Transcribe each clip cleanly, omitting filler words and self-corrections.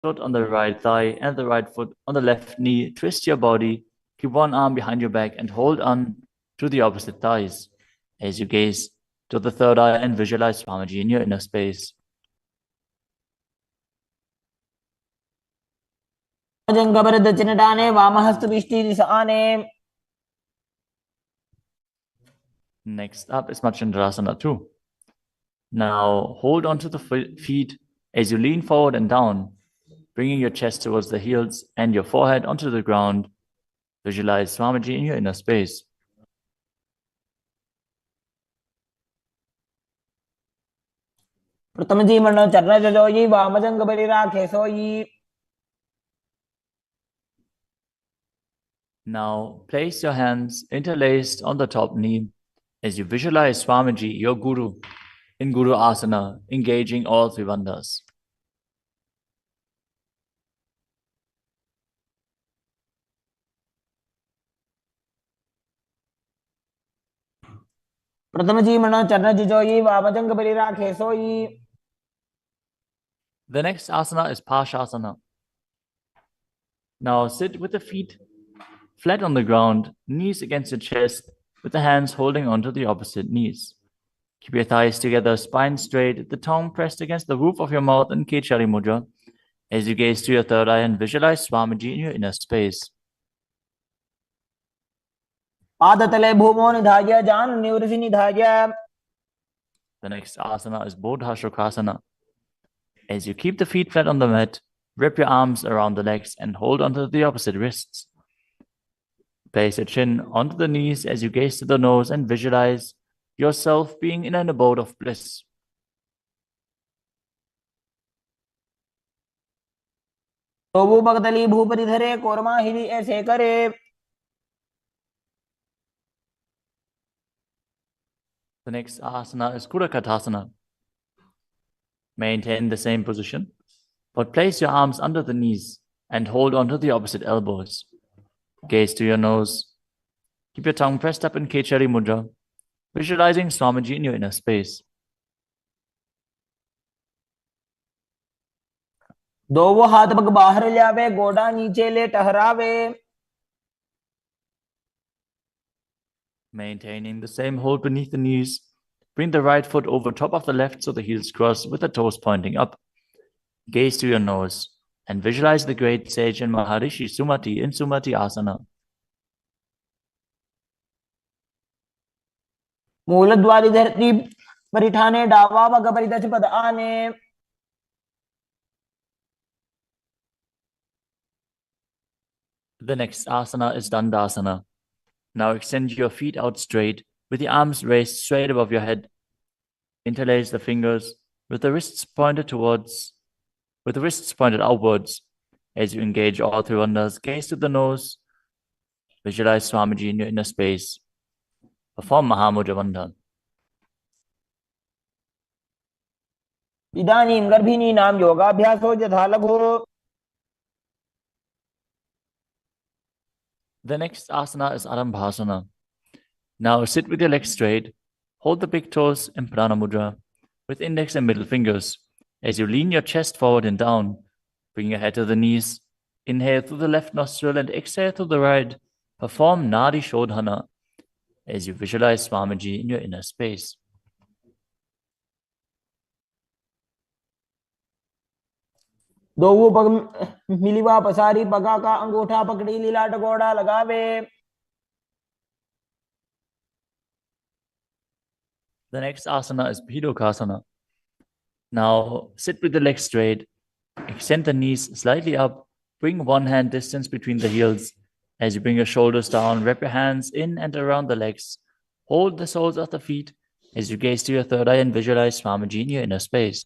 foot on the right thigh and the right foot on the left knee. Twist your body. Keep one arm behind your back and hold on to the opposite thighs as you gaze to the third eye and visualize Swamiji in your inner space. Next up is Machandrasana 2. Now hold onto the feet as you lean forward and down, bringing your chest towards the heels and your forehead onto the ground. Visualize Swamiji in your inner space. Now place your hands interlaced on the top knee as you visualize Swamiji, your Guru, in Guru Asana, engaging all three bandhas. The next asana is Pashasana. Now sit with the feet flat on the ground, knees against your chest, with the hands holding onto the opposite knees. Keep your thighs together, spine straight, the tongue pressed against the roof of your mouth in Kechari Mudra as you gaze to your third eye and visualize Swamiji in your inner space. The next asana is Bodhashrukasana. As you keep the feet flat on the mat, wrap your arms around the legs and hold onto the opposite wrists. Place your chin onto the knees as you gaze to the nose and visualize yourself being in an abode of bliss. The next asana is Kudakatasana. Maintain the same position, but place your arms under the knees and hold onto the opposite elbows. Gaze to your nose. Keep your tongue pressed up in Kechari Mudra, visualizing Swamiji in your inner space. Maintaining the same hold beneath the knees, bring the right foot over top of the left so the heels cross with the toes pointing up. Gaze to your nose and visualize the great sage and Maharishi Sumati in Sumati Asana. The next asana is Dandasana. Now extend your feet out straight with the arms raised straight above your head. Interlace the fingers with the wrists pointed outwards. As you engage all three bandhas, gaze to the nose. Visualize Swamiji in your inner space. Perform Mahamudra Bandhan. The next asana is Arambhasana. Now sit with your legs straight. Hold the big toes in Prana Mudra with index and middle fingers. As you lean your chest forward and down, bring your head to the knees. Inhale through the left nostril and exhale through the right. Perform Nadi Shodhana as you visualize Swamiji in your inner space. The next asana is Bhidokasana. Now sit with the legs straight, extend the knees slightly up, bring one hand distance between the heels. As you bring your shoulders down, wrap your hands in and around the legs. Hold the soles of the feet as you gaze to your third eye and visualize Swamiji in your inner space.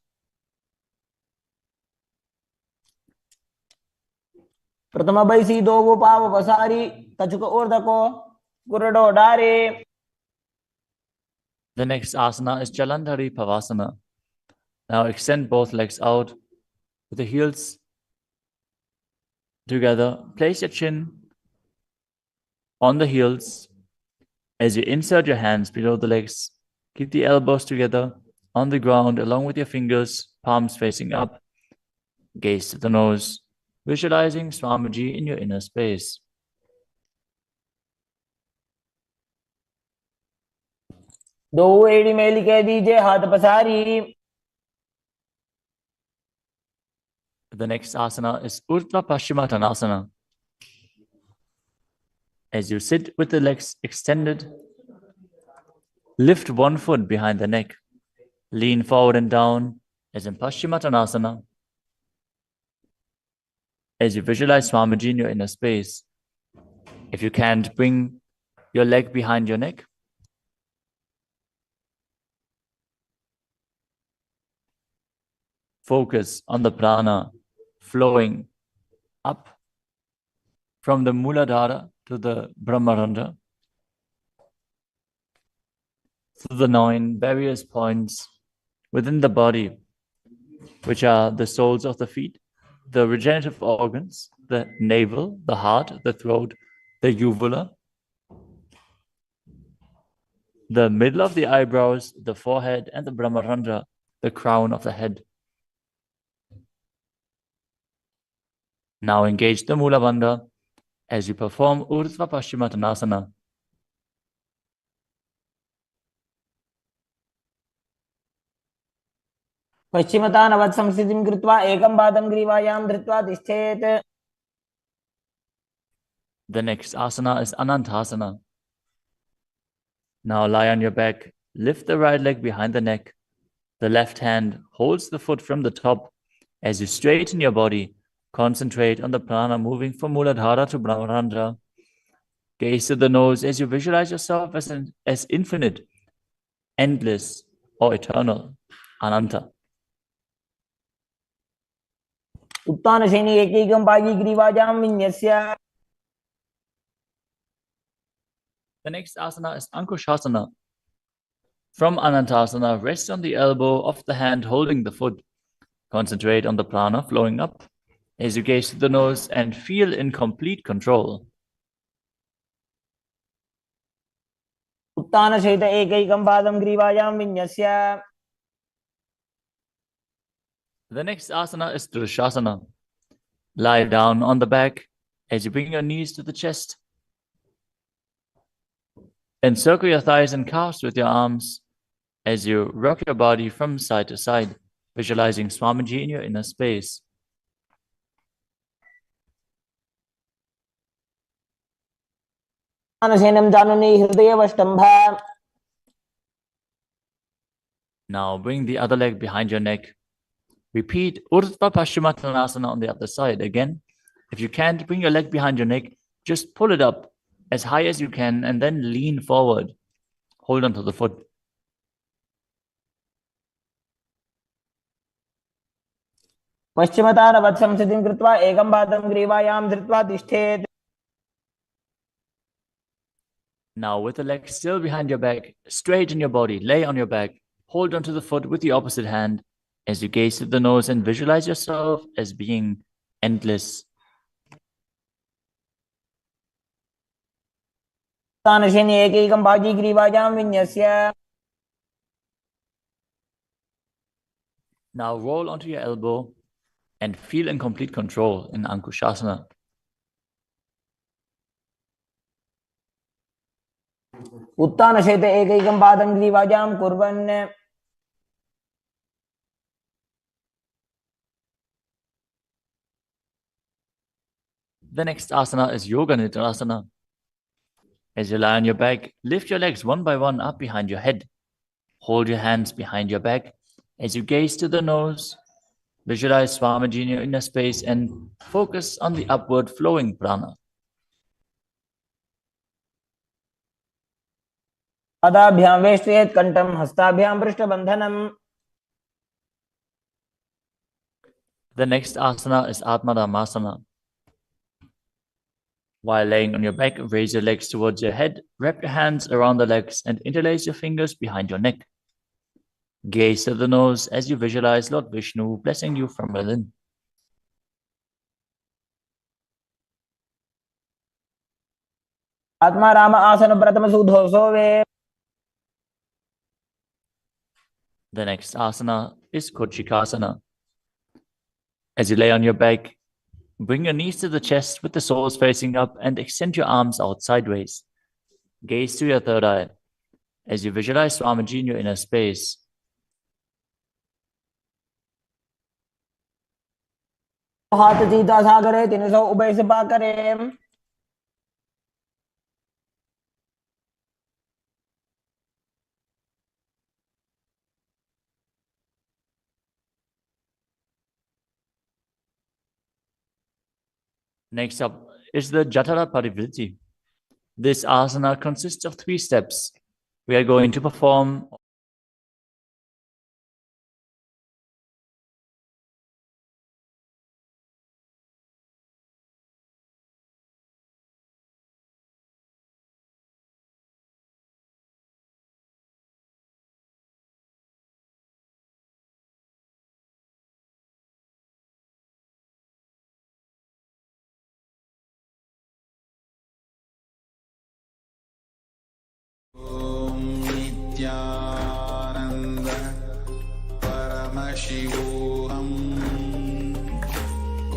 The next asana is Jalandhari Pavasana. Now extend both legs out with the heels together. Place your chin on the heels as you insert your hands below the legs. Keep the elbows together on the ground along with your fingers, palms facing up. Gaze to the nose, visualizing Swamiji in your inner space. दो एड़ी mail के दीजिए हाथ पसारी. The next asana is Urdhva Paschimottanasana. As you sit with the legs extended, lift one foot behind the neck. Lean forward and down as in Paschimottanasana. As you visualize Swamiji in your inner space. If you can't, bring your leg behind your neck. Focus on the prana flowing up from the Muladhara to the Brahmarandha, through the 9 various points within the body, which are the soles of the feet, the regenerative organs, the navel, the heart, the throat, the uvula, the middle of the eyebrows, the forehead, and the Brahmarandha, the crown of the head. Now engage the Mula Bandha as you perform Urdhva Paschimottanasana. पश्चिमतानवत् संस्थितिं कृत्वा एकं पादं ग्रीवायां धृत्वा तिष्ठेत्. The next asana is Anantasana. Now lie on your back, lift the right leg behind the neck. The left hand holds the foot from the top. As you straighten your body, concentrate on the prana moving from Muladhara to Brahmarandha. Gaze to the nose as you visualize yourself as infinite, endless, or eternal, Ananta. उत्तानशयनि एकैकं पायी ग्रीवायां विन्यस्य. The next asana is Ankushasana. From Anantasana, rest on the elbow of the hand holding the foot. Concentrate on the prana flowing up as you gaze to the nose and feel in complete control. उत्तानशयित एकैकं पादं ग्रीवायां विन्यस्य. The next asana is Drishasana. Lie down on the back as you bring your knees to the chest. Encircle your thighs and calves with your arms as you rock your body from side to side, visualizing Swamiji in your inner space. उत्तानशयनं जानुनि हृदयवष्टम्भ. Now bring the other leg behind your neck. Repeat Urdhva Paschimottanasana on the other side. Again, if you can't bring your leg behind your neck, just pull it up as high as you can and then lean forward. Hold onto the foot. पश्चिमतानवत् संस्थितिं कृत्वा एकं पादं ग्रीवायां धृत्वा तिष्ठेत्. Now with the leg still behind your back, straighten your body, lay on your back, hold onto the foot with the opposite hand as you gaze to the nose and visualize yourself as being endless. उत्तानशयनि एकैकं पायी ग्रीवायां विन्यस्य. Now roll onto your elbow and feel in complete control in Ankushasana. उत्तानशयित एकैकं पादं ग्रीवायां कुर्वन्. The next asana is Yoga Nidrasana. As you lie on your back, lift your legs one by one up behind your head. Hold your hands behind your back as you gaze to the nose. Visualize Swamiji in your inner space and focus on the upward flowing prana. पादाभ्यां वेष्टयेत् कण्ठं हस्ताभ्यां पृष्ठबन्धनम्. The next asana is Atmadhammasana. While laying on your back, raise your legs towards your head, wrap your hands around the legs and interlace your fingers behind your neck. Gaze to the nose as you visualize Lord Vishnu blessing you from within. आत्मा राम आसन प्रथम सुधो सोवे. The next asana is Kochikasana. As you lay on your back, bring your knees to the chest with the soles facing up and extend your arms out sideways. Gaze to your third eye as you visualize Swamiji in your inner space. हाथ सीधा सा करे, 300 उभय सपा करे. Next up is the Jatara Parivritti. This asana consists of 3 steps. We are going to perform Nityanand परमशिवोहम.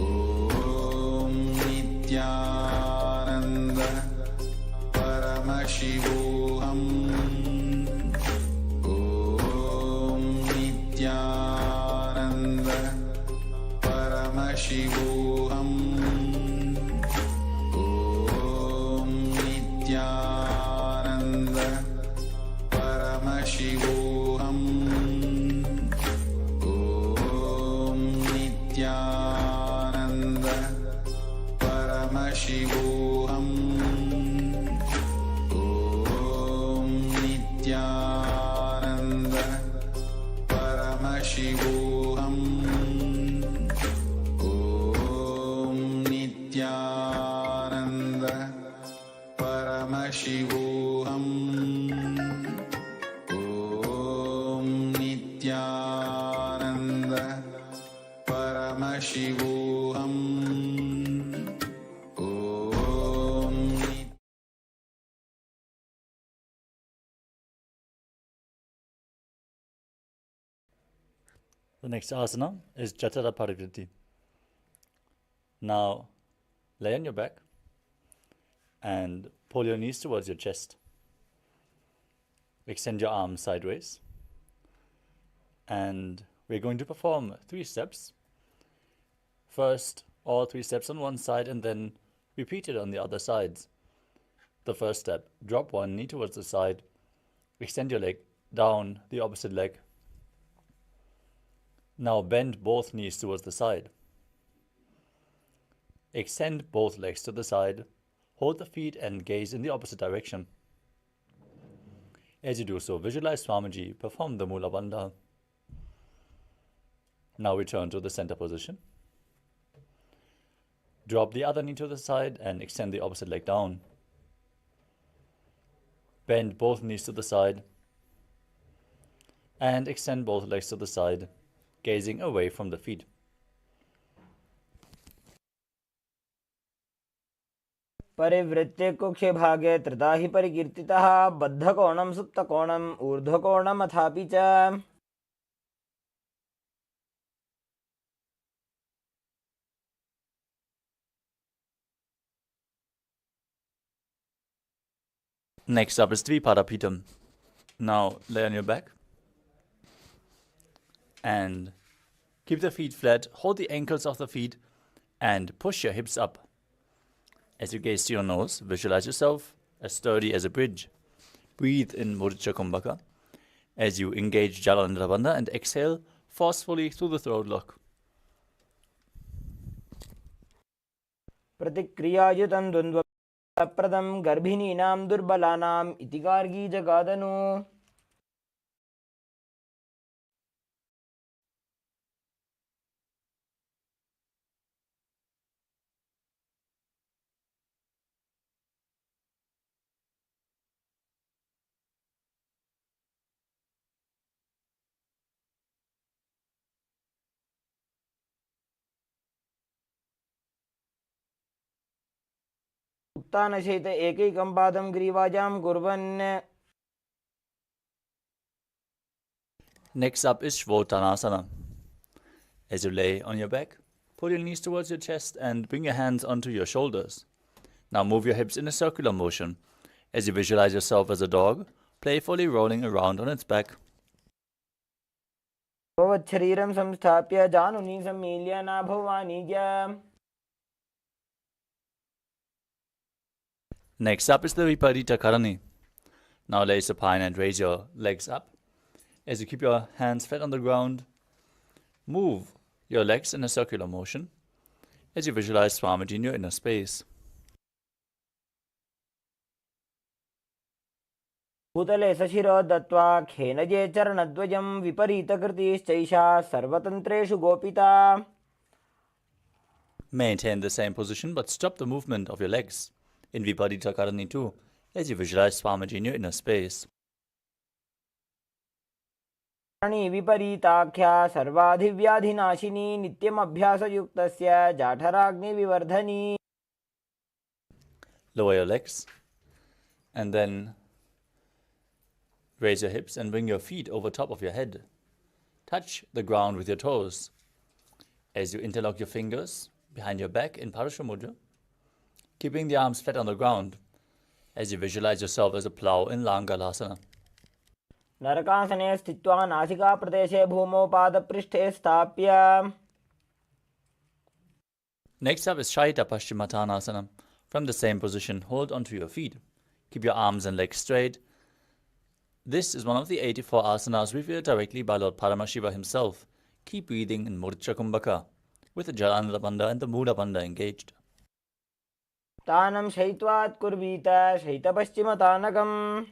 Om Nityanand परमशिवोहम. Om Nityanand परमशिवोहम. Om Nityanand परमशिवोहम. Om Nityanand परमशिवोहम. Om Nityanand परमशिवोहम. Om Nityanand परमशिवोहम. Om Nityanand परमशिवोहम. The next asana is Jatara Parivritti. Now, lay on your back and pull your knees towards your chest. Extend your arms sideways. And we're going to perform 3 steps. First, all 3 steps on one side and then repeat it on the other sides. The first step, drop one knee towards the side. Extend your leg down the opposite leg. Now bend both knees towards the side. Extend both legs to the side. Hold the feet and gaze in the opposite direction. As you do so, visualize Swamiji perform the Mula Bandha. Now return to the center position. Drop the other knee to the side and extend the opposite leg down. Bend both knees to the side and extend both legs to the side, gazing away from the feet. परिवृत्ते कुक्षे भागे त्रिधा हि परिकीर्तितः बद्धकोणं सुप्तकोणम् ऊर्ध्वकोणम् अथापि च. Next up is Dvipadapitam. Now lay on your back and keep the feet flat, hold the ankles of the feet and push your hips up. As you gaze to your nose, visualize yourself as sturdy as a bridge. Breathe in Murthy Kumbhaka as you engage Jalandhara Bandha and exhale forcefully through the throat lock. प्रतिक्रियायुतं द्वन्द्वप्रदं गर्भिणीनां दुर्बलानाम् इति गार्गी जगादनु. उत्तानशयित एकैकं पादं ग्रीवायां कुर्वन्. Next up is Shvotanasana. As you lay on your back, Pull your knees towards your chest and bring your hands onto your shoulders. Now move your hips in a circular motion as you visualize yourself as a dog, playfully rolling around on its back. शरीरं संस्थाप्य जानुनी सम्मील्य नाभवानिज्य. Next up is the Viparita Karani. Now lay supine and raise your legs up. As you keep your hands flat on the ground, move your legs in a circular motion as you visualize Swamiji in your inner space. भूतले सशिरो दत्त्वा खेनजे चरणद्वयं विपरीतकृतिश्चैषा सर्वतन्त्रेषु गोपिता. Maintain the same position but stop the movement of your legs in Viparita Karani too as you visualize Swamiji in your inner space. विपरीताख्या सर्वाधिव्याधिनाशिनी नित्यमभ्यासयुक्तस्य जाठराग्निविवर्धनी. Lower your legs and then raise your hips and bring your feet over top of your head. Touch the ground with your toes as you interlock your fingers behind your back in Parashamudra, keeping the arms flat on the ground as you visualize yourself as a plow in Langalasana. नरकासने स्थित्वा नासिकाप्रदेशे भूमौ पादपृष्ठे स्थाप्य. Next up is Shaita Paschimottanasana. From the same position, hold onto your feet. Keep your arms and legs straight. This is one of the 84 asanas revealed directly by Lord Paramashiva himself. Keep breathing in Murcha Kumbhaka with the Jalandhara Bandha and the Muda Bandha engaged. तानं शयित्वात् कुर्वीत शयितपश्चिमतानकम्.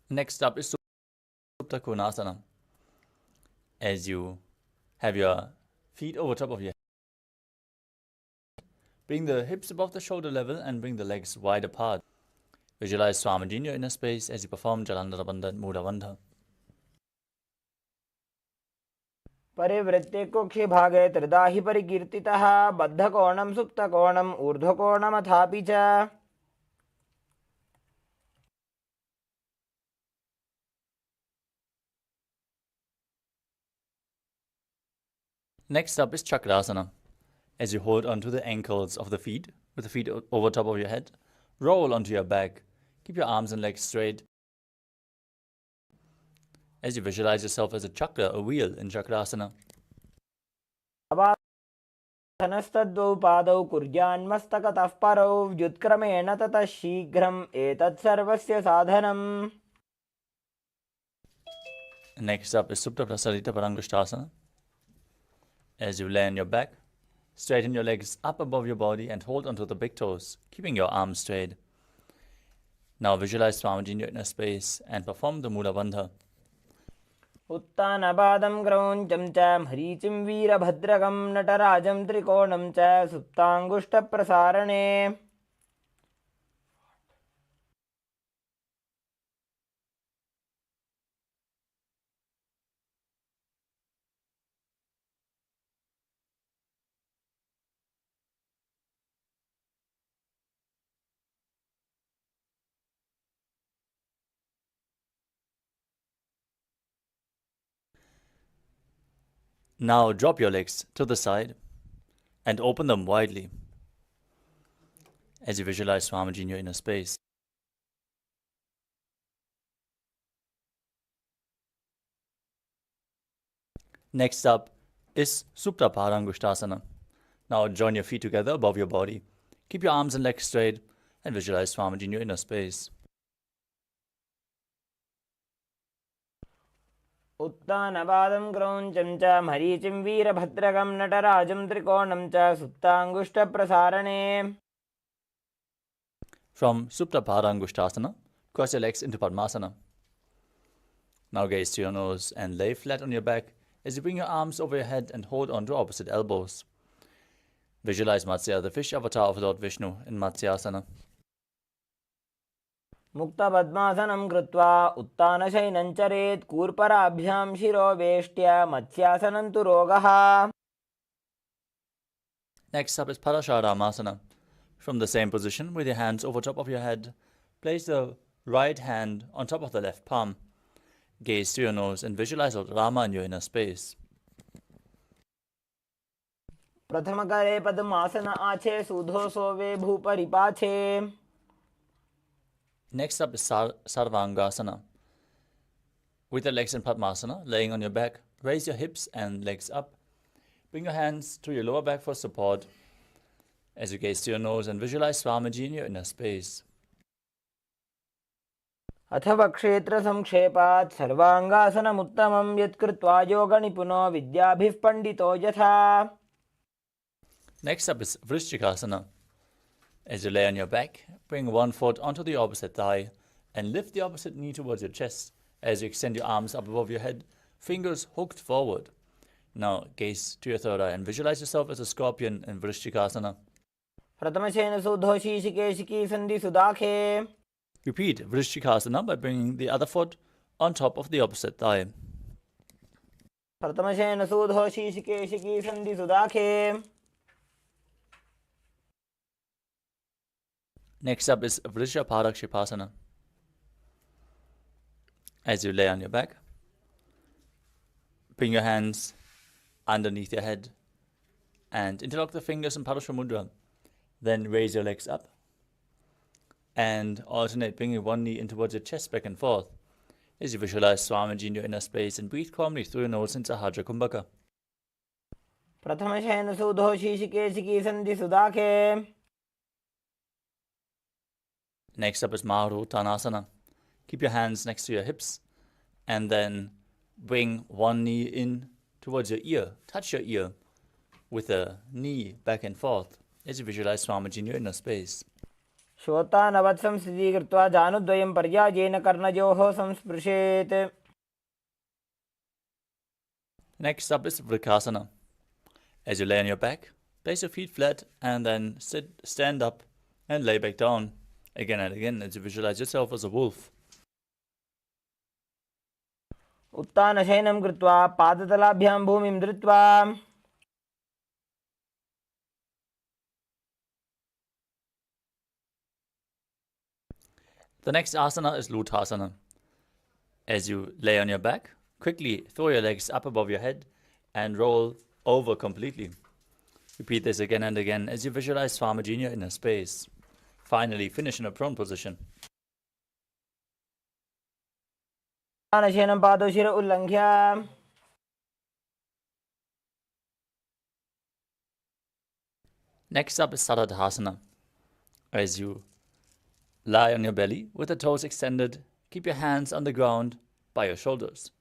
Next up is Supta Konasana. As you have your feet over top of your head, bring the hips above the shoulder level and bring the legs wide apart. Visualize Swamiji in your inner space as you perform Jalandhara Bandha and Muda Bandha. परिवृत्ते कुक्षि भागे त्रिधा हि परिकीर्तितः बद्धकोणं सुप्तकोणम् ऊर्ध्वकोणमथापि च. Next up is Chakrasana. As you hold onto the ankles of the feet, with the feet over top of your head, roll onto your back. Keep your arms and legs straight. As you visualize yourself as a chakra, a wheel in Chakrasana. धनस्तद्वौ पादौ कुर्यान्मस्तकतः परौ व्युत्क्रमेण ततः शीघ्रम् एतत् सर्वस्य साधनम्. Next up is Supta Prasarita Parangushtasana. As you lay on your back, straighten your legs up above your body and hold onto the big toes, keeping your arms straight. Now visualize Swamiji in your inner space and perform the Muda Bandha. उत्तानपादं क्रौञ्चं च मरीचिं वीरभद्रकं नटराजं त्रिकोणं च सुप्ताङ्गुष्ठप्रसारणे. Now drop your legs to the side and open them widely as you visualize Swamiji in your inner space. Next up is Supta Parangushtasana. Now join your feet together above your body. Keep your arms and legs straight and visualize Swamiji in your inner space. उत्तानपादं क्रौञ्चं च मरीचिं वीरभद्रकं नटराजं त्रिकोणं च सुप्ताङ्गुष्ठप्रसारणे. From Supta Parangushtasana, cross your legs into Padmasana. Now gaze to your nose and lay flat on your back as you bring your arms over your head and hold on to opposite elbows. Visualize Matsya, the fish avatar of Lord Vishnu, in Matsyasana. मुक्तपद्मासनं कृत्वा उत्तानशयनं चरेत् कूर्पराभ्यां शिरो वेष्ट्य मत्स्यासनं तु रोगः. Next up is Parasharamasana. From the same position, with your hands over top of your head, place the right hand on top of the left palm. Gaze to your nose and visualize Lord Rama in your inner space. प्रथम करे पद्मासन आछे सूधो सोवे भूपरि पाछे. Next up is Sarvangasana. With your legs in Padmasana, laying on your back, raise your hips and legs up. Bring your hands to your lower back for support as you gaze to your nose and visualize Swamiji in your inner space. अथवा क्षेत्र संक्षेपात् सर्वांगासनमुत्तमं यत्कृत्वा योगनिपुनो विद्याभिः पंडितो यथा. Next up is Vrishchikasana. As you lay on your back, bring one foot onto the opposite thigh and lift the opposite knee towards your chest as you extend your arms up above your head, fingers hooked forward. Now gaze to your third eye and visualize yourself as a scorpion in Vrishchikasana. प्रथमशेन सुधोषीशिकेशिकी सन्धि सुदाखे. Repeat Vrishchikasana by bringing the other foot on top of the opposite thigh. प्रथमशेन सुधोषीशिकेशिकी सन्धि सुदाखे. Next up is Vrishaparakshiposana. As you lay on your back, bring your hands underneath your head and interlock the fingers in Padmasana Mudra. Then raise your legs up and alternate bringing one knee in towards your chest back and forth as you visualize Swamiji in your inner space and breathe calmly through your nose into Sahajra Kumbhaka. प्रथमशेन सुधोषीशिकेशिकी सन्धि सुदाखे. Next up is Maruttanasana. Keep your hands next to your hips and then bring one knee in towards your ear. Touch your ear with a knee back and forth as you visualize Swamiji in your inner space. श्रोतानवत् संस्थितीकृत्वा जानुद्वयं पर्यायेन कर्णयोः संस्पृशेत्. Next up is Vrikasana. As you lay on your back, place your feet flat and then stand up and lay back down again and again as you visualize yourself as a wolf. उत्तानशयनं कृत्वा पादतलाभ्यां भूमिं धृत्वा. The next asana is Luthasana. As you lay on your back, quickly throw your legs up above your head and roll over completely. Repeat this again and again as you visualize Swamiji in your inner space. Finally, finish in a prone position. उत्तानशयनं पादोशिर उल्लङ्घ्य. Next up is Saradhasana. As you lie on your belly with the toes extended, keep your hands on the ground by your shoulders.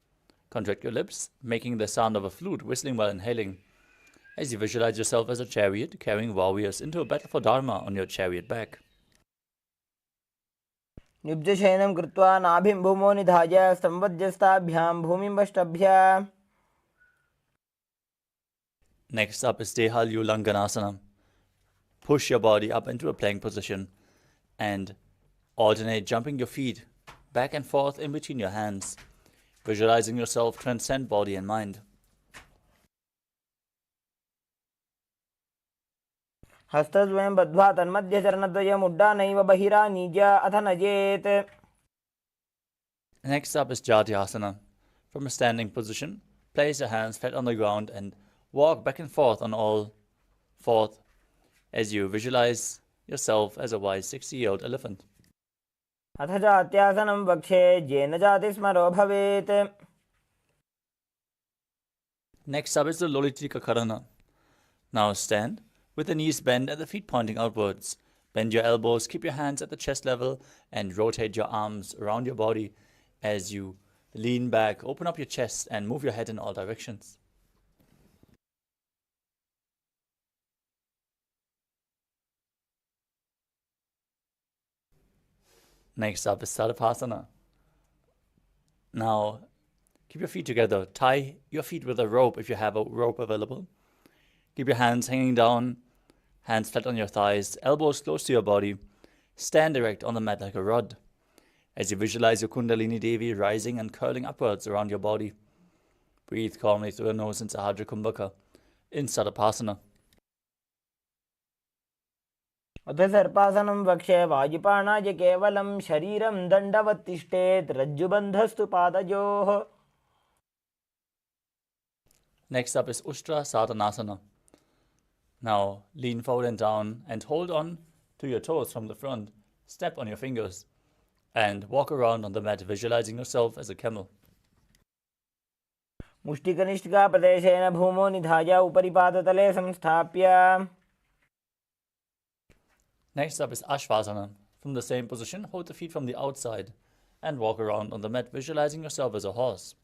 Contract your lips, making the sound of a flute whistling while inhaling, as you visualize yourself as a chariot carrying warriors into a battle for Dharma on your chariot back. निब्जशयनं कृत्वा नाभिं भूमौ निधाय स्तम्भध्यस्ताभ्यां भूमिं वष्टभ्य. Next up is Dehalyu Langanasana. Push your body up into a plank position and alternate jumping your feet back and forth in between your hands, visualizing yourself transcend body and mind. हस्तद्वयं बद्ध्वा तन्मध्यचरणद्वयम् उड्डानैव बहिरानीज अथ नजेत्. Next up is Jatyasana. From a standing position, place your hands flat on the ground and walk back and forth on all fours as you visualize yourself as a wise 60-year-old elephant. अथ जात्यासनं वक्षे येन जातिस्मरो भवेत्. Next up is the Lolitika Karana. Now stand with the knees bent and the feet pointing outwards. Bend your elbows, keep your hands at the chest level, and rotate your arms around your body as you lean back, open up your chest, and move your head in all directions. Next up is Sadapasana. Now, keep your feet together. Tie your feet with a rope if you have a rope available. Keep your hands hanging down, hands flat on your thighs, elbows close to your body. Stand erect on the mat like a rod as you visualize your Kundalini Devi rising and curling upwards around your body. Breathe calmly through your nose in Sahajra Kumbhaka in Sadapasana. अथ सर्पासनं वक्ष्ये वायुपाणाय केवलं शरीरं दण्डवत् तिष्ठेत् रज्जुबन्धस्तु पादयोः. Next up is Ushtra Sadhanasana. Now lean forward and down and hold on to your toes from the front. Step on your fingers and walk around on the mat, visualizing yourself as a camel. मुष्टिकनिष्ठिकाप्रदेशेन भूमौ निधाय उपरि पादतले संस्थाप्य. Next up is Ashvasana. From the same position, hold the feet from the outside and walk around on the mat, visualizing yourself as a horse.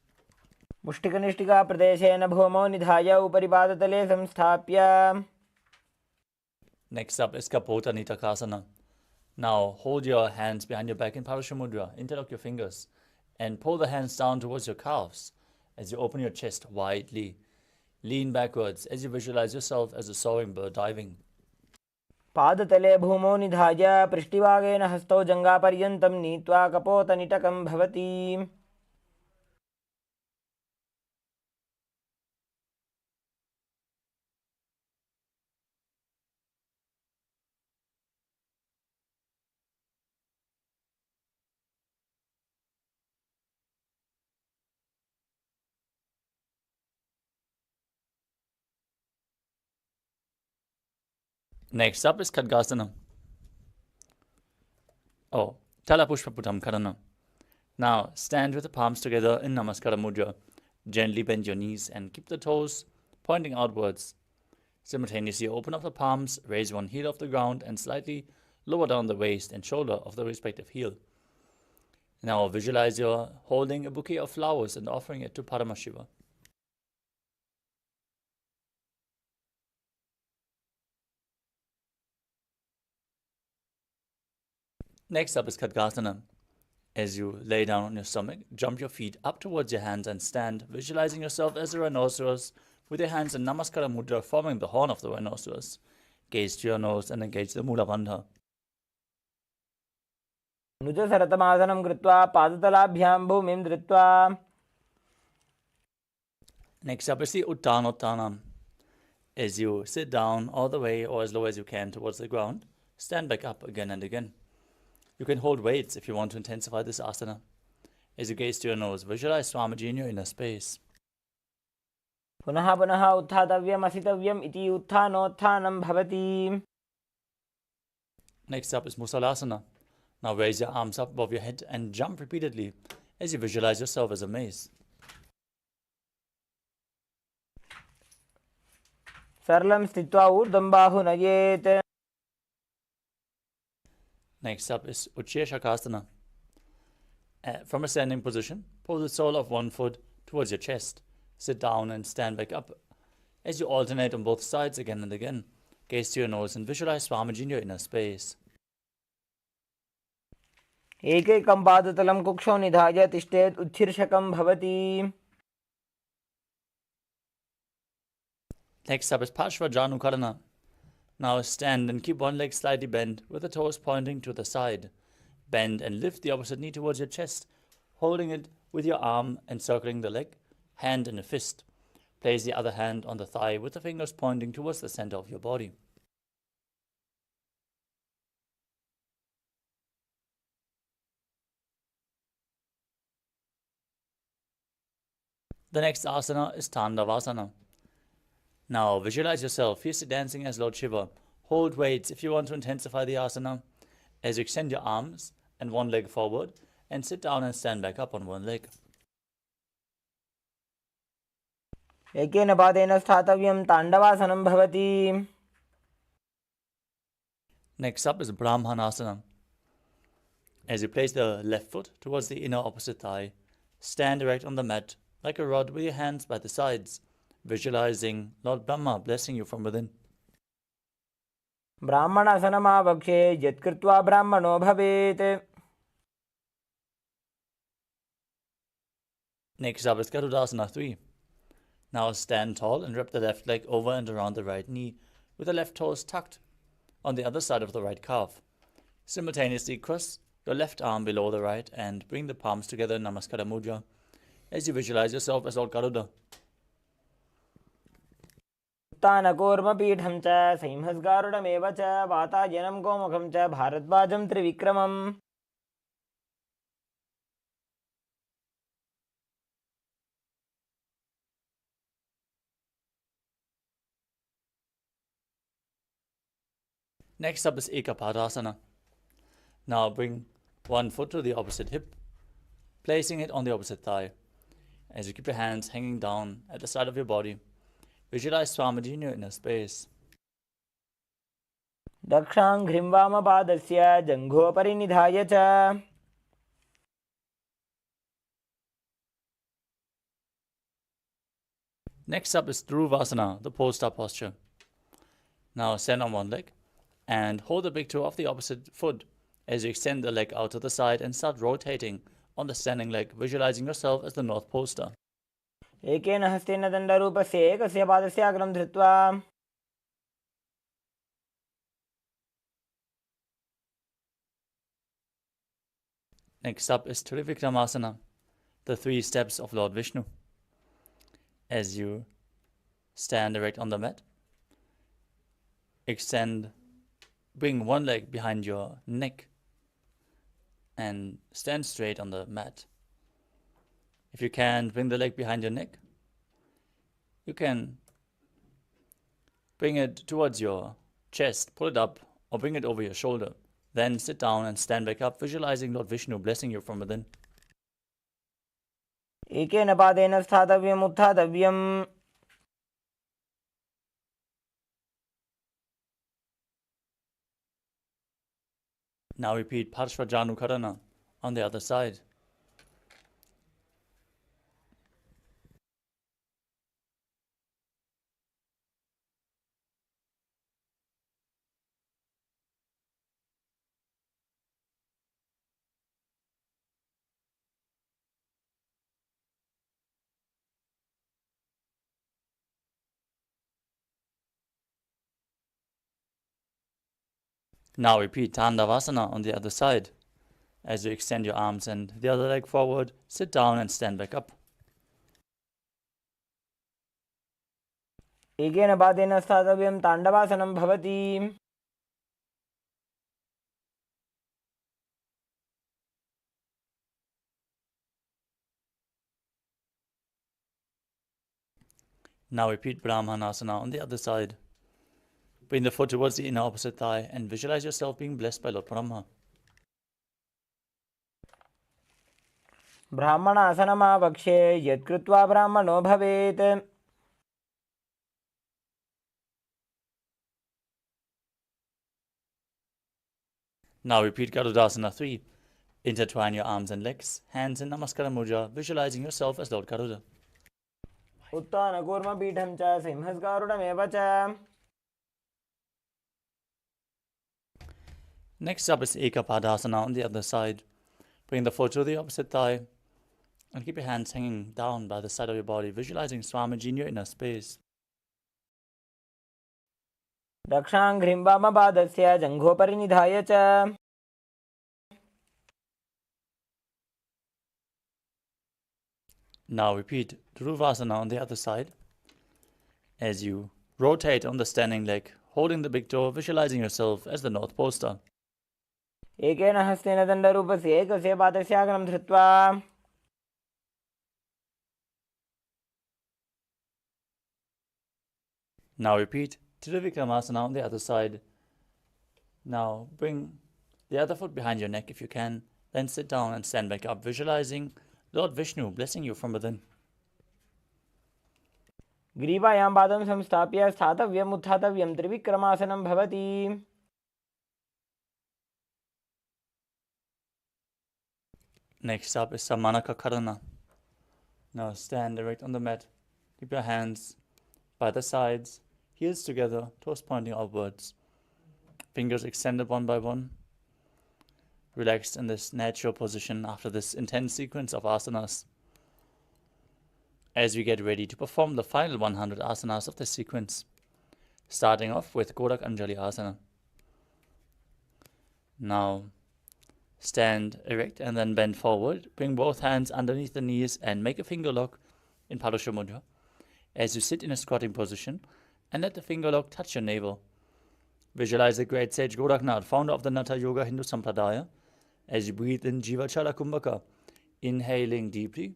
मुष्टिकनिष्ठिकाप्रदेशेन भूमौ निधाय उपरि पादतले संस्थाप्य. Next up is Kapota Nitakasana. Now hold your hands behind your back in Parashamudra, interlock your fingers, and pull the hands down towards your calves as you open your chest widely. Lean backwards as you visualize yourself as a soaring bird diving. पादतले भूमौ निधाय पृष्ठभागेन हस्तौ जङ्घापर्यन्तं नीत्वा कपोतनिटकं भवति. Next up is Khadgasana. Talapushpaputam Karana. Now stand with the palms together in Namaskara Mudra. Gently bend your knees and keep the toes pointing outwards. Simultaneously open up the palms, raise one heel off the ground and slightly lower down the waist and shoulder of the respective heel. Now visualize you're holding a bouquet of flowers and offering it to Paramashiva. Next up is Khadgasana. As you lay down on your stomach, jump your feet up towards your hands and stand, visualizing yourself as a rhinoceros with your hands in Namaskara Mudra forming the horn of the rhinoceros. Gaze to your nose and engage the Mula Bandha. नुजसरतमासनं कृत्वा पादतलाभ्यां भूमिं धृत्वा. Next up is the Uttanottanam. As you sit down all the way or as low as you can towards the ground, stand back up again and again. You can hold weights if you want to intensify this asana. As you gaze to your nose, visualize Swamiji in your inner space. पुनः पुनः उत्थातव्यम् असितव्यम् इति उत्थानोत्थानं भवति. Next up is Musalasana. Now raise your arms up above your head and jump repeatedly as you visualize yourself as a mace. सरलं स्थित्वा ऊर्ध्वं बाहु नयेत्. Next up is Utsheshakasana. From a standing position, pull the sole of one foot towards your chest. Sit down and stand back up. As you alternate on both sides again and again, gaze to your nose and visualize Swamiji in your inner space. एकैकं पादतलं कुक्षौ निधाय तिष्ठेत् उत्शीर्षकं भवति. Next up is Parshvajanukarana. Now stand and keep one leg slightly bent with the toes pointing to the side. Bend and lift the opposite knee towards your chest, holding it with your arm encircling the leg, hand in a fist. Place the other hand on the thigh with the fingers pointing towards the center of your body. The next asana is Tandavasana. Now visualize yourself fiercely dancing as Lord Shiva. Hold weights if you want to intensify the asana. As you extend your arms and one leg forward and sit down and stand back up on one leg. एकेन पादेन स्थातव्यं ताण्डवासनं भवति. Next up is Brahmanasana. As you place the left foot towards the inner opposite thigh, stand erect on the mat like a rod with your hands by the sides, visualizing Lord Brahma blessing you from within. ब्राह्मणासनमावक्षे यत्कृत्वा ब्राह्मणो भवेत्. Next up is Garudasana 3. Now stand tall and wrap the left leg over and around the right knee with the left toes tucked on the other side of the right calf. Simultaneously cross your left arm below the right and bring the palms together in Namaskara Mudra as you visualize yourself as Lord Garuda. उत्तानकूर्मपीठं च संहस्गारुडमेव च वातायनं गोमुखं च भारद्वाजं त्रिविक्रमम्. Next up is Ekapadasana. Now bring one foot to the opposite hip, placing it on the opposite thigh. As you keep your hands hanging down at the side of your body, visualize Swamiji in your inner space. दक्षाङ्घ्रिं वामपादस्य जङ्घोपरि निधाय च. Next up is Dhruvasana, the pole star posture. Now stand on one leg and hold the big toe of the opposite foot as you extend the leg out to the side and start rotating on the standing leg, visualizing yourself as the North Pole star. एकेन हस्तेन दण्डरूपस्य एकस्य पादस्य अग्रं धृत्वा. Next up is Trivikramasana, the 3 steps of Lord Vishnu. As you stand erect on the mat, bring one leg behind your neck and stand straight on the mat. If you can't bring the leg behind your neck, you can bring it towards your chest, pull it up, or bring it over your shoulder. Then sit down and stand back up, visualizing Lord Vishnu blessing you from within. एकेन पादेन स्थातव्यम् उत्थातव्यम्. Now repeat Parshvajanukarana on the other side. Now repeat Tandavasana on the other side. As you extend your arms and the other leg forward, sit down and stand back up. एकेन पादेन स्थातव्यं ताण्डवासनं भवति. Now repeat Brahmanasana on the other side. Bring the foot towards the inner opposite thigh and visualize yourself being blessed by Lord Brahma. ब्राह्मणासनमावक्ष्ये यत्कृत्वा ब्राह्मणो भवेत्. Now repeat Garudasana 3. Intertwine your arms and legs, hands in Namaskara Mudra, visualizing yourself as Lord Garuda. उत्तानकूर्मपीठं च संहस्गारुडमेव च. Next up is Ekapadasana on the other side. Bring the foot to the opposite thigh and keep your hands hanging down by the side of your body, visualizing Swamiji in your inner space. दक्षाङ्घ्रिं वामपादस्य जङ्घोपरि निधाय च. Now repeat Dhruvasana on the other side. As you rotate on the standing leg, holding the big toe, visualizing yourself as the North Pole star. एकेन हस्तेन दण्डरूपस्य एकस्य पादस्य अग्रं धृत्वा. Now repeat Trivikramasana on the other side. Now bring the other foot behind your neck if you can. Then sit down and stand back up, visualizing Lord Vishnu blessing you from within. ग्रीवायां पादं संस्थाप्य स्थातव्यम् उत्थातव्यं त्रिविक्रमासनं भवति. Next up is Samanaka Karana. Now stand erect on the mat. Keep your hands by the sides, heels together, toes pointing upwards. Fingers extended one by one. Relaxed in this natural position after this intense sequence of asanas. As we get ready to perform the final 100 asanas of this sequence, starting off with Gorak Anjali Asana. Now stand erect and then bend forward. Bring both hands underneath the knees and make a finger lock in Padusha Mudra. As you sit in a squatting position, and let the finger lock touch your navel. Visualize the great sage Goraknath, founder of the Natha Yoga Hindu Sampradaya, as you breathe in Jivachala Kumbhaka, inhaling deeply,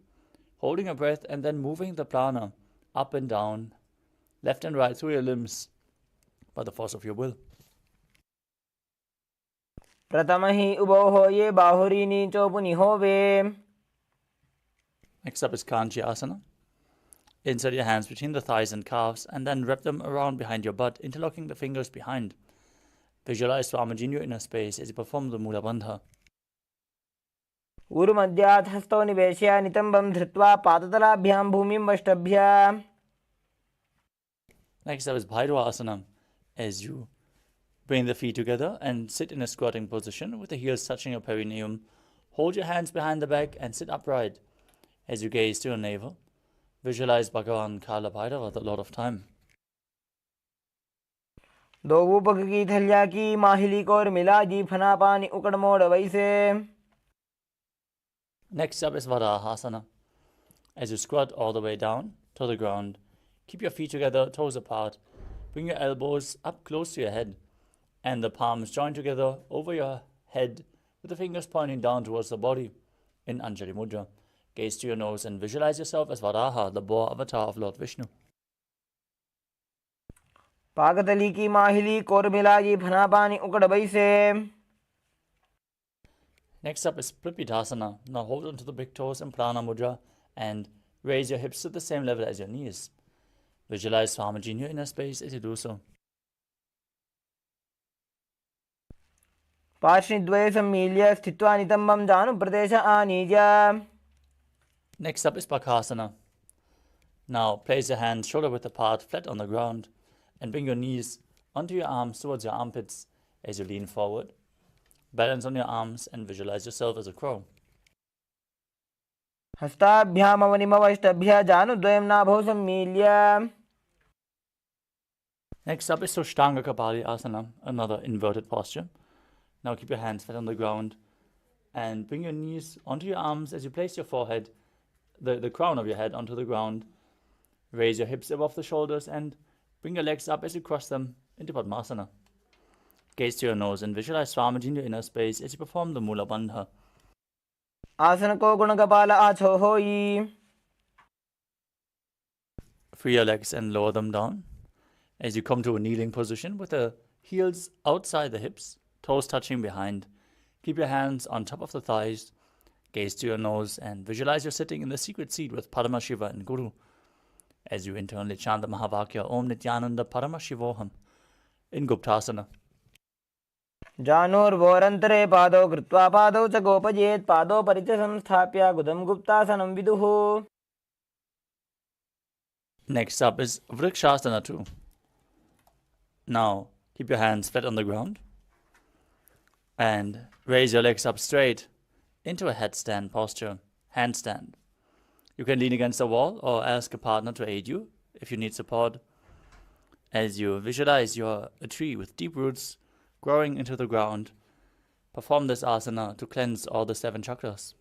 holding your breath, and then moving the prana up and down, left and right through your limbs by the force of your will. प्रथमहि उभौ ये बाहुरीनी चोपुनि होवे. Next up is Kanchi Asana. Insert your hands between the thighs and calves and then wrap them around behind your butt, interlocking the fingers behind. Visualize Swamiji in your inner space as you perform the Mula Bandha. ऊरुमध्यात् हस्तौ निवेश्य नितम्बं धृत्वा पादतलाभ्यां भूमिं वष्टभ्य. Next up is Bhairava Asana, as you bring the feet together and sit in a squatting position with the heels touching your perineum. Hold your hands behind the back and sit upright as you gaze to your navel. Visualize Bhagavan Kala Bhairava, the Lord of Time. दो ऊपक की थलिया की माहिली को और मिला जी फना पानी उकड़ मोड़ वैसे. Next up is Varahasana. As you squat all the way down to the ground, keep your feet together, toes apart. Bring your elbows up close to your head and the palms joined together over your head with the fingers pointing down towards the body in Anjali Mudra. Gaze to your nose and visualize yourself as Varaha, the boar avatar of Lord Vishnu. पाकतली की माहिली को और मिला जी फना पानी उकड़ वैसे. Next up is Pripidhasana. Now hold onto the big toes in Prana Mudra and raise your hips to the same level as your knees. Visualize Swamiji in your inner space as you do so. पार्श्वद्वये सम्मील्य स्थित्वा नितम्बं जानुप्रदेश आनीय. Next up is Bakasana. Now place your hands shoulder width apart, flat on the ground, and bring your knees onto your arms towards your armpits as you lean forward. Balance on your arms and visualize yourself as a crow. हस्ताभ्यामवनिमवष्टभ्य जानुद्वयं नाभौ सम्मील्य. Next up is Sushtanga Kapali Asana, another inverted posture. Now keep your hands flat on the ground and bring your knees onto your arms as you place your forehead, the crown of your head onto the ground. Raise your hips above the shoulders and bring your legs up as you cross them into Padmasana. Gaze to your nose and visualize Swamiji in your inner space as you perform the Mula Bandha. आसन को गुणकपाल आछो होई. Free your legs and lower them down as you come to a kneeling position with the heels outside the hips, toes touching behind. Keep your hands on top of the thighs. Gaze to your nose and visualize you're sitting in the secret seat with Paramashiva and Guru as you internally chant the Mahavakya Om Nityananda Paramashivoham in Guptasana. जानोर्वोरन्तरे पादौ कृत्वा पादौ च गोपजेत् पादौ परिच संस्थाप्य गुदं गुप्तासनं विदुः. Next up is Vrikshasana 2. Now keep your hands flat on the ground and raise your legs up straight into a headstand posture, handstand. You can lean against a wall or ask a partner to aid you if you need support. As you visualize you're a tree with deep roots growing into the ground, perform this asana to cleanse all the 7 chakras.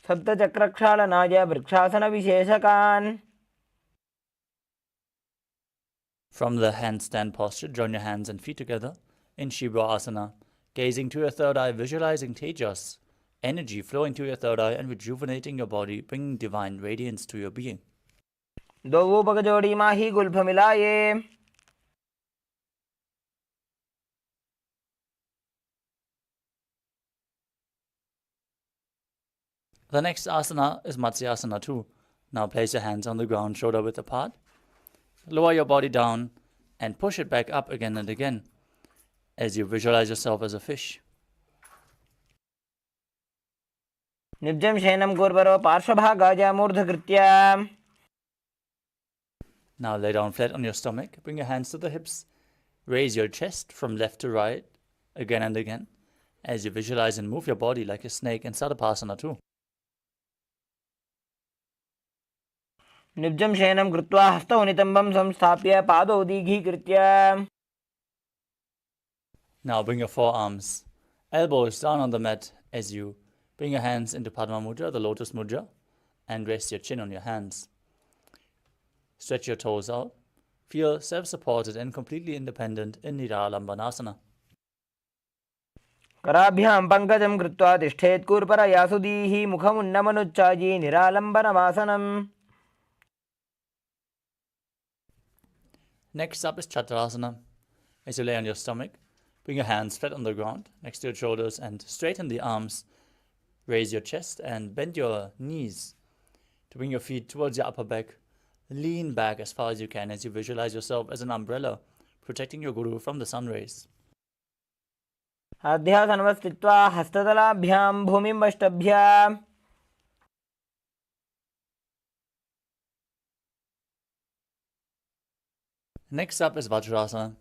सप्तचक्रक्षालनाय वृक्षासनविशेषकान्. From the handstand posture, join your hands and feet together in Shibra Asana. Gazing to your third eye, visualizing Tejas, energy flowing to your third eye and rejuvenating your body, bringing divine radiance to your being. दो ऊपक जोड़ी माही Gulf मिलाये. The next asana is Matsyasana 2. Now place your hands on the ground, shoulder width apart. Lower your body down and push it back up again and again as you visualize yourself as a fish. निब्जं शयनं कुर्वरो पार्श्वभागाय मूर्धकृत्य. Now lay down flat on your stomach. Bring your hands to the hips. Raise your chest from left to right again and again as you visualize and move your body like a snake in Sadapasana 2. निब्जं शयनं कृत्वा हस्तौ नितम्बं संस्थाप्य पादौ दीघीकृत्य. Now bring your forearms, elbows down on the mat as you bring your hands into Padma Mudra, the Lotus Mudra, and rest your chin on your hands. Stretch your toes out. Feel self-supported and completely independent in Niralambanasana. कराभ्यां पङ्कजं कृत्वा तिष्ठेत् कूर्परया सुधीः मुखमुन्नमनुच्चायी निरालम्बनमासनम्. Next up is Chaturasana. As you lay on your stomach, bring your hands flat on the ground next to your shoulders and straighten the arms. Raise your chest and bend your knees to bring your feet towards your upper back. Lean back as far as you can as you visualize yourself as an umbrella, protecting your guru from the sun rays. अध्यासनवस्थित्वा हस्ततलाभ्यां भूमिं वष्टभ्य. Next up is Vajrasana.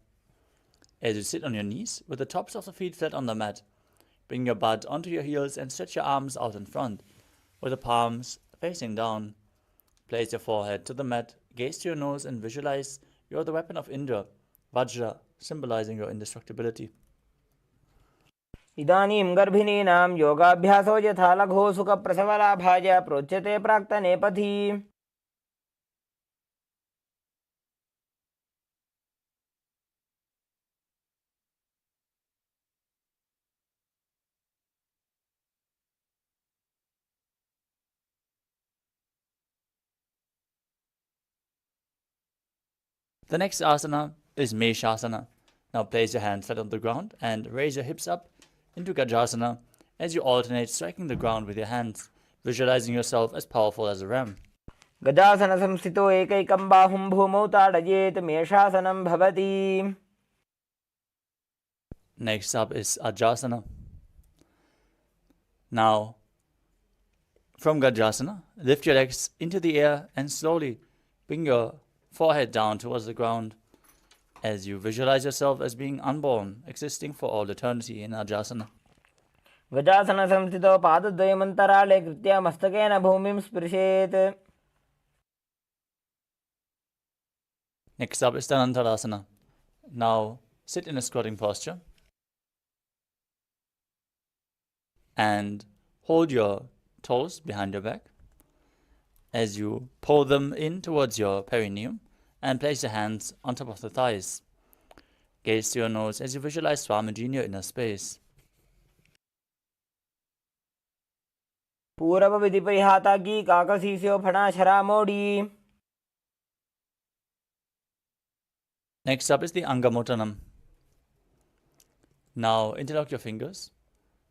As you sit on your knees with the tops of the feet flat on the mat, bring your butt onto your heels and stretch your arms out in front, with the palms facing down. Place your forehead to the mat, gaze to your nose and visualize you're the weapon of Indra, Vajra, symbolizing your indestructibility. इदानीं गर्भिणीनां योगाभ्यासो यथा लघो सुखप्रसवलाभाय प्रोच्यते प्राक्तनेपथि. The next asana is Meshasana. Now place your hands flat on the ground and raise your hips up into Gajasana as you alternate striking the ground with your hands, visualizing yourself as powerful as a ram. गजासनसंस्थितो एकैकं बाहुं भूमौ ताडयेत् मेषासनं भवति. Next up is Ajasana. Now, from Gajasana, lift your legs into the air and slowly bring your forehead down towards the ground as you visualize yourself as being unborn, existing for all eternity in Ajasana. गजासनसंस्थितो पादद्वयमन्तराळे कृत्य मस्तकेन भूमिं स्पृशेत्. Next up is Dhanantarasana. Now, sit in a squatting posture and hold your toes behind your back as you pull them in towards your perineum and place your hands on top of the thighs. Gaze to your nose as you visualize Swamiji in your inner space. पूरवविधिपरिहाता की काकसीस्यो फणाशरा मोडी. Next up is the Angamotanam. Now interlock your fingers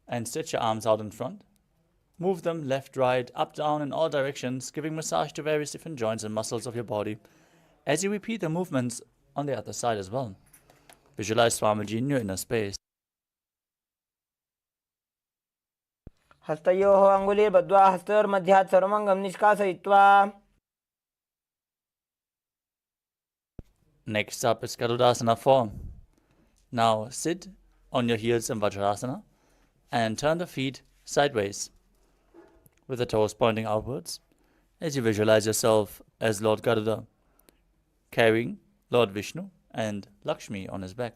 and stretch your arms out in front. Move them left, right, up, down in all directions, giving massage to various different joints and muscles of your body as you repeat the movements on the other side as well. Visualize Swamiji in your inner space. हस्तयोः अङ्गुलीर्बद्ध्वा हस्तयोर्मध्यात् सर्वमङ्गं निष्कासयित्वा. Next up is Garudasana form. Now sit on your heels in Vajrasana and turn the feet sideways with the toes pointing outwards as you visualize yourself as Lord Garuda carrying Lord Vishnu and Lakshmi on his back.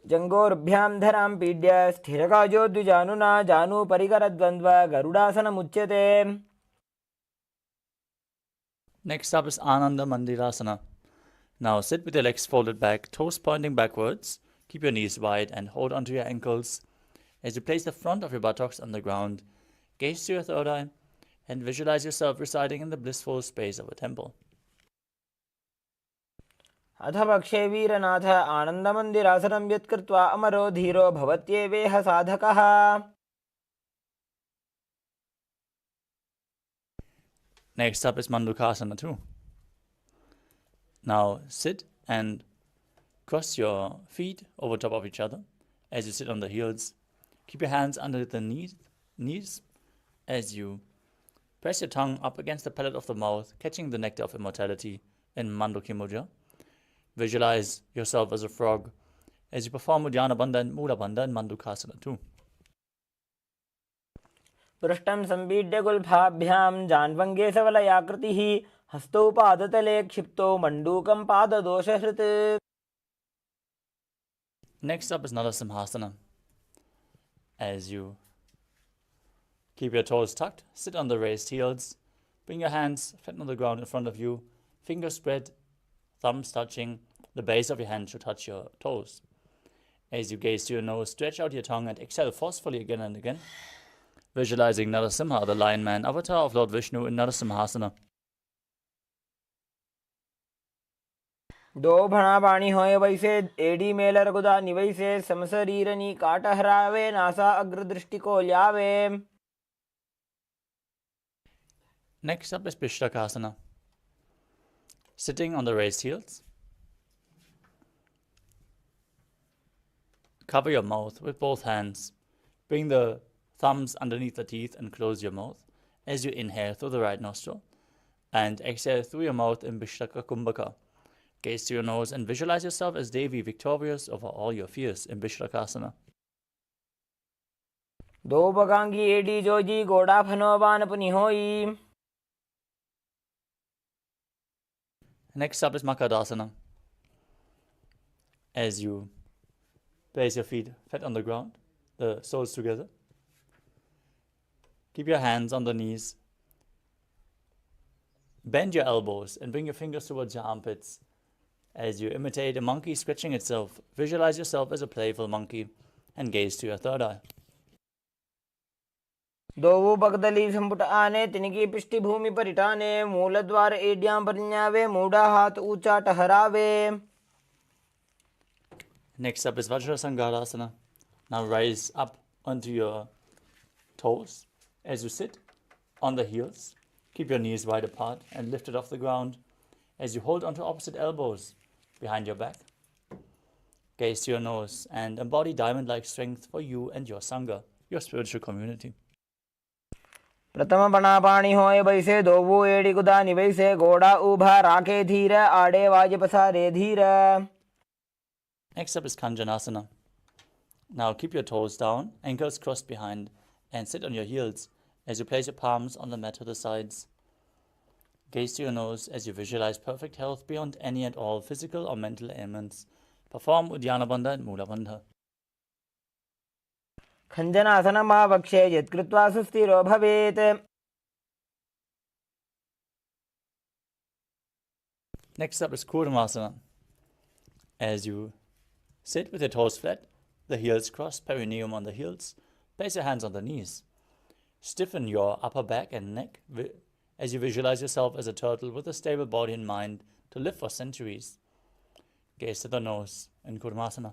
जङ्गोर्भ्यां धरां पीड्य स्थिरकाजो द्विजानुना जानुपरिकरद्वन्द्व गरुडासनमुच्यते. Next up is Ananda Mandirasana. Now sit with your legs folded back, toes pointing backwards. Keep your knees wide and hold onto your ankles as you place the front of your buttocks on the ground. Gaze to your third eye and visualize yourself residing in the blissful space of a temple. अथ पक्षे वीरनाथ आनन्दमन्दिरासनं यत्कृत्वा अमरो धीरो भवत्येवेह साधकः. Next up is Mandukasana too. Now sit and cross your feet over top of each other as you sit on the heels. Keep your hands under the knees as you press your tongue up against the palate of the mouth, catching the nectar of immortality in Mandukya Mudra. Visualize yourself as a frog as you perform Uddiyana Bandha and Mula Bandha and Mandukasana too. पृष्ठं सम्पीड्य गुल्फाभ्यां जान्वङ्गे सवलयाकृतिः हस्तौ पादतले क्षिप्तो मण्डूकं पाददोषहृत्. Next up is Narasimhasana. As you keep your toes tucked, sit on the raised heels, Bring your hands flat on the ground in front of you, fingers spread, thumbs touching. The base of your hand should touch your toes. As you gaze to your nose, stretch out your tongue and exhale forcefully again and again. Visualizing Narasimha, the Lion Man, avatar of Lord Vishnu in Narasimhasana. दो भणा पाणी होए वैसे AD mail रघुदा निवैसे समशरीरनी काट हरावे NASA अग्रदृष्टि को ल्यावे. Next up is Pishlakasana. Sitting on the raised heels. Cover your mouth with both hands. Bring the thumbs underneath the teeth and close your mouth as you inhale through the right nostril and exhale through your mouth in Vishlaka Kumbhaka. Gaze to your nose and visualize yourself as Devi, victorious over all your fears in Vishlakasana. दो बगांगी AD Joji गोड़ा फनोबान पुनि होई. Next up is Makadasana. As you place your feet flat on the ground, the soles together. Keep your hands on the knees. Bend your elbows and bring your fingers towards your armpits. As you imitate a monkey stretching itself, visualize yourself as a playful monkey and gaze to your third eye. दो बगदली संपुट आने तिनकी पृष्ठि भूमि परिटाने मूलद्वार एड्यां परिण्यावे मूढ़ा हाथ ऊंचा टहरावे. Next up is Vajrasangarasana. Now rise up onto your toes as you sit on the heels. Keep your knees wide apart and lifted off the ground as you hold onto opposite elbows behind your back. Gaze to your nose and embody diamond-like strength for you and your Sangha, your spiritual community. प्रथम बना पाणी होए वैसे दोवो AD गुदा निवैसे गोड़ा उभा राखे धीर आड़े वाज पसारे धीर. Next up is Kanjanasana. Now keep your toes down, ankles crossed behind, and sit on your heels as you place your palms on the mat to the sides. Gaze to your nose as you visualize perfect health beyond any and all physical or mental ailments. Perform Uddiyana Bandha and Mula Bandha. खञ्जनासनं मा वक्षे यत्कृत्वा सुस्थिरो भवेत्. Next up is Kurmasana. As you sit with your toes flat, the heels crossed, perineum on the heels, place your hands on the knees. Stiffen your upper back and neck as you visualize yourself as a turtle with a stable body and mind to live for centuries. Gaze to the nose in Kurmasana.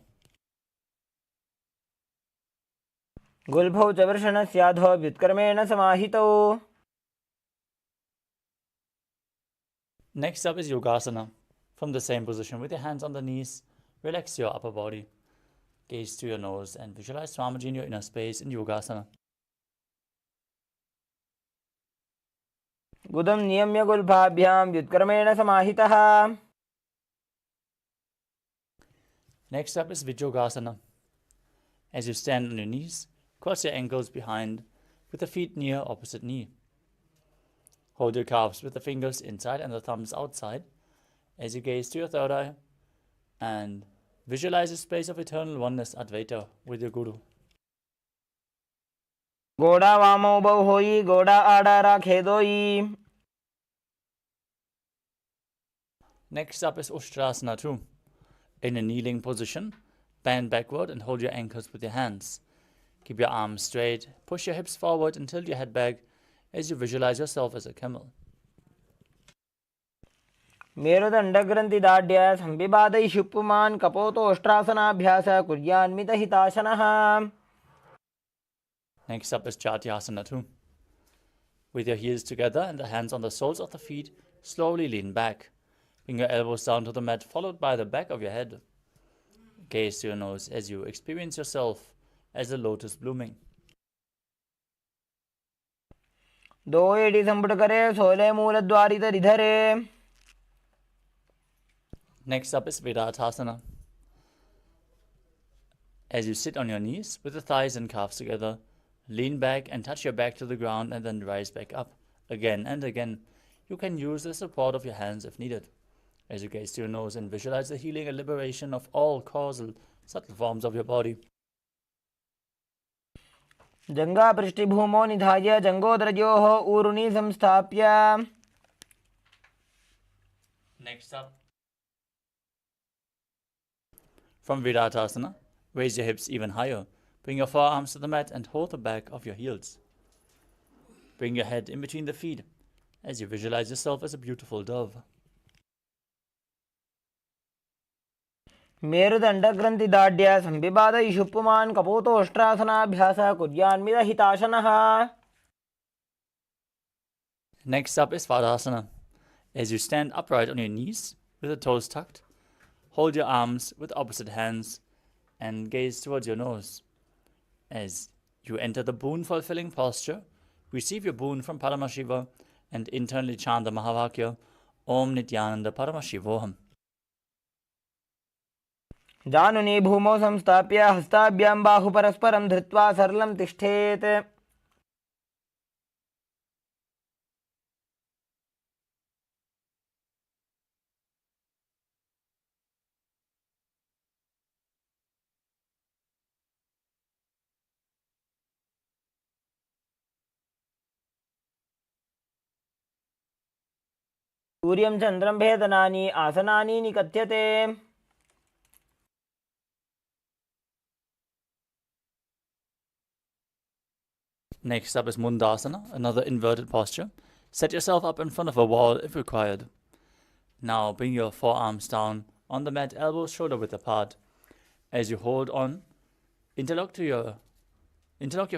गुल्भौ च वृषणस्याधो व्युत्कर्मेण समाहितौ. Next up is Yogasana. From the same position with your hands on the knees, relax your upper body. Gaze to your nose and visualize Swamiji in your inner space in Yogasana. गुदं नियम्य गुल्भाभ्यां व्युत्कर्मेण समाहितः. Next up is Vijogasana. As you stand on your knees, cross your ankles behind with the feet near opposite knee. Hold your calves with the fingers inside and the thumbs outside as you gaze to your third eye and visualize a space of eternal oneness Advaita with your Guru. गोड़ा वामो बौ होई गोड़ा आड़ा राखे दोई. Next up is Ushtrasana 2. In a kneeling position, bend backward and hold your ankles with your hands. Keep your arms straight, push your hips forward and tilt your head back as you visualize yourself as a camel. मेरुदण्डग्रन्थिदाढ्य संविवादैषुप्पुमान् कपोतोष्ट्रासनाभ्यास कुर्यान्मितहिताशनः. Next up is Chatyasana 2. With your heels together and the hands on the soles of the feet, slowly lean back. Bring your elbows down to the mat, followed by the back of your head. Gaze to your nose as you experience yourself as a lotus blooming. दो AD संपुट करे सोले मूलद्वारित रिधरे. Next up is Vedatasana. As you sit on your knees with the thighs and calves together, lean back and touch your back to the ground and then rise back up. Again and again, you can use the support of your hands if needed. As you gaze to your nose and visualize the healing and liberation of all causal, subtle forms of your body. जङ्घापृष्ठभूमौ निधाय जङ्घोदरयोः ऊरुनि संस्थाप्य. Next up, from Viratasana, raise your hips even higher. Bring your forearms to the mat and hold the back of your heels. Bring your head in between the feet as you visualize yourself as a beautiful dove. मेरुदण्डग्रन्थिदाढ्य संविबाद इषुप्पुमान् कपोतोष्ट्रासनाभ्यासः कुर्यान्मिदहिताशनः. Next up is Svadasana. As you stand upright on your knees with the toes tucked, hold your arms with opposite hands and gaze towards your nose. As you enter the boon-fulfilling posture, receive your boon from Paramashiva and internally chant the Mahavakya, Om Nityananda Paramashivoham. जानुनि भूमौ संस्थाप्य हस्ताभ्यां बाहुपरस्परं धृत्वा सरलं तिष्ठेत्. सूर्यं चन्द्रं भेदनानि आसनानि निकथ्यते. Next up is Mundasana, another inverted posture. Set yourself up in front of a wall if required. Now bring your forearms down on the mat, elbows shoulder width apart. As you hold on, interlock your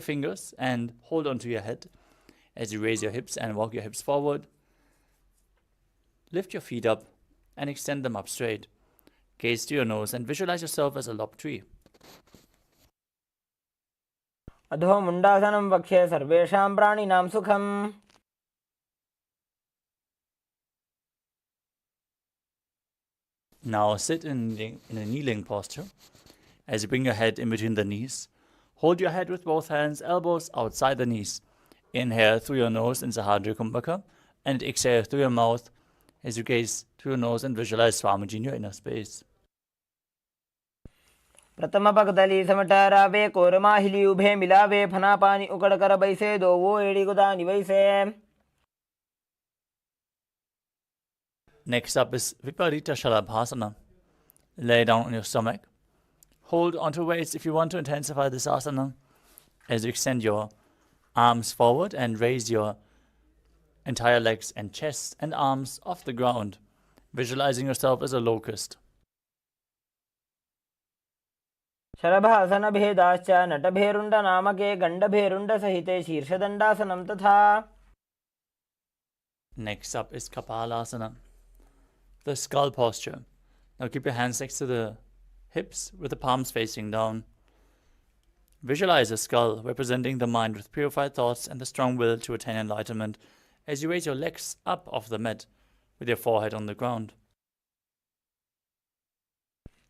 fingers and hold onto your head. As you raise your hips and walk your hips forward, lift your feet up and extend them up straight. Gaze to your nose and visualize yourself as a lopped tree. अधो मुण्डासनं वक्ष्ये सर्वेषां प्राणिनां सुखम्. Now sit in a kneeling posture. As you bring your head in between the knees, hold your head with both hands, elbows outside the knees. Inhale through your nose in Sahadri Kumbhaka and exhale through your mouth as you gaze through your nose and visualize Swamiji in your inner space. प्रथमपगदली समटरावे कोरमाहिली उभे मिलावे फनापानी उकड़कर बैसे दो वो एड़ी गुदा निवैसे. Next up is Viparita Shalabhasana. Lay down on your stomach. Hold onto weights if you want to intensify this asana. As you extend your arms forward and raise your entire legs and chest and arms off the ground, visualizing yourself as a locust. शरभासन भेदाश्च नटभेरुण्ड नामके गण्डभेरुण्ड सहिते शीर्षदण्डासनं तथा. Next up is Kapalasana, the skull posture. Now keep your hands next to the hips with the palms facing down. Visualize a skull representing the mind with purified thoughts and the strong will to attain enlightenment as you raise your legs up off the mat with your forehead on the ground.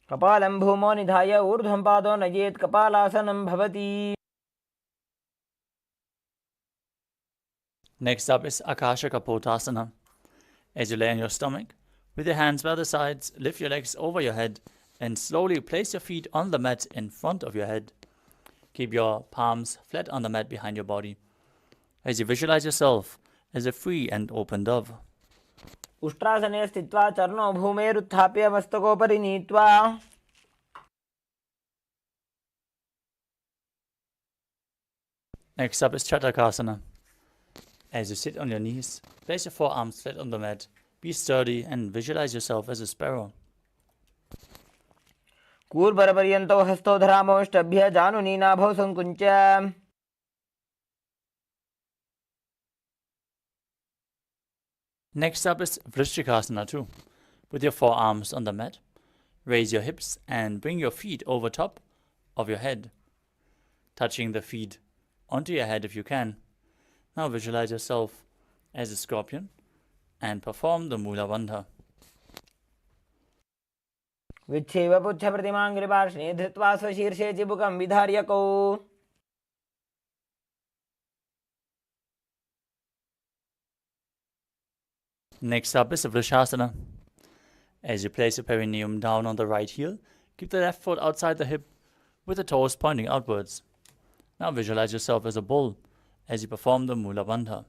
कपालं भूमौ निधाय ऊर्ध्वं पादौ नयेत् कपालासनं भवति. Next up is Akasha Kapotasana. As you lay on your stomach, with your hands by the sides, lift your legs over your head and slowly place your feet on the mat in front of your head. Keep your palms flat on the mat behind your body as you visualize yourself as a free and open dove. उष्ट्रासने स्थित्वा चरणौ भूमेरुत्थाप्य मस्तकोपरि नीत्वा. Next up is Chatakasana. As you sit on your knees, place your forearms flat on the mat. Be sturdy and visualize yourself as a sparrow. कूर्बरपर्यन्तौ हस्तौ धरामोष्टभ्य जानुनी नाभौ संकुञ्च. Next up is Vrishchikasana too. With your forearms on the mat, raise your hips and bring your feet over top of your head, touching the feet onto your head if you can. Now visualize yourself as a scorpion and perform the Mula Bandha. विच्छेव पुच्छप्रतिमाङ्घ्रिपार्ष्णे धृत्वा स्वशीर्षे चिबुकं विधार्यकौ. Next up is Vrishasana. As you place your perineum down on the right heel, keep the left foot outside the hip with the toes pointing outwards. Now visualize yourself as a bull as you perform the Mula Bandha.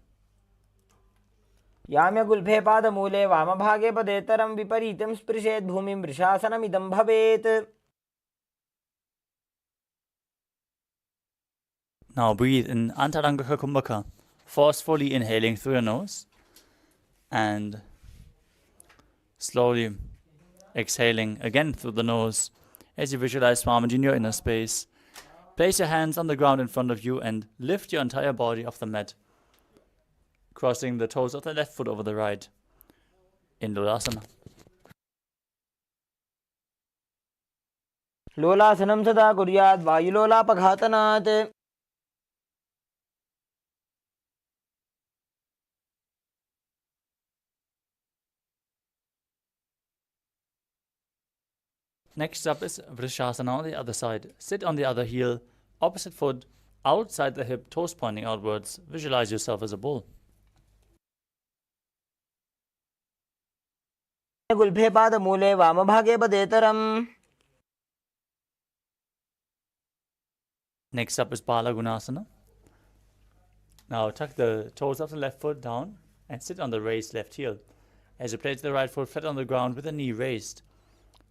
याम्यगुल्फे पादमूले वामभागे पदेतरं विपरीतं स्पृशेत् भूमिं वृषासनमिदं भवेत्. Now breathe in Antarangaka Kumbhaka, forcefully inhaling through your nose and slowly exhaling again through the nose as you visualize Swamiji in your inner space. Place your hands on the ground in front of you and lift your entire body off the mat, crossing the toes of the left foot over the right in Lolasana. लोलासनं सदा कुर्यात् वायुलोलापघातनात्. Next up is Vrishasana on the other side. Sit on the other heel, opposite foot, outside the hip, toes pointing outwards. Visualize yourself as a bull. गुल्फे पादमूले वामभागे पदेतरम्. Next up is Bala Gunasana. Now tuck the toes of the left foot down and sit on the raised left heel. As you place the right foot flat on the ground with the knee raised.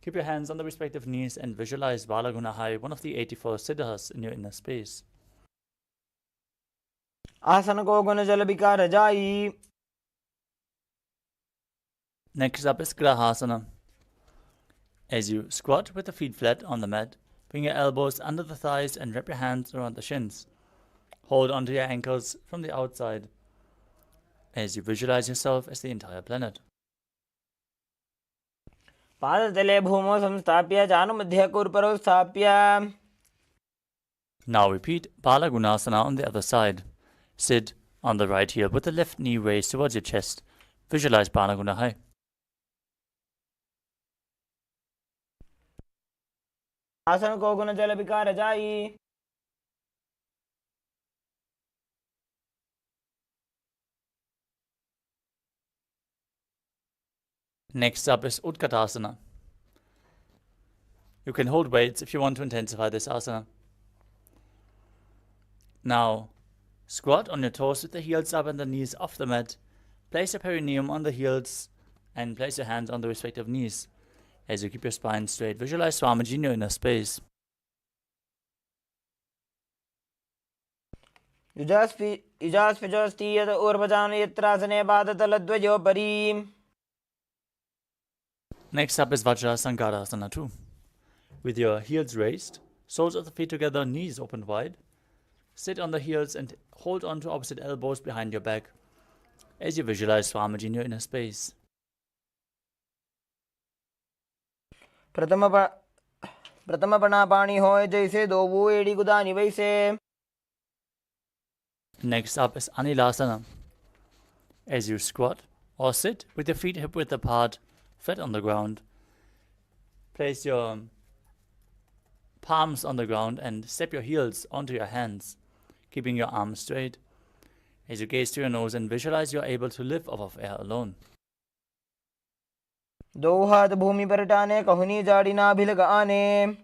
Keep your hands on the respective knees and visualize Bala Gunahai, one of the 84 siddhas in your inner space. आसन को गुण जल विकार जाई. Next up is Grahasana. As you squat with the feet flat on the mat, bring your elbows under the thighs and wrap your hands around the shins. Hold onto your ankles from the outside as you visualize yourself as the entire planet. पादतले भूमौ संस्थाप्य जानुमध्ये कुर्परौ स्थाप्य. Now repeat Bala Gunasana on the other side. Sit on the right heel with the left knee raised towards your chest. Visualize Bala Gunahai. आसन को गुण जल विकार जाई. Next up is Utkatasana. You can hold weights if you want to intensify this asana. Now, squat on your toes with the heels up and the knees off the mat. Place your perineum on the heels and place your hands on the respective knees. As you keep your spine straight, visualize Swamiji in your inner space. युजास्पिजोस्ति यत् ऊर्वजान यत्रासने पादतलद्वयोपरि. Next up is Vajrasankarasana too. With your heels raised, soles of the feet together, knees open wide. Sit on the heels and hold on to opposite elbows behind your back as you visualize Swamiji in your inner space. प्रथम बना पानी होए जैसे दो वो एड़ी गुदानी वैसे. Next up is Anilasana. As you squat or sit with your feet hip width apart, flat on the ground, place your palms on the ground and step your heels onto your hands, keeping your arms straight. As you gaze to your nose and visualize you're able to live off of air alone. दो हाथ भूमि पर टाने कहुनी जाड़ी ना भी लगाने.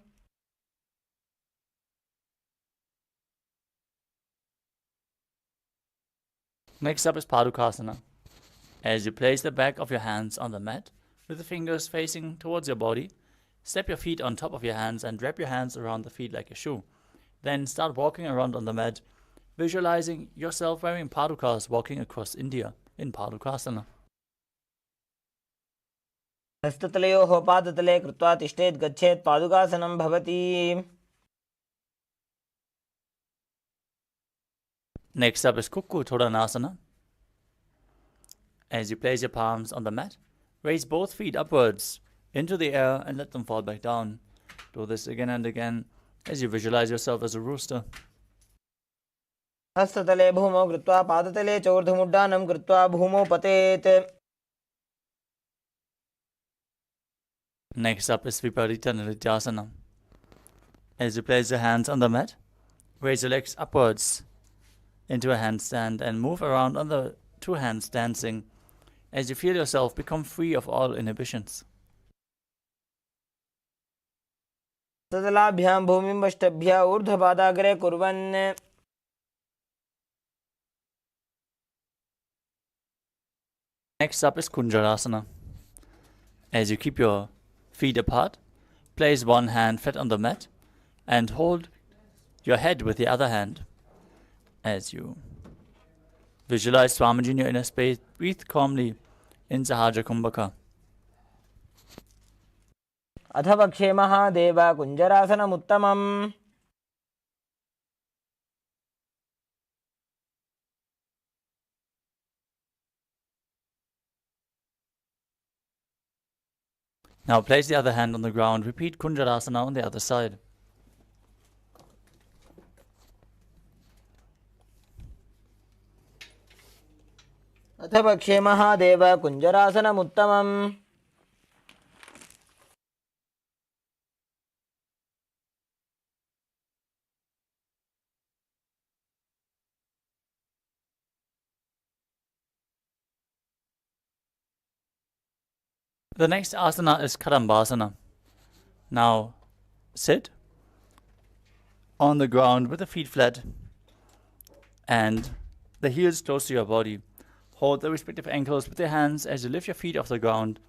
Next up is Padukasana. As you place the back of your hands on the mat, with the fingers facing towards your body, step your feet on top of your hands and wrap your hands around the feet like a shoe. Then start walking around on the mat, visualizing yourself wearing padukas walking across India in Padukasana. हस्ततलयोः पादतले कृत्वा तिष्ठेत् गच्छेत् पादुकासनं भवति. Next up is Kukku Todanasana. As you place your palms on the mat, raise both feet upwards into the air and let them fall back down. Do this again and again as you visualize yourself as a rooster. हस्ततले भूमौ कृत्वा पादतले चोर्ध्वमुड्डानं कृत्वा भूमौ पतेत्. Next up is Viparita Nrityasana. As you place your hands on the mat, raise your legs upwards into a handstand and move around on the two hands dancing as you feel yourself become free of all inhibitions. हस्ततलाभ्यां भूमिं वष्टभ्य ऊर्ध्वपादाग्रे कुर्वन्. Next up is Kunjarasana. As you keep your feet apart, place one hand flat on the mat and hold your head with the other hand. As you visualize Swamiji in your inner space, breathe calmly in Sahaja Kumbhaka. अथ वक्षे Mahadev कुञ्जरासनमुत्तमम्. Now place the other hand on the ground. Repeat Kunjarasana on the other side. अथ वक्षे Mahadev कुञ्जरासनमुत्तमम्. The next asana is Karambasana. Now sit on the ground with the feet flat and the heels close to your body. Hold the respective ankles with your hands as you lift your feet off the ground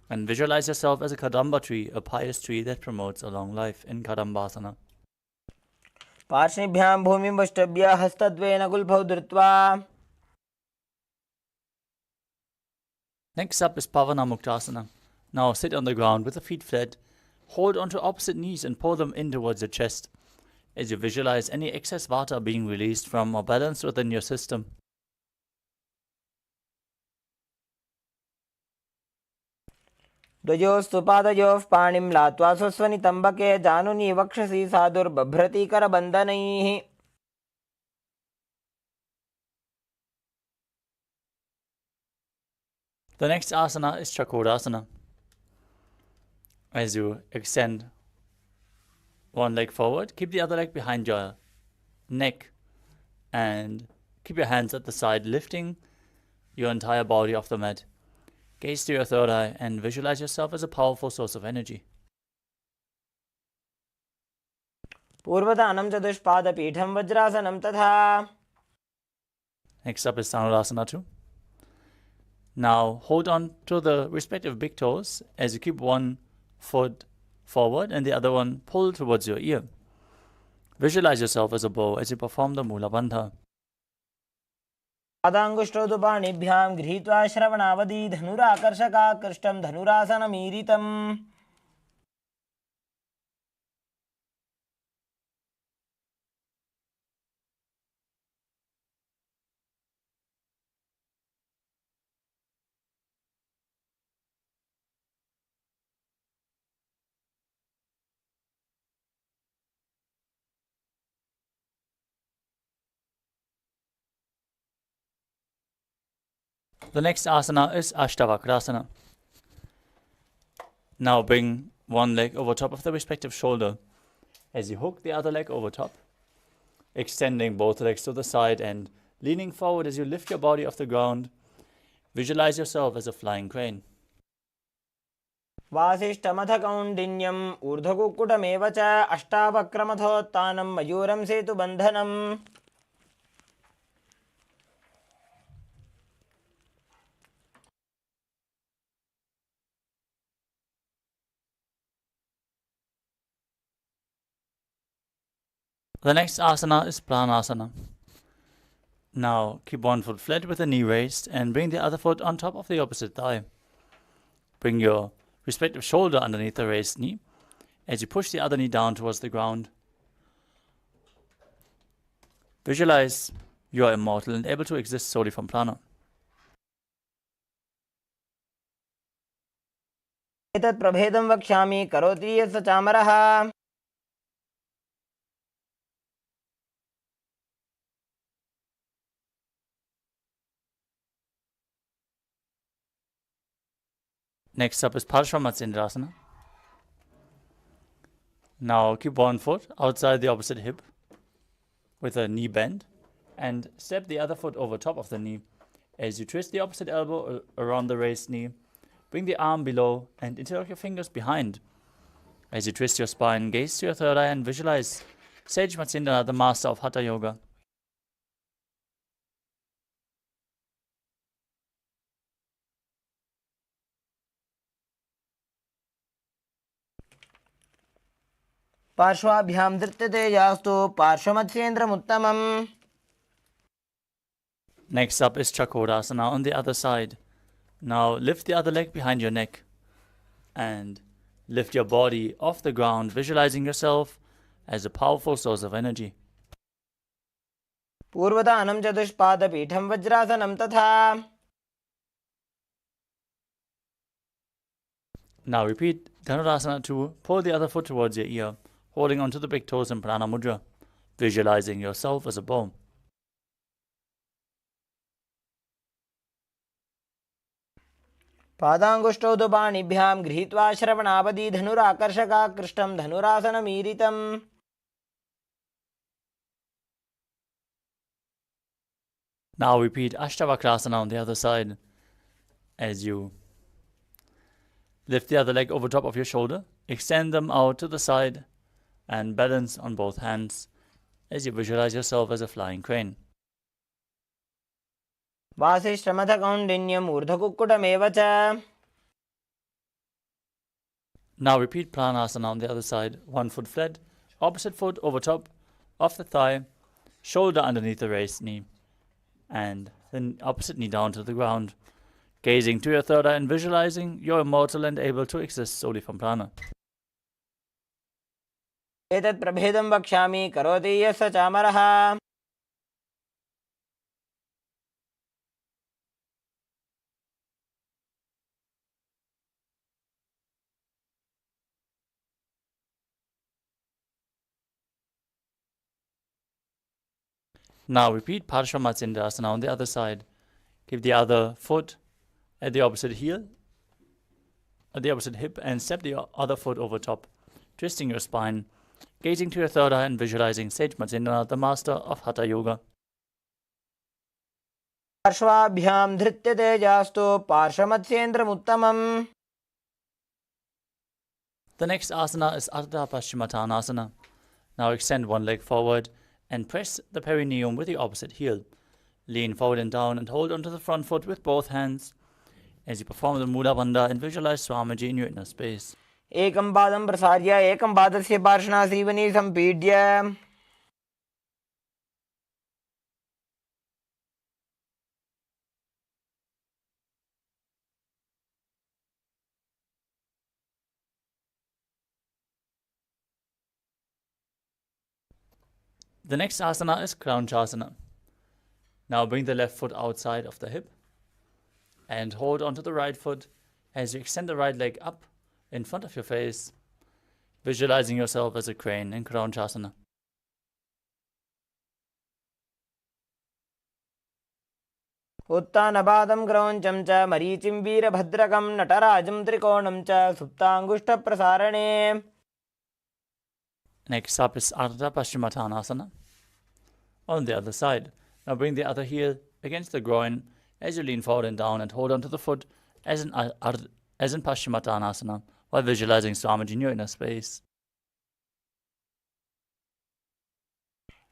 and visualize yourself as a Kadamba tree, a pious tree that promotes a long life in Kadambasana. पार्श्निभ्यां भूमिं वष्टभ्य हस्तद्वयेन गुल्फौ धृत्वा. Next up is Pavana Muktasana. Now sit on the ground with the feet flat. Hold onto opposite knees and pull them in towards your chest as you visualize any excess vata being released from or balanced within your system. द्वयोस्तु पादयोः पाणिं लात्वा स्वस्वनितम्बके जानुनी वक्षसि साधुर्बभ्रति करबन्धनैः. The next asana is Chakodasana. As you extend one leg forward, keep the other leg behind your neck and keep your hands at the side, lifting your entire body off the mat. Gaze to your third eye and visualize yourself as a powerful source of energy. पूर्वदानं चतुष्पादपीठं वज्रासनं तथा. Next up is Dhanurasana 2. Now hold on to the respective big toes as you keep one foot forward and the other one pulled towards your ear. Visualize yourself as a bow as you perform the Mula Bandha. पादाङ्गुष्ठौ तु पाणिभ्यां गृहीत्वा श्रवणावधि धनुराकर्षकाकृष्टं धनुरासनमीरितम्. The next asana is Ashtavakrasana. Now bring one leg over top of the respective shoulder as you hook the other leg over top, extending both legs to the side and leaning forward as you lift your body off the ground. Visualize yourself as a flying crane. वासिष्ठमथ कौण्डिन्यम् ऊर्ध्वकुक्कुटमेव च अष्टावक्रमथोत्तानं मयूरं सेतुबन्धनम्. The next asana is Pranasana. Now keep one foot flat with the knee raised and bring the other foot on top of the opposite thigh. Bring your respective shoulder underneath the raised knee as you push the other knee down towards the ground. Visualize you are immortal and able to exist solely from prana. एतत् प्रभेदं वक्ष्यामि करोति यस्य चामरः. Next up is Parshvamatsyendrasana. Now keep one foot outside the opposite hip with a knee bend and step the other foot over top of the knee as you twist the opposite elbow around the raised knee. Bring the arm below and interlock your fingers behind. As you twist your spine, gaze to your third eye and visualize Sage Matsindrana, the master of Hatha Yoga. पार्श्वाभ्यां धृत्यतेजास्तु पार्श्वमत्स्येन्द्रमुत्तमम्. Next up is Chakodasana on the other side. Now lift the other leg behind your neck and lift your body off the ground, visualizing yourself as a powerful source of energy. पूर्वदानं चतुष्पादपीठं वज्रासनं तथा. Now repeat Dhanurasana 2. Pull the other foot towards your ear, holding onto the big toes in Prana Mudra, visualizing yourself as a bow. पादाङ्गुष्ठौ तु पाणिभ्यां गृहीत्वा श्रवणावधि धनुराकर्षकाकृष्टं धनुरासनमीरितम्. Now repeat Ashtavakrasana on the other side as you lift the other leg over top of your shoulder, extend them out to the side, and balance on both hands as you visualize yourself as a flying crane. वासिष्ठमथकौण्डिन्यम् ऊर्ध्वकुक्कुटमेव च. Now repeat Pranasana on the other side, one foot flat, opposite foot over top of the thigh, shoulder underneath the raised knee, and then opposite knee down to the ground, gazing to your third eye and visualizing you're immortal and able to exist solely from prana. एतत् प्रभेदं वक्ष्यामि करोति यः स चामरः. Now repeat Parshvamatsyendrasana on the other side. Keep the other foot at the opposite heel, at the opposite hip, and step the other foot over top, twisting your spine, gazing to your third eye and visualizing Sage Matsyendra, the master of Hatha Yoga. पार्श्वाभ्यां धृत्यतेजास्तु पार्श्वमत्स्येन्द्रमुत्तमम्. The next asana is Ardha Paschimottanasana. Now extend one leg forward and press the perineum with the opposite heel. Lean forward and down and hold onto the front foot with both hands as you perform the Mula Bandha and visualize Swamiji in your inner space. एकं पादं प्रसार्य एकं पादस्य पार्श्वनासीवनी सम्पीड्य. The next asana is Kraunchasana. Now bring the left foot outside of the hip and hold onto the right foot as you extend the right leg up in front of your face, visualizing yourself as a crane in Kraunchasana. उत्तानपादं क्रौञ्चं च मरीचिं वीरभद्रकं नटराजं त्रिकोणं च सुप्ताङ्गुष्ठप्रसारणे. Next up is Ardha Paschimottanasana on the other side. Now bring the other heel against the groin as you lean forward and down and hold onto the foot as in Paschimottanasana while visualizing Swamiji in your inner space.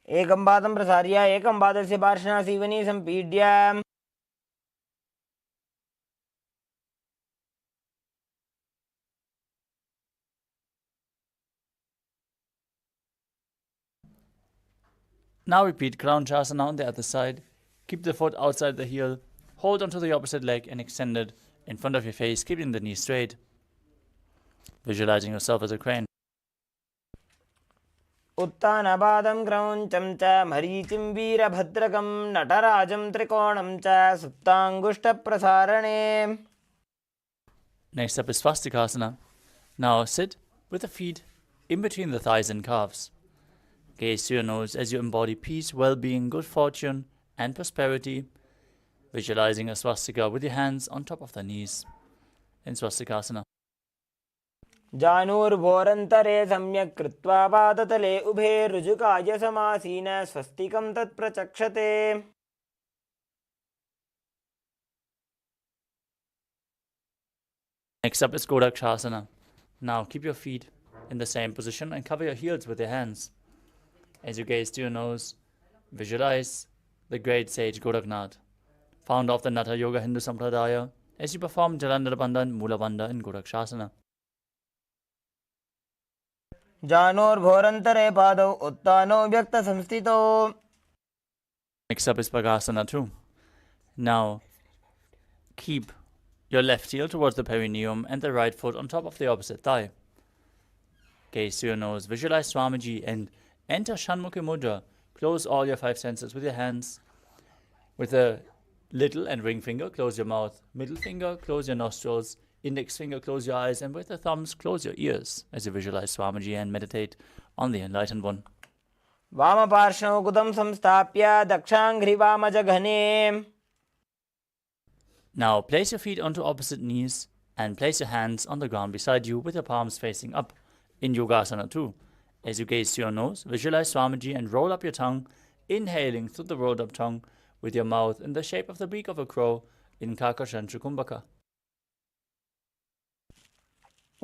एकं पादं प्रसार्य एकं पादस्य पार्श्वनासीवनी सम्पीड्य. Now repeat Kraunchasana on the other side. Keep the foot outside the heel. Hold onto the opposite leg and extend it in front of your face, keeping the knee straight. Visualizing yourself as a crane. उत्तानपादं क्रौञ्चं च मरीचिं वीरभद्रकं नटराजं त्रिकोणं च सुप्ताङ्गुष्ठप्रसारणे. Next up is Swastikasana. Now sit with the feet in between the thighs and calves. Gaze to your nose as you embody peace, well-being, good fortune, and prosperity, visualizing a swastika with your hands on top of the knees in Swastikasana. जानुर्भोरन्तरे सम्यक् कृत्वा पादतले उभे ऋजुकाय समासीन स्वस्तिकं तत्प्रचक्षते. Next up is Godakshasana. Now keep your feet in the same position and cover your heels with your hands. As you gaze to your nose, visualize the great sage Goraknath, founder of the Natha Yoga Hindu Sampradaya, as you perform Jalandhara Bandha and Mula Bandha in Godakshasana. जानोर्भोरन्तरे पादौ उत्तानो व्यक्तसंस्थितौ. Next up is Bhagasana 2. Now, keep your left heel towards the perineum and the right foot on top of the opposite thigh. Gaze to your nose, visualize Swamiji and enter Shanmukhi Mudra. Close all your 5 senses with your hands. With the little and ring finger, close your mouth. Middle finger, close your nostrils. Index finger, close your eyes. And with the thumbs, close your ears as you visualize Swamiji and meditate on the Enlightened One. वामपार्श्वौ कुदं संस्थाप्य दक्षाङ्घ्रिवामजघने. Now place your feet onto opposite knees and place your hands on the ground beside you with your palms facing up in Yogasana 2. As you gaze to your nose, visualize Swamiji and roll up your tongue, inhaling through the rolled up tongue with your mouth in the shape of the beak of a crow in Kakashantra Kumbhaka.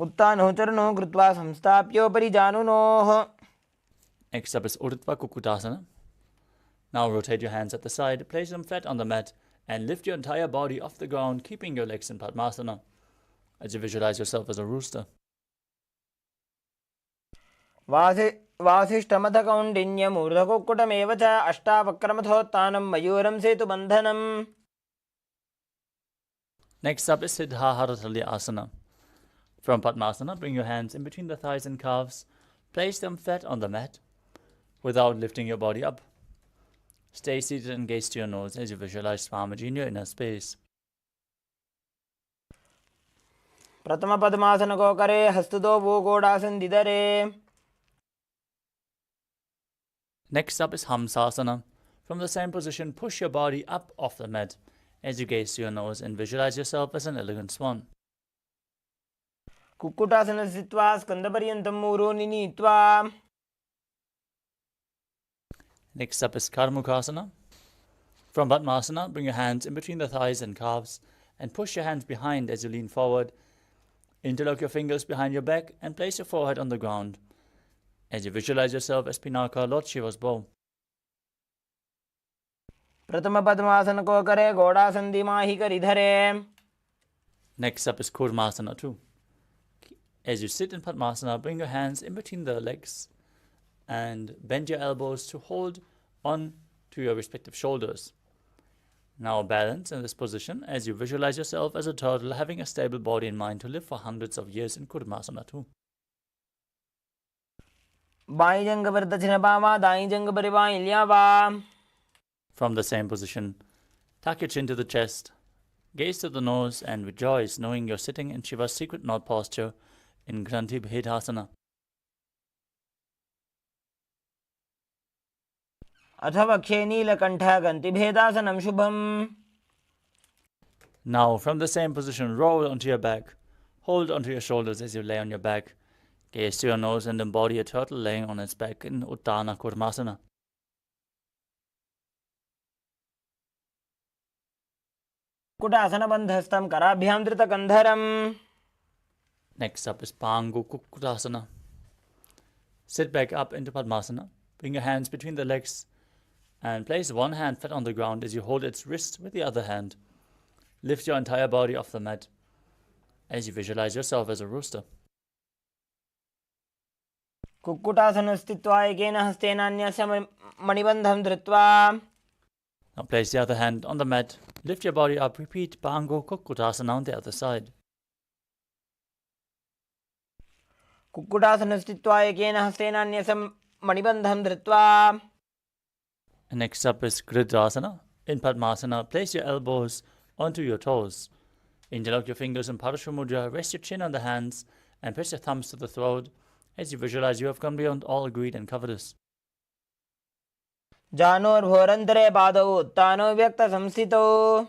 उत्तानो चरणो कृत्वा संस्थाप्योपरि जानुनोः. Next up is Urdhva Kukutasana. Now rotate your hands at the side, place them flat on the mat, and lift your entire body off the ground, keeping your legs in Padmasana, as you visualize yourself as a rooster. वासिष्ठमथकौण्डिन्यमूर्धकुक्कुटमेव च अष्टावक्रमथोत्थानं मयूरं सेतुबन्धनम्. Next up is Siddhaharathalya Asana. From Padmasana, bring your hands in between the thighs and calves. Place them flat on the mat without lifting your body up. Stay seated and gaze to your nose as you visualize Swamiji in your inner space. प्रथम पद्मासन को करे हस्तदो वो गोडासन दिदरे. Next up is Hamsasana. From the same position, push your body up off the mat as you gaze to your nose and visualize yourself as an elegant swan. Kukkutasana स्थित्वा स्कन्दपर्यन्तं मूरोनि नीत्वा. Next up is Karmukasana. From Padmasana, bring your hands in between the thighs and calves and push your hands behind as you lean forward. Interlock your fingers behind your back and place your forehead on the ground as you visualize yourself as Pinaka, Lord Shiva's bow. प्रथम पद्मासन को करे घोड़ासन दिमाहि करि धरे. Next up is Kurmasana 2. As you sit in Padmasana, bring your hands in between the legs and bend your elbows to hold on to your respective shoulders. Now balance in this position as you visualize yourself as a turtle having a stable body and mind to live for hundreds of years in Kurmasana 2. By जंग पर दक्षिण बामा दाई जंग पर by ल्यावा. From the same position, tuck your chin to the chest, gaze to the nose and rejoice knowing you're sitting in Shiva's secret knot posture in Granthi Bhedasana. अथवा खे नीलकंठ गंतिभेदासनं शुभम्. Now, from the same position, roll onto your back. Hold onto your shoulders as you lay on your back. Gaze to your nose and embody a turtle laying on its back in Uttana Kurmasana. कुटासन बंधस्तं कराभ्यां धृतकंधरम्. Next up is Pangu Kukutasana. Sit back up into Padmasana. Bring your hands between the legs and place one hand flat on the ground as you hold its wrist with the other hand. Lift your entire body off the mat as you visualize yourself as a rooster. Kukkutasana स्थित्वा एकेन हस्तेन अन्यस्य मणिबन्धं धृत्वा. Now place the other hand on the mat. Lift your body up. Repeat Pangu Kukutasana on the other side. Kukkutasana स्थित्वा एकेन हस्तेन अन्यस्य मणिबन्धं धृत्वा. Next up is Kridrasana. In Padmasana, place your elbows onto your toes. Interlock your fingers in Parashva. Rest your chin on the hands and press your thumbs to the throat as you visualize you have gone beyond all greed and covetous. जानोर्भोरन्तरे पादौ उत्तानो व्यक्तसंस्थितौ.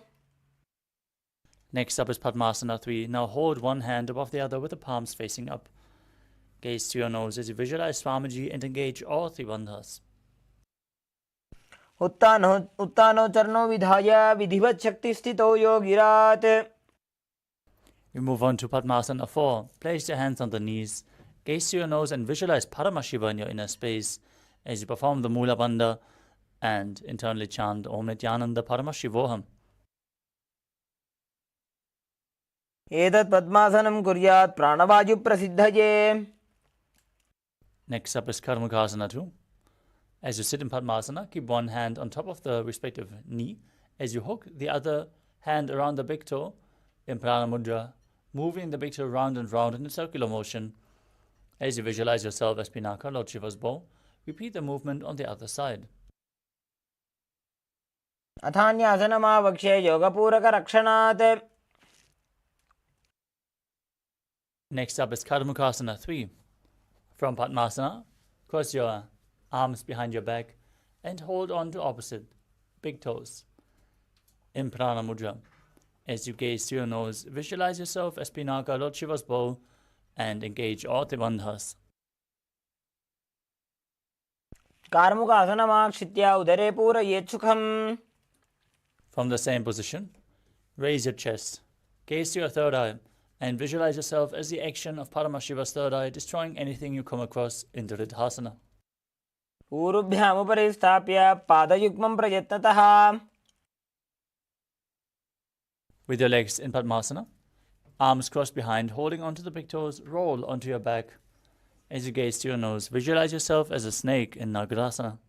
Next up is Padmasana 3. Now hold one hand above the other with the palms facing up. Gaze to your nose as you visualize Swamiji and engage all three bandhas. उत्तानो चरणो विधाय विधिवत् शक्ति स्थितौ योगिरात्. We move on to Padmasana 4. Place your hands on the knees. Gaze to your nose and visualize Paramashiva in your inner space as you perform the Mula Bandha and internally chant Om Nityananda Paramashivoham. एतत् पद्मासनं कुर्यात् प्राणवायु प्रसिद्धये. Next up is Karmukasana 2. As you sit in Padmasana, keep one hand on top of the respective knee as you hook the other hand around the big toe in Prana Mudra, moving the big toe round and round in a circular motion. As you visualize yourself as Pinaka, Lord Shiva's bow, repeat the movement on the other side. अथान्यासनमावक्ष्ये योगपूरकरक्षणात्. Next up is Karmukasana 3. From Padmasana, cross your arms behind your back and hold on to opposite big toes in Prana Mudra. As you gaze to your nose, visualize yourself as Pinaka, Lord Shiva's bow, and engage all the bandhas. कार्मुकासनमाश्रित्य उदरे पूरयेत् सुखम्. From the same position, raise your chest, gaze to your third eye, and visualize yourself as the action of Paramashiva's third eye, destroying anything you come across in Dridhasana. ऊरुभ्यामुपरि स्थाप्य पादयुग्मं प्रयत्नतः. With your legs in Padmasana, arms crossed behind, holding onto the big toes, roll onto your back. As you gaze to your nose, visualize yourself as a snake in Nagarasana.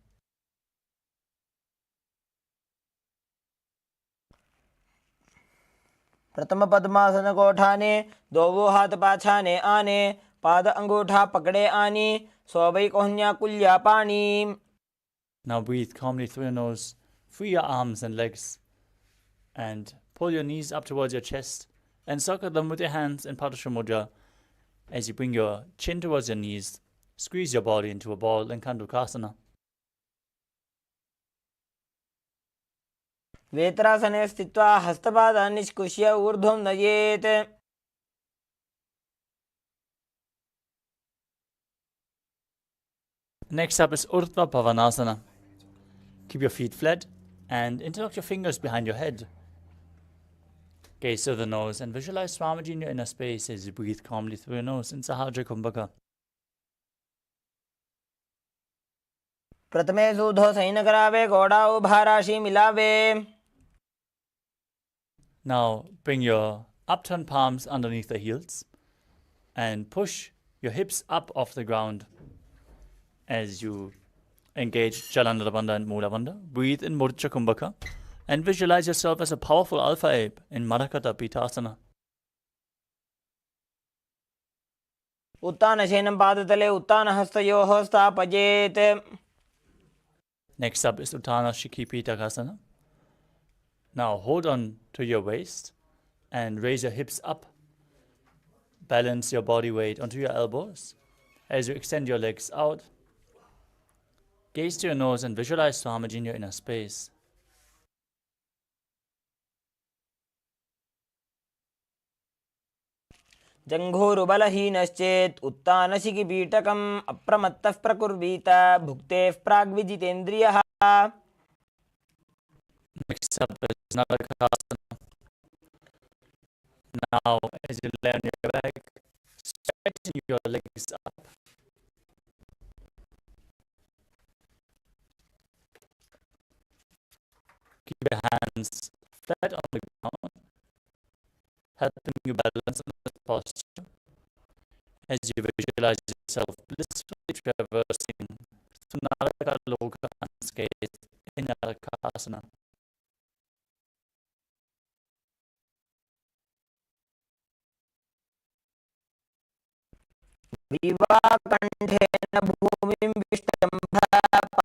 प्रथम पद्मासन कोठाने दो हाथ पाछाने आने पाद अंगूठा पकड़े आनी सोबई कोहन्या कुल्या पानी. Now breathe calmly through your nose, free your arms and legs, and pull your knees up towards your chest, and circle them with your hands in Padmasana Mudra. As you bring your chin towards your knees, squeeze your body into a ball in Kandukasana. वेत्रासने स्थित्वा हस्तपादान् निष्कुष्य ऊर्ध्वं नयेत्. Next up is Urdhva Pavanasana. Keep your feet flat and interlock your fingers behind your head. Gaze to the nose and visualize Swamiji in your inner space as you breathe calmly through your nose in Sahaja Kumbhaka. प्रथमे सूधो San करावे घोड़ा उभा राशि मिलावे. Now bring your upturned palms underneath the heels and push your hips up off the ground as you engage Jalandhara Bandha and Mula Bandha. Breathe in Murthy Kumbhaka and visualize yourself as a powerful alpha ape in Marakata Pitasana. उत्तानशयनं पादतले उत्तानहस्तयोः स्थापयेत्. Next up is Uttana Shikhi Pitakasana. Now hold on to your waist and raise your hips up. Balance your body weight onto your elbows as you extend your legs out. Gaze to your nose and visualize Swamiji in your inner space. जङ्घूरुबलहीनश्चेत् उत्तानशिखिपीठकम् अप्रमत्तः प्रकुर्वीत भुक्तेः प्राग्विजितेन्द्रियः. Next up is Narakasana. Now, as you lay on your back, stretching your legs up. Keep your hands flat on the ground, helping you balance in this posture as you visualize yourself blissfully traversing through Naraka Loka unscathed in Narakasana. विवाकण्ठेन भूमिं विष्टम्भ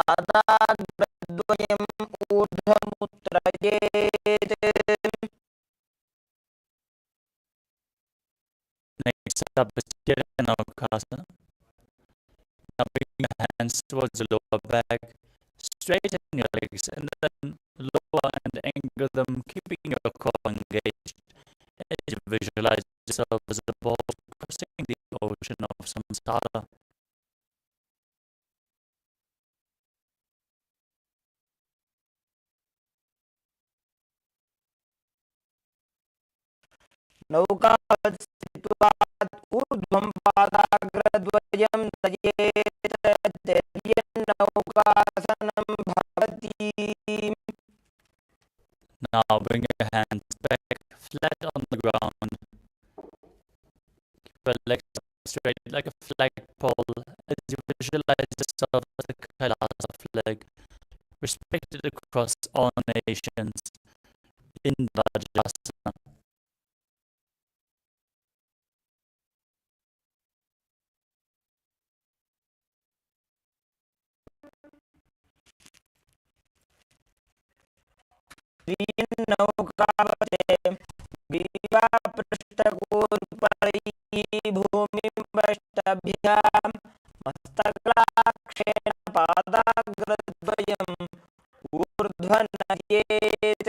पादाग्रद्वयम् ऊर्ध्वमुत्त्रयेत्. Next up is Tiranaukasana. Now bring your hands towards the lower back, straighten your legs and then lower and angle them, keeping your core engaged as you visualize yourself as a ball crossing the ocean of samsara. नौकावत् स्थित्वा ऊर्ध्वं पादाग्रद्वयं नयेत् तैर्यन्नौकासनं भवति. Now bring your hands back flat on the ground. Keep your legs straight like a flagpole as you visualize yourself as the Kailasa flag, respected across all nations in Vajrasana. नौकावते ग्रीवापृष्ठकूर्परैः भूमिमष्टभ्यां मस्तकलाक्षेण पादाग्रद्वयम् ऊर्ध्वनयेत्.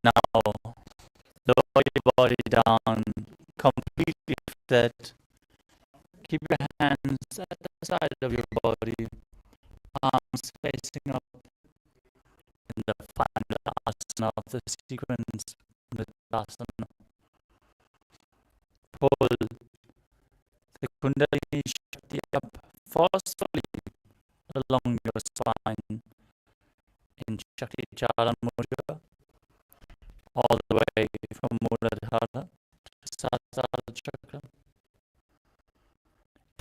Now, lower your body down, completely flat. Keep your hands at the side of your body, arms facing up in the final asana of the sequence, Mritasana. Pull the Kundalini Shakti up forcefully along your spine in Shakti Charan Mudra, all the way from Muladhara to Sahasrara Chakra.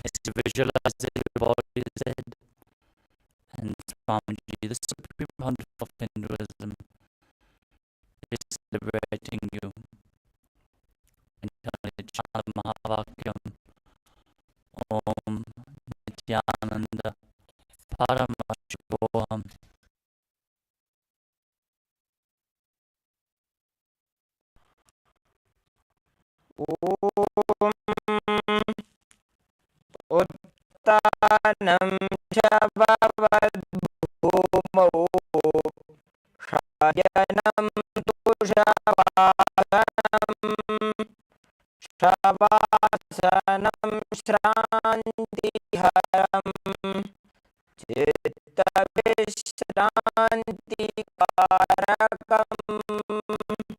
As you visualize that your body is dead, and Swamiji, the supreme hunter of Hinduism, is celebrating you. Internally chant Mahavakyam, Om Nityananda Paramashivoham. उत्तानं च भवद्भूमौ शयनं तुषवासनं शवासनं श्रान्तिहरं चित्तविश्रान्तिकारकम्.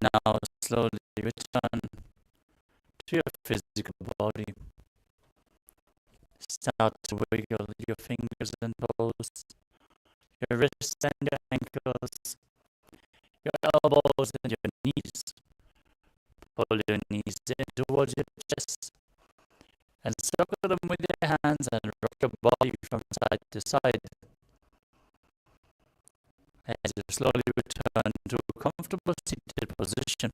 Now slowly return to your physical body. Start to wiggle your fingers and toes, your wrists and your ankles, your elbows and your knees. Pull your knees in towards your chest and circle them with your hands and rock your body from side to side. As you slowly return to a comfortable seated position.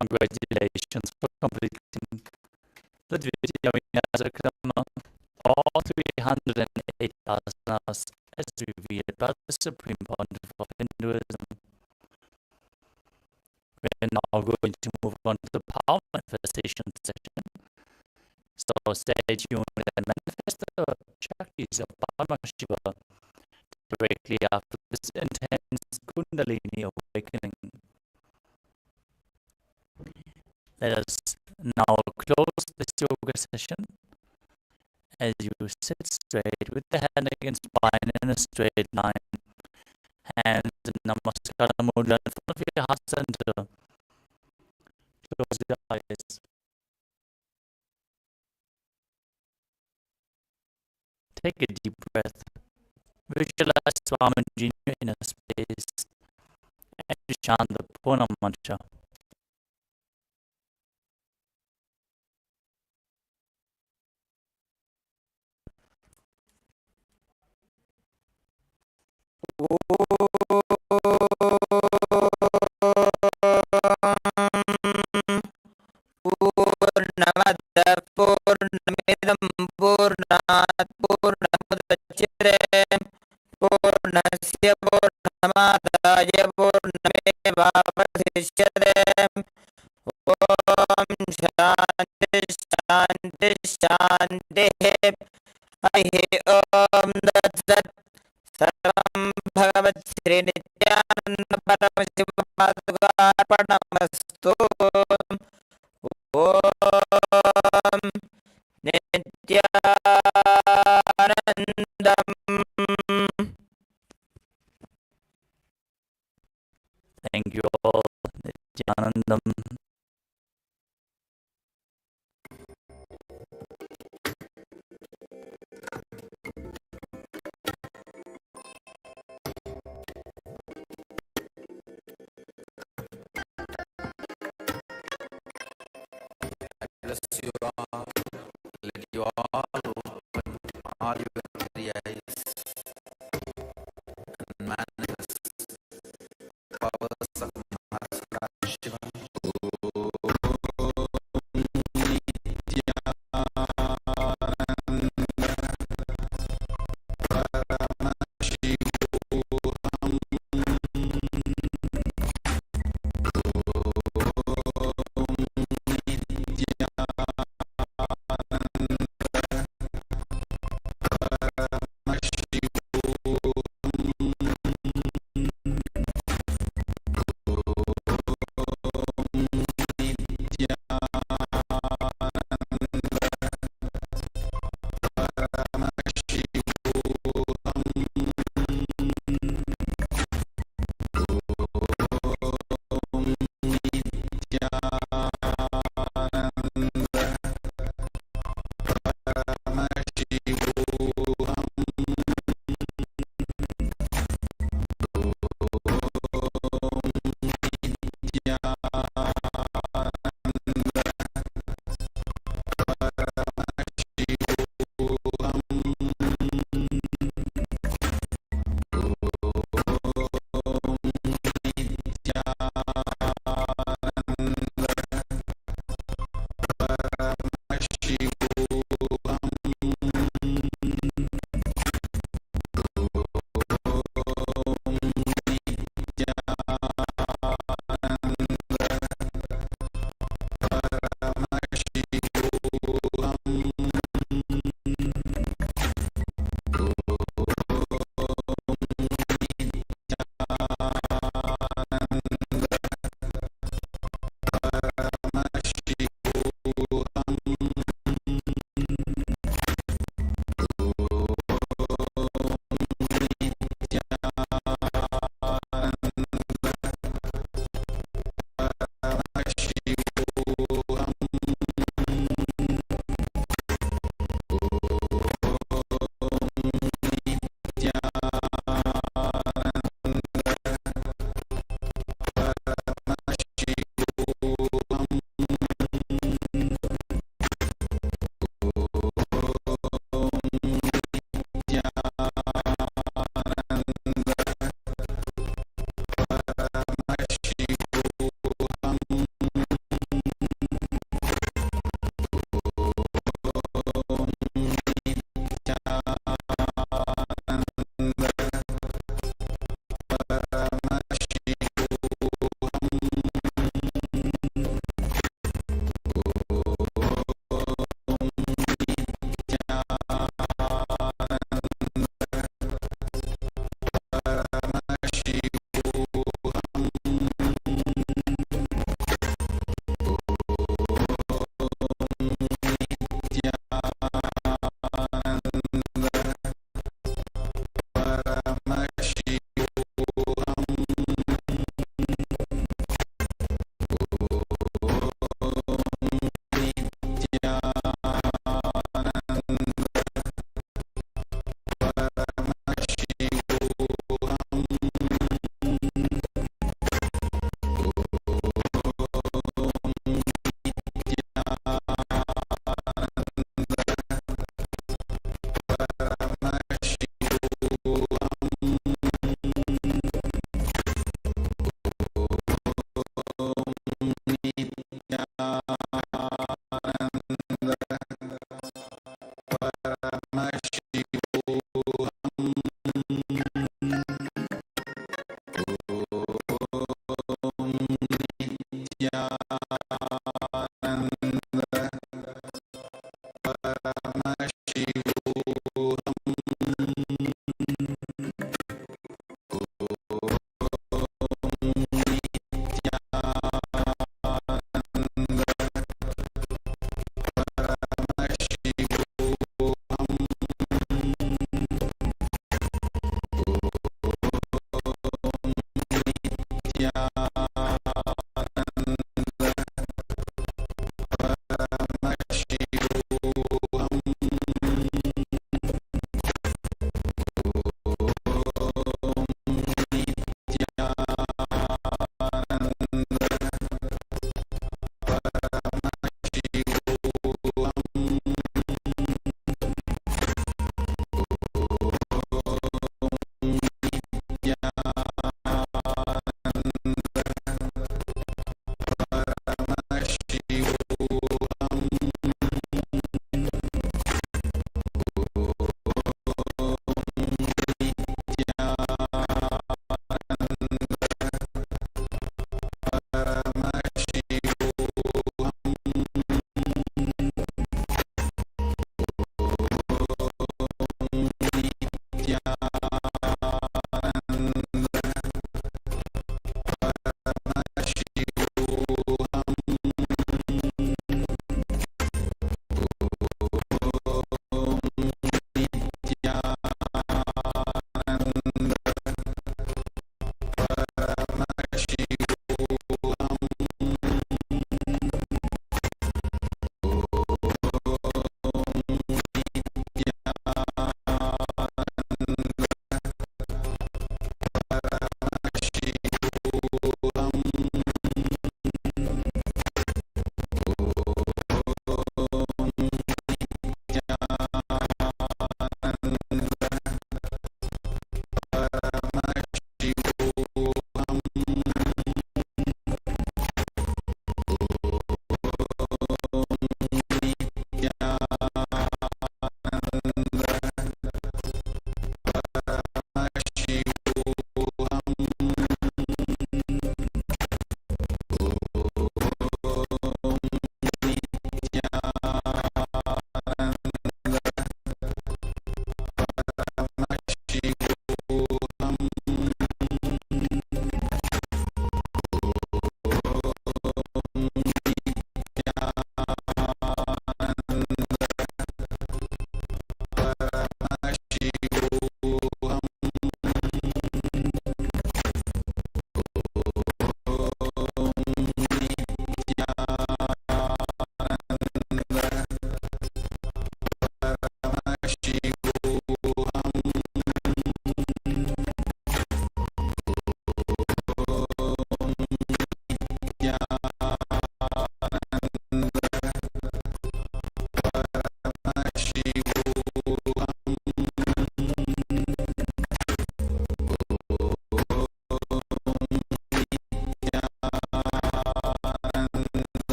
Congratulations for completing the Dvitiya Vinyasa Krama, all 308 asanas as revealed by the Supreme Pontiff of Hinduism. We're now going to move on to the power manifestation section. So stay tuned and manifest the Shaktis of Paramashivoham directly after this intense Kundalini awakening. Let us now close this yoga session as you sit straight with the head against spine in a straight line. Hands in Namaskar Mudra in front of your heart center. Close your eyes. Take a deep breath. Visualize Swamiji in your inner space and chant the Puna Mantra. पूर्णमदः पूर्णमिदं पूर्णात् पूर्णमुदच्यते पूर्णस्य पूर्णमादाय पूर्णमेवावशिष्यते ॐ शान्ति शान्ति शान्तिः हरिः ॐ तत्सत् सर्वं भगवत्श्रीनित्यानन्द परमशिवार्पणमस्तु ॐ नित्यानन्दम्. Thank you all. Nityanandam. Bless you all. Let you all open all your three eyes and manifest powers of Sadashiva.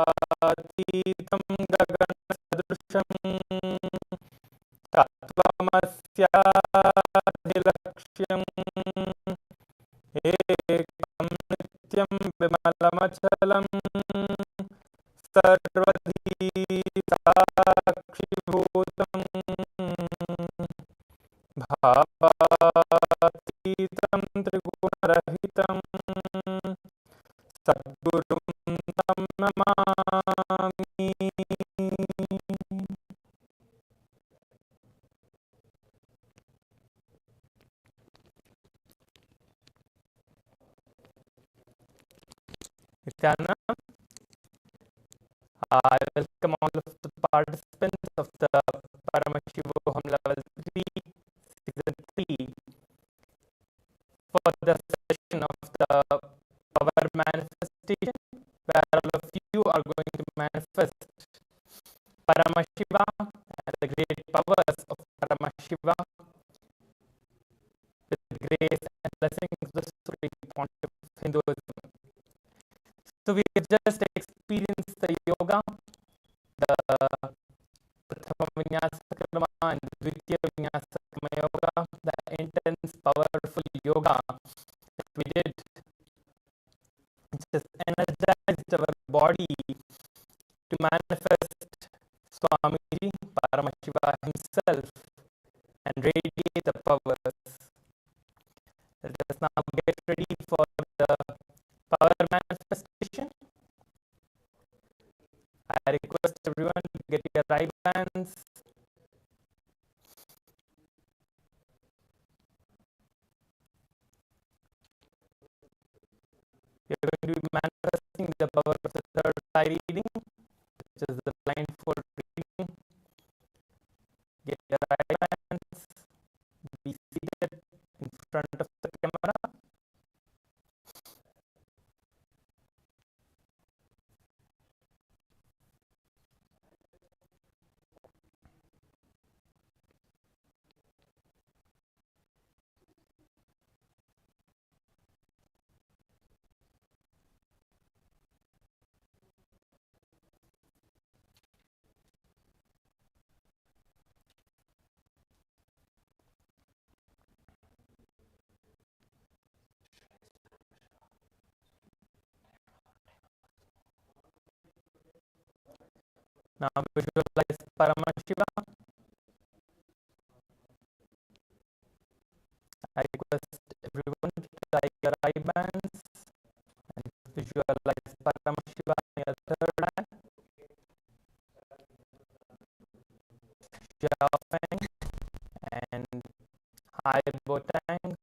द्वन्द्वातीतं गगनसदृशं तत्त्वमस्याधिलक्ष्यम् एकं नित्यं विमलमचलं सर्वधी साक्षिभूतं भावातीतं त्रिगुणरहितं सद्गुरुं तं Namami. Nityananda, I welcome all of the participants of the Paramashivoham level 3, season 3, for the session of the power manifestation, where all of you are going to manifest Paramashiva and the great powers of Paramashiva with grace and blessings of the Supreme Pontiff of Hinduism. So we have just experienced the yoga, the Prathama Vinyasa Krama and Dvitiya Vinyasa Krama yoga, the intense, powerful yoga that we did. It just energized our body to manifest Swamiji, Paramashiva himself, and radiate the powers. Let us now get ready for the power manifestation. I request everyone to get your right hands. We are going to be manifesting the power of the third eye reading, which is the blindfold reading. Get your right hands. Be seated in front of the camera. Now visualize Paramashiva. I request everyone to tie your eye bands and visualize Paramashiva in your third eye. Xiaofeng and Hai Botang.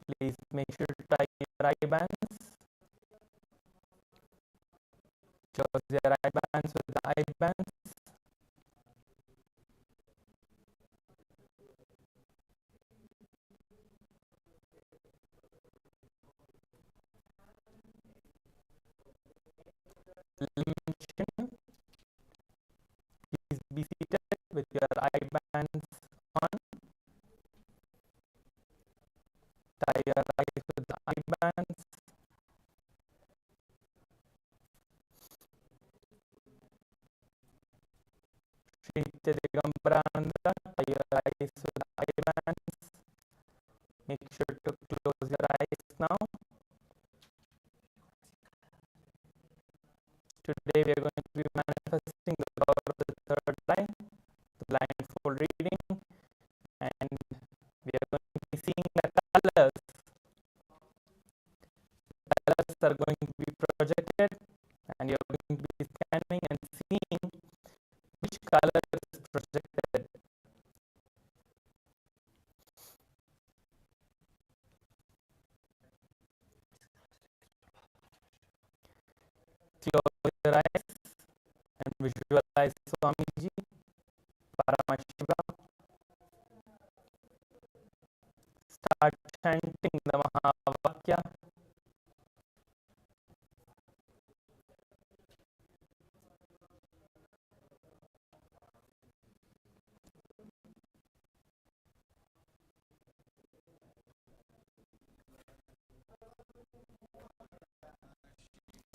Please make sure to tie your eye bands. Close your eye bands with the eye bands. Lim, please be seated with your eye bands on. Tie your eyes with the eye bands. Kritya Digambarananda, tie your eyes with the eye bands. Make sure to close your eyes now. Today we are going to be manifesting the power of the third eye, the blindfold reading, and we are going to be seeing the colors. The colors are going to be projected, and you are going to be scanning and seeing which color is projected. Close your eyes and visualize Swamiji, Paramashiva. Start chanting the Mahavakya.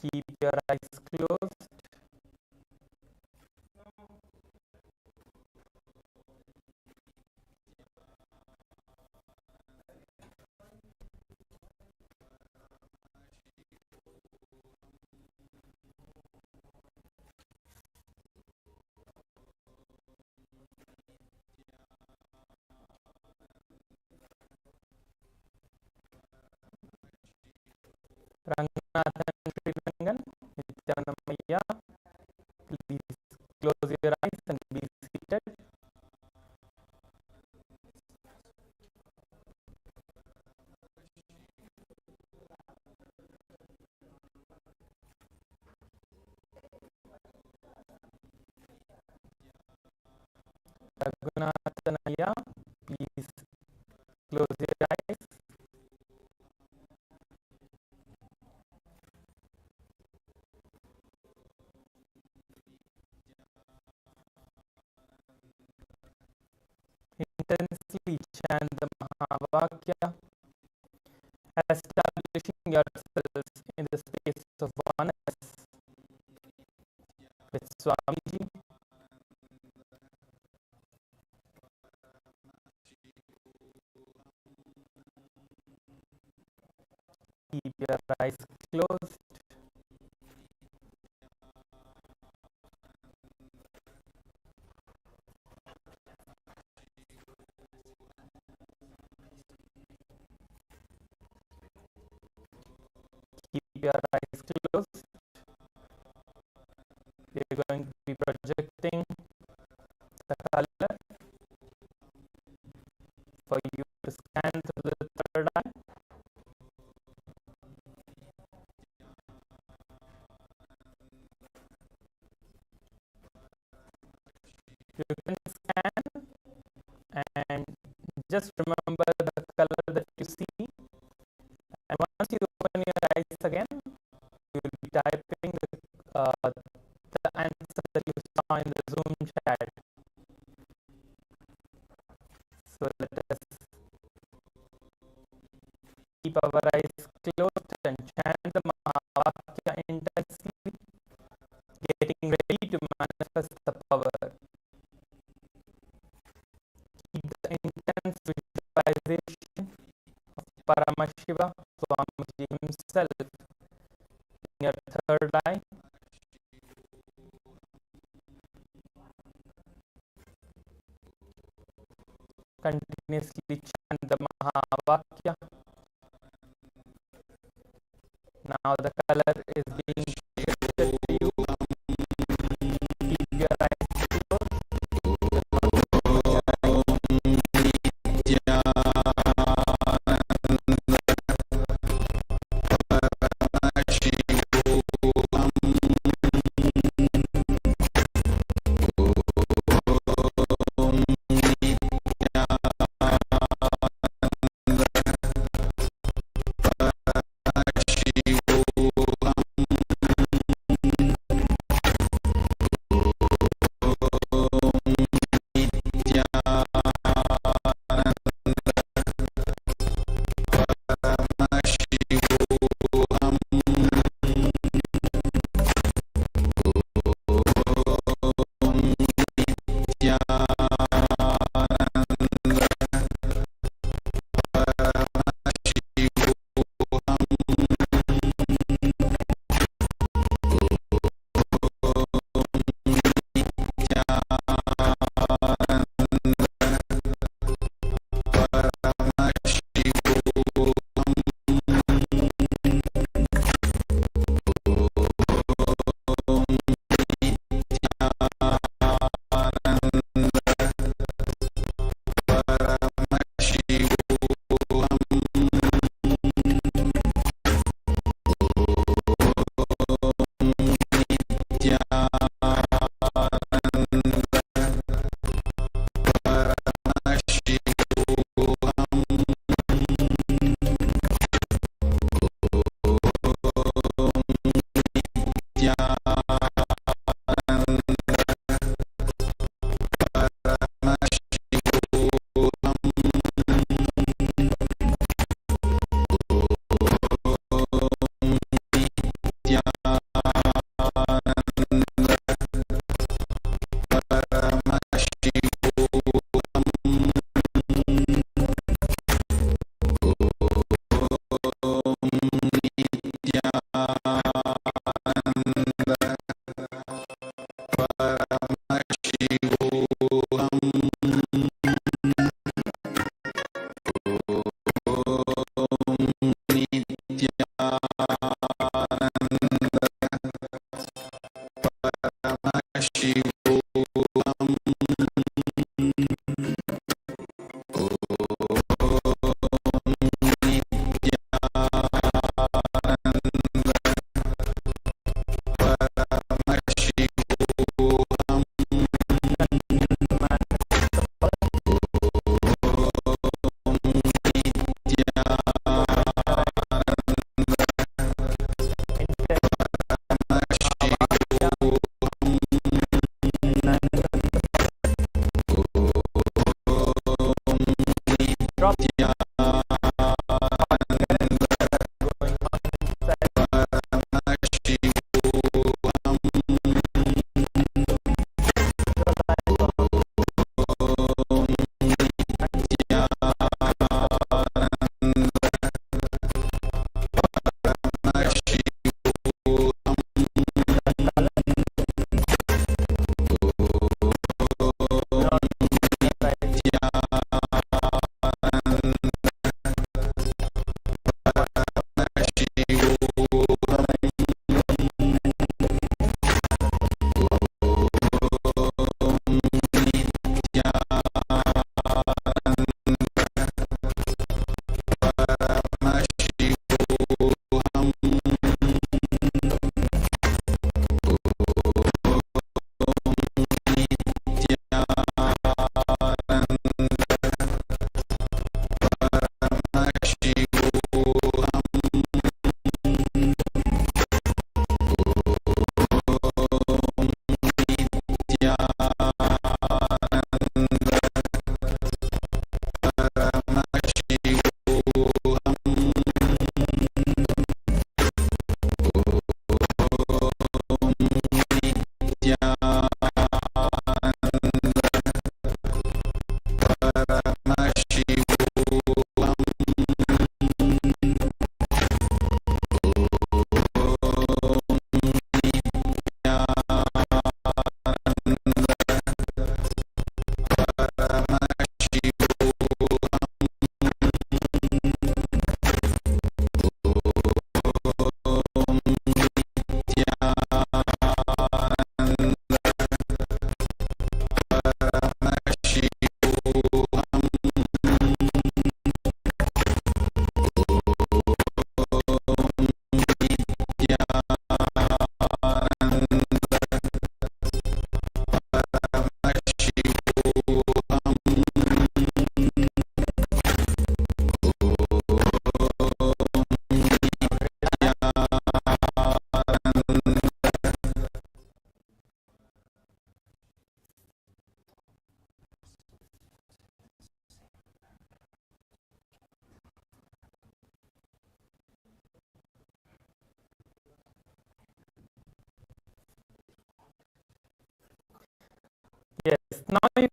Keep your eyes closed. Ranganathan Srirangan, Nityanamaya, please close your eyes and be seated. Raghunathanaya, please close your eyes. Intensely chant the Mahavakya, establishing yourselves in the space of oneness with Swamiji. Keep your eyes closed. Keep your eyes closed. We are going to be projecting the color for you to scan through the third eye. You can scan and just remember the color that you see, and once you open your eyes again, you will be typing the answer that you saw in the Zoom chat. So let us keep our eyes closed and chant the Mahavakya intensely, getting ready to manifest the power. Keep the intense visualization of Paramashiva, Swamiji himself, in your third eye. simultaneously chant the Mahavakya. Now the color is being shifted to you. Keep your eyes closed.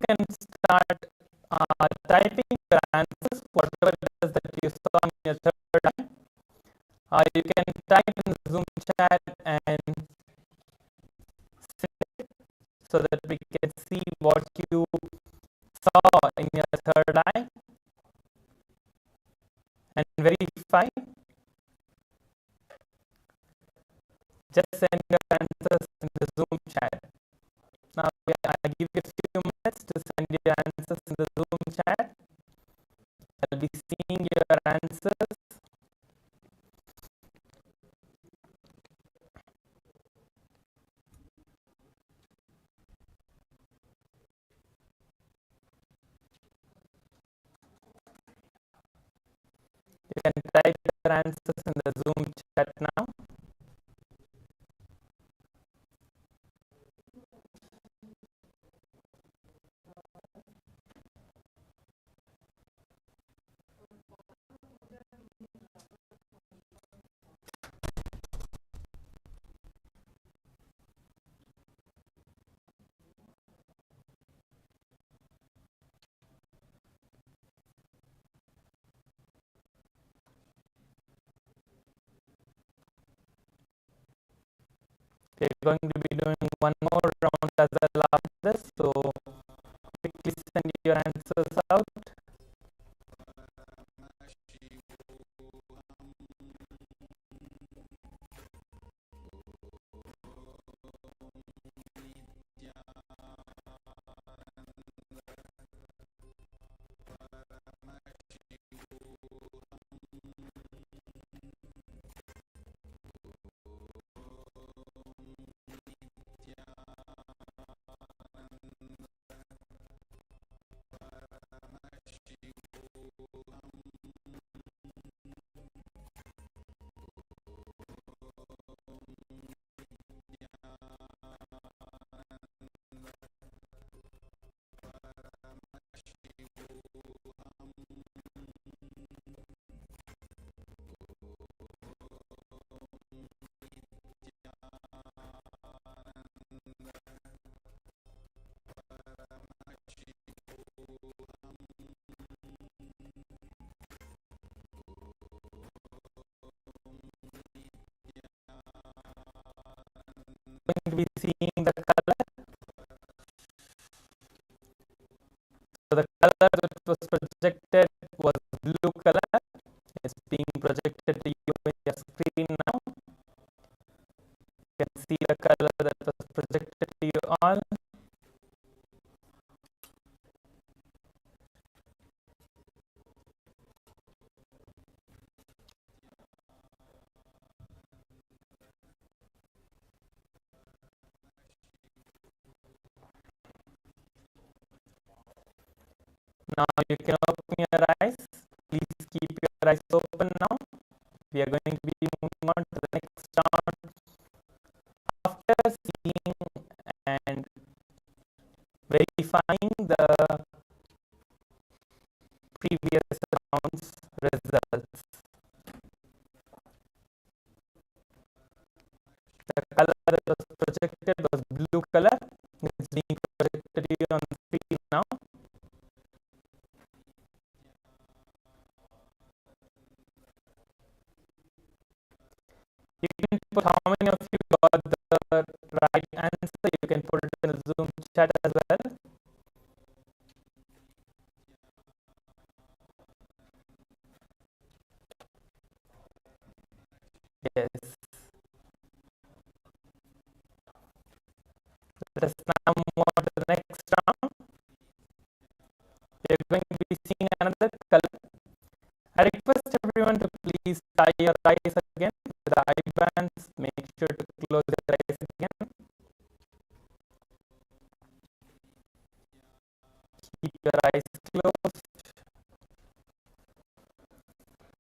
can start typing your answers, whatever it is that you saw on your third eye. You can type in the Zoom chat and send it so that we can see what you saw in your third eye and verify. Just send your answers in the Zoom chat. Now I give you a few minutes to send your answers in the Zoom chat. I'll be seeing your answers. You can type your answers in the Zoom chat now. We're going to be doing one more round as well after this, so quickly send your answers out. Going to be seeing the color. So the color that was projected was blue color. It's being projected to you in your screen now. You can see the color that was projected to you all. Now you can open your eyes. Please keep your eyes open now. We are going to be moving on to the next round. After seeing and verifying the previous round's results, the color that was projected was blue color. It's being projected to you on the screen now. You can put how many of you got the right answer. You can put it in the Zoom chat as well. Yes. Let us now move on to the next round. We are going to be seeing another color. I request everyone to please tie your eyes again with the eye bands. Make sure to close your eyes again. Keep your eyes closed.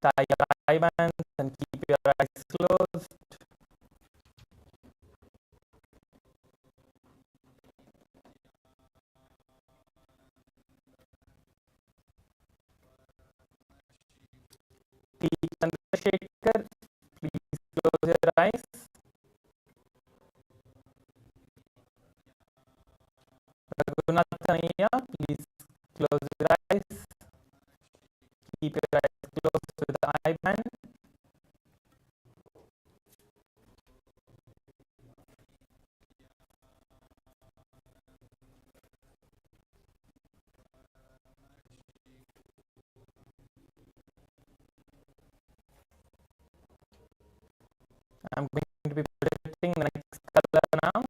Tie your eye bands and keep your eyes closed. Chandrasekhar, please close your eyes. Raghunathanaya, Please close your eyes. Keep your eyes closed with the eye band. I'm going to be predicting the next color now.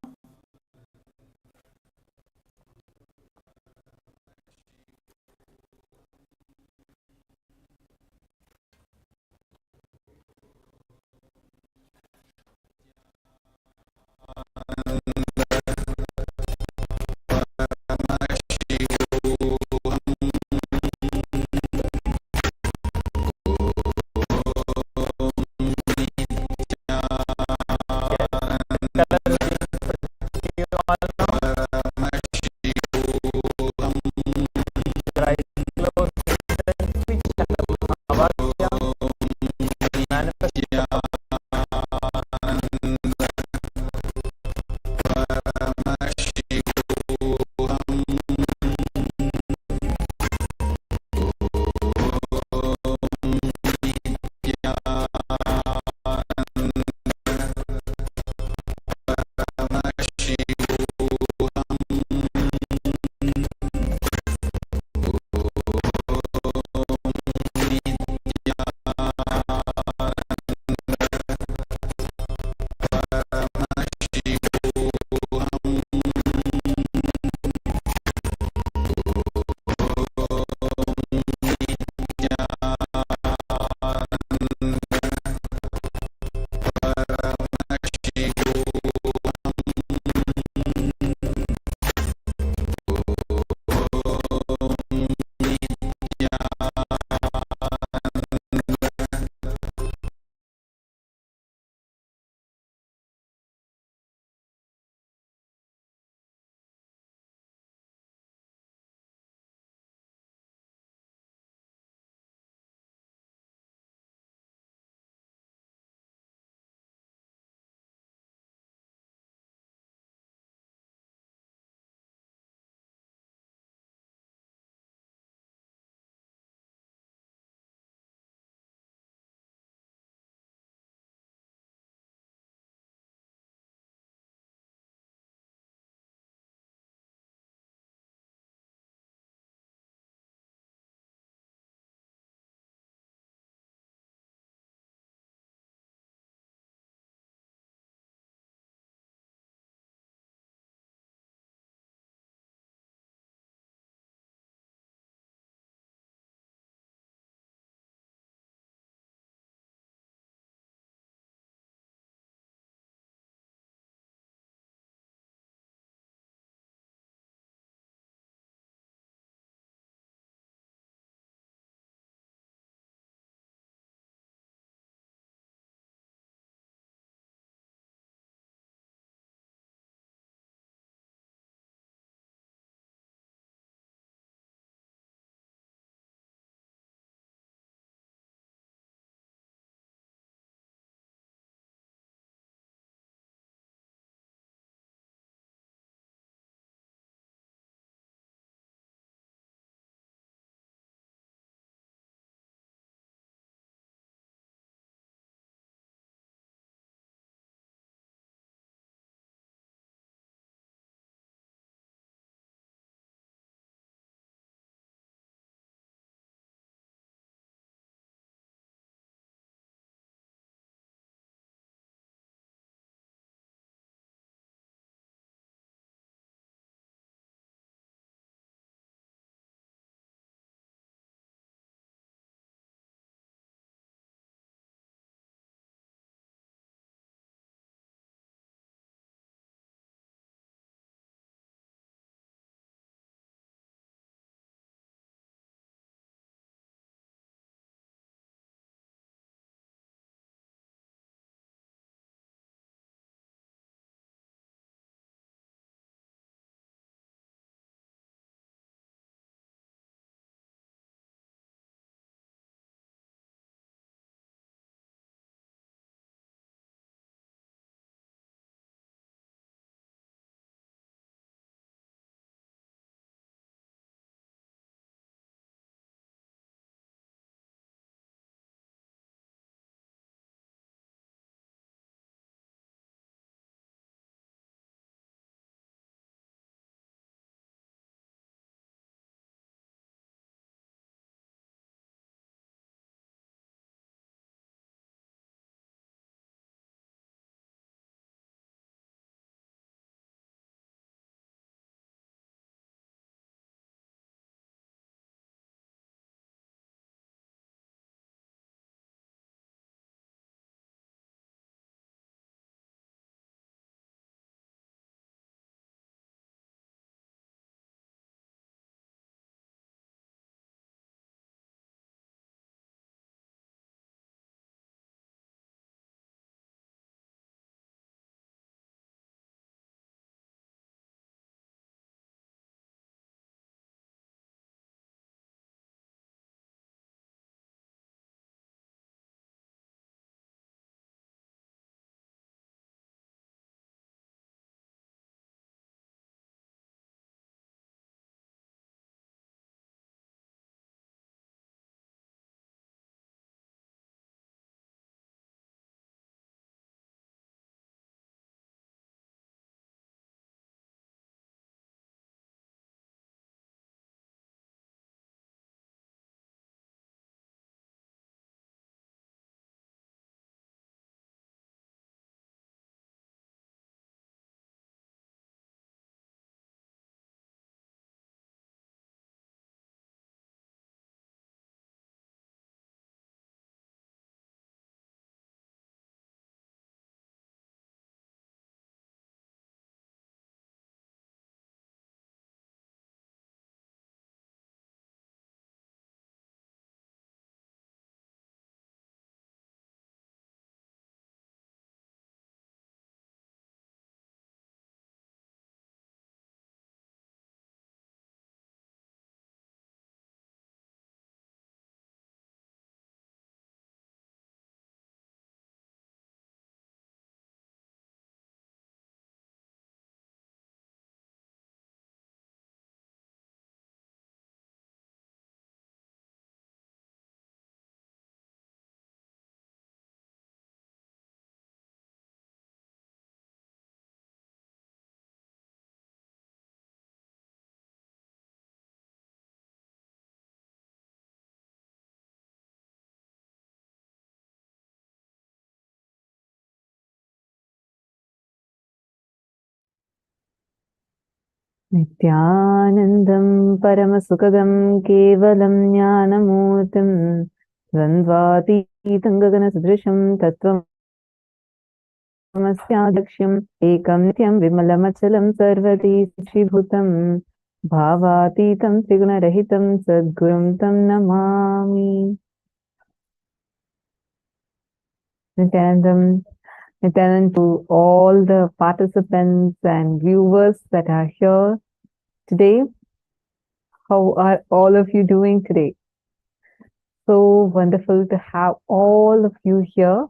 Nityanandam Paramasukadam Kevalam Jnanamurtim Dvandvatitam Gagana Sudrisham Tattvam Ekam Nityam Vimalamachalam Sarvati Shibhutam Bhavatitam Trigunarahitam Sadgurum Tam Namami. Nityanandam to all the participants and viewers that are here today. How are all of you doing today? So wonderful to have all of you here.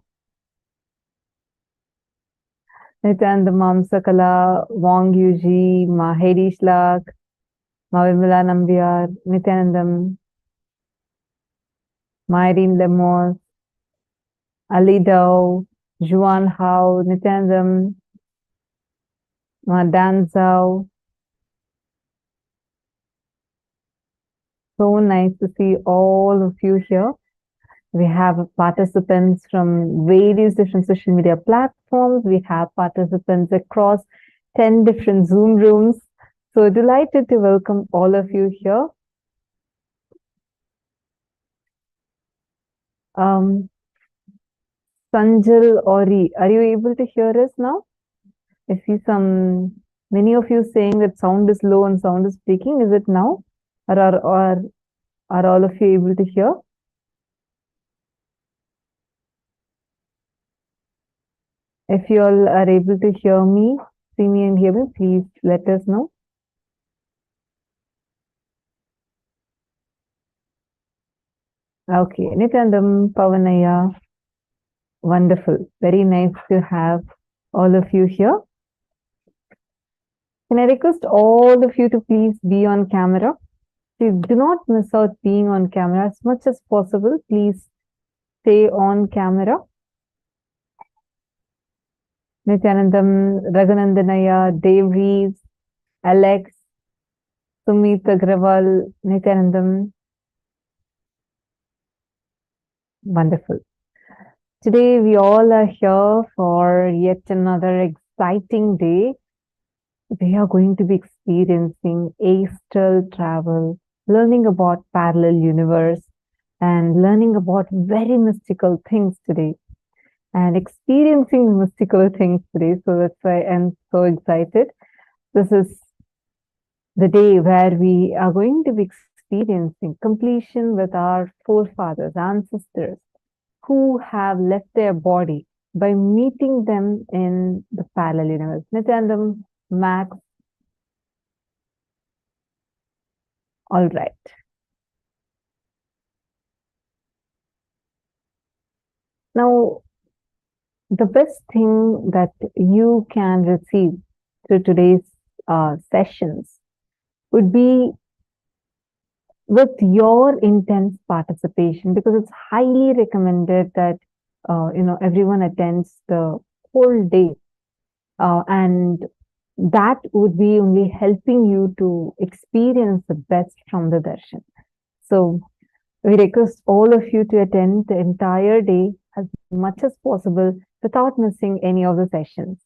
Nityananda Mam Sakala, Wang Yuji, Ma Hedi Shlak, Ma Vimala Nambiar, Nityanandam, Ma Irene Lemos, Ali Dao, Juan Hao, Nityanandam, Ma Dan Zhao. So nice to see all of you here. We have participants from various different social media platforms. We have participants across 10 different Zoom rooms. So delighted to welcome all of you here. Sanjal Ori, are you able to hear us now? I see many of you saying that sound is low and sound is speaking. Is it now? Or are all of you able to hear? If you all are able to hear me, see me and hear me, please let us know. Okay, Nityanandam, Pavanaya, wonderful. Very nice to have all of you here. Can I request all of you to please be on camera? Please do not miss out being on camera as much as possible. Please stay on camera. Nityanandam, Raghunandanaya, Dave Reeves, Alex, Sumit Agrawal, Nityanandam. Wonderful. Today we all are here for yet another exciting day. We are going to be experiencing astral travel, learning about parallel universe, and learning about very mystical things today, and experiencing mystical things today. So that's why I'm so excited. This is the day where we are going to be experiencing completion with our forefathers, ancestors, who have left their body by meeting them in the parallel universe. Nityanandam, Max. All right. Now, the best thing that you can receive through today's sessions would be with your intense participation, because it's highly recommended that everyone attends the whole day, and that would be only helping you to experience the best from the darshan. So we request all of you to attend the entire day as much as possible without missing any of the sessions.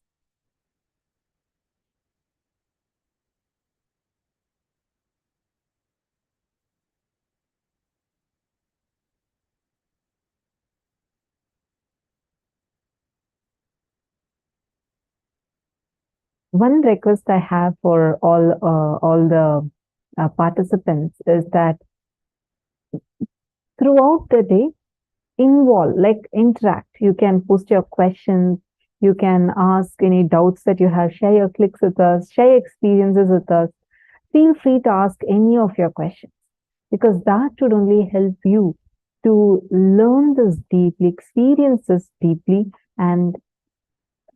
One request I have for all the participants is that throughout the day, involve, like interact. You can post your questions. You can ask any doubts that you have. Share your clicks with us. Share your experiences with us. Feel free to ask any of your questions, because that should only help you to learn this deeply, experience this deeply, and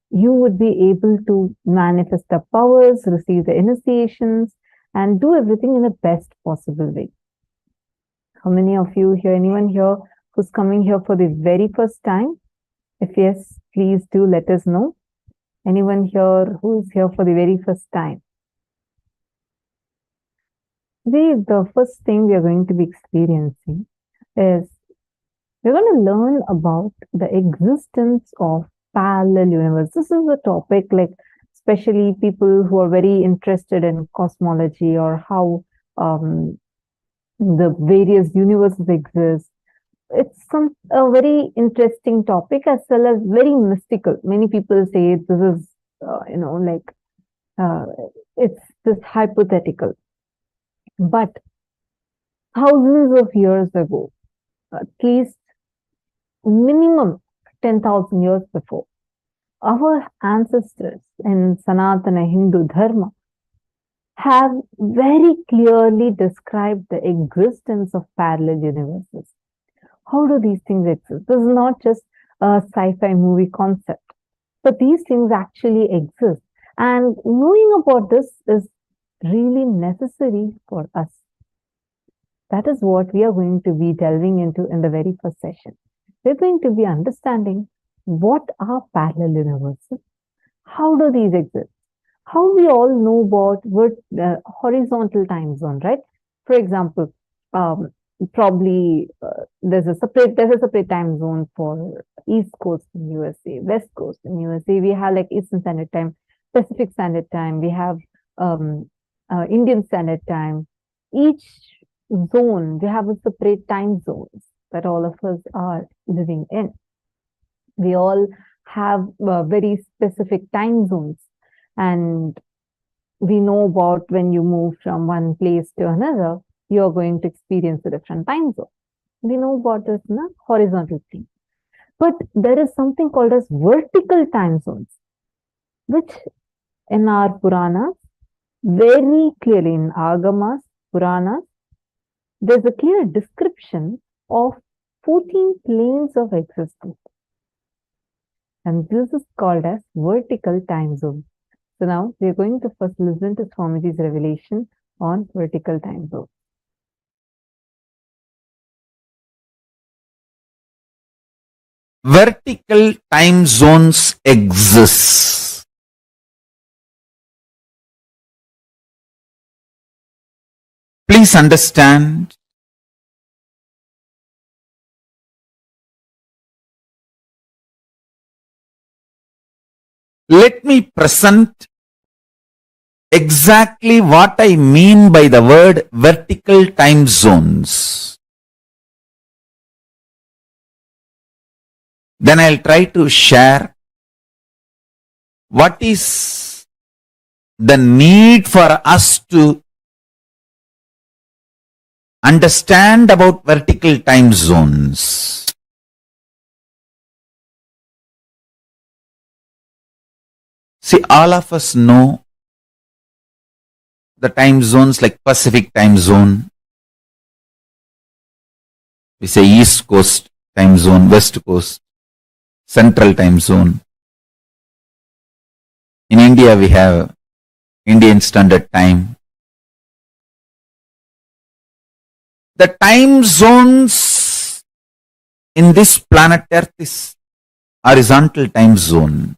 you would be able to manifest the powers, receive the initiations, and do everything in the best possible way. How many of you here, anyone here who's coming here for the very first time? If yes, please do let us know. Anyone here who's here for the very first time? The first thing we are going to be experiencing is we're going to learn about the existence of parallel universe. This is a topic like especially people who are very interested in cosmology or how the various universes exist. It's a very interesting topic as well as very mystical. Many people say this is, it's just hypothetical. But thousands of years ago, at least minimum 10,000 years before, our ancestors in Sanatana Hindu Dharma have very clearly described the existence of parallel universes. How do these things exist? This is not just a sci-fi movie concept, but these things actually exist. And knowing about this is really necessary for us. That is what we are going to be delving into in the very first session. We're going to be understanding what are parallel universes, how do these exist, how we all know about horizontal time zone, right? For example, probably there's a separate time zone for East Coast in USA, West Coast in USA. We have like Eastern Standard Time, Pacific Standard Time. We have Indian Standard Time. Each zone, we have a separate time zones that all of us are living in. We all have very specific time zones, and we know about when you move from one place to another, you're going to experience a different time zone. We know about this in a horizontal plane. But there is something called as vertical time zones, which in our Puranas, very clearly in Agamas, Puranas, there's a clear description of 14 planes of existence. And this is called as vertical time zone. So now we are going to first listen to Swamiji's revelation on vertical time zone. Vertical time zones exist. Please understand, let me present exactly what I mean by the word vertical time zones. Then I'll try to share what is the need for us to understand about vertical time zones. See, all of us know the time zones like Pacific time zone. We say East Coast time zone, West Coast, Central time zone. In India, we have Indian Standard Time. The time zones in this planet Earth is horizontal time zone.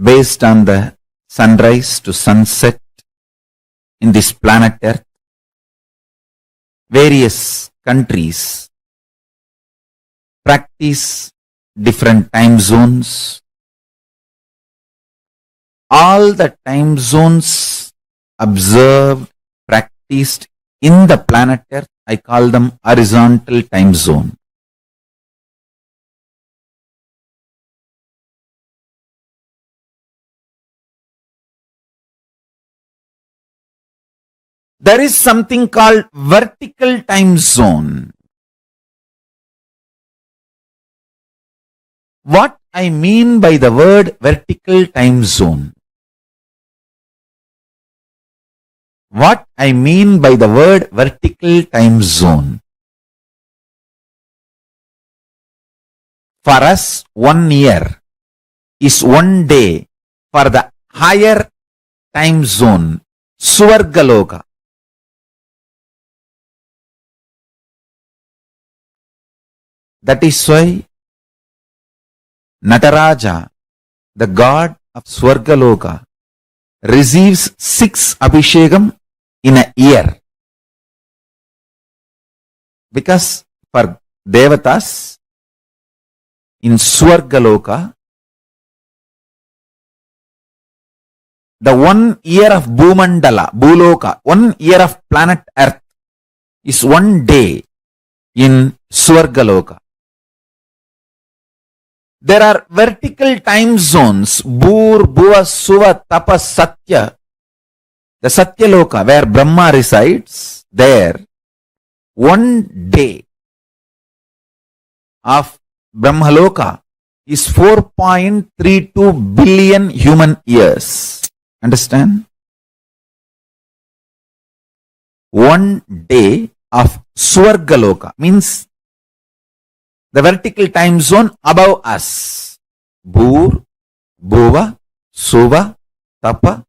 Based on the sunrise to sunset in this planet Earth, various countries practice different time zones. All the time zones observed, practiced in the planet Earth, I call them horizontal time zone. There is something called vertical time zone. What I mean by the word vertical time zone? What I mean by the word vertical time zone? For us, 1 year is 1 day for the higher time zone, Swargaloka. That is why Nataraja, the god of Swargaloka, receives 6 Abhishekam in a year. Because for Devatas in Swargaloka, the 1 year of Bhumandala, Bhuloka, 1 year of planet Earth is 1 day in Swargaloka. There are vertical time zones, Bhur, Bhuva, Suva, Tapa, Satya. The Satyaloka, where Brahma resides, there, 1 day of Brahmaloka is 4.32 billion human years. Understand? 1 day of Swargaloka means the vertical time zone above us. Bhur, Bhuva, Suva, Tapa.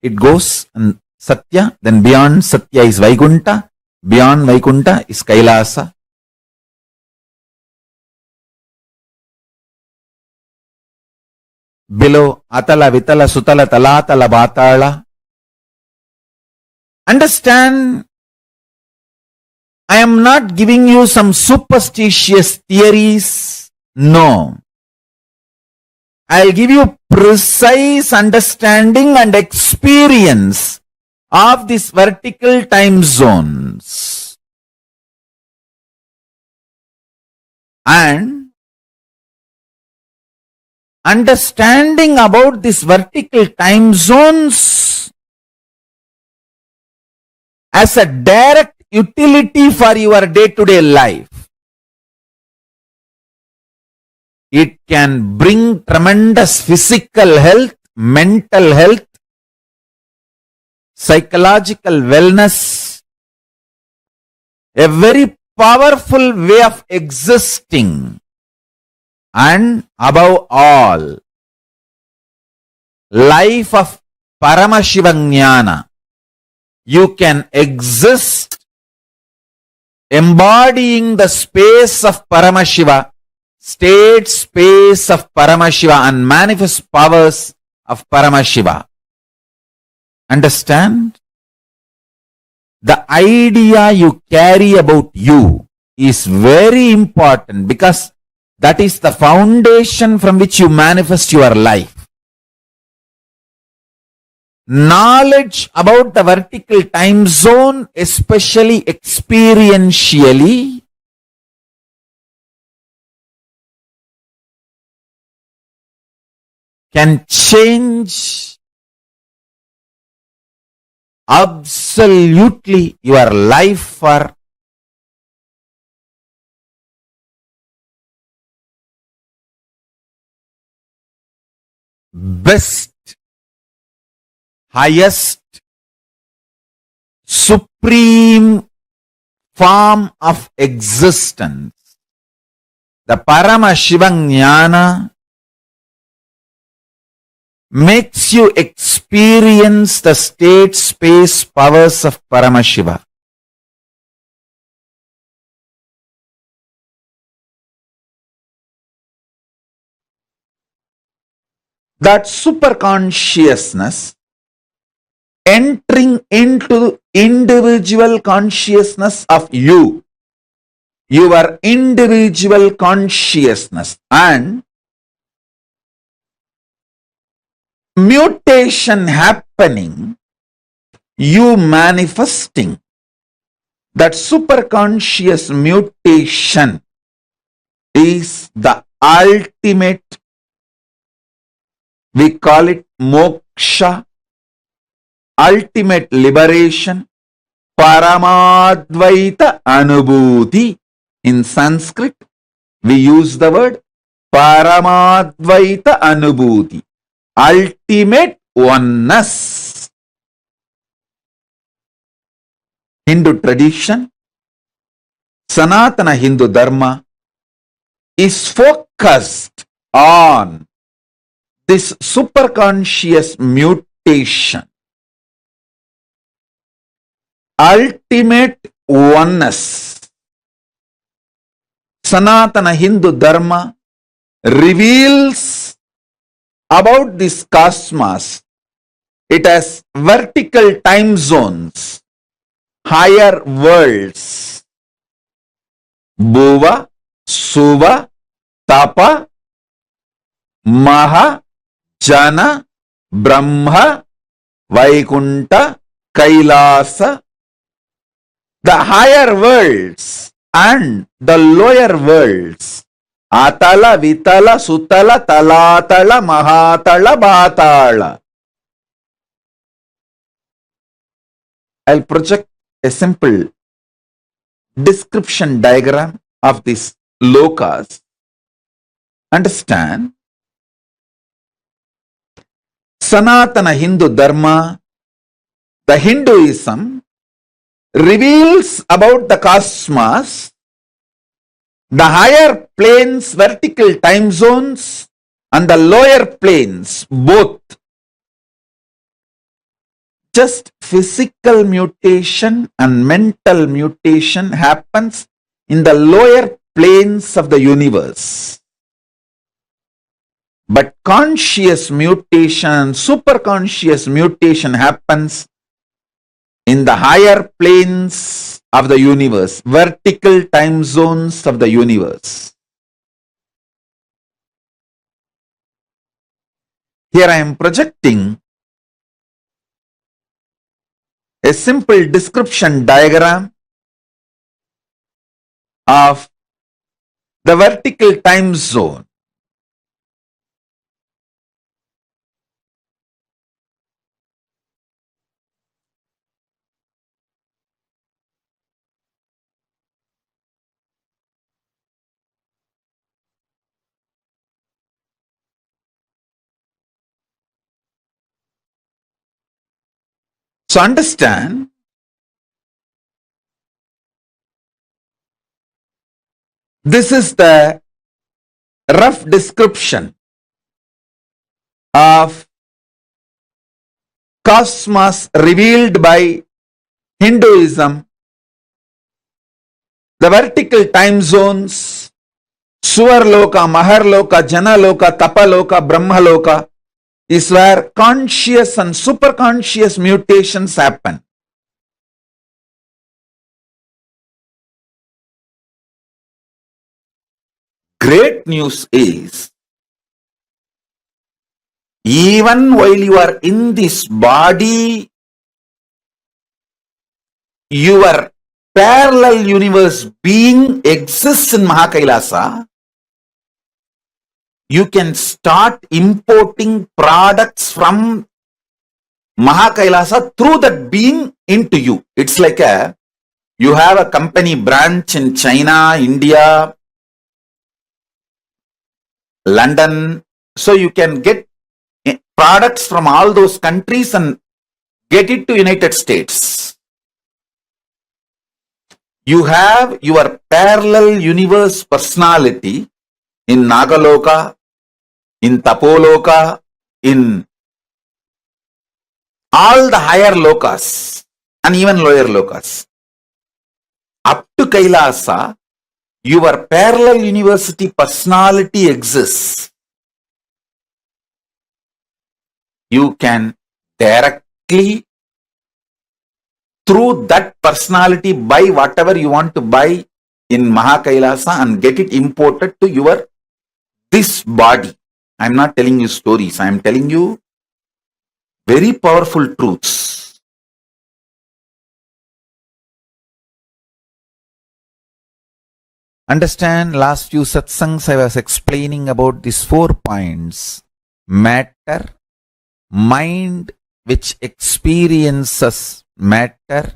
It goes and Satya, then beyond Satya is Vaikunta, beyond Vaikunta is Kailasa. Below Atala, Vitala, Sutala, Talatala, Batala. Understand, I am not giving you some superstitious theories. No. I'll give you precise understanding and experience of these vertical time zones. And understanding about these vertical time zones as a direct utility for your day-to-day life. It can bring tremendous physical health, mental health, psychological wellness, a very powerful way of existing, and above all, life of Paramashivoham. You can exist embodying the space of Paramashiva, state space of Paramashiva, and manifest powers of Paramashiva. Understand? The idea you carry about you is very important because that is the foundation from which you manifest your life. Knowledge about the vertical time zone, especially experientially, can change absolutely your life for best, highest, supreme form of existence. The Paramashivoham makes you experience the state space powers of Paramashiva. That superconsciousness entering into individual consciousness of you, your individual consciousness, and mutation happening, you manifesting. That superconscious mutation is the ultimate, we call it moksha, ultimate liberation, Paramadvaita Anubhuti. In Sanskrit, we use the word Paramadvaita Anubhuti, ultimate oneness. Hindu tradition, Sanatana Hindu Dharma is focused on this superconscious mutation, ultimate oneness. Sanatana Hindu Dharma reveals about this cosmos. It has vertical time zones, higher worlds, Bhuva, Suva, Tapa, Maha, Jana, Brahma, Vaikunta, Kailasa, the higher worlds and the lower worlds, Atala, Vitala, Sutala, Talatala, Mahatala, Bhatala. I'll project a simple description diagram of these lokas. Understand? Sanatana Hindu Dharma, the Hinduism, reveals about the cosmos, the higher planes, vertical time zones, and the lower planes, both. Just physical mutation and mental mutation happens in the lower planes of the universe. But conscious mutation, superconscious mutation happens in the higher planes of the universe, vertical time zones of the universe. Here I am projecting a simple description diagram of the vertical time zone. So understand, this is the rough description of cosmos revealed by Hinduism, the vertical time zones, Suvarloka, Maharloka, Janaloka, Tapaloka, Brahmaloka, is where conscious and superconscious mutations happen. Great news is, even while you are in this body, your parallel universe being exists in Mahakailasa. You can start importing products from Mahakailasa through that being into you. It's like you have a company branch in China, India, London. So you can get products from all those countries and get it to United States. You have your parallel universe personality in Nagaloka, in Tapoloka, in all the higher lokas and even lower lokas. Up to Kailasa, your parallel university personality exists. You can directly, through that personality, buy whatever you want to buy in Mahakailasa and get it imported to this body. I am not telling you stories. I am telling you very powerful truths. Understand, last few satsangs I was explaining about these 4 points. Matter, mind which experiences matter,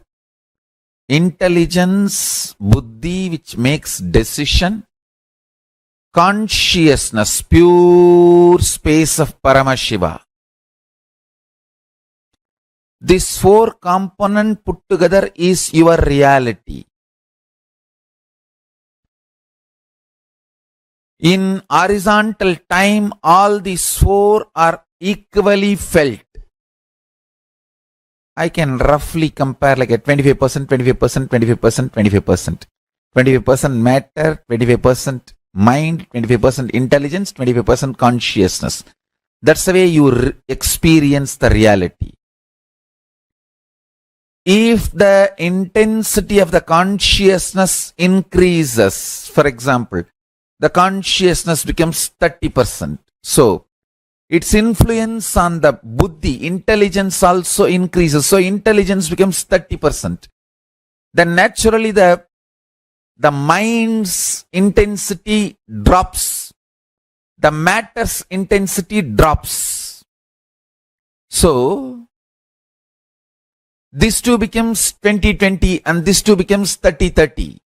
intelligence, buddhi which makes decision, consciousness, pure space of Paramashiva. This 4 component put together is your reality. In horizontal time, all these 4 are equally felt. I can roughly compare like a 25%, 25%, 25%, 25%. 25% matter, 25% mind, 25% intelligence, 25% consciousness. That's the way you experience the reality. if the intensity of the consciousness increases, for example, the consciousness becomes 30%. So, its influence on the buddhi, intelligence also increases. So, intelligence becomes 30%. Then naturally the mind's intensity drops. The matter's intensity drops. So, this two becomes 20-20 and this two becomes 30-30.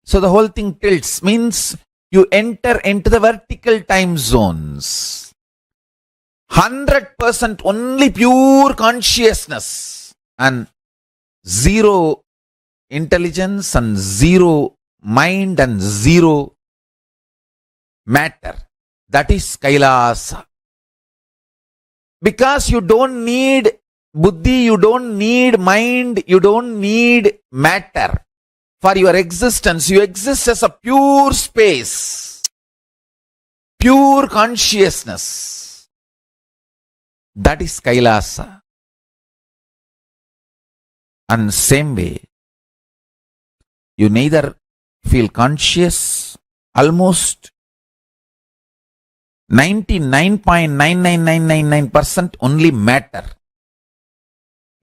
So the whole thing tilts, means you enter into the vertical time zones. 100% only pure consciousness and zero intelligence and zero mind and zero matter. That is Kailasa. Because you don't need buddhi, you don't need mind, you don't need matter for your existence. You exist as a pure space, pure consciousness. That is Kailasa. And same way, you neither feel conscious, almost 99.99999% only matter.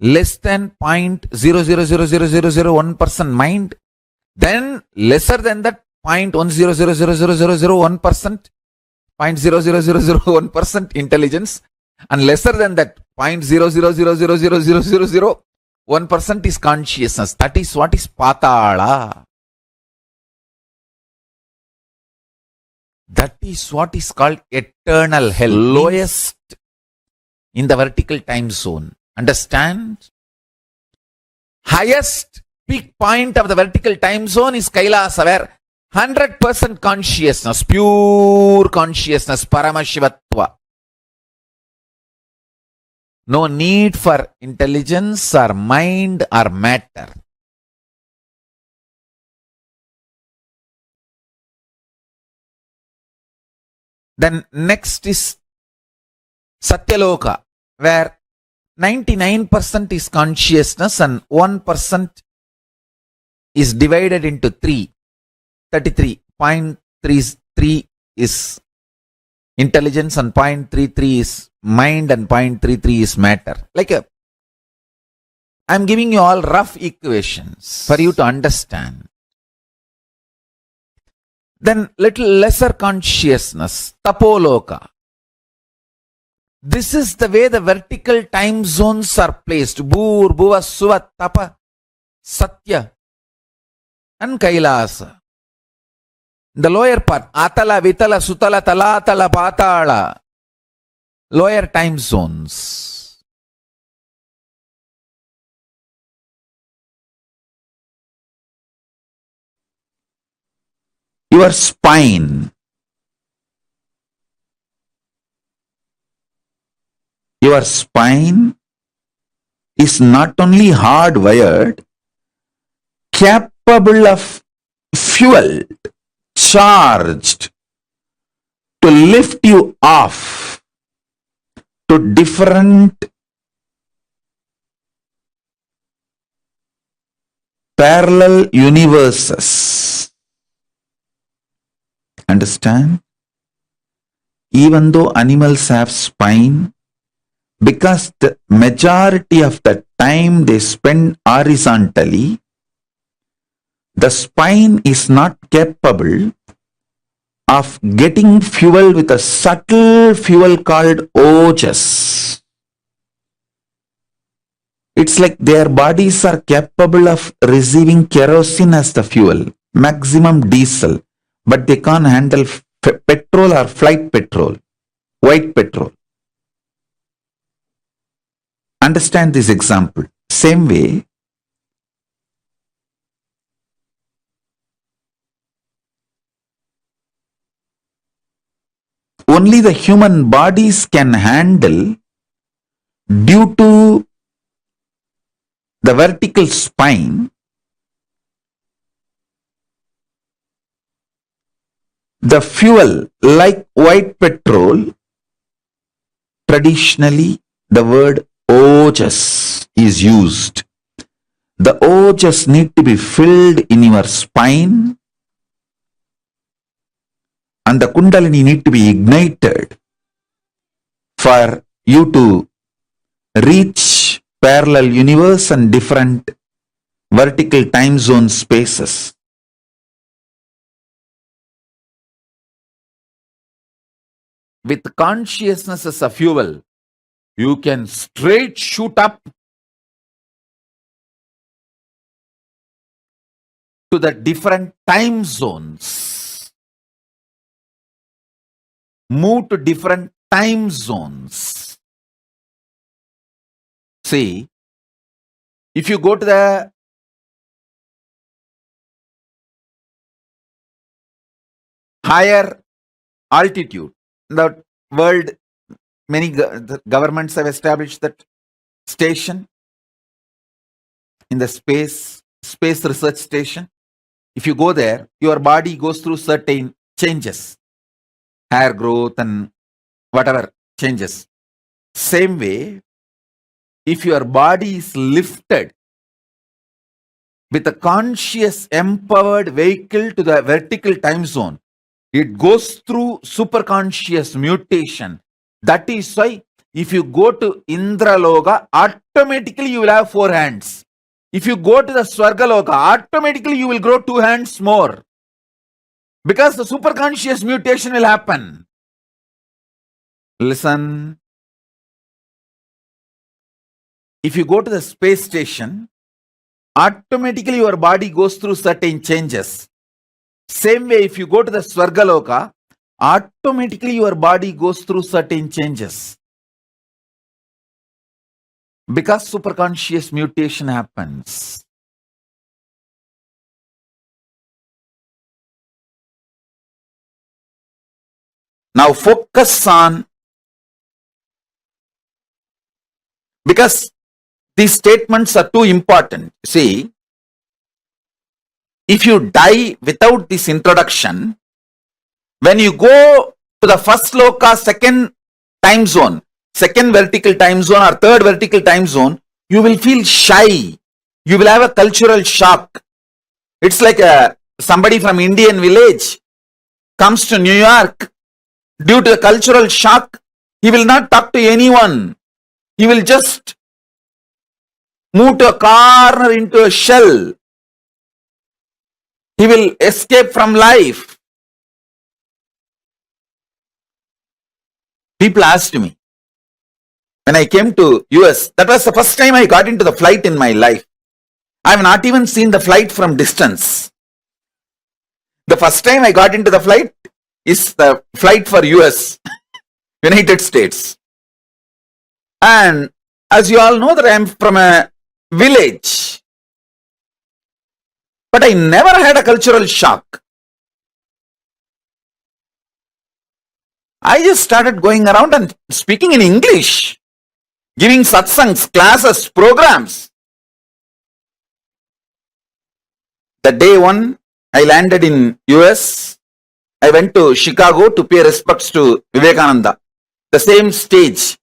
Less than 0.0000001% mind, then lesser than that 0.1000001%, 0.00001% intelligence, and lesser than that 0.0000001% is consciousness. That is what is Patala. That is what is called eternal hell, lowest in the vertical time zone. Understand? Highest peak point of the vertical time zone is Kailasa, where 100% consciousness, pure consciousness, Paramashivoham. No need for intelligence or mind or matter. Then next is Satyaloka, where 99% is consciousness and 1% is divided into 33.33 is intelligence and 0.33 is mind and 0.33 is matter. I'm giving you all rough equations for you to understand. Then little lesser consciousness, Tapoloka. This is the way the vertical time zones are placed. Bhur, Bhuva, Suva, Tapa, Satya and Kailasa. The lower part, Atala, Vitala, Sutala, Talatala, Patala. Lower time zones. Your spine. Your spine is not only hardwired, capable of fuel, charged to lift you off to different parallel universes. Understand? Even though animals have spine, because the majority of the time they spend horizontally, the spine is not capable of getting fuel with a subtle fuel called ojas. It's like their bodies are capable of receiving kerosene as the fuel, maximum diesel, but they can't handle petrol or flight petrol, white petrol. Understand this example. Same way, only the human bodies can handle, due to the vertical spine, the fuel like white petrol. Traditionally, the word ojas is used. The ojas need to be filled in your spine, and the kundalini need to be ignited for you to reach parallel universe and different vertical time zone spaces. With consciousness as a fuel, you can straight shoot up to the different time zones. Move to different time zones. See, if you go to the higher altitude, the world, many the governments have established that station in the space research station. If you go there, your body goes through certain changes, hair growth and whatever changes. Same way, if your body is lifted with a conscious empowered vehicle to the vertical time zone, it goes through superconscious mutation. That is why if you go to Indraloka, automatically you will have 4 hands. If you go to the Swargaloka, automatically you will grow 2 hands more. Because the superconscious mutation will happen. Listen. If you go to the space station, automatically your body goes through certain changes. Same way, if you go to the Swargaloka, automatically your body goes through certain changes. Because superconscious mutation happens. Now focus on, because these statements are too important. See, if you die without this introduction, when you go to the first loka, second time zone, second vertical time zone or third vertical time zone, you will feel shy. You will have a cultural shock. It's like somebody from Indian village comes to New York. Due to a cultural shock, he will not talk to anyone. He will just move to a corner into a shell. He will escape from life. People asked me, when I came to US, that was the first time I got into the flight in my life. I have not even seen the flight from distance. The first time I got into the flight is the flight for US, United States. And as you all know that I am from a village, but I never had a cultural shock. I just started going around and speaking in English, giving satsangs, classes, programs. The day one, I landed in US. I went to Chicago to pay respects to Vivekananda. The same stage,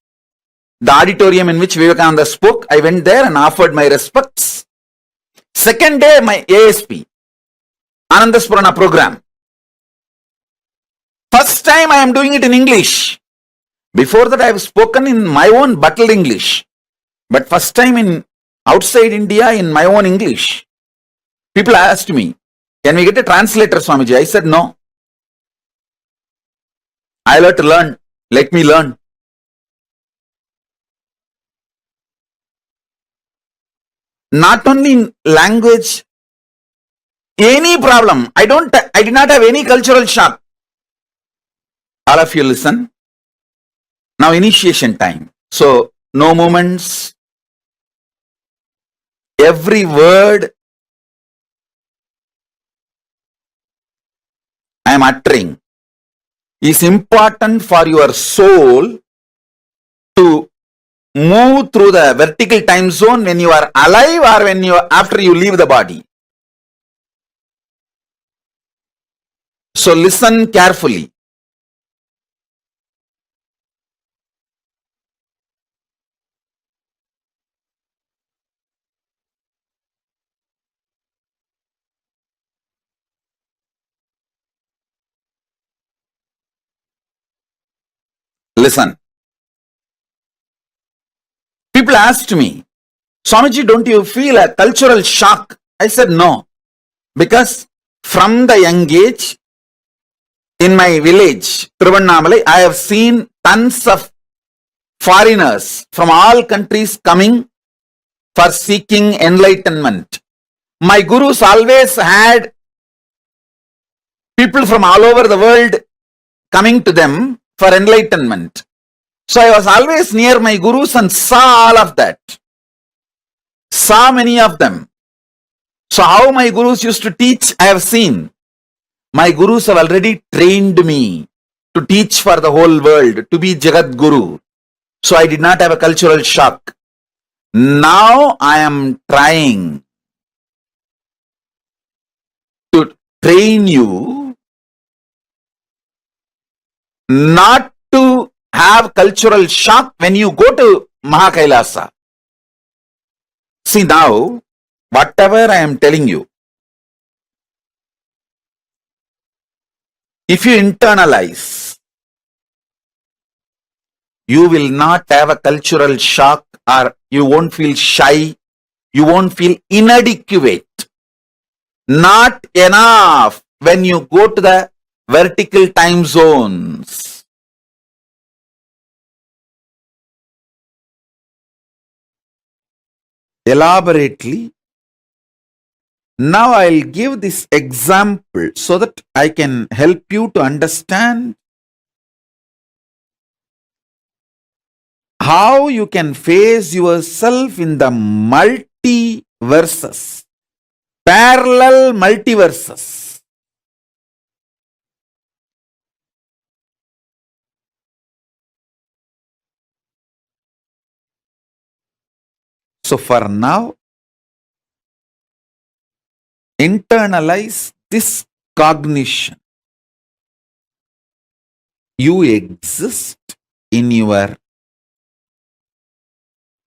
the auditorium in which Vivekananda spoke, I went there and offered my respects. Second day, my ASP, Anandaspurana program. First time I am doing it in English. Before that I have spoken in my own bottled English. But first time in outside India in my own English. People asked me, can we get a translator, Swamiji? I said no. I'll have to learn. Let me learn. Not only in language, any problem. I did not have any cultural shock. All of you listen. Now initiation time. So no movements. Every word I am uttering is important for your soul to move through the vertical time zone when you are alive or when you after you leave the body. So listen carefully. Listen. People asked me, Swamiji, don't you feel a cultural shock? I said no. Because from the young age, in my village, Tiruvannamalai, I have seen tons of foreigners from all countries coming for seeking enlightenment. My gurus always had people from all over the world coming to them for enlightenment. So I was always near my gurus and saw all of that. Saw many of them. So how my gurus used to teach, I have seen. My gurus have already trained me to teach for the whole world, to be Jagat Guru. So I did not have a cultural shock. Now I am trying to train you not to have cultural shock when you go to Mahakailasa. See now, whatever I am telling you, if you internalize, you will not have a cultural shock, or you won't feel shy, you won't feel inadequate. Not enough when you go to the vertical time zones. Elaborately, now I'll give this example so that I can help you to understand how you can face yourself in the multiverses, parallel multiverses. So for now, internalize this cognition. You exist in your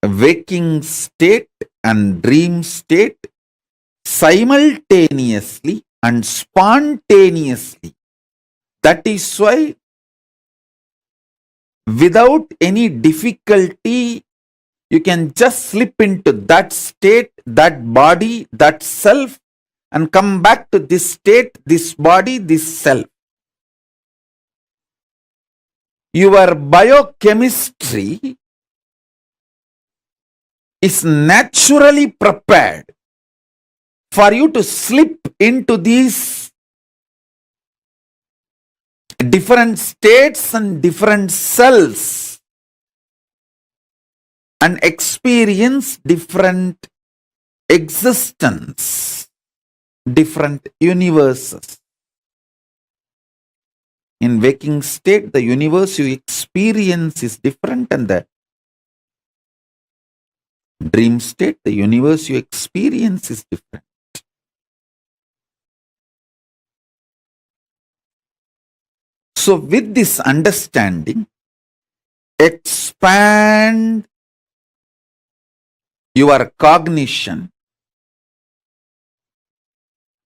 waking state and dream state simultaneously and spontaneously. That is why without any difficulty, you can just slip into that state, that body, that self, and come back to this state, this body, this self. Your biochemistry is naturally prepared for you to slip into these different states and different cells and experience different existence, different universes. In waking state, the universe you experience is different, and the dream state, the universe you experience is different. So with this understanding, expand your cognition.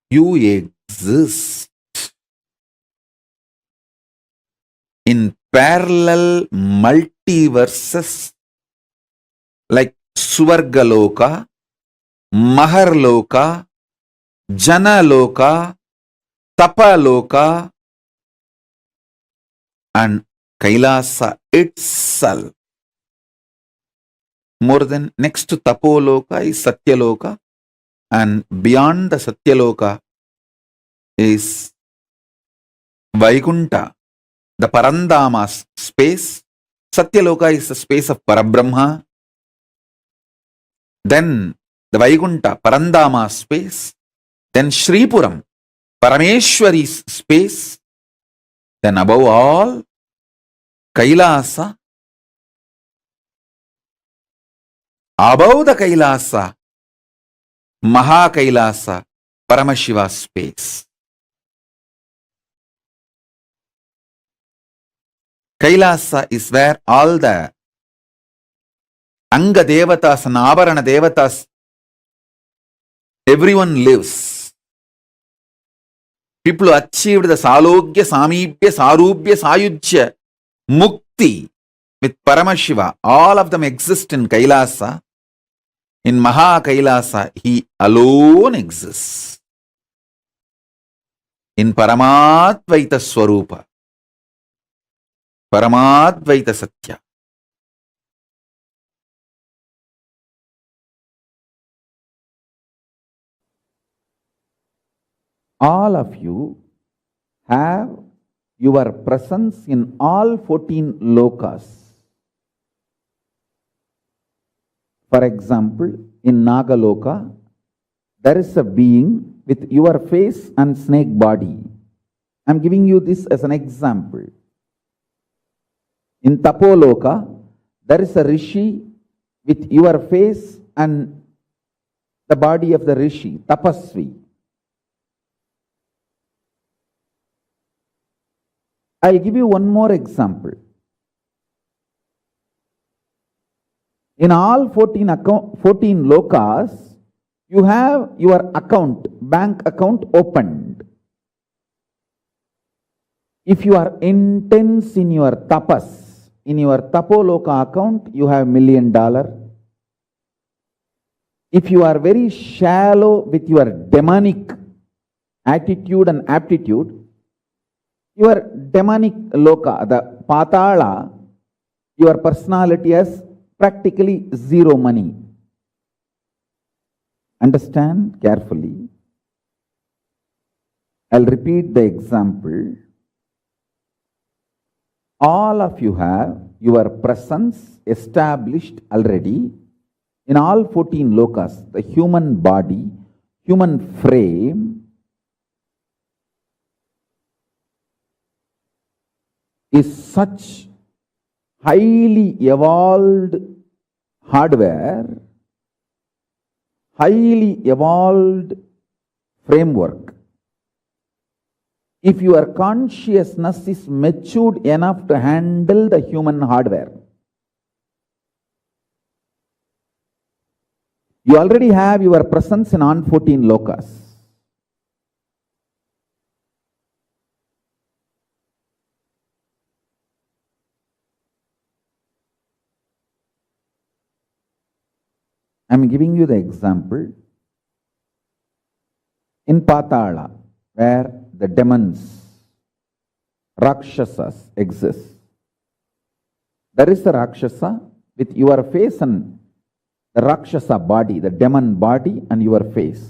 You exist in parallel multiverses like Swargaloka, Maharloka, Janaloka, Tapaloka, and Kailasa itself. More than next to Tapoloka is Satyaloka, and beyond the Satyaloka is Vaikunta, the Parandama space. Satyaloka is the space of Parabrahma. Then the Vaikunta, Parandama space. Then Shripuram, Parameshwari's space. Then above all, Kailasa. Above the Kailasa, Mahakailasa, Paramashiva space. Kailasa is where all the Anga Devatas and Avarana Devatas, everyone lives. People who achieved the Salogya, Samibhya, Sarubhya, Sayujya, Mukti with Paramashiva. All of them exist in Kailasa. In Maha Kailasa, he alone exists. In Paramadvaita Swarupa, Paramadvaita Satya. All of you have your presence in all 14 lokas. For example, in Nagaloka, there is a being with your face and snake body. I am giving you this as an example. In Tapoloka, there is a rishi with your face and the body of the rishi, Tapasvi. I'll give you one more example. In all 14 lokas, you have your account, bank account opened. If you are intense in your tapas, in your tapoloka account, you have $1 million. If you are very shallow with your demonic attitude and aptitude, your demonic loka, the patala, your personality has practically zero money. Understand carefully. I'll repeat the example. All of you have your presence established already in all 14 lokas. The human body, human frame, is such highly evolved hardware, highly evolved framework. If your consciousness is matured enough to handle the human hardware, you already have your presence in all 14 lokas. I am giving you the example. In Patala, where the demons, Rakshasas, exist, there is a Rakshasa with your face and the Rakshasa body, the demon body and your face.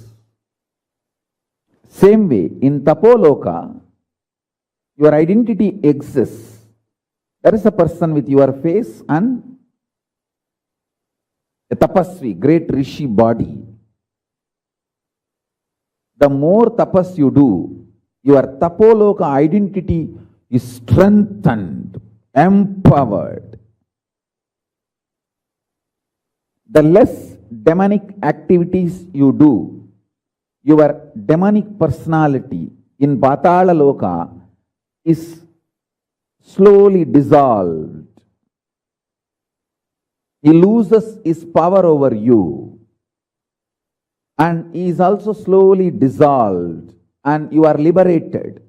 Same way, in Tapoloka, your identity exists. There is a person with your face and a tapasvi, great rishi body. The more tapas you do, your tapoloka identity is strengthened, empowered. The less demonic activities you do, your demonic personality in Patala Loka is slowly dissolved. He loses his power over you and he is also slowly dissolved and you are liberated.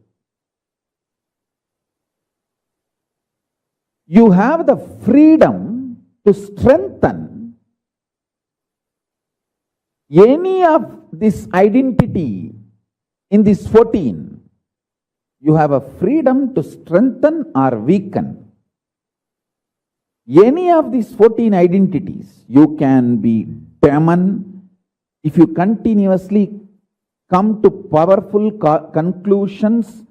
You have the freedom to strengthen any of this identity in this 14. You have a freedom to strengthen or weaken. Any of these 14 identities, you can be demon. If you continuously come to powerful conclusions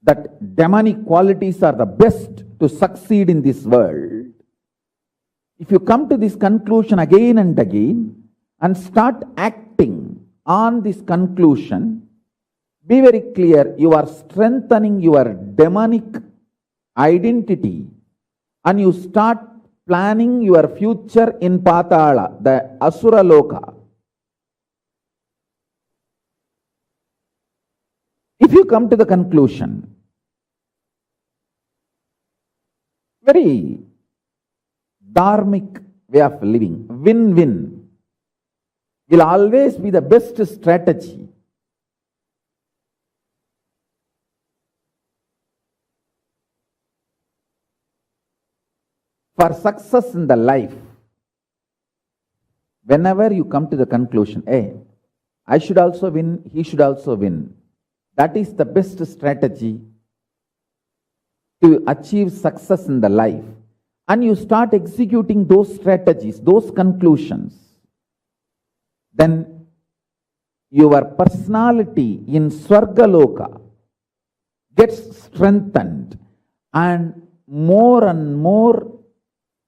that demonic qualities are the best to succeed in this world, if you come to this conclusion again and again and start acting on this conclusion, be very clear, you are strengthening your demonic identity and you start planning your future in Patala, the Asura Loka. If you come to the conclusion, very dharmic way of living, win-win, will always be the best strategy. For success in the life, whenever you come to the conclusion, hey, I should also win, he should also win, that is the best strategy to achieve success in the life, and you start executing those strategies, those conclusions, then your personality in Swargaloka gets strengthened, and more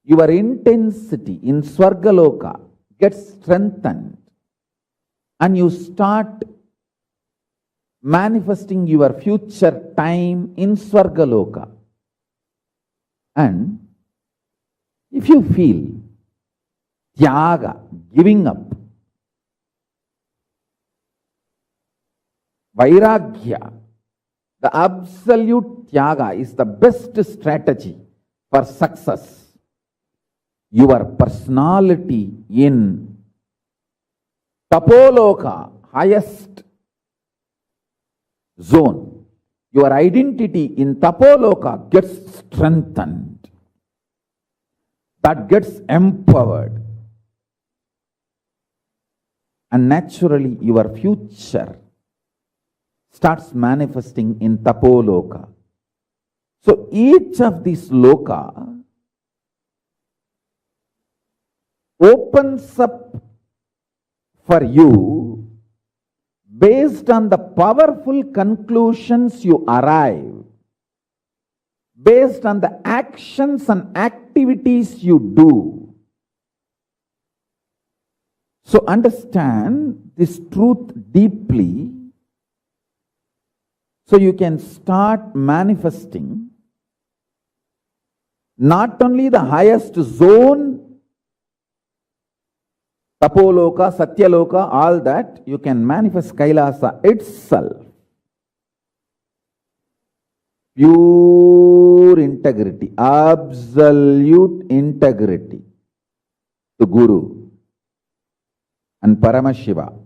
your intensity in Swargaloka gets strengthened, and you start manifesting your future time in Swargaloka. And if you feel tyaga, giving up, vairagya, the absolute tyaga is the best strategy for success. Your personality in Tapoloka, highest zone, your identity in Tapoloka gets strengthened. That gets empowered. And naturally your future starts manifesting in Tapoloka. So each of these loka opens up for you based on the powerful conclusions you arrive, based on the actions and activities you do. So understand this truth deeply, so you can start manifesting not only the highest zone, Tapoloka, Satyaloka, all that, you can manifest Kailasa itself. Pure integrity, absolute integrity to Guru and Paramashiva.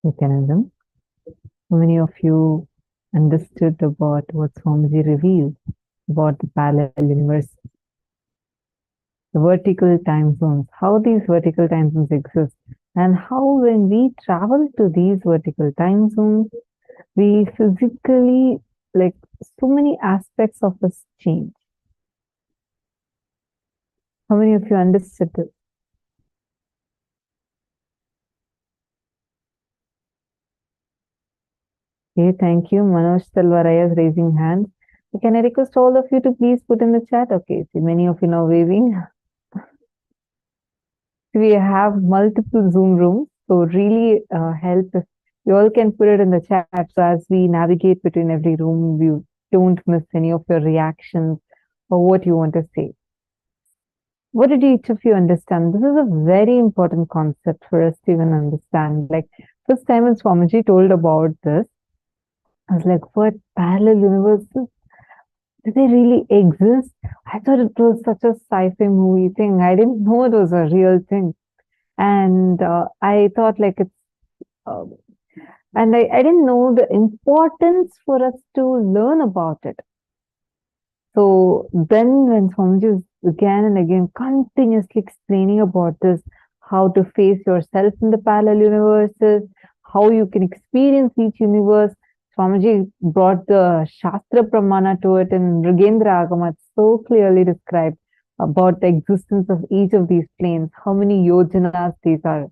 Nityanandam, how many of you understood about what Swamiji revealed about the parallel universe. The vertical time zones, how these vertical time zones exist, and how when we travel to these vertical time zones, we physically, like, so many aspects of us change. How many of you understood this? Okay, thank you. Manoj Talvaraya is raising hands. Can I request all of you to please put in the chat? Okay, see, many of you now waving. We have multiple Zoom rooms, so really help if you all can put it in the chat. So as we navigate between every room, we don't miss any of your reactions or what you want to say. What did each of you understand? This is a very important concept for us to even understand. Like, first time when Swamiji told about this, I was like, what, parallel universes? Do they really exist? I thought it was such a sci-fi movie thing. I didn't know it was a real thing. And I thought like it's, and I didn't know the importance for us to learn about it. So then when Swamiji was again and again continuously explaining about this, how to face yourself in the parallel universes, how you can experience each universe, Swamiji brought the Shastra Pramana to it in Mrigendra Agama. It's so clearly described about the existence of each of these planes, how many yojanas these are.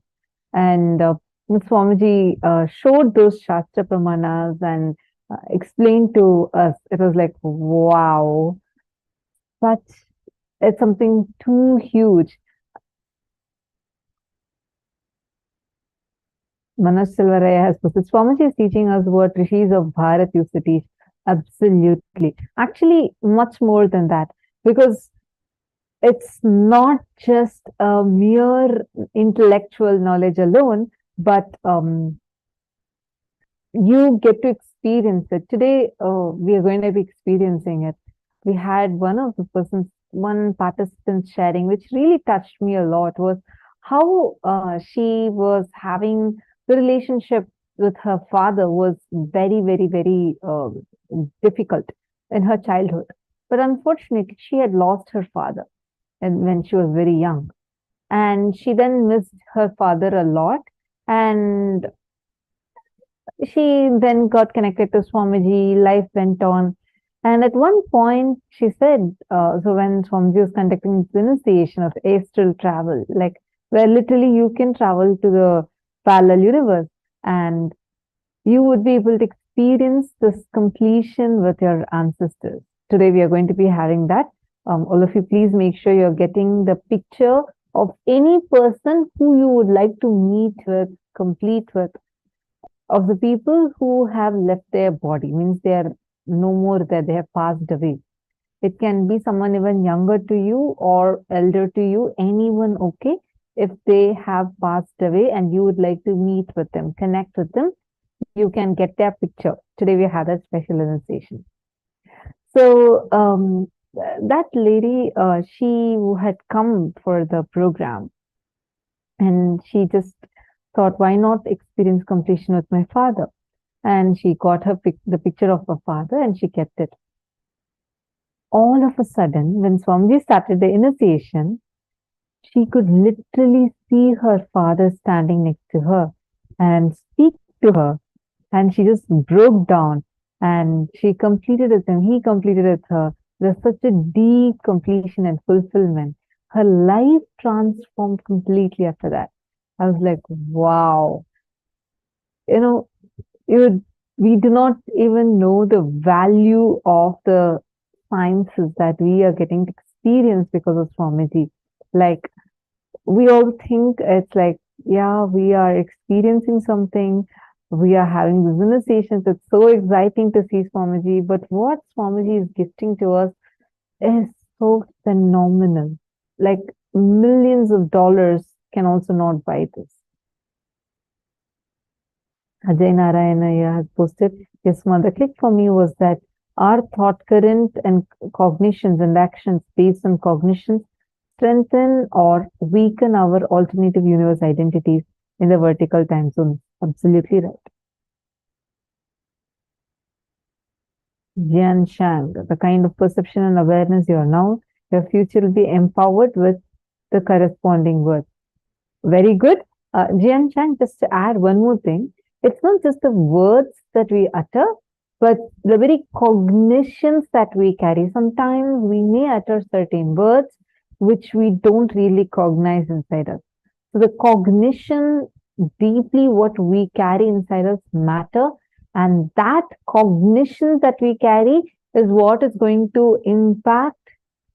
And Swamiji showed those Shastra Pramanas and explained to us. It was like, wow, it's something too huge. Manoj Silvaraya has posted, Swamiji is teaching us what Rishis of Bharat used to teach. Absolutely. Actually, much more than that, because it's not just a mere intellectual knowledge alone, but you get to experience it. Today, we are going to be experiencing it. We had one participant sharing, which really touched me a lot, was how she was having the relationship with her father was very, very, very difficult in her childhood. But unfortunately, she had lost her father and when she was very young. And she then missed her father a lot. And she then got connected to Swamiji, life went on. And at one point, she said, so when Swamiji was conducting this initiation of astral travel, like where literally you can travel to the parallel universe and you would be able to experience this completion with your ancestors. Today, we are going to be having that. All of you, please make sure you're getting the picture of any person who you would like to meet with, complete with, of the people who have left their body, means they are no more there, they have passed away. It can be someone even younger to you or elder to you, anyone, okay? If they have passed away and you would like to meet with them, connect with them, you can get their picture. Today we had a special initiation. So that lady, she had come for the program and she just thought, why not experience completion with my father? And she got the picture of her father and she kept it. All of a sudden, when Swamiji started the initiation, she could literally see her father standing next to her and speak to her. And she just broke down and she completed it and he completed it with her. There's such a deep completion and fulfillment. Her life transformed completely after that. I was like, wow. You know, we do not even know the value of the sciences that we are getting to experience because of Swamiji. Like, we all think it's like, yeah, we are experiencing something, we are having these initiations, it's so exciting to see Swamiji, but what Swamiji is gifting to us is so phenomenal. Like, millions of dollars can also not buy this. Ajay Narayana has posted, yes, ma'am. The click for me was that our thought current and cognitions and actions based on cognitions strengthen or weaken our alternative universe identities in the vertical time zone. Absolutely right. Jian Shang, the kind of perception and awareness you are now, your future will be empowered with the corresponding words. Very good. Jian Shang, just to add one more thing, it's not just the words that we utter, but the very cognitions that we carry. Sometimes we may utter certain words which we don't really cognize inside us. So the cognition, deeply what we carry inside us matter, and that cognition that we carry is what is going to impact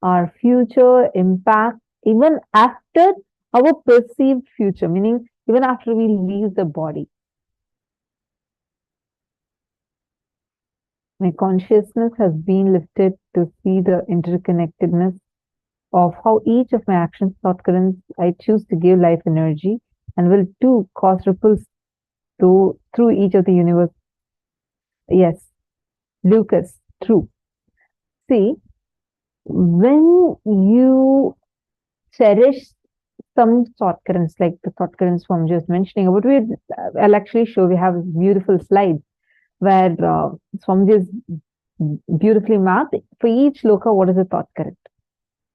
our future, impact even after our perceived future, meaning even after we leave the body. My consciousness has been lifted to see the interconnectedness of how each of my actions, thought currents, I choose to give life energy and will too cause ripples through each of the universe. Yes, Lucas, true. See, when you cherish some thought currents, like the thought currents from just mentioning about, I'll actually show, we have beautiful slides where Swamiji is beautifully mapped for each loka, what is the thought current.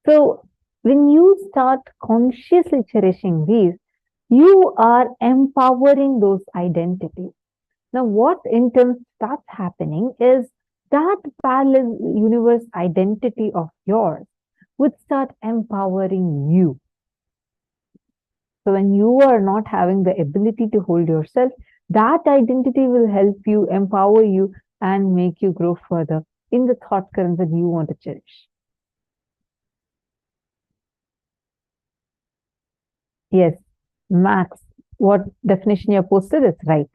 So when you start consciously cherishing these, you are empowering those identities. Now, what in turn starts happening is that parallel universe identity of yours would start empowering you. So when you are not having the ability to hold yourself, that identity will help you, empower you, and make you grow further in the thought currents that you want to cherish. Yes, Max, what definition you posted is right.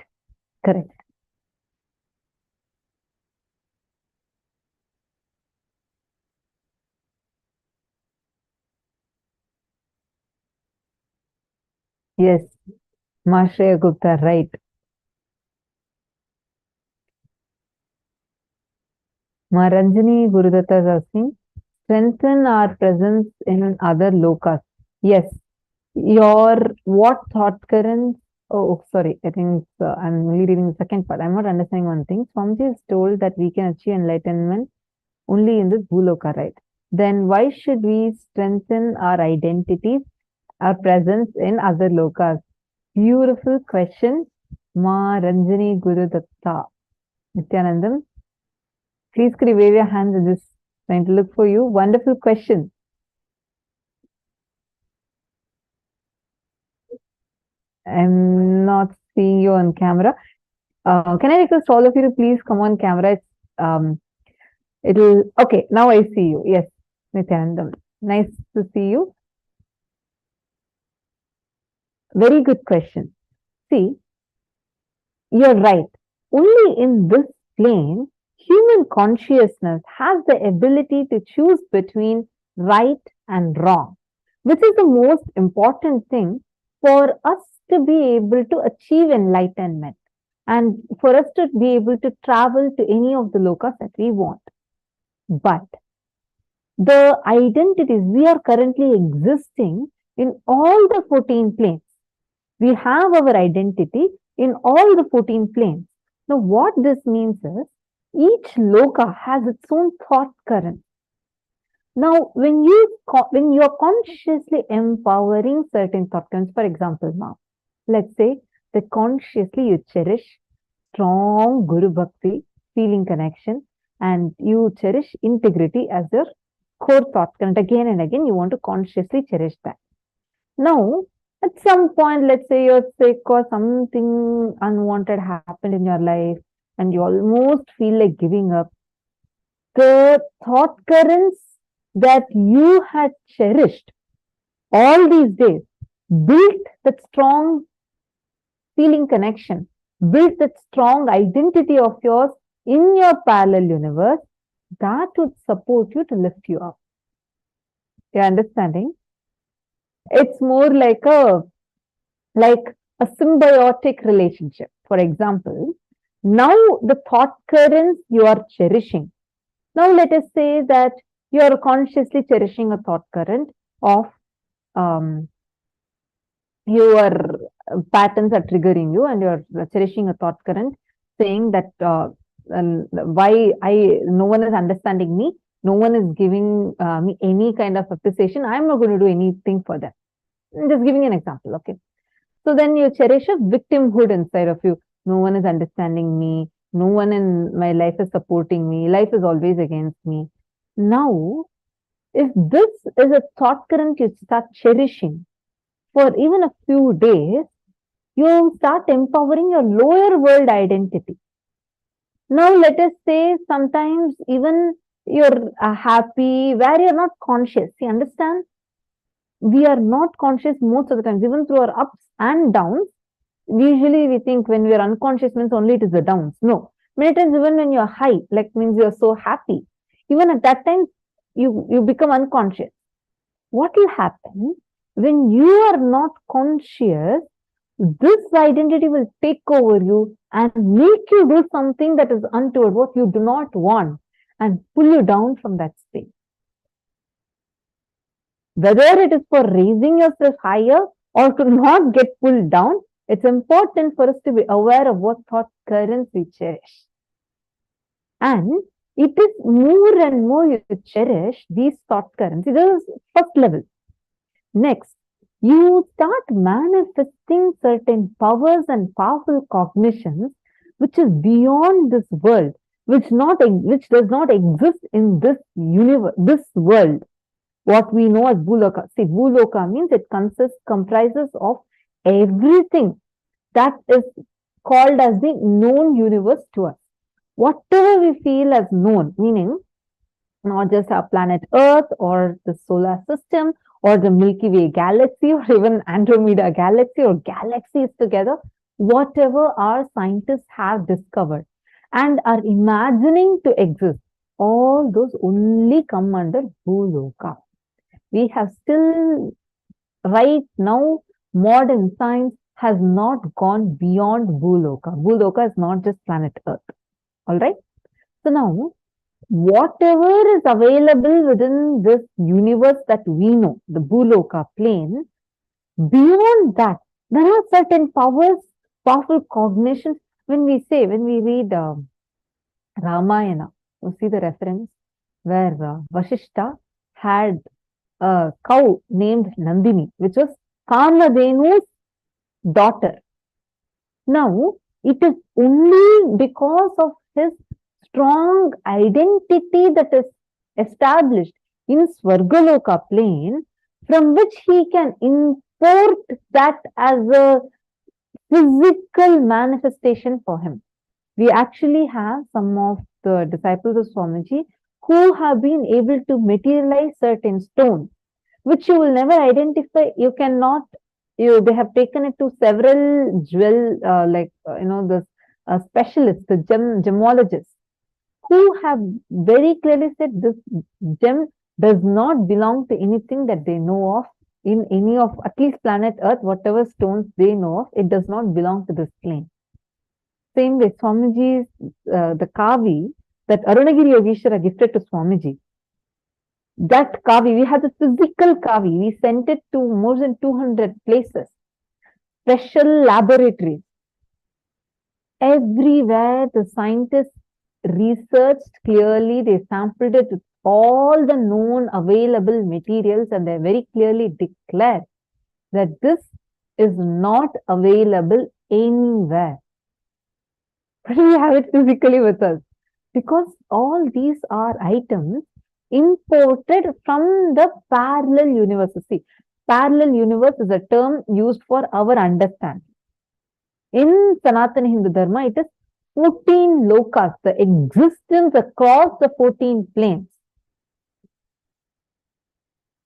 Correct. Yes, Mashreya Gupta, right. Maranjani Gurudatta is asking, strengthen our presence in other lokas. Yes, your what thought currents? Oh, sorry, I think I'm only reading the second part. I'm not understanding one thing. Swamiji is told that we can achieve enlightenment only in this Bhuloka, right? Then why should we strengthen our identities, our presence in other lokas? Beautiful question. Ma Ranjani Gurudatta. Nityanandam, please could you wave your hands in this, trying to look for you. Wonderful question. I'm not seeing you on camera. Can I request all of you to please come on camera? It'll, okay, now I see you. Yes, Nityanandam. Nice to see you. Very good question. See, you're right. Only in this plane, human consciousness has the ability to choose between right and wrong, which is the most important thing for us to be able to achieve enlightenment and for us to be able to travel to any of the lokas that we want. But the identities, we are currently existing in all the 14 planes. We have our identity in all the 14 planes. Now, what this means is each loka has its own thought current. Now, when you're consciously empowering certain thought currents, for example, now, let's say that consciously you cherish strong Guru Bhakti, feeling connection, and you cherish integrity as your core thought current. Again and again, you want to consciously cherish that. Now, at some point, let's say you're sick or something unwanted happened in your life and you almost feel like giving up. The thought currents that you had cherished all these days built that strong feeling connection, built that strong identity of yours in your parallel universe that would support you to lift you up. You're understanding? It's more like a symbiotic relationship. For example, now the thought currents you are cherishing. Now let us say that you are consciously cherishing a thought current of your patterns are triggering you and you're cherishing a thought current saying that why no one is understanding me, no one is giving me any kind of appreciation, I'm not going to do anything for them. I'm just giving an example, okay? So then you cherish a victimhood inside of you. No one is understanding me. No one in my life is supporting me. Life is always against me. Now, if this is a thought current you start cherishing for even a few days, you start empowering your lower world identity. Now, let us say sometimes even you're happy where you're not conscious. You understand? We are not conscious most of the times, even through our ups and downs. Usually we think when we are unconscious means only it is the downs. No. Many times even when you're high, like means you're so happy, even at that time you become unconscious. What will happen when you are not conscious? This identity will take over you and make you do something that is untoward, what you do not want, and pull you down from that state. Whether it is for raising yourself higher or to not get pulled down, it's important for us to be aware of what thought currents we cherish. And it is more and more you cherish these thought currents. This is first level. Next, you start manifesting certain powers and powerful cognitions which is beyond this world, which does not exist in this universe, this world. What we know as Bhuloka. See, Bhuloka means it comprises of everything that is called as the known universe to us. Whatever we feel as known, meaning not just our planet Earth or the solar system or the Milky Way galaxy or even Andromeda galaxy or galaxies together, whatever our scientists have discovered and are imagining to exist, all those only come under Bhuloka. We have still, right now, modern science has not gone beyond Bhuloka. Bhuloka is not just planet Earth. All right. So now, whatever is available within this universe that we know, the Bhuloka plane, beyond that, there are certain powers, powerful cognitions. When we read Ramayana, you see the reference where Vashishta had a cow named Nandini, which was Kamadenu's daughter. Now, it is only because of his strong identity that is established in Swargaloka plane, from which he can import that as a physical manifestation for him. We actually have some of the disciples of Swamiji who have been able to materialize certain stones, which you will never identify. You cannot. They have taken it to several the specialists, the gemologists, who have very clearly said this gem does not belong to anything that they know of in any of, at least planet Earth, whatever stones they know of, it does not belong to this plane. Same way, Swamiji's, the Kavi that Arunagiri Yogeshwara gifted to Swamiji, that Kavi, we have the physical Kavi, we sent it to more than 200 places, special laboratories. Everywhere the scientists researched clearly, they sampled it with all the known available materials, and they very clearly declared that this is not available anywhere. But we have it physically with us, because all these are items imported from the parallel universe. See, parallel universe is a term used for our understanding. In Sanatana Hindu Dharma, it is 14 lokas, the existence across the 14 planes.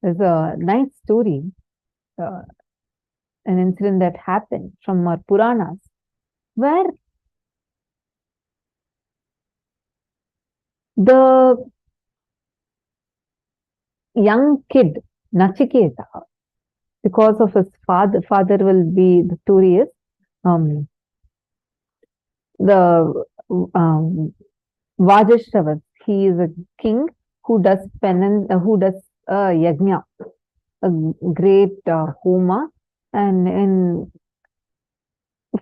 There's a nice story, an incident that happened from our Puranas, where the young kid, Nachiketa, because of his father will be, the story is, the Vajashravas, he is a king who does penance, who does yajna, a great homa, and in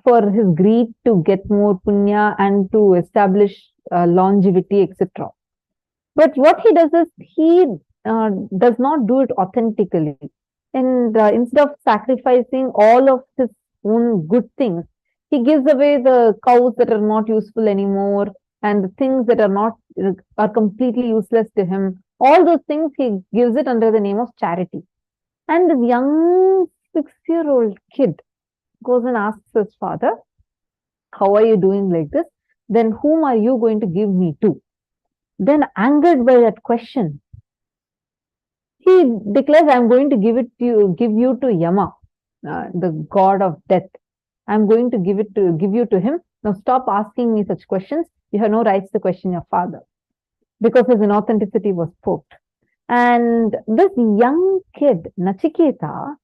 for his greed to get more punya and to establish longevity, etc. But what he does is he does not do it authentically. And instead of sacrificing all of his own good things, he gives away the cows that are not useful anymore and the things that are completely useless to him. All those things he gives it under the name of charity. And this young 6-year-old kid goes and asks his father, how are you doing like this? Then whom are you going to give me to? Then angered by that question, he declares, I'm going to give you to Yama, the god of death. I'm going to give you to him. Now stop asking me such questions. You have no rights to question your father, because his inauthenticity was poked. And this young kid, Nachiketa,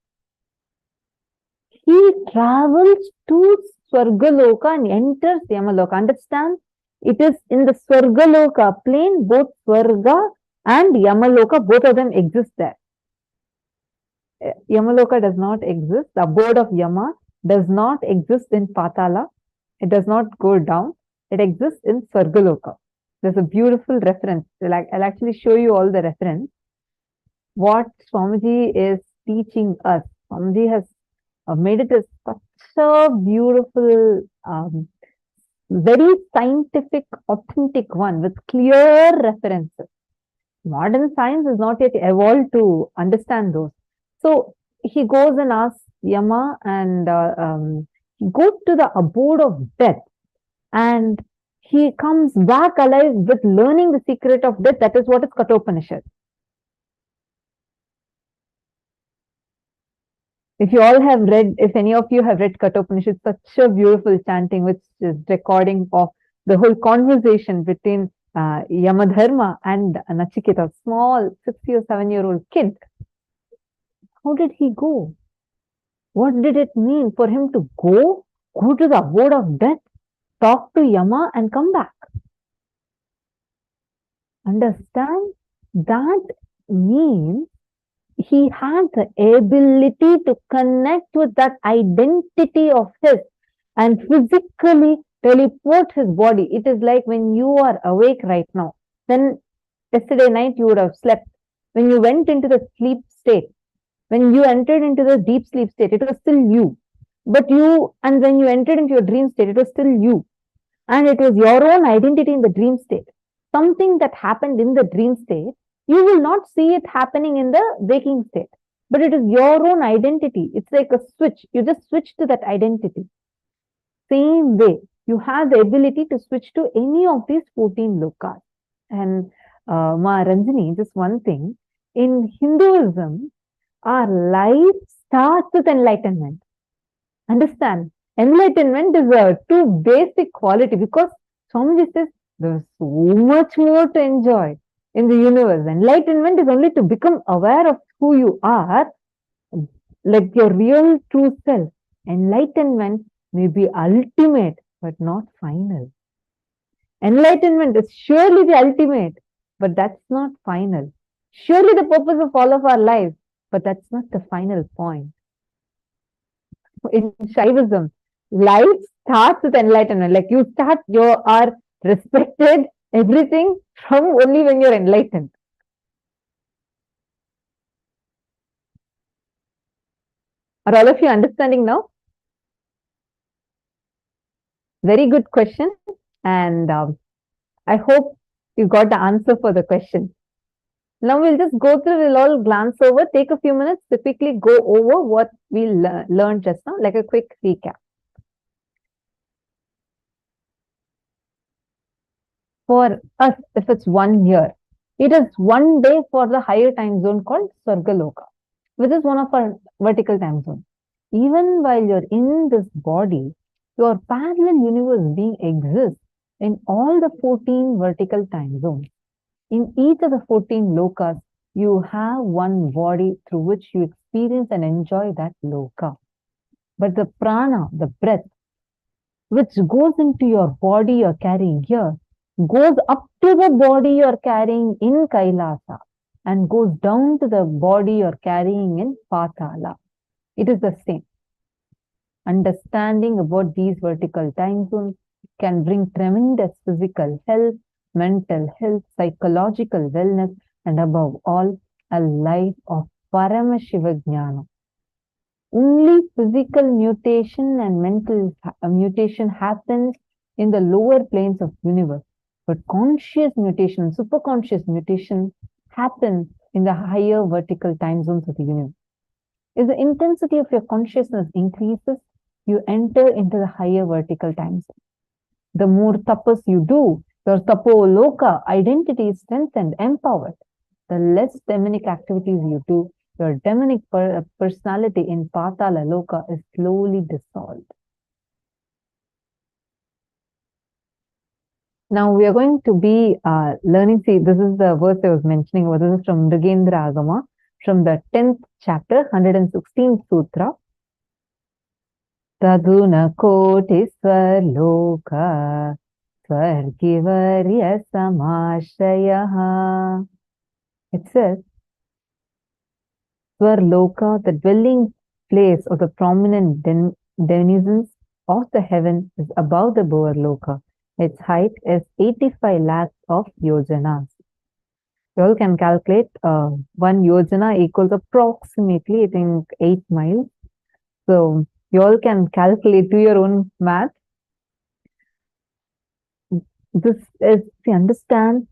he travels to Swargaloka and enters Yamaloka. Understand? It is in the Swargaloka plane, both Swarga and Yamaloka, both of them exist there. Yamaloka does not exist. The abode of Yama does not exist in Patala. It does not go down. It exists in Swargaloka. There's a beautiful reference. I'll actually show you all the reference. What Swamiji is teaching us. Swamiji has made it as such a beautiful, very scientific, authentic one with clear references. Modern science is not yet evolved to understand those. So he goes and asks Yama, and he goes to the abode of death, and he comes back alive with learning the secret of death. That is what is Kathopanishad. If you all have read, if any of you have read Kathopanishad, such a beautiful chanting, which is recording of the whole conversation between Yamadharma and Nachiketa, a small 6 or 7-year-old kid. How did he go? What did it mean for him to go to the abode of death, talk to Yama and come back? Understand? That means he had the ability to connect with that identity of his and physically teleport his body. It is like when you are awake right now. Then yesterday night you would have slept. When you went into the sleep state, when you entered into the deep sleep state, it was still you. And when you entered into your dream state, it was still you. And it was your own identity in the dream state. Something that happened in the dream state, you will not see it happening in the waking state. But it is your own identity. It's like a switch. You just switch to that identity. Same way, you have the ability to switch to any of these 14 lokas. And Ma Ranjani, just one thing. In Hinduism, our life starts with enlightenment. Understand? Enlightenment is a too basic quality, because Swamiji says there's so much more to enjoy in the universe. Enlightenment is only to become aware of who you are, like your real true self. Enlightenment may be ultimate, but not final. Enlightenment is surely the ultimate, but that's not final. Surely the purpose of all of our lives, but that's not the final point. In Shaivism, life starts with enlightenment. Like you are respected, everything from only when you're enlightened. Are all of you understanding now? Very good question. And I hope you got the answer for the question. Now we'll just go through, we'll all glance over, take a few minutes to quickly go over what we learned just now, like a quick recap. For us, if it's 1 year, it is 1 day for the higher time zone called Swargaloka, which is one of our vertical time zones. Even while you're in this body, your parallel universe being exists in all the 14 vertical time zones. In each of the 14 lokas, you have one body through which you experience and enjoy that loka. But the prana, the breath, which goes into your body you're carrying here, goes up to the body you're carrying in Kailasa and goes down to the body you're carrying in Patala. It is the same. Understanding about these vertical time zones can bring tremendous physical health, mental health, psychological wellness, and above all, a life of Paramashiva Jnana. Only physical mutation and mental mutation happens in the lower planes of universe, but conscious mutation, superconscious mutation happens in the higher vertical time zones of the universe. If the intensity of your consciousness increases, you enter into the higher vertical time zone. The more tapas you do, your tapoloka identity is strengthened, empowered. The less demonic activities you do, your demonic personality in Patala Loka is slowly dissolved. Now we are going to be learning, see, this is the verse I was mentioning about. This is from Mrigendra Agama, from the 10th chapter, 116th sutra. Taduna koti swarloka swargivarya samashayaha. It says, Swarloka, the dwelling place of the prominent denizens of the heaven, is above the Bhuvarloka. Its height is 85 lakhs of yojanas. You all can calculate 1 yojana equals approximately, I think, 8 miles. So you all can calculate, do your own math. This is, see, understand,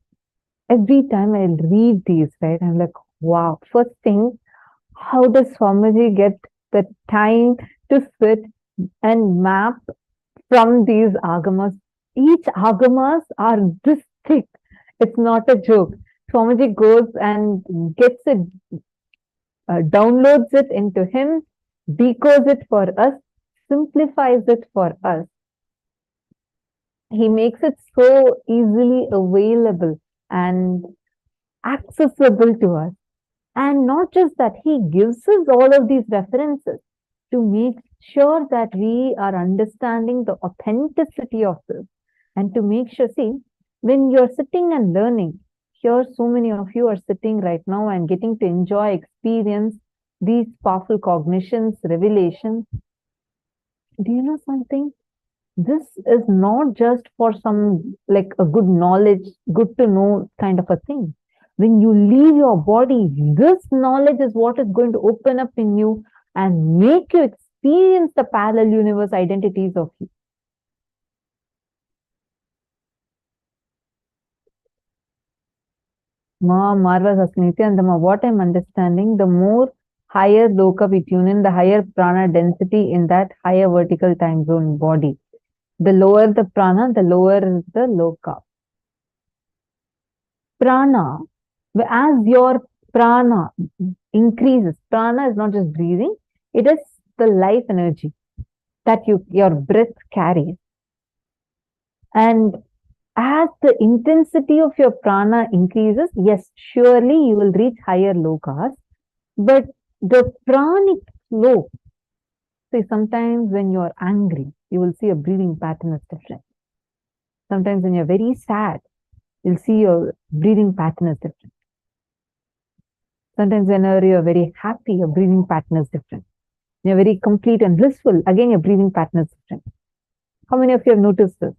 every time I read these, right, I'm like, wow, first thing, how does Swamiji get the time to sit and map from these agamas? Each agamas are this thick. It's not a joke. Swamiji goes and gets it, downloads it into him, decodes it for us, simplifies it for us. He makes it so easily available and accessible to us. And not just that, he gives us all of these references to make sure that we are understanding the authenticity of this. And to make sure, see, when you're sitting and learning, here so many of you are sitting right now and getting to enjoy, experience these powerful cognitions, revelations. Do you know something? This is not just for some, like a good knowledge, good to know kind of a thing. When you leave your body, this knowledge is what is going to open up in you and make you experience the parallel universe identities of you. Ma Marvas Asnitya, what I'm understanding, the more higher loka we tune in, the higher prana density in that higher vertical time zone body. The lower the prana, the lower the loka. Prana, as your prana increases, prana is not just breathing, it is the life energy that your breath carries. And as the intensity of your prana increases, yes, surely you will reach higher lokas, but the pranic flow, see, sometimes when you're angry, you will see your breathing pattern is different. Sometimes when you're very sad, you'll see your breathing pattern is different. Sometimes whenever you're very happy, your breathing pattern is different. When you're very complete and blissful, again, your breathing pattern is different. How many of you have noticed this?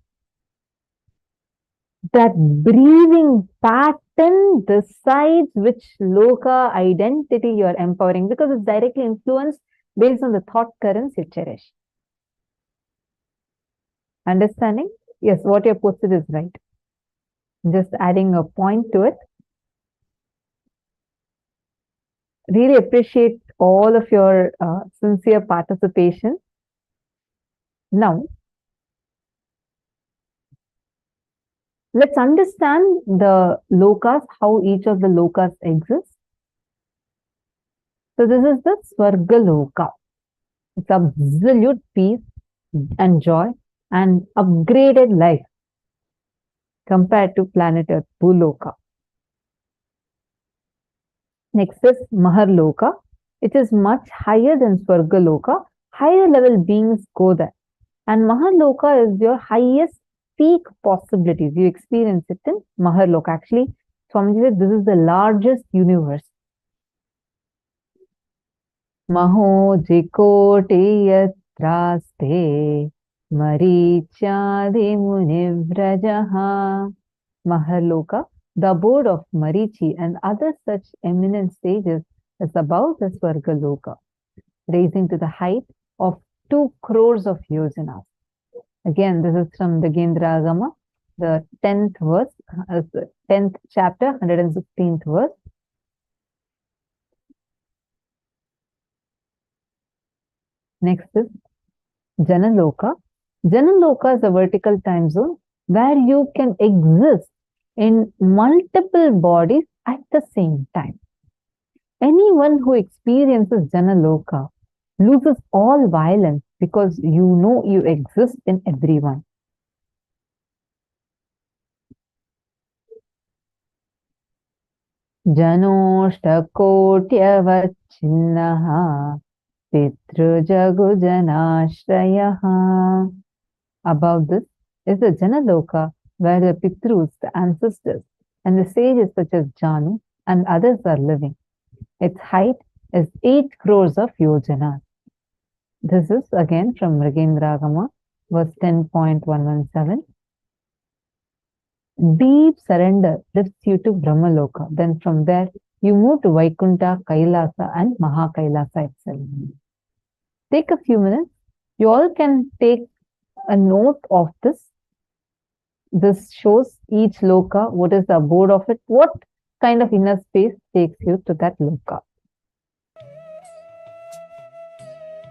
That breathing pattern decides which loka identity you're empowering, because it's directly influenced based on the thought currents you cherish. Understanding? Yes, what you posted is right. Just adding a point to it. Really appreciate all of your sincere participation. Now, let's understand the lokas, how each of the lokas exists. So this is the Swarga Loka. It's absolute peace and joy and upgraded life compared to planet Earth, Bhuloka. Next is Maharloka. It is much higher than Swargaloka. Higher level beings go there. And Maharloka is your highest peak possibilities. You experience it in Maharloka. Actually, Swamiji said this is the largest universe. Maho jikote Raste Marichadi Munivrajaha. Maharloka, the abode of Marichi and other such eminent sages, is above the Swargaloka, raising to the height of 2 crores of yojanas. Again, this is from the Gendragama, the 10th verse, 10th chapter, 116th verse. Next is Janaloka. Janaloka is a vertical time zone where you can exist in multiple bodies at the same time. Anyone who experiences Janaloka loses all violence because you know you exist in everyone. Janoshtakotyavatchinnaha Pitrujagujanashrayaha. Above this is the Janaloka, where the Pitrus, the ancestors, and the sages such as Janu and others are living. Its height is 8 crores of yojanas. This is again from Mrigendragama, verse 10.117. Deep surrender lifts you to Brahmaloka. Then from there, you move to Vaikuntha, Kailasa, and Mahakailasa itself. Take a few minutes. You all can take a note of this. This shows each loka, what is the abode of it, what kind of inner space takes you to that loka.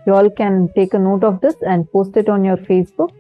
You all can take a note of this and post it on your Facebook.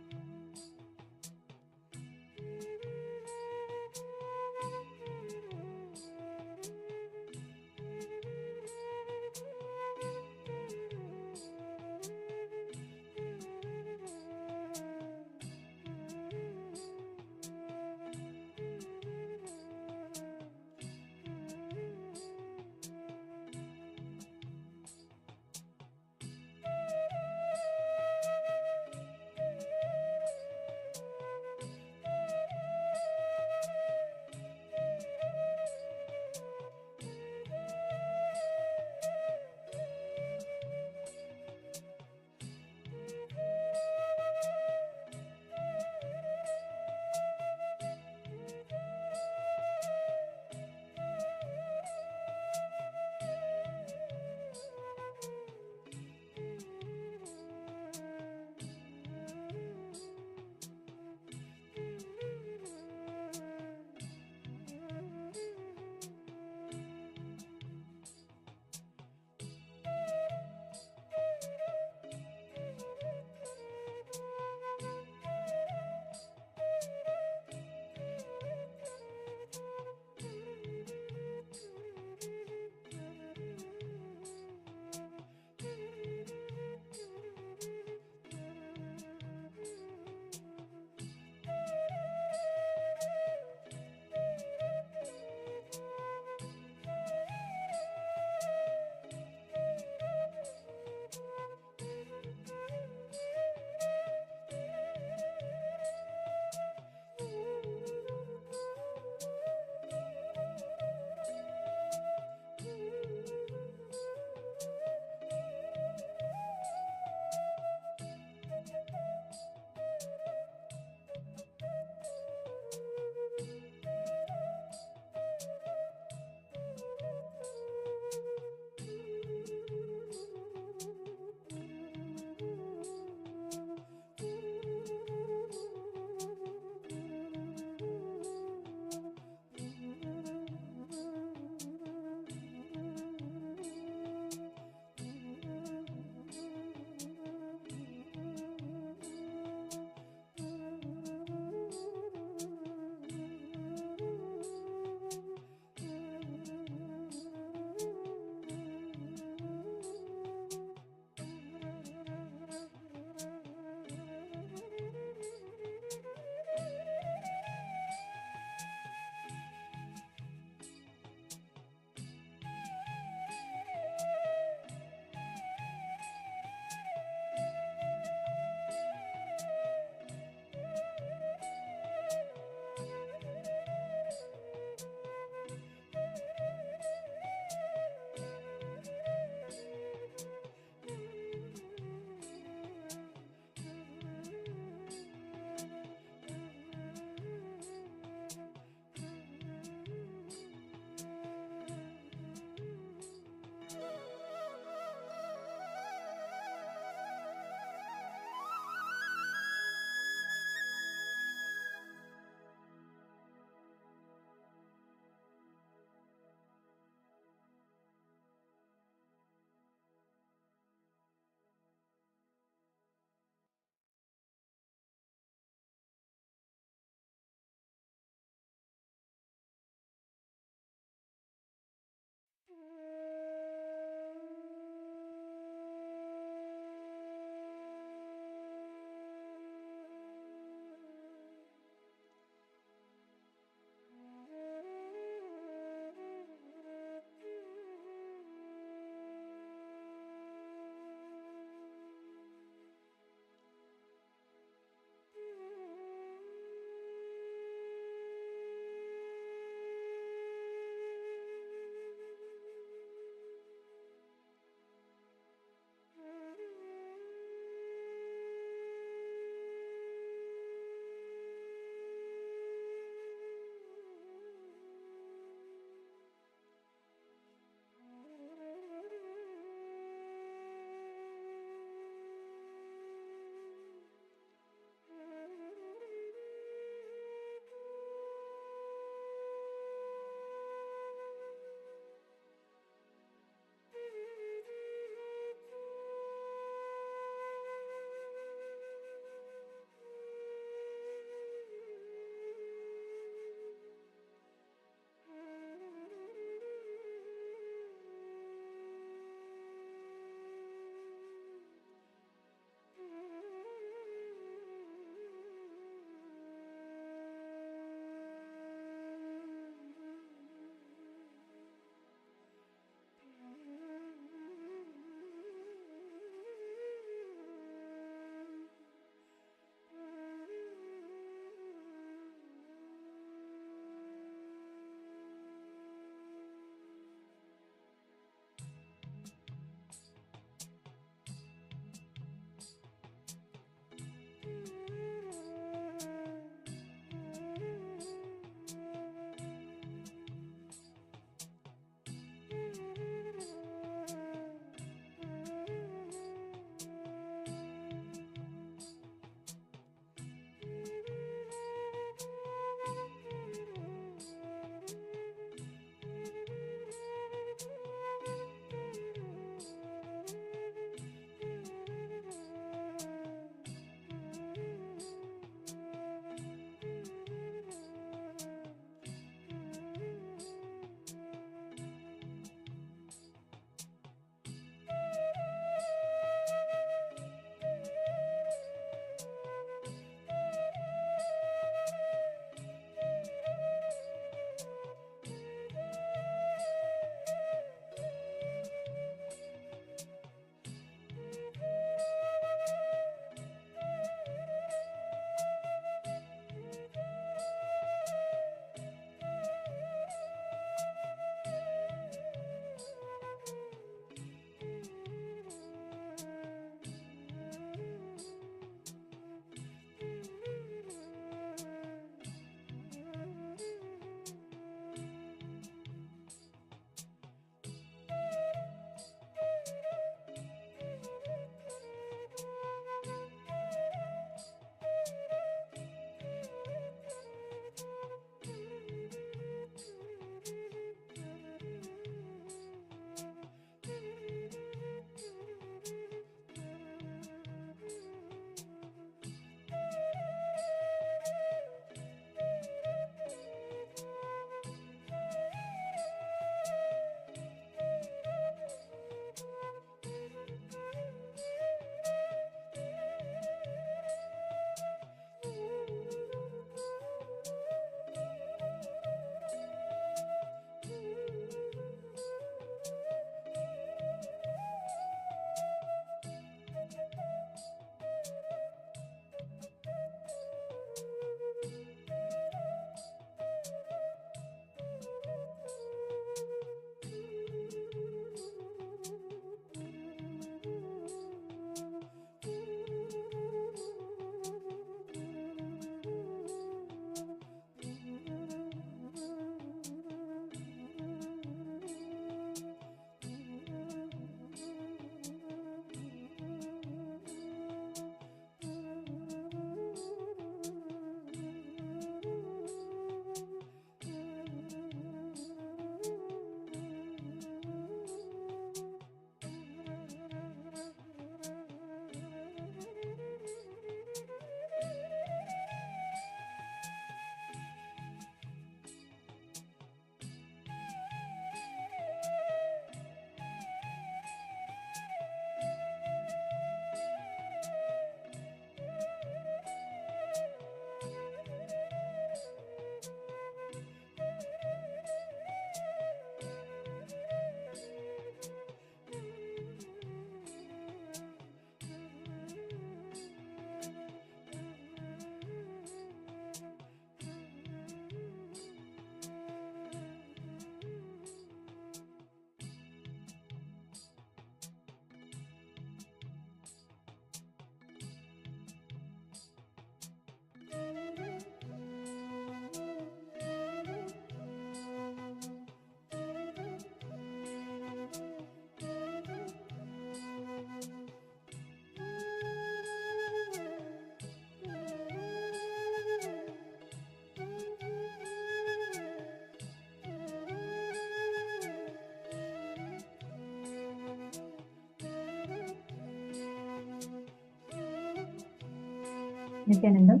Nityananda.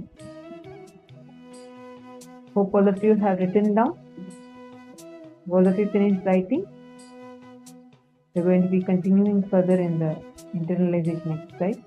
Hope all of you have written down. All of you finished writing. We're going to be continuing further in the internalization exercise.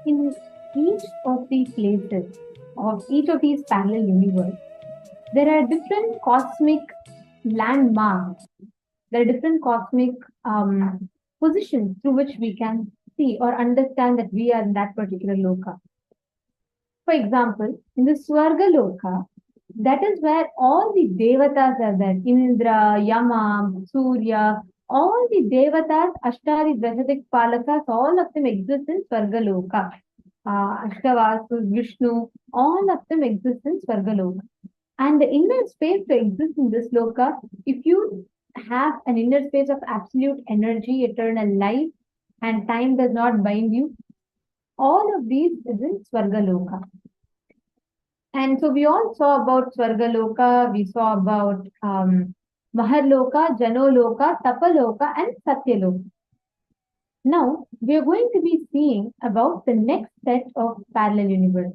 In each of these places, of each of these parallel universes, there are different cosmic landmarks. There are different cosmic positions through which we can see or understand that we are in that particular loka. For example, in the Swarga Loka, that is where all the devatas are there. Indra, Yama, Surya, all the devatas, Ashtari, Drahadik, Palakas, all of them exist in Swarga Loka. Ashtavasu, Vishnu, all of them exist in Swarga Loka. And the inner space to exist in this loka, if you have an inner space of absolute energy, eternal life, and time does not bind you, all of these is in Swarga Loka. And so we all saw about Swarga Loka, we saw about Maharloka, Janoloka, Tapaloka, and Satyaloka. Now, we are going to be seeing about the next set of parallel universe.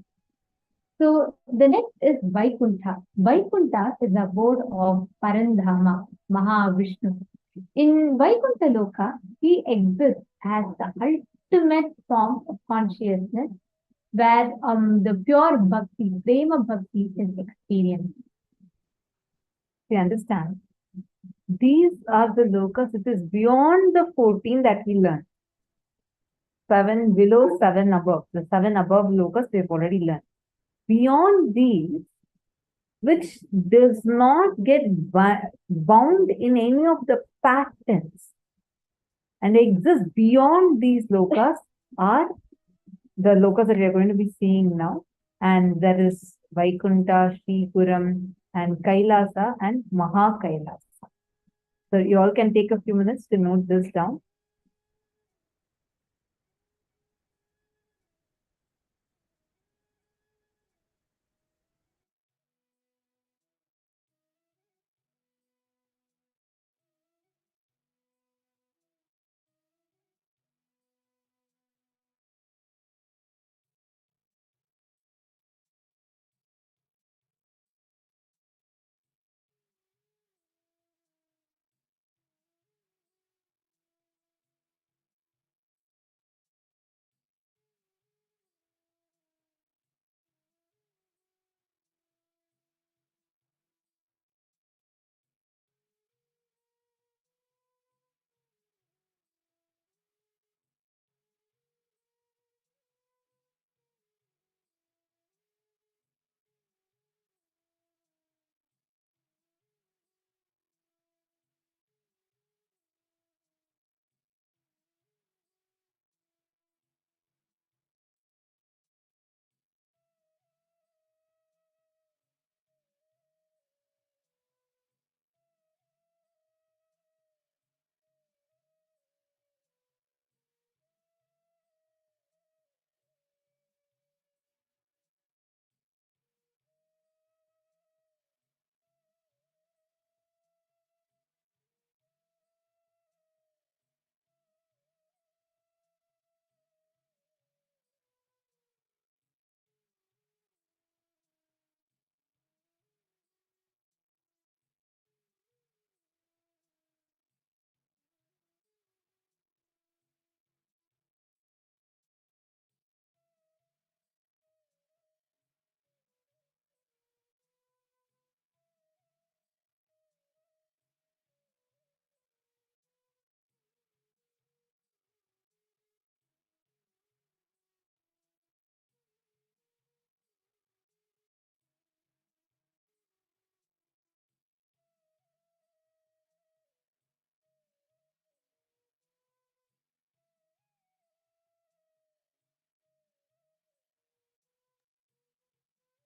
So the next is Vaikuntha. Vaikuntha is the abode of Parandhama, Mahavishnu. In Vaikuntha Loka, he exists as the ultimate form of consciousness where the pure bhakti, prema bhakti is experienced. You understand? These are the lokas which is beyond the 14 that we learned. 7 below, 7 above. The 7 above lokas we have already learned. Beyond these, which does not get bound in any of the patterns and exist beyond these lokas are the lokas that we are going to be seeing now. And there is Vaikuntha, Sripuram, and Kailasa and Mahakailasa. So you all can take a few minutes to note this down.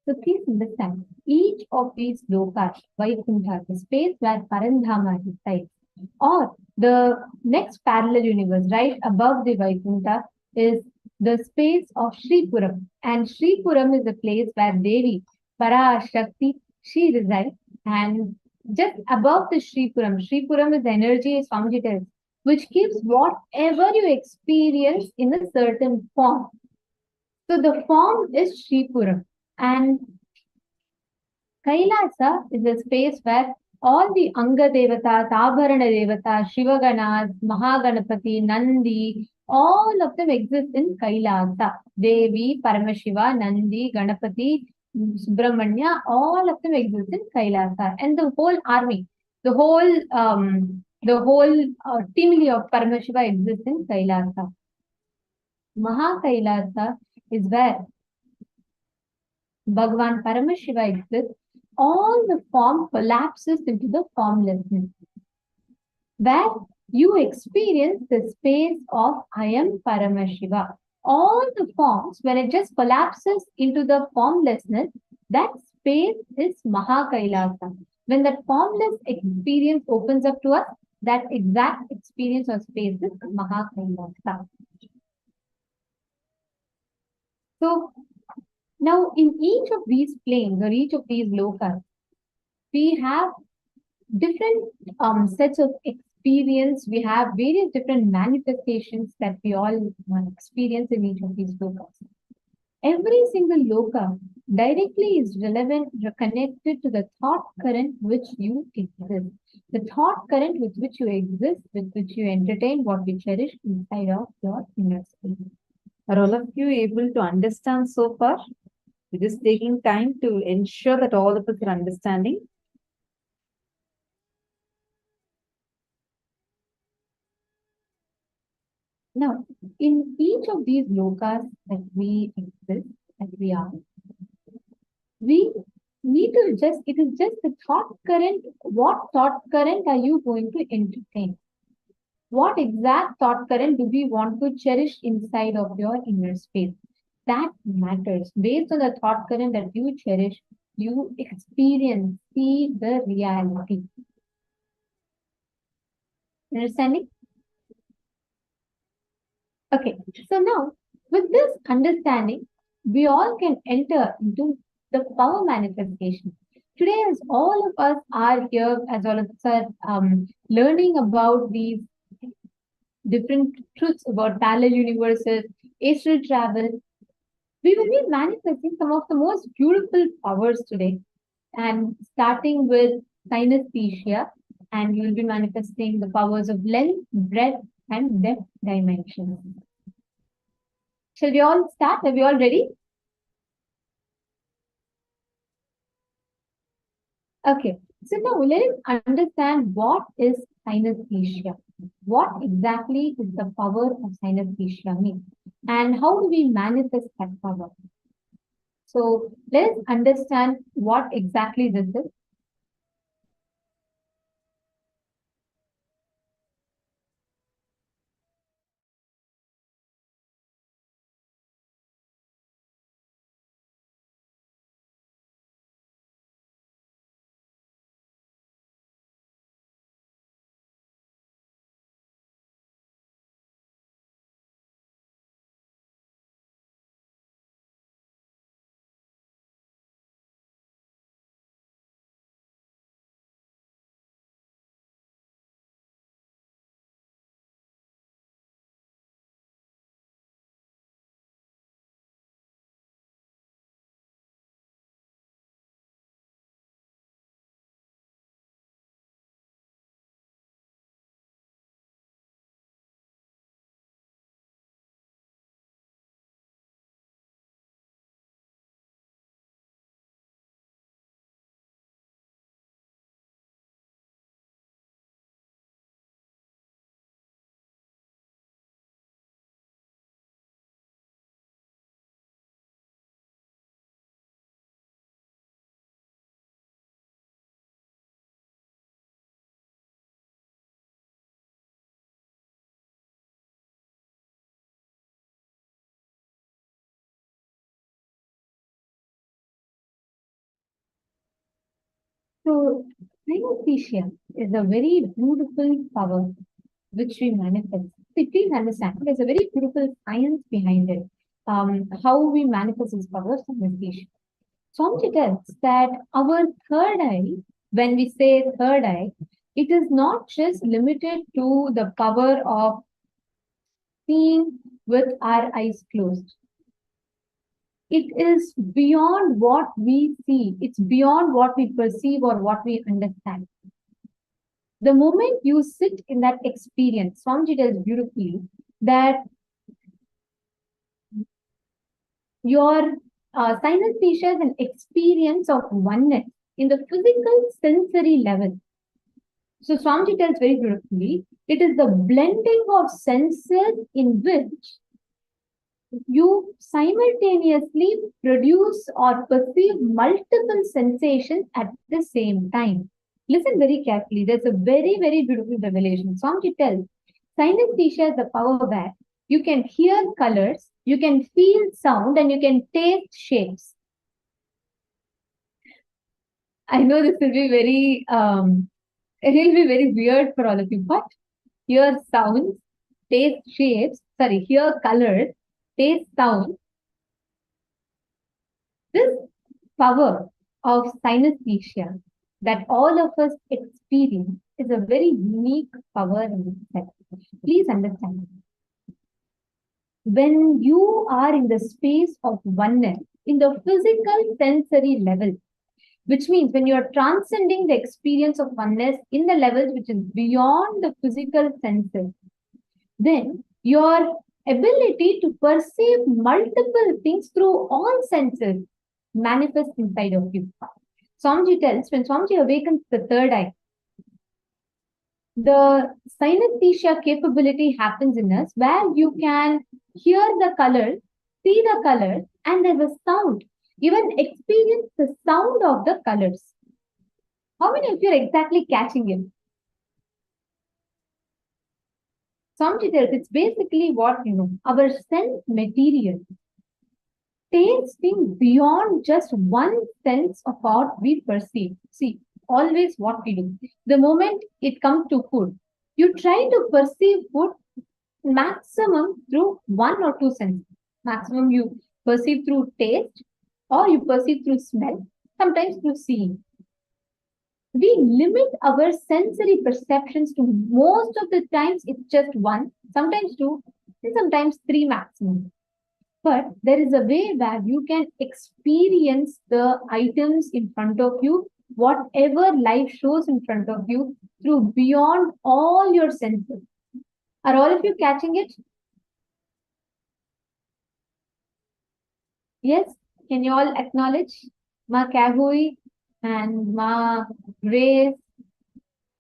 So please understand, each of these lokas, Vaikuntha, the space where Parandhama resides, or the next parallel universe right above the Vaikuntha is the space of Shripuram. And Shripuram is the place where Devi, Parashakti, she resides. And just above the Shripuram, Shripuram is the energy is fugitive, which gives whatever you experience in a certain form. So the form is Shripuram. And Kailasa is a space where all the Anga Devatas, Abharana Devatas, Shivaganas, Mahaganapati, Nandi, all of them exist in Kailasa. Devi, Paramashiva, Nandi, Ganapati, Subramanya, all of them exist in Kailasa. And the whole army, the whole team of Paramashiva exists in Kailasa. Mahakailasa is where Bhagavan Paramashiva exists. All the form collapses into the formlessness, where you experience the space of I am Paramashiva. All the forms, when it just collapses into the formlessness, that space is Mahakailasa. When that formless experience opens up to us, that exact experience of space is Mahakailasa. So, now in each of these planes or each of these lokas, we have different sets of experience. We have various different manifestations that we all experience in each of these lokas. Every single loka directly is relevant, connected to the thought current which you exist. The thought current with which you exist, with which you entertain, what you cherish inside of your inner space. Are all of you able to understand so far? We're just taking time to ensure that all of us are understanding. Now, in each of these lokas that we exist, that we are, we need to just, it is just the thought current. What thought current are you going to entertain? What exact thought current do we want to cherish inside of your inner space? That matters. Based on the thought current that you cherish, you experience, see the reality. Understanding? Okay, so now with this understanding, we all can enter into the power manifestation. Today, as all of us are here, as all of us are learning about these different truths about parallel universes, astral travel, we will be manifesting some of the most beautiful powers today. And starting with synesthesia, and you will be manifesting the powers of length, breadth, and depth dimensions. Shall we all start? Are we all ready? Okay. So now let us understand what is synesthesia. What exactly is the power of synesthesia mean? And how do we manifest that power? So let's understand what exactly this is. So, synesthesia is a very beautiful power which we manifest. So please understand, there's a very beautiful science behind it. How we manifest this power, synesthesia. Swamiji tells that our third eye, when we say third eye, it is not just limited to the power of seeing with our eyes closed. It is beyond what we see. It's beyond what we perceive or what we understand. The moment you sit in that experience, Swamiji tells beautifully that your synesthesia is an experience of oneness in the physical sensory level. So Swamiji tells very beautifully, it is the blending of senses in which you simultaneously produce or perceive multiple sensations at the same time. Listen very carefully. There's a very, very beautiful revelation. Swamiji tells, synesthesia is the power where you can hear colors, you can feel sound, and you can taste shapes. I know this will be very, it will be very weird for all of you, but hear sounds, taste shapes, hear colors, taste sound. This power of synesthesia that all of us experience is a very unique power in itself. Please understand. When you are in the space of oneness, in the physical sensory level, which means when you are transcending the experience of oneness in the levels which is beyond the physical senses, then your ability to perceive multiple things through all senses manifests inside of you. Swamiji tells, when Swamiji awakens the third eye, the synesthesia capability happens in us where you can hear the colors, see the colors, and there's a sound. Even experience the sound of the colors. How many of you are exactly catching it? Swamiji tells, it's basically what our sense material, tasting beyond just one sense of what we perceive. See, always what we do. The moment it comes to food, you try to perceive food maximum through one or two senses. Maximum you perceive through taste, or you perceive through smell, sometimes through seeing. We limit our sensory perceptions to most of the times it's just one, sometimes two, and sometimes three maximum. But there is a way where you can experience the items in front of you, whatever life shows in front of you, through beyond all your senses. Are all of you catching it? Yes? Can you all acknowledge? Ma Kahui and Ma Grace.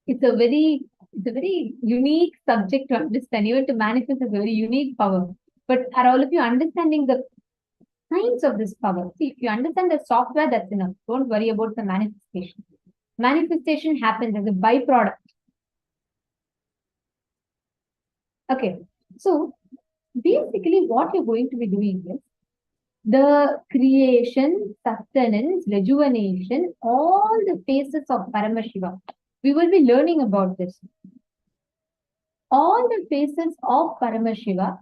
It's a very unique subject to understand. Even to manifest is a very unique power. But are all of you understanding the kinds of this power? See, if you understand the software, that's enough. Don't worry about the manifestation. Manifestation happens as a byproduct. Okay. So basically what you're going to be doing is the creation, sustenance, rejuvenation, all the phases of Paramashiva. We will be learning about this. All the phases of Paramashiva,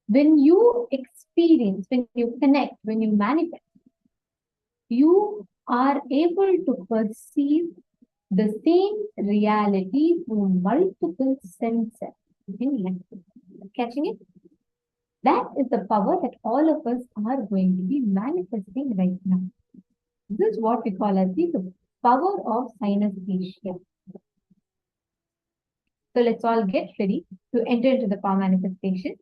when you experience, when you connect, when you manifest, you are able to perceive the same reality through multiple senses. Catching it? That is the power that all of us are going to be manifesting right now. This is what we call as the power of synesthesia. So let's all get ready to enter into the power manifestation.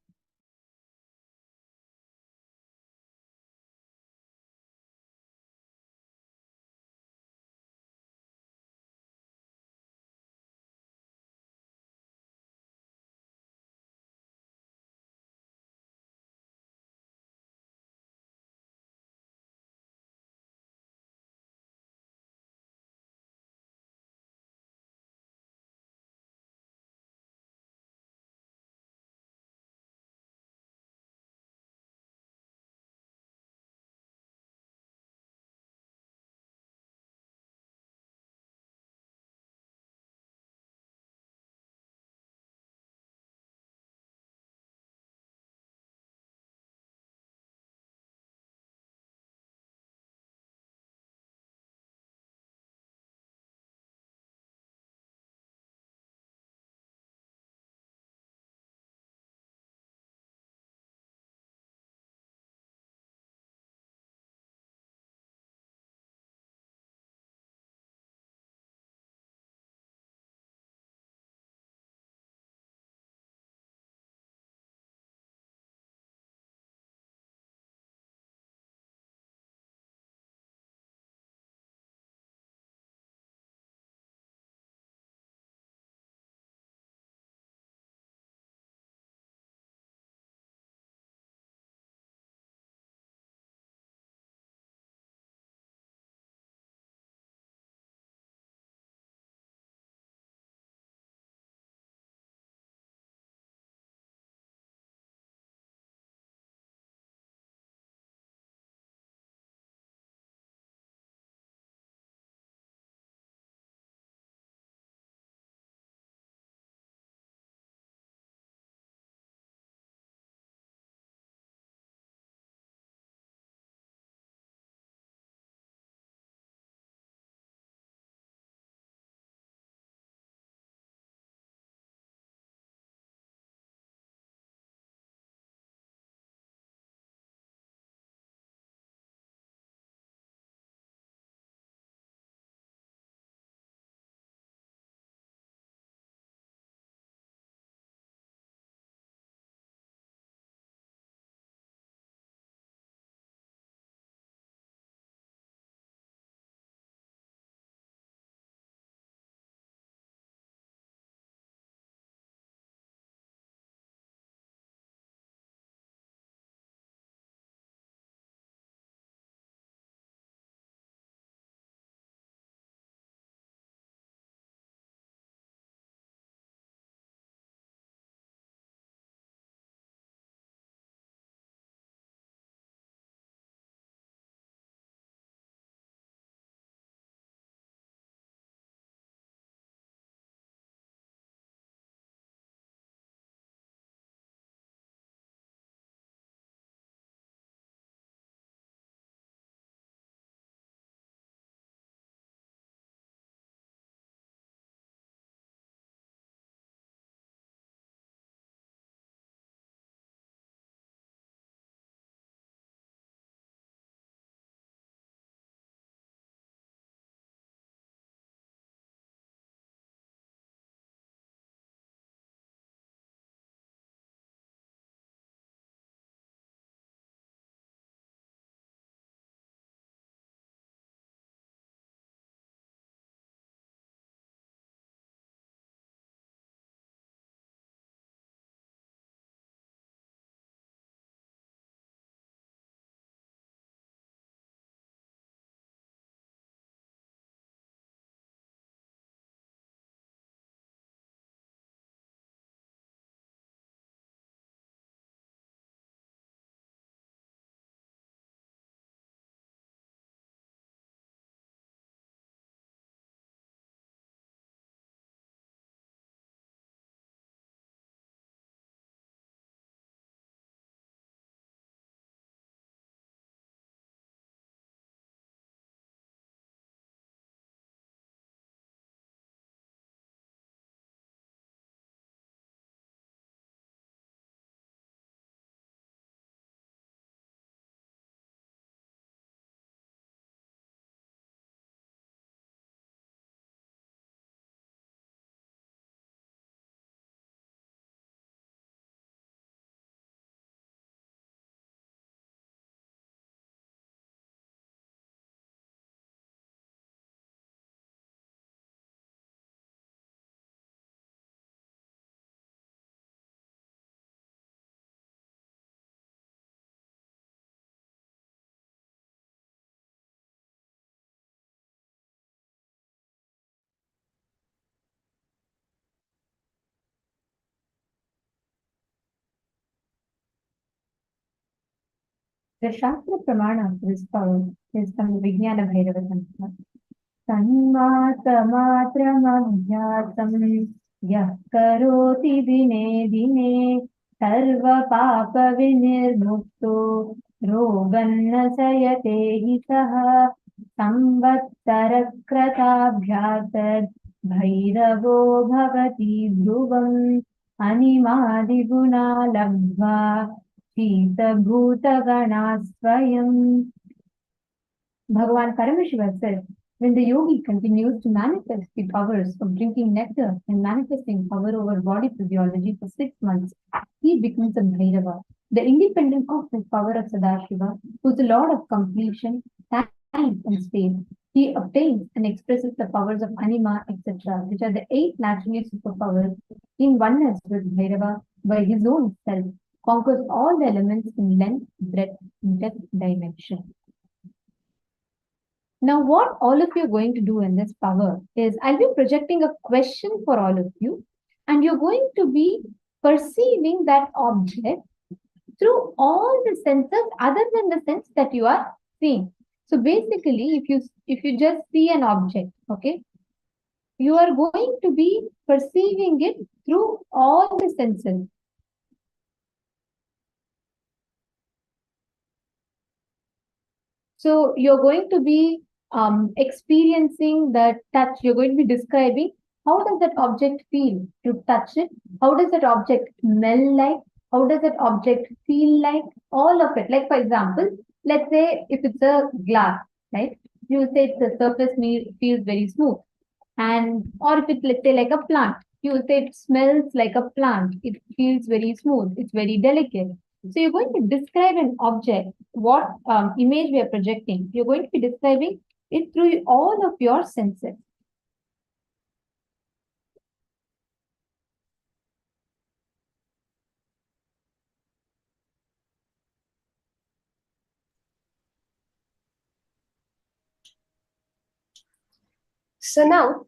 The Shastra Pramana for this power is from the Vijnana Bhairava Tantra. Tanmatramabhyatam yah karoti dine dine sarva papa vinirmukto roganna sayate hitaha samvatsarakratabhyatad bhairavo bhavati dhruvam animadiguna labhva Chita Bhuta Ganasvayam. Bhagavan Paramashiva said, when the yogi continues to manifest the powers of drinking nectar and manifesting power over body physiology for 6 months, he becomes a Bhairava, the independent cosmic power of Sadashiva, who is the Lord of completion, time and space. He obtains and expresses the powers of Anima, etc., which are the 8 naturally superpowers in oneness with Bhairava by his own self, conquers all the elements in length, breadth, depth, dimension. Now, what all of you are going to do in this power is I'll be projecting a question for all of you, and you're going to be perceiving that object through all the senses other than the sense that you are seeing. So basically, if you just see an object, okay, you are going to be perceiving it through all the senses. So you're going to be experiencing the touch. You're going to be describing how does that object feel to touch it? How does that object smell like? How does that object feel like? All of it. Like for example, let's say if it's a glass, right? You will say the surface feels very smooth. And or if it's, let's say, like a plant, you will say it smells like a plant. It feels very smooth. It's very delicate. So you're going to describe an object, what image we are projecting. You're going to be describing it through all of your senses. So now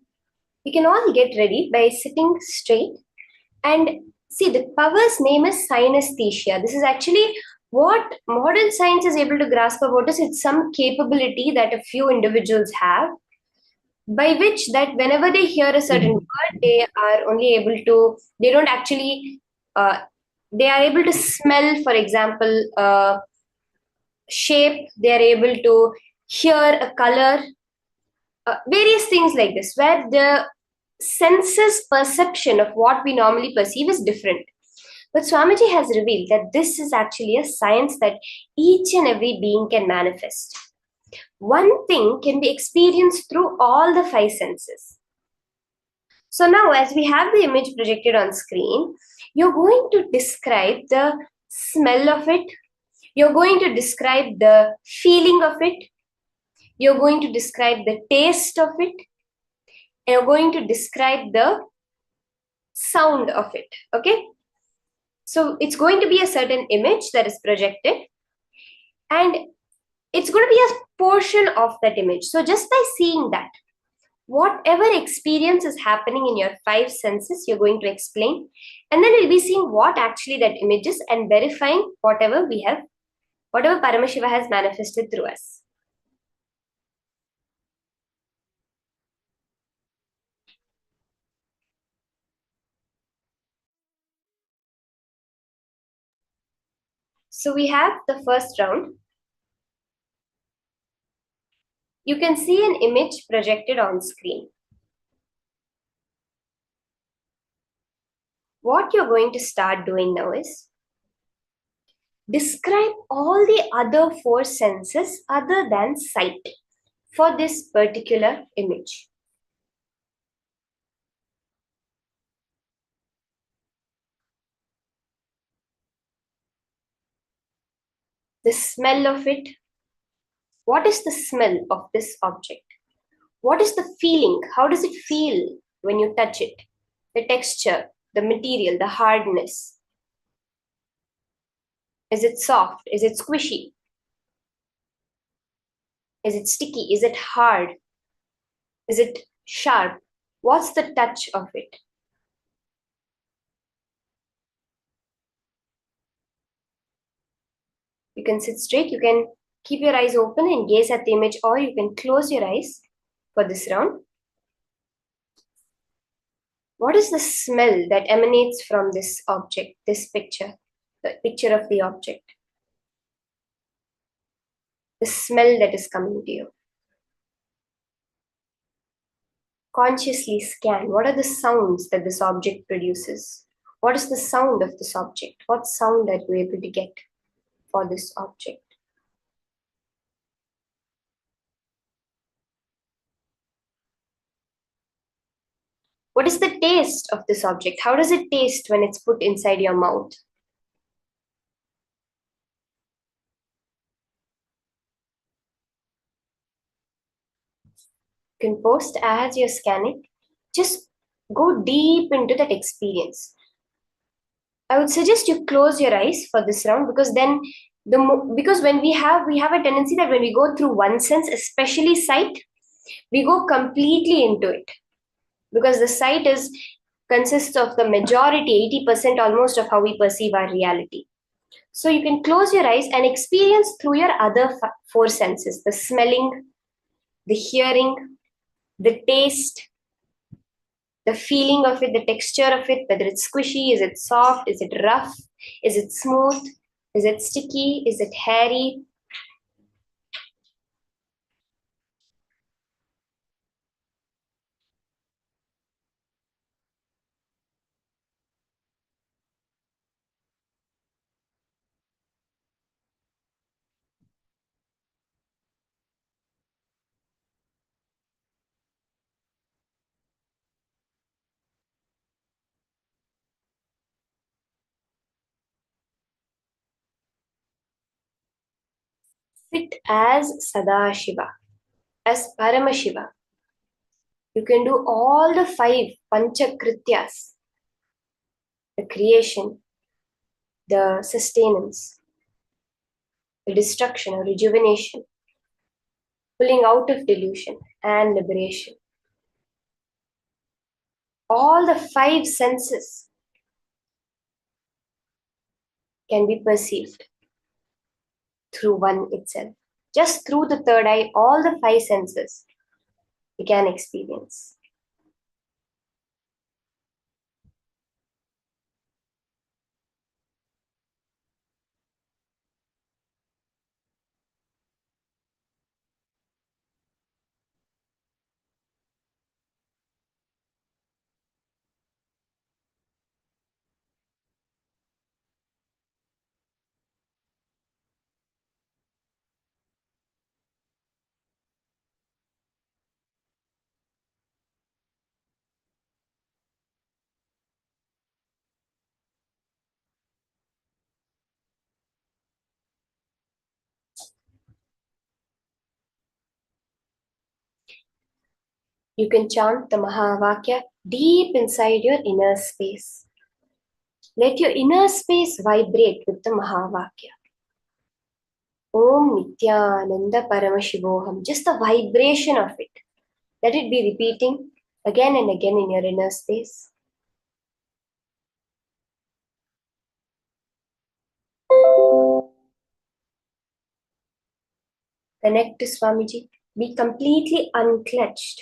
we can all get ready by sitting straight and see the power's name is synesthesia. This is actually what modern science is able to grasp about is it's some capability that a few individuals have by which that whenever they hear a certain word, they are only able to, they don't actually, they are able to smell, for example, shape, they are able to hear a color, various things like this, where the senses perception of what we normally perceive is different. But Swamiji has revealed that this is actually a science that each and every being can manifest. One thing can be experienced through all the 5 senses. So now as we have the image projected on screen, you're going to describe the smell of it, you're going to describe the feeling of it, you're going to describe the taste of it, and you're going to describe the sound of it, okay? So it's going to be a certain image that is projected, and it's going to be a portion of that image. So just by seeing that, whatever experience is happening in your 5 senses, you're going to explain, and then we'll be seeing what actually that image is and verifying whatever we have, whatever Paramashiva has manifested through us. So we have the first round. You can see an image projected on screen. What you're going to start doing now is describe all the other 4 senses other than sight for this particular image. The smell of it. What is the smell of this object? What is the feeling? How does it feel when you touch it? The texture, the material, the hardness. Is it soft? Is it squishy? Is it sticky? Is it hard? Is it sharp? What's the touch of it? You can sit straight, you can keep your eyes open and gaze at the image, or you can close your eyes for this round. What is the smell that emanates from this object, this picture, the picture of the object? The smell that is coming to you. Consciously scan. What are the sounds that this object produces? What is the sound of this object? What sound are you able to get for this object? What is the taste of this object? How does it taste when it's put inside your mouth? You can post as you're scanning. Just go deep into that experience. I would suggest you close your eyes for this round, because then because when we have a tendency that when we go through one sense, especially sight, we go completely into it, because the sight consists of the majority, 80% almost, of how we perceive our reality. So you can close your eyes and experience through your other four senses: the smelling, the hearing, the taste, the feeling of it, the texture of it, whether it's squishy, is it soft, is it rough, is it smooth, is it sticky, is it hairy. Sit as Sadashiva, as Paramashiva. You can do all the 5 Pancha Krityas: the creation, the sustenance, the destruction or rejuvenation, pulling out of delusion, and liberation. All the 5 senses can be perceived through one itself. Just through the third eye, all the 5 senses we can experience. You can chant the Mahavakya deep inside your inner space. Let your inner space vibrate with the Mahavakya. Om Nityananda Paramashivoham. Just the vibration of it. Let it be repeating again and again in your inner space. Connect to Swamiji. Be completely unclutched.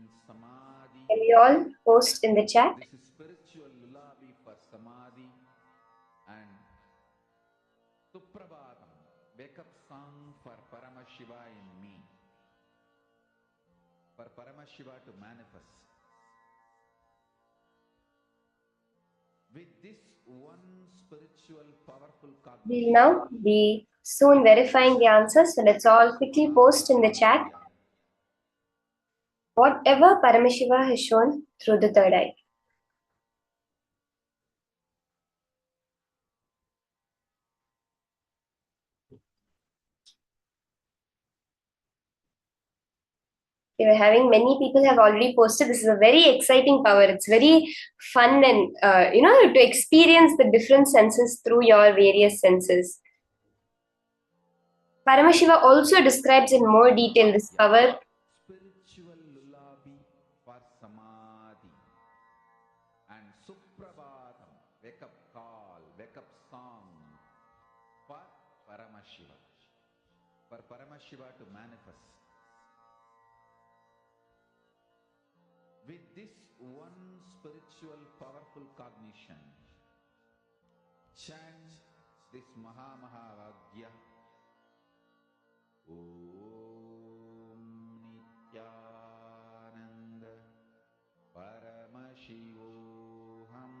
Can we all post in the chat? This is spiritual lullaby for Samadhi and Suprabhatam, wake up song for Paramashiva in me, for Paramashiva to manifest. With this one spiritual powerful cognition, We'll now be soon verifying the answers, so let's all quickly post in the chat whatever Paramashiva has shown through the third eye. We are having many people have already posted. This is a very exciting power. It's very fun and to experience the different senses through your various senses. Paramashiva also describes in more detail this power. spiritual lullaby for Samadhi and Suprabhatam, wake up call, wake up song for Paramashiva to manifest. With this one spiritual powerful cognition, chant this Mahamahagya. Om Nityananda Paramashivoham.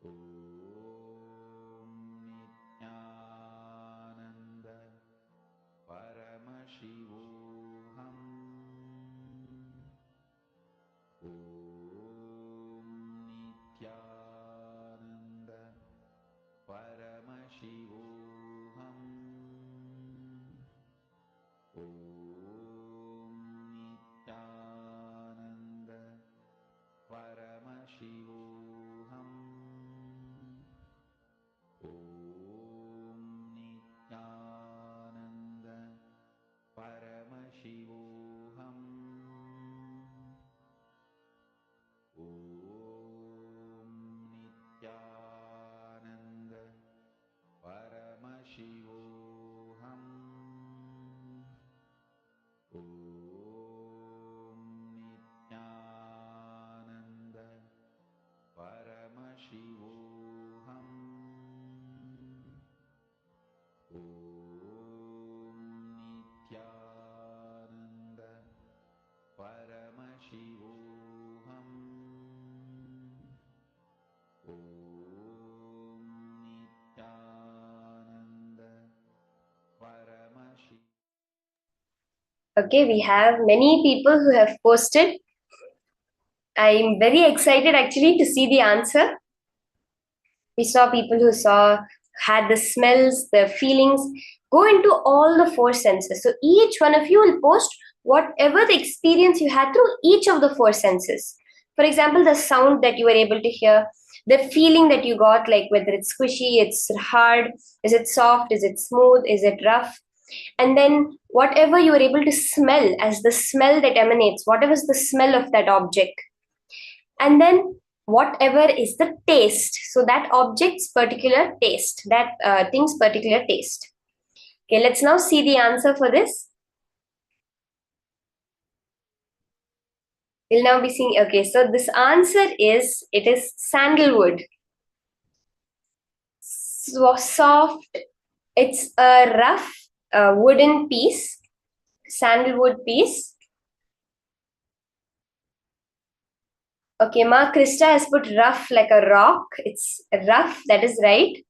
Om Nityananda Paramashivoham. Om Nityananda Paramashivoham. Om Nityananda Paramashivoham. Om Nityananda Paramashivoham. Om Nityananda Paramashivoham. Om Nityananda Paramashivoham. Om Nityananda Paramashivoham. Om Nityananda Paramashivoham. Okay, we have many people who have posted. I'm very excited actually to see the answer. We saw people who had the smells, the feelings, go into all the four senses. So each one of you will post whatever the experience you had through each of the four senses. For example, the sound that you were able to hear, the feeling that you got, like whether it's squishy, it's hard, is it soft, is it smooth, is it rough? And then whatever you were able to smell as the smell that emanates, whatever is the smell of that object. And then whatever is the taste, so that object's particular taste, that thing's particular taste. Okay, let's now see the answer for this. We'll now be seeing, okay, so this answer is, it is sandalwood. So soft, it's a rough wooden piece, sandalwood piece. Okay, Ma Krista has put rough like a rock. It's rough, that is right.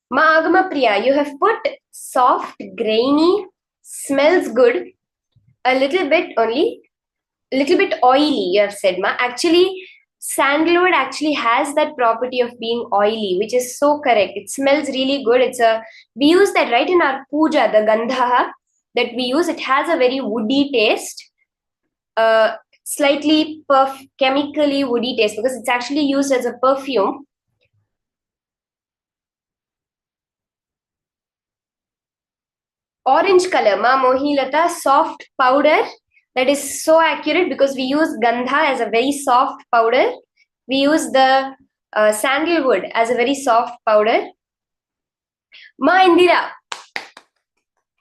Ma Agama Priya, you have put soft, grainy, smells good, a little bit only, a little bit oily, you have said, Ma. Actually, sandalwood actually has that property of being oily, which is so correct. It smells really good. We use that right in our puja, the gandha that we use. It has a very woody taste, slightly chemically woody taste, because it's actually used as a perfume. Orange color, Ma Mohilata, soft powder. That is so accurate because we use gandha as a very soft powder. We use the sandalwood as a very soft powder. Ma Indira.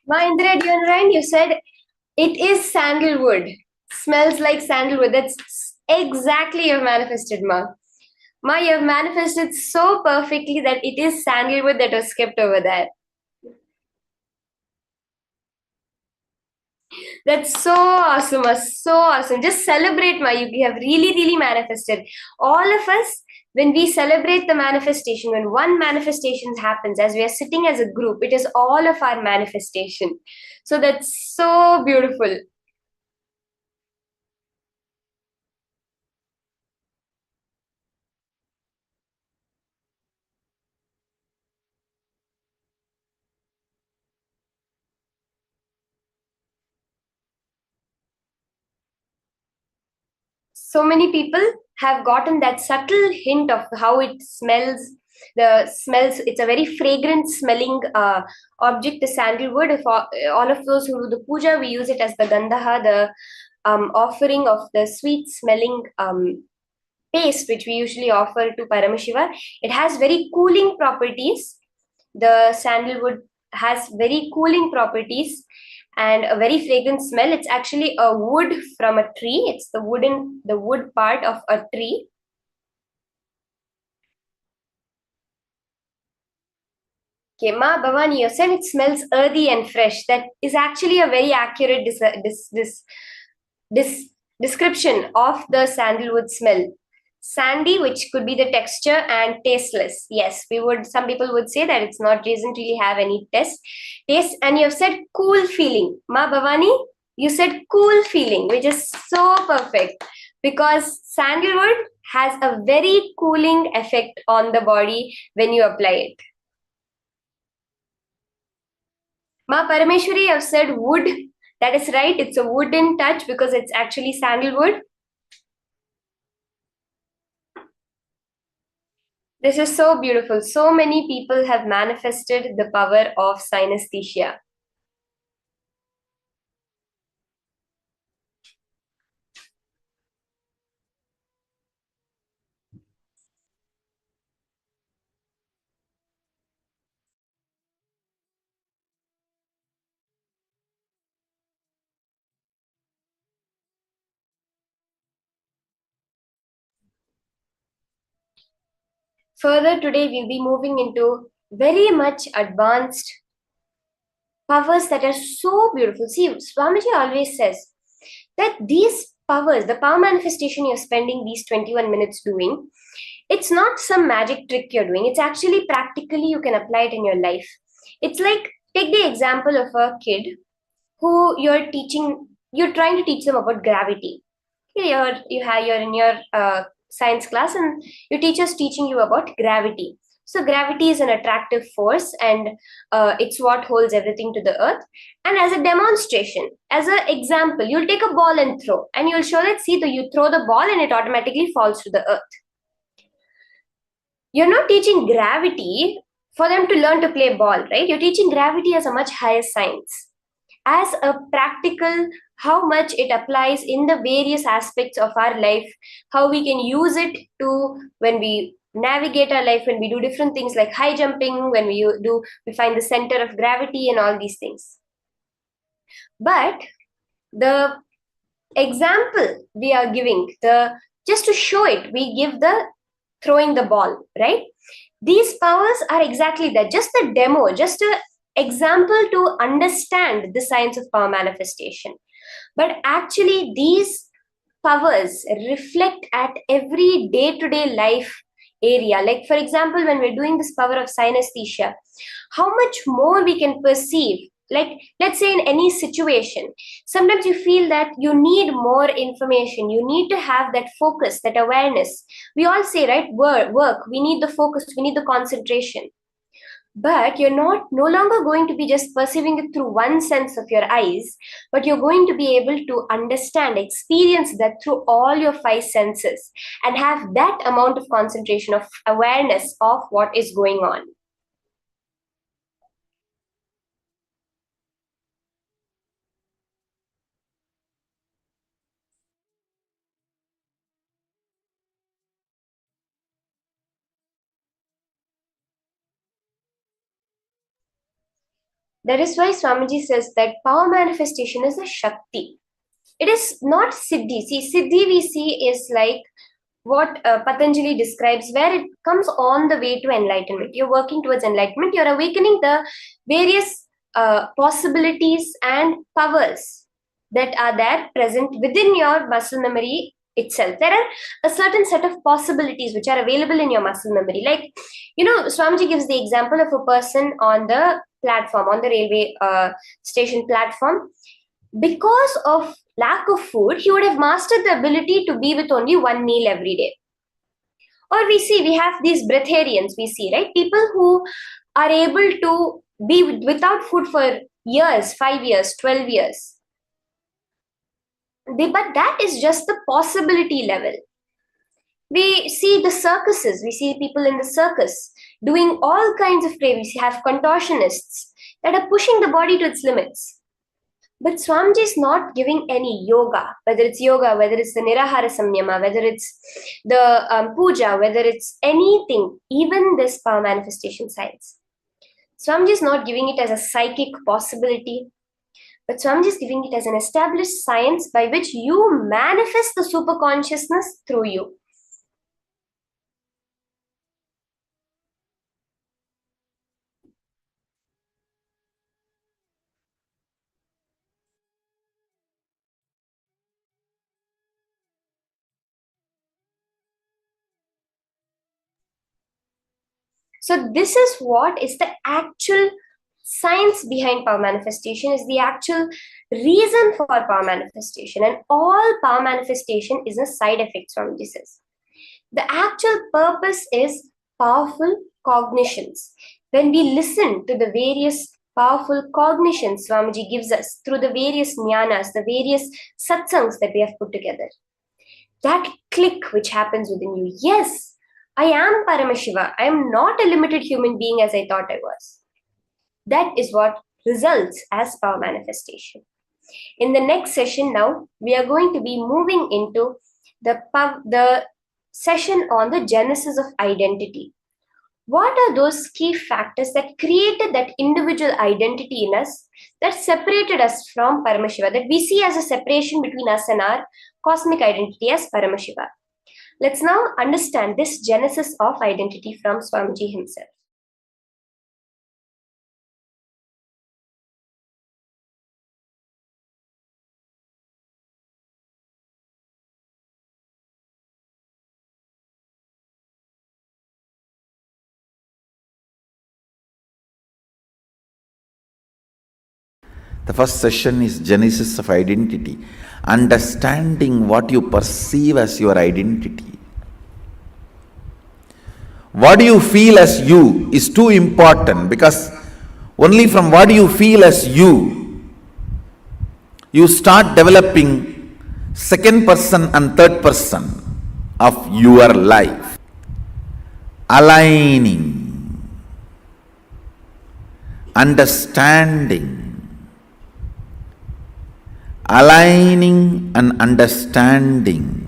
Ma Indira, do you understand? You said it is sandalwood. Smells like sandalwood. That's exactly you've manifested, Ma. Ma, you've manifested so perfectly that it is sandalwood that was kept over there. That's so awesome, Ma. So awesome. Just celebrate, Ma. You have really, really manifested. All of us, when we celebrate the manifestation, when one manifestation happens, as we are sitting as a group, it is all of our manifestation. So that's so beautiful. So many people have gotten that subtle hint of how it smells. The smells, it's a very fragrant smelling object, the sandalwood. If all of those who do the puja, we use it as the gandaha, the offering of the sweet smelling paste, which we usually offer to Paramashiva. It has very cooling properties. The sandalwood has very cooling properties and a very fragrant smell. It's actually a wood from a tree. It's the wood part of a tree. Okay, Ma Bhavani, you said it smells earthy and fresh. That is actually a very accurate description of the sandalwood smell. Sandy, which could be the texture, and tasteless. Yes, we would. Some people would say that it's not, doesn't really have any taste. And you have said cool feeling, Ma Bhavani. You said cool feeling, which is so perfect because sandalwood has a very cooling effect on the body when you apply it. Ma Parameshwari, I've said wood. That is right. It's a wooden touch because it's actually sandalwood. This is so beautiful. So many people have manifested the power of synesthesia. Further, today we'll be moving into very much advanced powers that are so beautiful. See, Swamiji always says that these powers, the power manifestation you're spending these 21 minutes doing, it's not some magic trick you're doing. It's actually practically you can apply it in your life. It's like, take the example of a kid who you're teaching, you're trying to teach them about gravity. You're in your science class and your teacher's teaching you about gravity. So gravity is an attractive force and it's what holds everything to the earth. And as a demonstration, as an example, you'll take a ball and throw, and you'll show that, see, you throw the ball and it automatically falls to the earth. You're not teaching gravity for them to learn to play ball, right? You're teaching gravity as a much higher science, as a practical, how much it applies in the various aspects of our life, how we can use it to, when we navigate our life, when we do different things like high jumping, when we find the center of gravity and all these things. But the example we are giving, just to show it, we give the throwing the ball, right? These powers are exactly that, just a demo, just a example to understand the science of power manifestation. But actually, these powers reflect at every day-to-day life area. Like, for example, when we're doing this power of synesthesia, how much more we can perceive. Like, let's say in any situation, sometimes you feel that you need more information. You need to have that focus, that awareness. We all say, right, work, we need the focus, we need the concentration. But you're not no longer going to be just perceiving it through one sense of your eyes, but you're going to be able to understand, experience that through all your five senses, and have that amount of concentration, of awareness of what is going on. That is why Swamiji says that power manifestation is a Shakti. It is not Siddhi. See, Siddhi we see is like what Patanjali describes, where it comes on the way to enlightenment. You're working towards enlightenment, you're awakening the various possibilities and powers that are there present within your muscle memory itself. There are a certain set of possibilities which are available in your muscle memory. Like, Swamiji gives the example of a person on the platform, on the railway station platform. Because of lack of food, he would have mastered the ability to be with only one meal every day. Or we have these breatharians, we see, right? People who are able to be without food for years, 5 years, 12 years. But that is just the possibility level. We see the circuses, we see people in the circus doing all kinds of play. We have contortionists that are pushing the body to its limits. But Swamiji is not giving any yoga, whether it's the Nirahara Samyama, whether it's the puja, whether it's anything, even this power manifestation science. Swamiji is not giving it as a psychic possibility, but Swamiji is giving it as an established science by which you manifest the super consciousness through you. So this is what is the actual science behind power manifestation, is the actual reason for power manifestation. And all power manifestation is a side effect, Swamiji says. The actual purpose is powerful cognitions. When we listen to the various powerful cognitions Swamiji gives us through the various jnanas, the various satsangs that we have put together, that click which happens within you, yes, I am Paramashiva. I am not a limited human being as I thought I was. That is what results as power manifestation. In the next session now, we are going to be moving into the session on the genesis of identity. What are those key factors that created that individual identity in us, that separated us from Paramashiva, that we see as a separation between us and our cosmic identity as Paramashiva? Let's now understand this genesis of identity from Swamiji himself. The first session is Genesis of Identity, understanding what you perceive as your identity. What do you feel as you is too important, because only from what you feel as you start developing second person and third person of your life. Aligning, understanding, aligning and understanding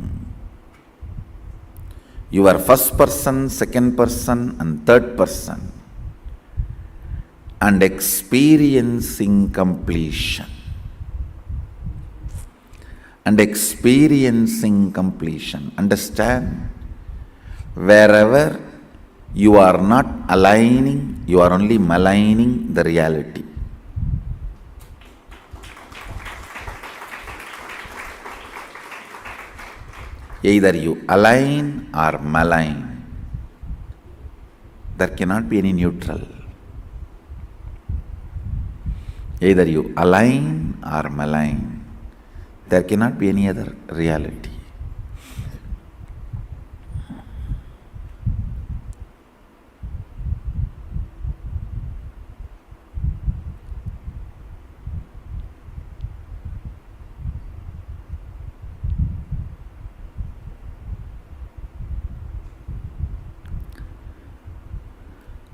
your first person, second person and third person, and experiencing completion. And experiencing completion. Understand, wherever you are not aligning, you are only maligning the reality. Either you align or malign. There cannot be any neutral. Either you align or malign. There cannot be any other reality.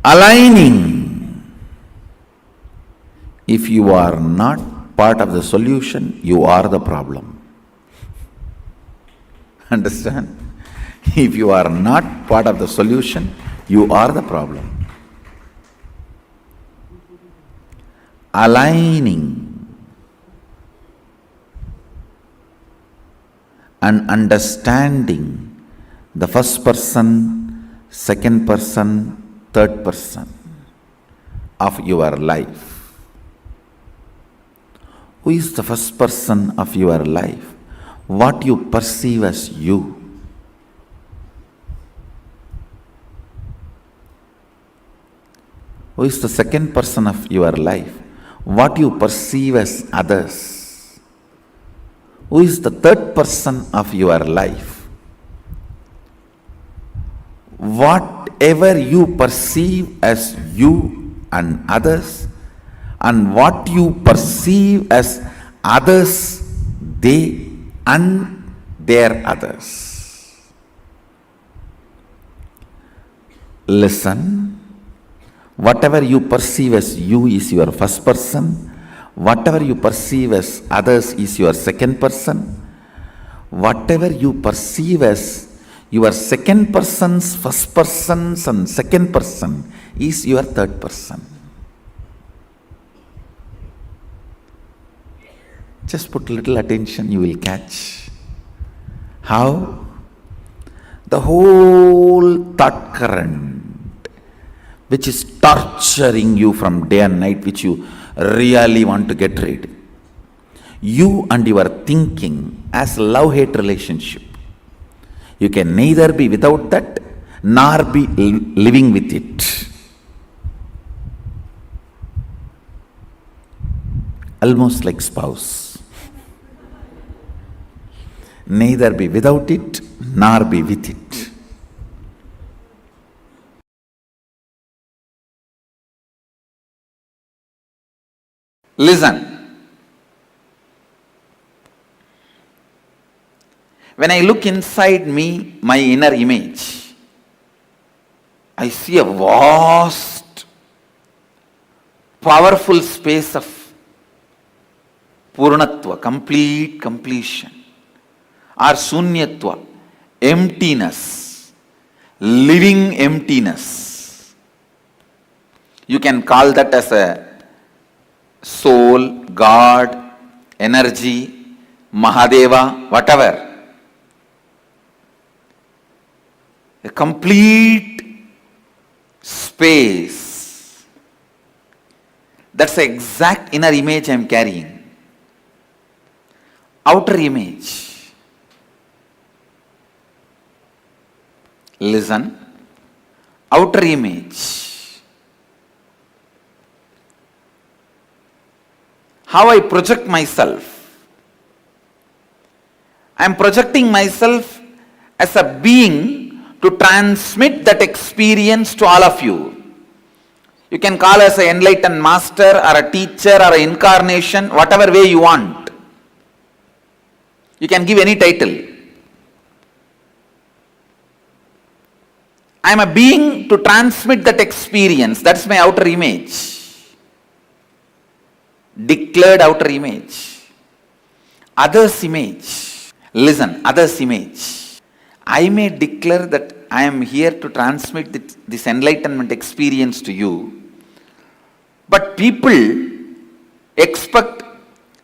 Aligning. If you are not part of the solution, you are the problem. Understand? If you are not part of the solution, you are the problem. aligning and understanding the first person, second person, third person of your life. Who is the first person of your life? What you perceive as you. Who is the second person of your life? What you perceive as others. Who is the third person of your life? Whatever you perceive as you and others, and what you perceive as others, they and their others. Listen. Whatever you perceive as you is your first person. Whatever you perceive as others is your second person. Whatever you perceive as your second person's first person's and second person is your third person. Just put little attention, you will catch how the whole thought current which is torturing you from day and night, which you really want to get rid. You and your thinking as love-hate relationship. You can neither be without that, nor be living with it. Almost like spouse. Neither be without it, nor be with it. Listen. When I look inside me, my inner image, I see a vast, powerful space of Purnatva, complete completion, or Sunyatva, emptiness, living emptiness. You can call that as a soul, God, energy, Mahadeva, whatever. A complete space. That's the exact inner image I am carrying. Outer image. Listen. Outer image. How I project myself. I am projecting myself as a being to transmit that experience to all of you. You can call us an enlightened master or a teacher or an incarnation, whatever way you want. You can give any title. I am a being to transmit that experience. That's my outer image. Declared outer image. Others' image. Listen, others' image. I may declare that I am here to transmit this enlightenment experience to you, but people expect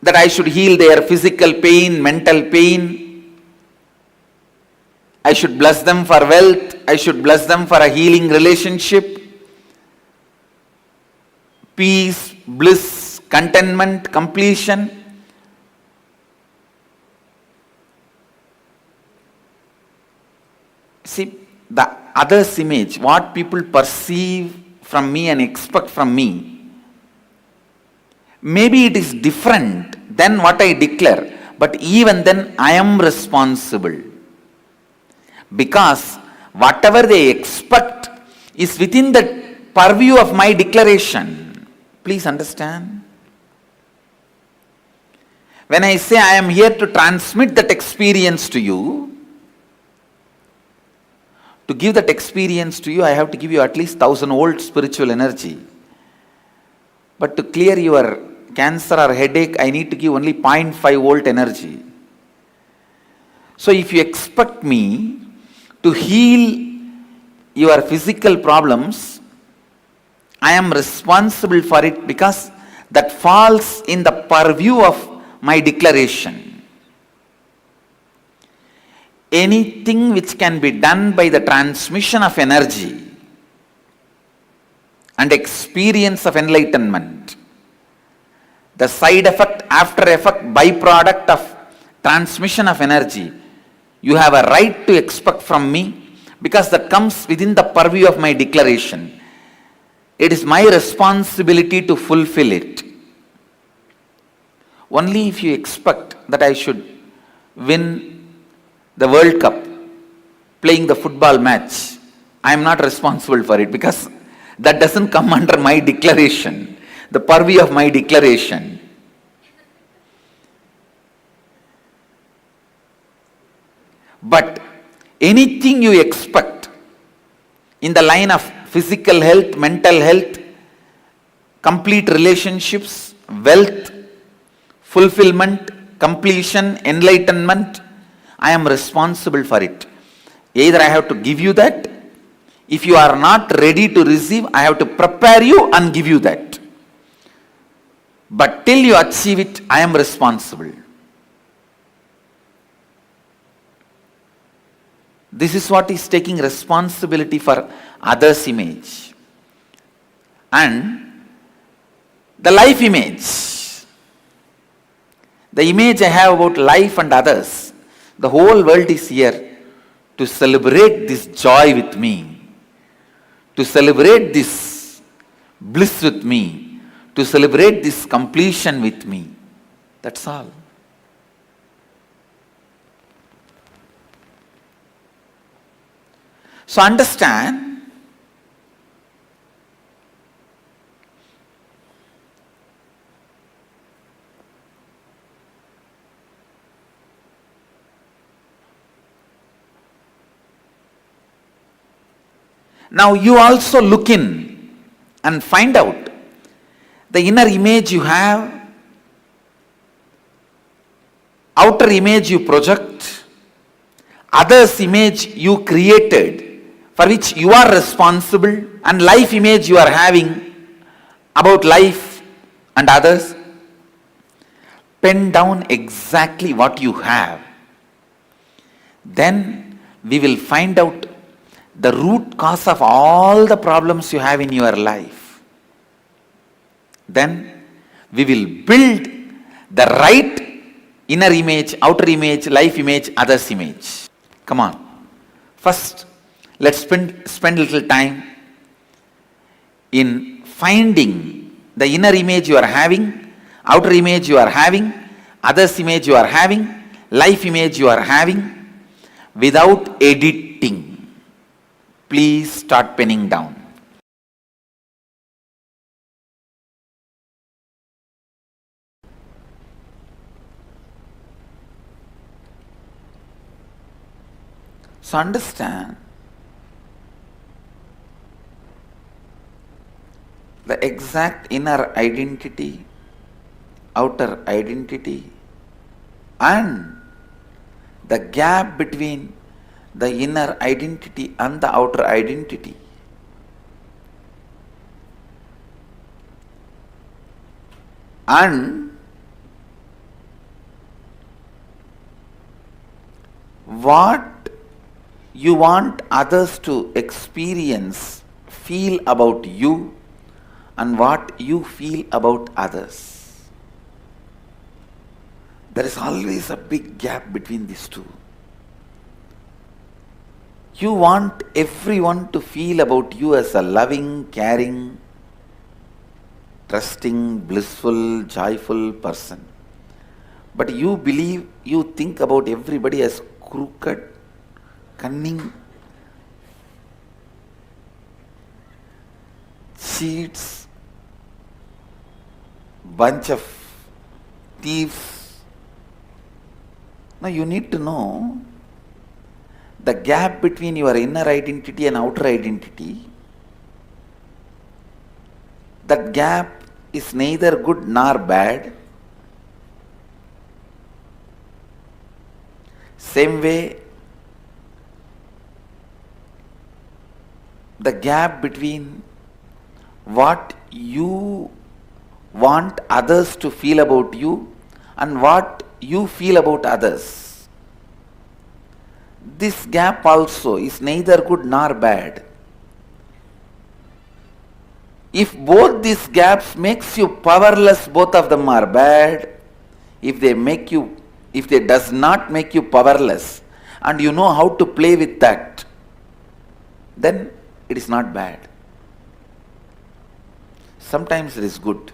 that I should heal their physical pain, mental pain. I should bless them for wealth. I should bless them for a healing relationship. Peace, bliss, contentment, completion. See, the other's image, what people perceive from me and expect from me, maybe it is different than what I declare, but even then I am responsible. Because whatever they expect is within the purview of my declaration. Please understand. When I say I am here to transmit that experience to you, to give that experience to you, I have to give you at least 1000 volt spiritual energy. But to clear your cancer or headache, I need to give only 0.5 volt energy. So if you expect me to heal your physical problems, I am responsible for it because that falls in the purview of my declaration. Anything which can be done by the transmission of energy and experience of enlightenment, the side effect, after effect, byproduct of transmission of energy, you have a right to expect from me, because that comes within the purview of my declaration. It is my responsibility to fulfill it. Only if you expect that I should win the World Cup playing the football match, I am not responsible for it, because that doesn't come under my declaration, the purview of my declaration. But anything you expect in the line of physical health, mental health, complete relationships, wealth, fulfillment, completion, enlightenment, I am responsible for it. Either I have to give you that. If you are not ready to receive, I have to prepare you and give you that. But till you achieve it, I am responsible. This is what is taking responsibility for others' image. And the life image, the image I have about life and others, the whole world is here to celebrate this joy with me, to celebrate this bliss with me, to celebrate this completion with me. That's all. So understand, now you also look in and find out the inner image you have, outer image you project, others' image you created, for which you are responsible, and life image you are having about life and others. Pen down exactly what you have. Then we will find out the root cause of all the problems you have in your life. Then we will build the right inner image, outer image, life image, others' image. Come on. First, let's spend a little time in finding the inner image you are having, outer image you are having, others' image you are having, life image you are having, without editing. Please start penning down. So understand, the exact inner identity, outer identity, and the gap between the inner identity and the outer identity. And what you want others to experience, feel about you, and what you feel about others. There is always a big gap between these two. You want everyone to feel about you as a loving, caring, trusting, blissful, joyful person. But you believe, you think about everybody as crooked, cunning, cheats, bunch of thieves. Now you need to know the gap between your inner identity and outer identity. That gap is neither good nor bad. Same way, the gap between what you want others to feel about you and what you feel about others. This gap also is neither good nor bad. If both these gaps makes you powerless, both of them are bad. If they does not make you powerless and you know how to play with that, then it is not bad. Sometimes it is good.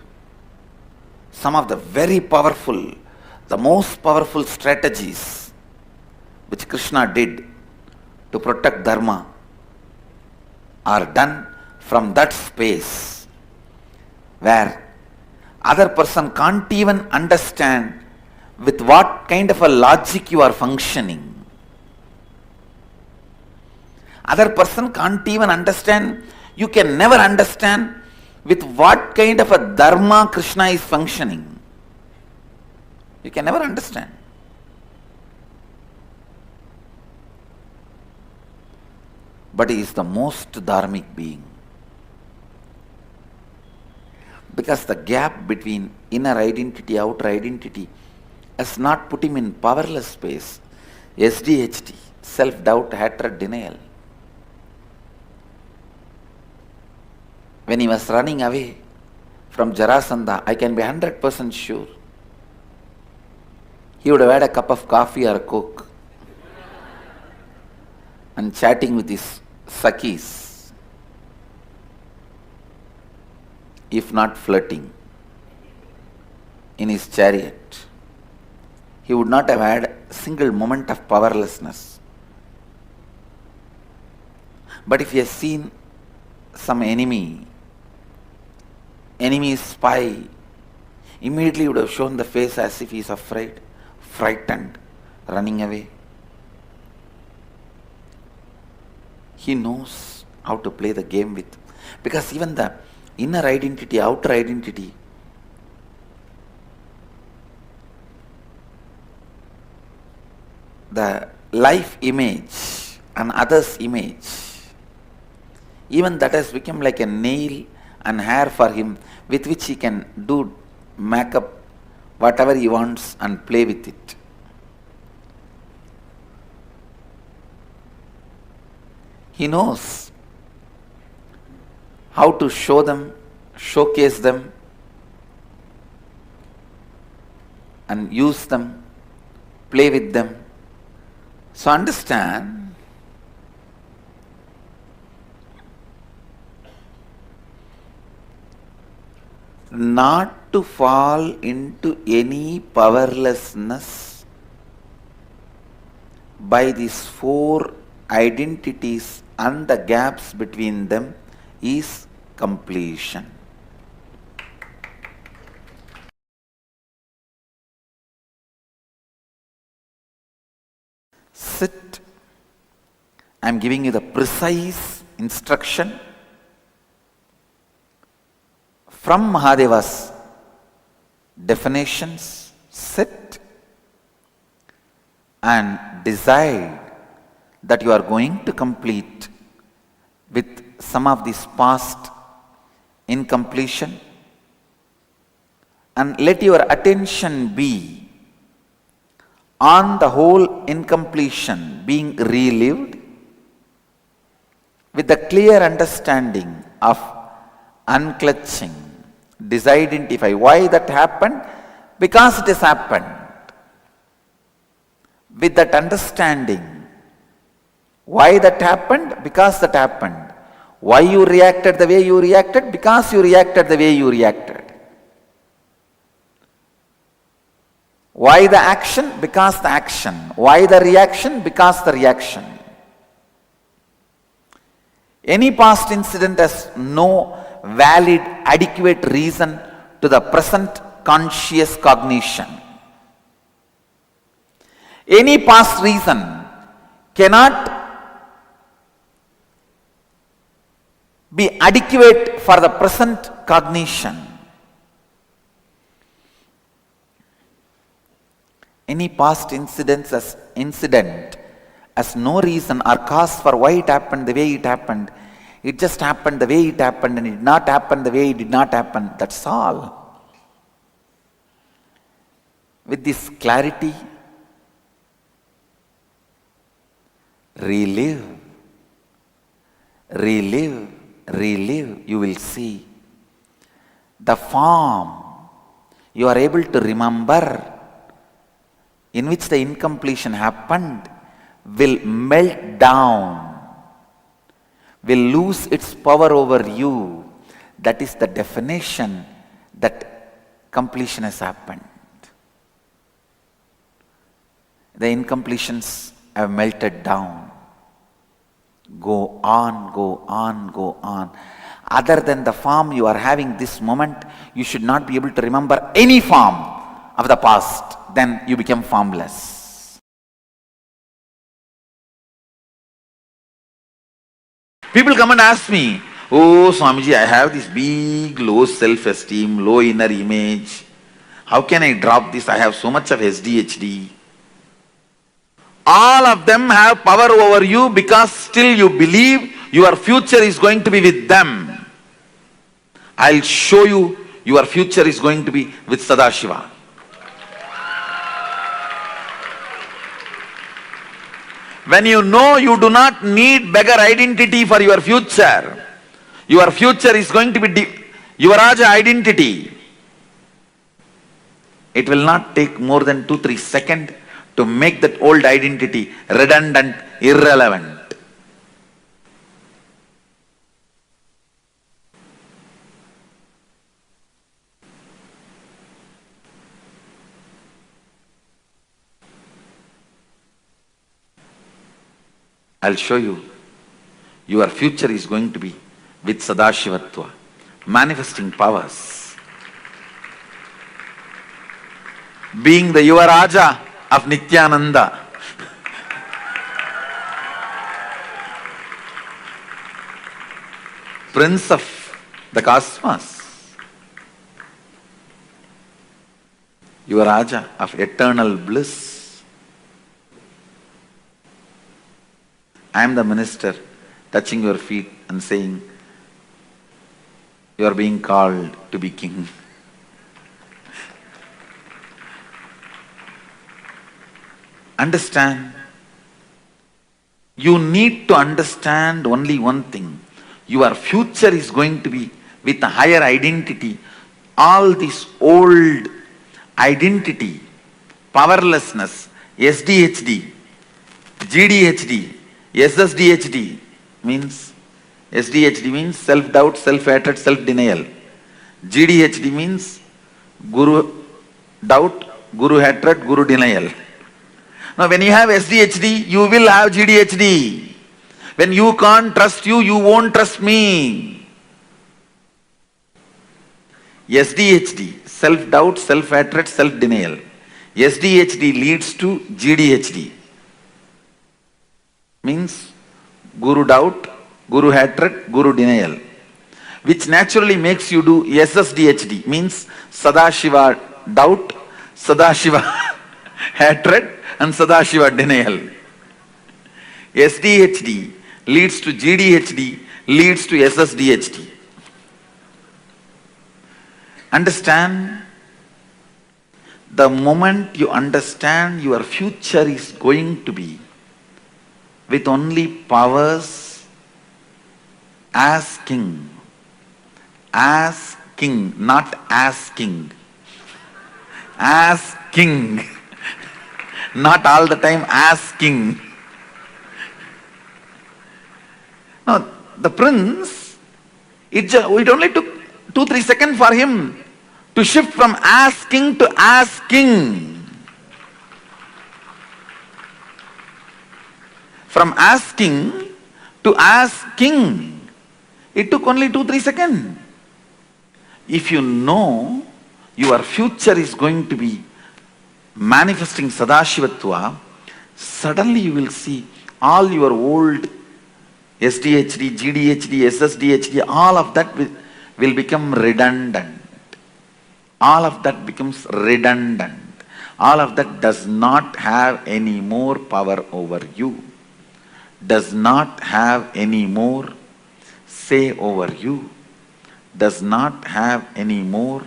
Some of the very powerful, the most powerful strategies which Krishna did to protect Dharma are done from that space where other person can't even understand with what kind of a logic you are functioning. Other person can't even understand, you can never understand with what kind of a dharma Krishna is functioning. You can never understand. But he is the most dharmic being. Because the gap between inner identity, outer identity has not put him in powerless space. SDHT, self-doubt, hatred, denial. When he was running away from Jarasandha, I can be 100% sure he would have had a cup of coffee or a coke and chatting with his Sakhis, if not flirting, in his chariot. He would not have had a single moment of powerlessness. But if he has seen some enemy spy, immediately he would have shown the face as if he is afraid, frightened, running away. He knows how to play the game with. Because even the inner identity, outer identity, the life image and others' image, even that has become like a nail and hair for him with which he can do makeup, whatever he wants and play with it. He knows how to show them, showcase them and use them, play with them. So understand, not to fall into any powerlessness by these four identities and the gaps between them is completion. Sit. I am giving you the precise instruction from Mahadeva's definitions. Sit and decide that you are going to complete with some of this past incompletion, and let your attention be on the whole incompletion being relived with the clear understanding of unclutching. Identify why that happened, because it has happened. With that understanding, why that happened, because that happened. Why you reacted the way you reacted, because you reacted the way you reacted. Why the action, because the action. Why the reaction, because the reaction. Any past incident has no valid, adequate reason to the present conscious cognition. Any past reason cannot be adequate for the present cognition. Any past incident has no reason or cause for why it happened the way it happened. It just happened the way it happened and it did not happen the way it did not happen. That's all. with this clarity, relive, relive, relive, you will see the form you are able to remember in which the incompletion happened will melt down, will lose its power over you. That is the definition that completion has happened. The incompletions have melted down. Go on, go on, go on. Other than the form you are having this moment, you should not be able to remember any form of the past. Then you become formless. People come and ask me, oh Swamiji, I have this big low self-esteem, low inner image. How can I drop this? I have so much of SDHD. All of them have power over you because still you believe your future is going to be with them. I'll show you your future is going to be with Sadashiva. When you know you do not need beggar identity for your future is going to be Yuvaraja identity. It will not take more than 2-3 seconds to make that old identity redundant, irrelevant. I'll show you. Your future is going to be with Sadashivatva, manifesting powers. Being the Yuvaraja of Nityananda. Prince of the cosmos. Yuvaraja of eternal bliss. I am the minister touching your feet and saying, you are being called to be king. Understand. You need to understand only one thing. Your future is going to be with a higher identity. All this old identity, powerlessness, SDHD, GDHD, SSDHD means, SDHD means self-doubt, self-hatred, self-denial. GDHD means guru doubt, guru hatred, guru denial. Now when you have SDHD, you will have GDHD. When you can't trust you, you won't trust me. SDHD, self-doubt, self-hatred, self-denial. SDHD leads to GDHD. Means guru doubt, guru hatred, guru denial. Which naturally makes you do SSDHD. Means Sadashiva doubt, Sadashiva hatred and Sadashiva denial. SDHD leads to GDHD, leads to SSDHD. Understand? The moment you understand your future is going to be with only powers as king. As king, not as king. As king. Not all the time as king. Now, the prince, it only took 2-3 seconds for him to shift from as king to as king. From as king to as king. It took only 2-3 seconds. If you know your future is going to be manifesting Sadashivatva, suddenly you will see all your old SDHD, GDHD, SSDHD, all of that will become redundant. All of that becomes redundant. All of that does not have any more power over you. Does not have any more say over you. Does not have any more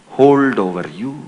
hold over you.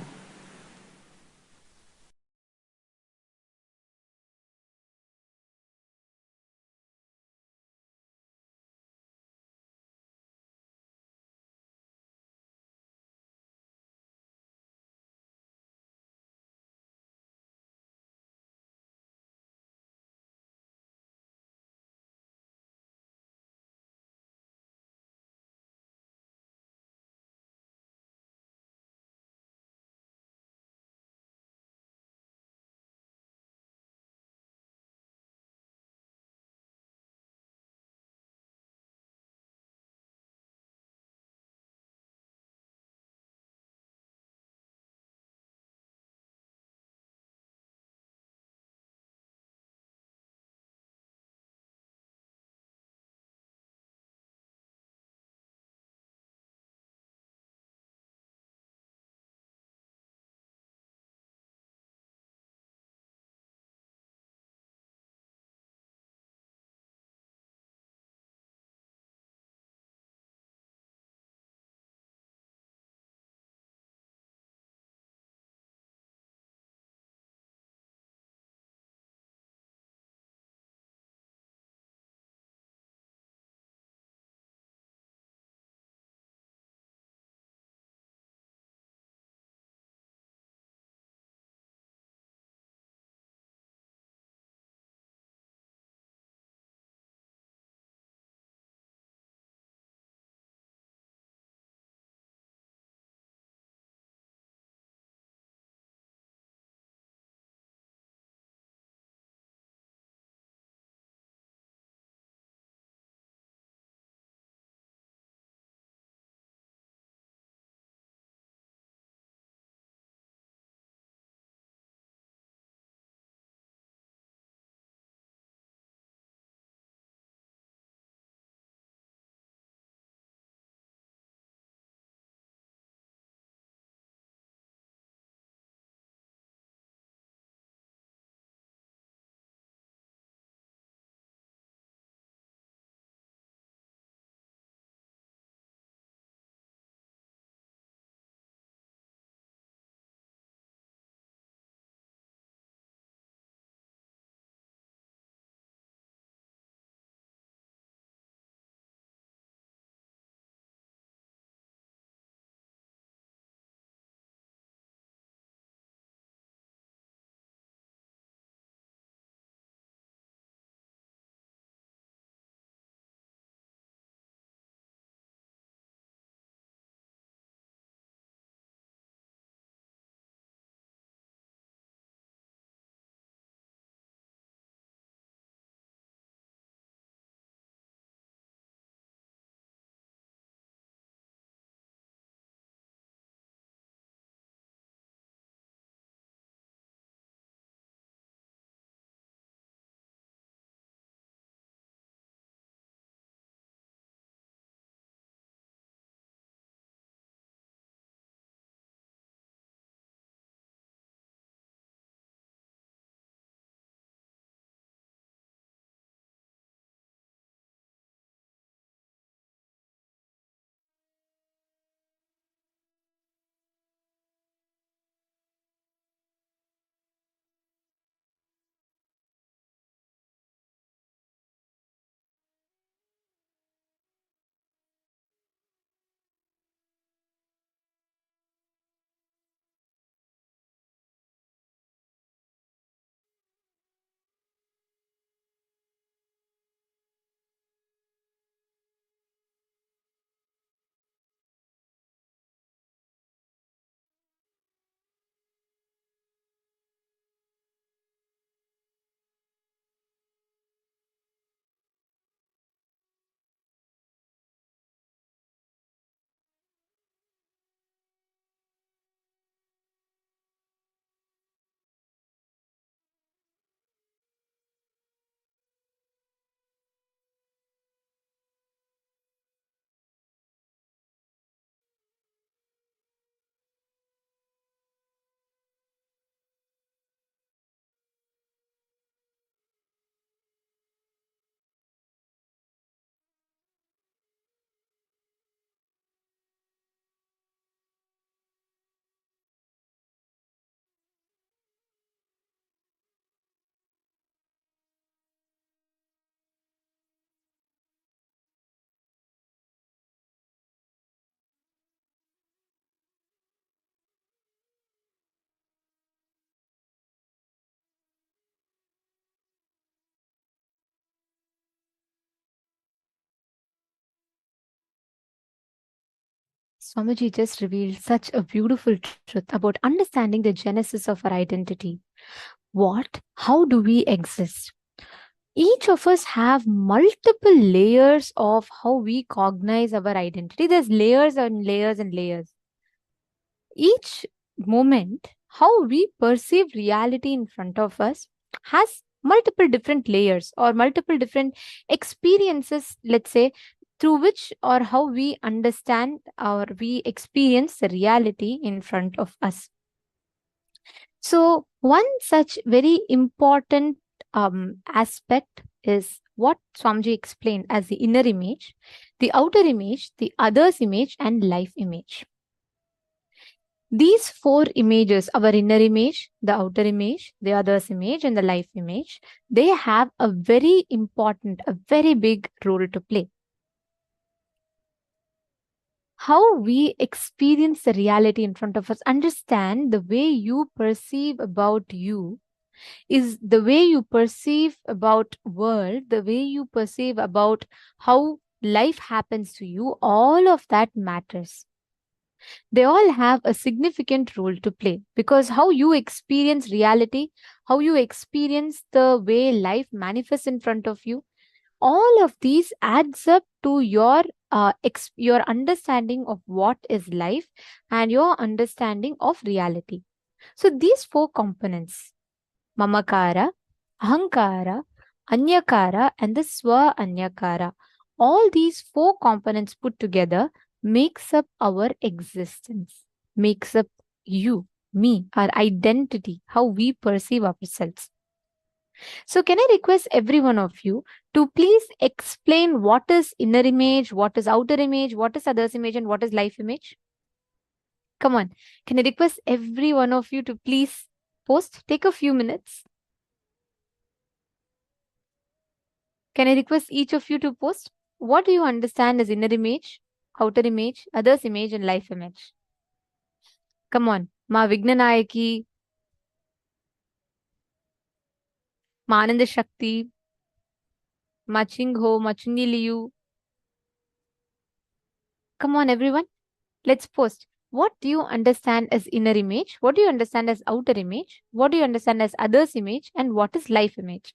Swamiji just revealed such a beautiful truth about understanding the genesis of our identity. What? How do we exist? Each of us have multiple layers of how we cognize our identity. There's layers and layers and layers. Each moment, how we perceive reality in front of us has multiple different layers or multiple different experiences, let's say, through which or how we understand or we experience the reality in front of us. So, one such very important aspect is what Swamiji explained as the inner image, the outer image, the other's image, and life image. These four images, our inner image, the outer image, the other's image, and the life image, they have a very important, a very big role to play. How we experience the reality in front of us, understand the way you perceive about you is the way you perceive about world, the way you perceive about how life happens to you, all of that matters. They all have a significant role to play because how you experience reality, how you experience the way life manifests in front of you, all of these adds up to your understanding of what is life and your understanding of reality. So these four components, mamakara, ahankara, anyakara, and the swa anyakara, all these four components put together makes up our existence, makes up you, me, our identity, how we perceive ourselves. So can I request every one of you to please explain what is inner image, what is outer image, what is other's image, and what is life image? Come on. Can I request every one of you to please post? Take a few minutes. Can I request each of you to post? What do you understand as inner image, outer image, other's image, and life image? Come on. Ma Vignanayaki, Ma Ananda Shakti, Ma Chingho, Ma Chungiliyu. Come on, everyone. Let's post. What do you understand as inner image? What do you understand as outer image? What do you understand as other's image? And what is life image?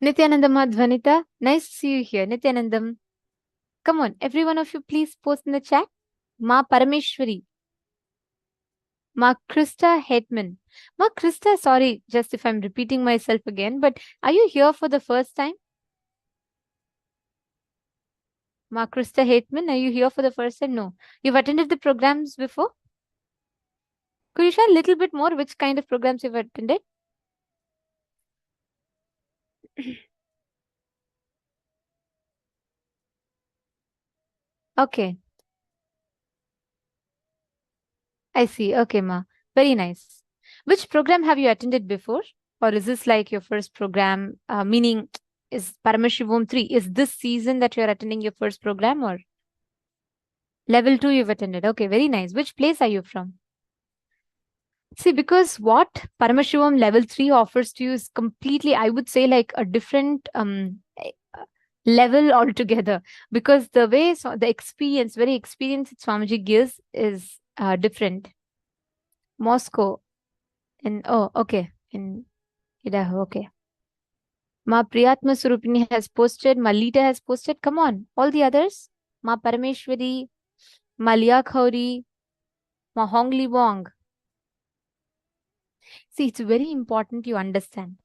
Nityanandam Dvanita, nice to see you here. Nityanandam, come on, every one of you, please post in the chat. Ma Parameshwari, Ma Krista Hetman. Ma Krista, sorry, just if I'm repeating myself again, but are you here for the first time? Ma Krista Hetman, are you here for the first time? No. You've attended the programs before? Could you share a little bit more which kind of programs you've attended? Okay. I see. Okay, Ma. Very nice. Which program have you attended before? Or is this like your first program? Meaning, is Paramashivoham 3? Is this season that you're attending your first program or? Level 2 you've attended. Okay, very nice. Which place are you from? See, because what Paramashivoham level 3 offers to you is completely, I would say, like a different level altogether. Because the way, the experience, very experience that Swamiji gives is different. Moscow. Okay. In Idaho, okay. Ma Priyatma Surupini has posted, Ma Lita has posted. Come on, all the others. Ma Parameshwari, Ma Lia Khauri, Ma Hongli Wong. See, it's very important you understand.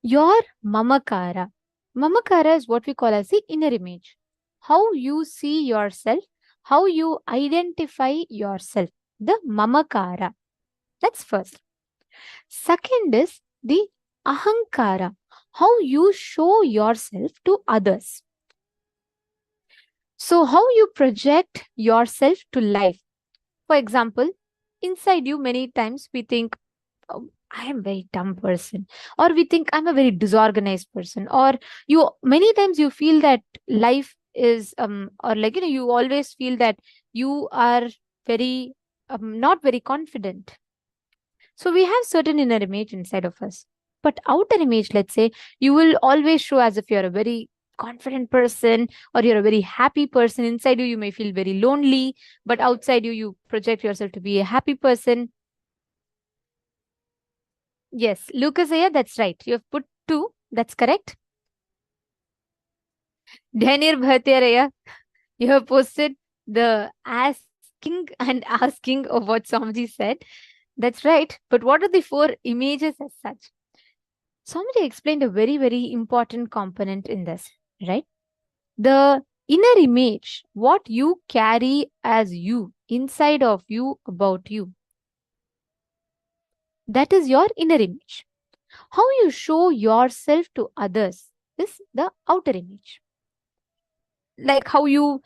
Your mamakara. Mamakara is what we call as the inner image. How you see yourself, how you identify yourself. The mamakara. That's first. Second is the ahankara. How you show yourself to others. So how you project yourself to life. For example, inside you many times we think, oh, I am a very dumb person, or we think I'm a very disorganized person, or you many times you feel that life is or like you always feel that you are very not very confident. So we have certain inner image inside of us. But outer image, let's say, you will always show as if you're a very confident person or you're a very happy person. Inside you, you may feel very lonely, but outside you, you project yourself to be a happy person. Yes, Lucas, yeah, that's right. You have put 2. That's correct. Dhanir Bhatiraya, you have posted the asking and asking of what Swamiji said. That's right. But what are the 4 images as such? Swamiji explained a very, very important component in this, right? The inner image, what you carry as you, inside of you, about you. That is your inner image. How you show yourself to others is the outer image. Like how you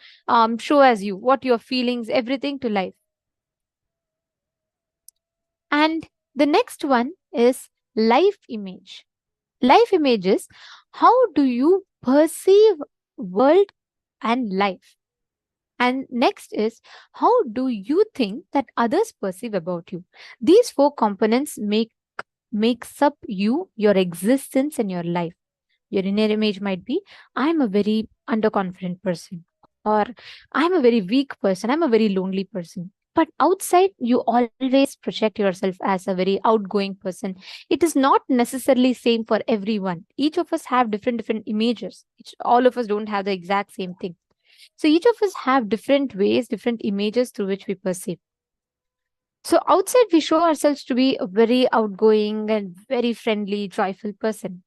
show as you, what your feelings, everything to life. And the next one is life image. Life image is how do you perceive world and life. And next is how do you think that others perceive about you. These 4 components makes up you, your existence and your life. Your inner image might be, I'm a very underconfident person, or I'm a very weak person, I'm a very lonely person. But outside, you always project yourself as a very outgoing person. It is not necessarily same for everyone. Each of us have different images. All of us don't have the exact same thing. So each of us have different ways, different images through which we perceive. So outside, we show ourselves to be a very outgoing and very friendly, joyful person.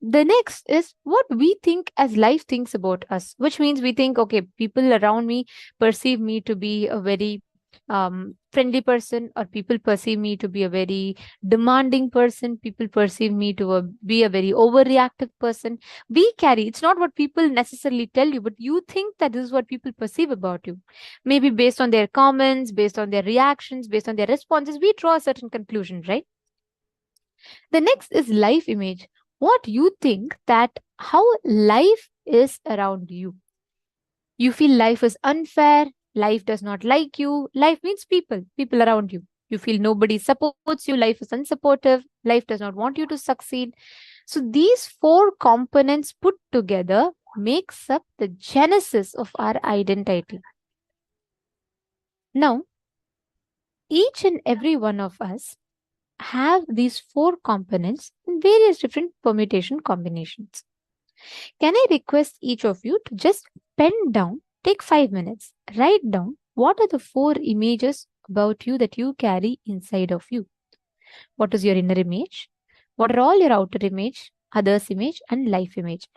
The next is what we think as life thinks about us, which means we think, okay, people around me perceive me to be a very friendly person, or people perceive me to be a very demanding person. People perceive me to be a very overreactive person. We carry, it's not what people necessarily tell you, but you think that this is what people perceive about you. Maybe based on their comments, based on their reactions, based on their responses, we draw a certain conclusion, right? The next is life image. What you think that how life is around you. You feel life is unfair, life does not like you. Life means people around you. You feel nobody supports you, life is unsupportive, life does not want you to succeed. So these 4 components put together makes up the genesis of our identity. Now, each and every one of us have these 4 components in various different permutation combinations. Can I request each of you to just pen down, take 5 minutes, write down what are the 4 images about you that you carry inside of you? What is your inner image? What are all your outer image, others image, and life image?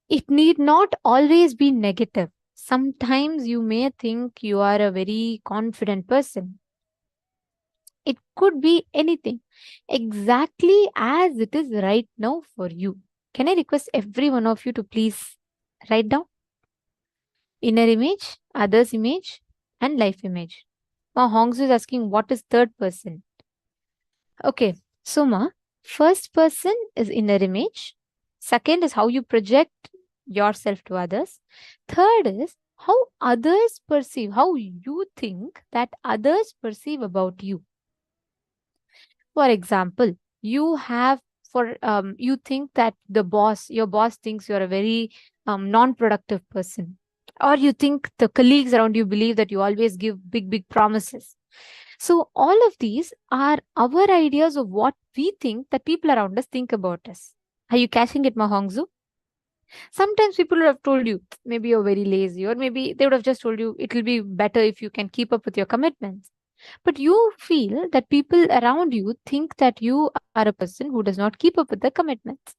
It need not always be negative. Sometimes you may think you are a very confident person. It could be anything, exactly as it is right now for you. Can I request every one of you to please write down inner image, others image, and life image? Ma Hongsu is asking what is third person. Okay, so Ma, first person is inner image. Second is how you project yourself to others. Third is how others perceive, how you think that others perceive about you. For example, you have you think that your boss thinks you're a very non-productive person, or you think the colleagues around you believe that you always give big promises. So all of these are our ideas of what we think that people around us think about us. Are you catching it, Mahongzu? Sometimes people would have told you maybe you're very lazy, or maybe they would have just told you it will be better if you can keep up with your commitments. But you feel that people around you think that you are a person who does not keep up with the commitments.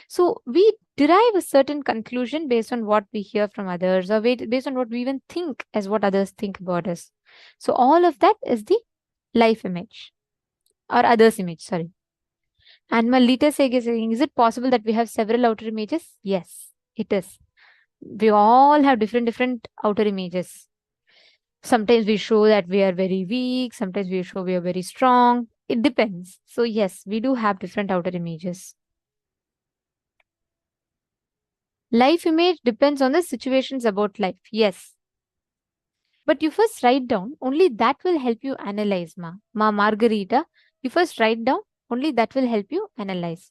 So we derive a certain conclusion based on what we hear from others, or based on what we even think as what others think about us. So all of that is the life image or others image, sorry. And Malita Seg is saying, is it possible that we have several outer images? Yes, it is. We all have different outer images. Sometimes we show that we are very weak. Sometimes we show we are very strong. It depends. So yes, we do have different outer images. Life image depends on the situations about life. Yes. But you first write down, only that will help you analyze, Ma Margarita. You first write down, only that will help you analyze.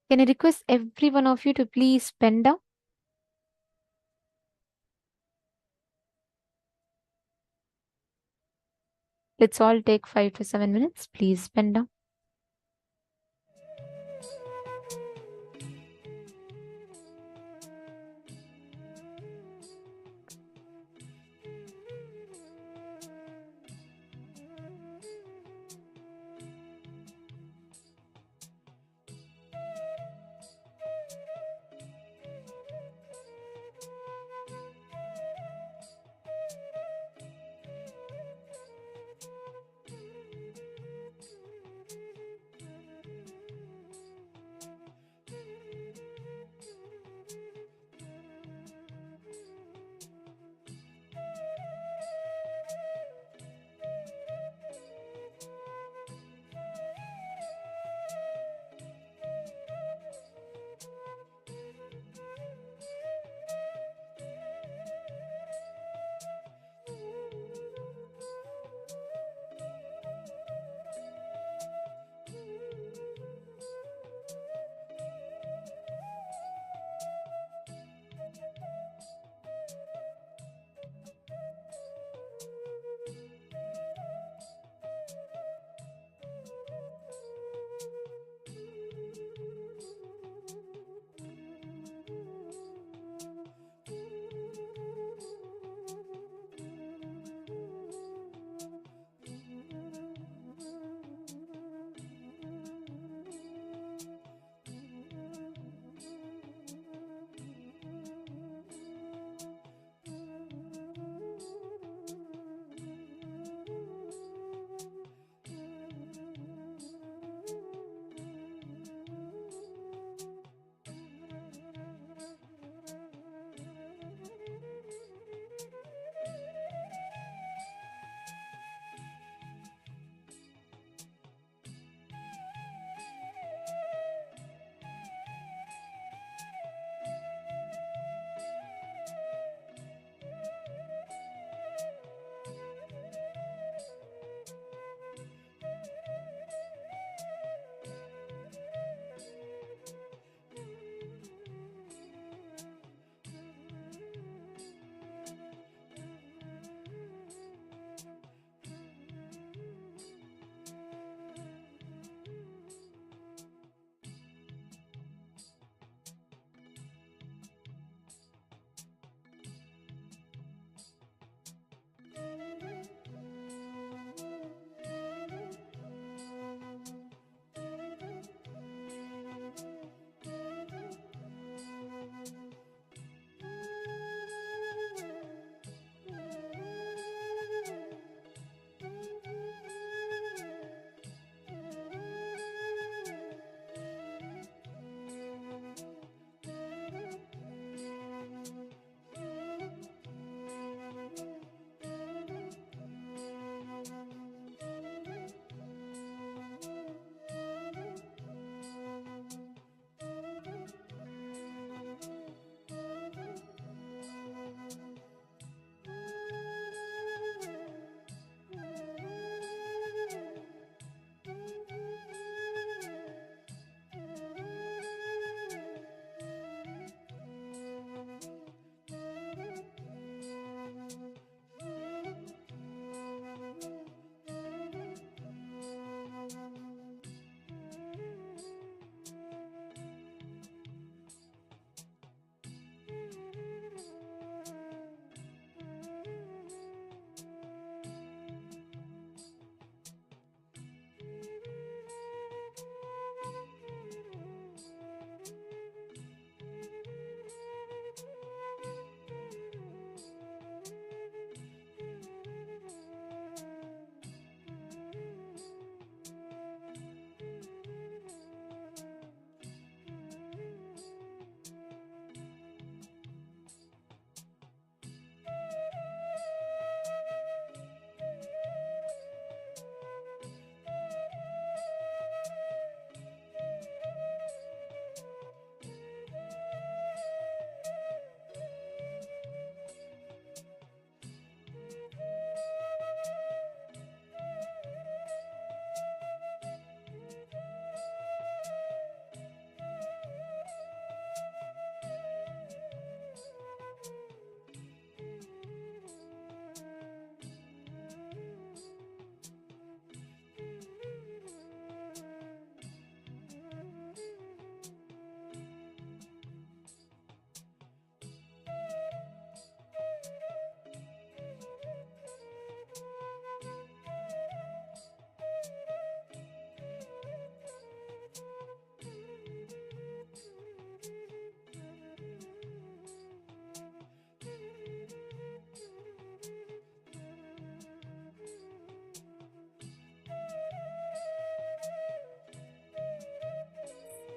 Can I request every one of you to please pen down? Let's all take 5 to 7 minutes. Please pen down.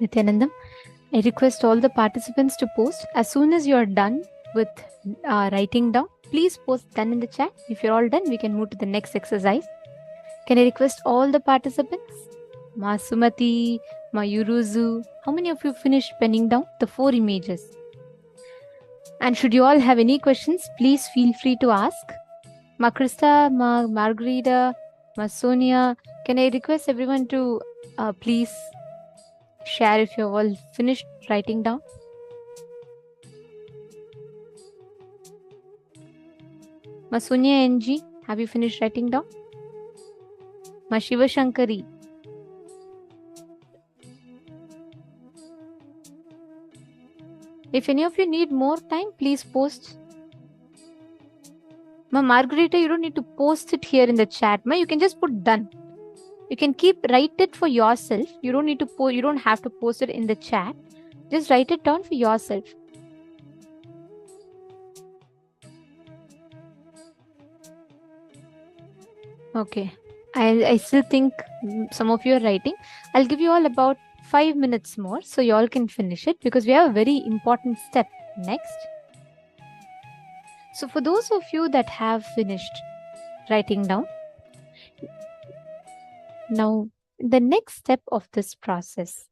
Nityanandam. I request all the participants to post. As soon as you are done with writing down, please post done in the chat. If you're all done, we can move to the next exercise. Can I request all the participants? Ma Sumati, Ma Yuruzu, how many of you finished penning down the 4 images? And should you all have any questions, please feel free to ask. Ma Krista, Ma Margarita, Ma Sonia, can I request everyone to please share if you have all finished writing down? Ma Sonia NG, have you finished writing down? Ma Shiva Shankari. If any of you need more time, please post. Ma Margarita, you don't need to post it here in the chat. Ma, you can just put done. You can write it for yourself. You don't need to you don't have to post it in the chat. Just write it down for yourself. Okay. I still think some of you are writing. I'll give you all about 5 minutes more so you all can finish it because we have a very important step next. So for those of you that have finished writing down, now the next step of this process.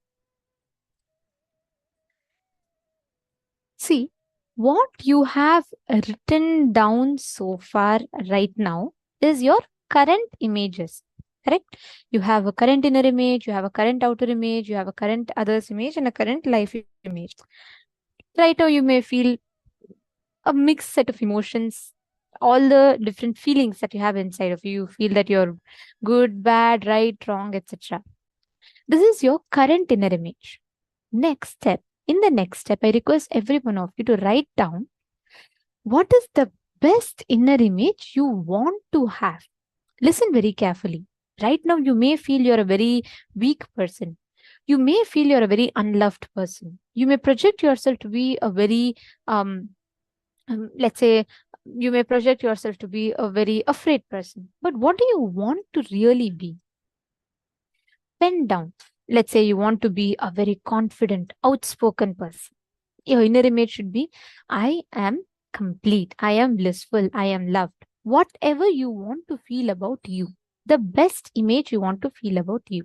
See, what you have written down so far right now is your current images, correct? You have a current inner image, you have a current outer image, you have a current others image and a current life image. Right now you may feel a mixed set of emotions, all the different feelings that you have inside of you. You feel that you're good, bad, right, wrong, etc. This is your current inner image. Next step. In the next step, I request every one of you to write down what is the best inner image you want to have. Listen very carefully. Right now, you may feel you're a very weak person. You may feel you're a very unloved person. You may project yourself to be a very, let's say, you may project yourself to be a very afraid person. But what do you want to really be? Pen down. Let's say you want to be a very confident, outspoken person. Your inner image should be, I am complete, I am blissful, I am loved. Whatever you want to feel about you, the best image you want to feel about you.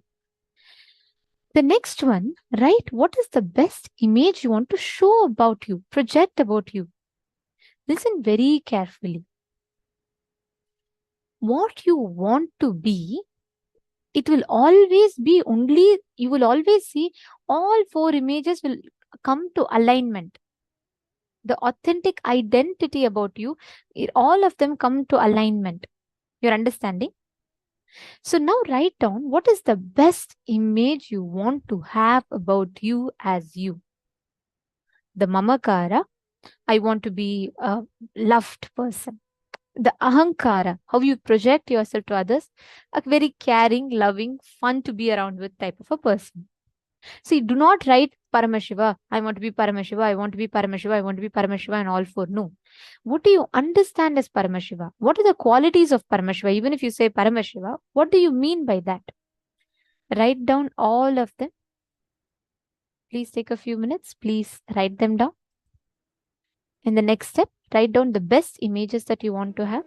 The next one, right? What is the best image you want to show about you, project about you? Listen very carefully. What you want to be, it will always be only, you will always see all 4 images will come to alignment. The authentic identity about you, all of them come to alignment. You're understanding? So now write down what is the best image you want to have about you as you. The mamakara, I want to be a loved person. The ahankara, how you project yourself to others, a very caring, loving, fun to be around with type of a person. See, do not write Paramashiva, I want to be Paramashiva, I want to be Paramashiva, I want to be Paramashiva and all 4. No. What do you understand as Paramashiva? What are the qualities of Paramashiva? Even if you say Paramashiva, what do you mean by that? Write down all of them. Please take a few minutes. Please write them down. In the next step, write down the best images that you want to have.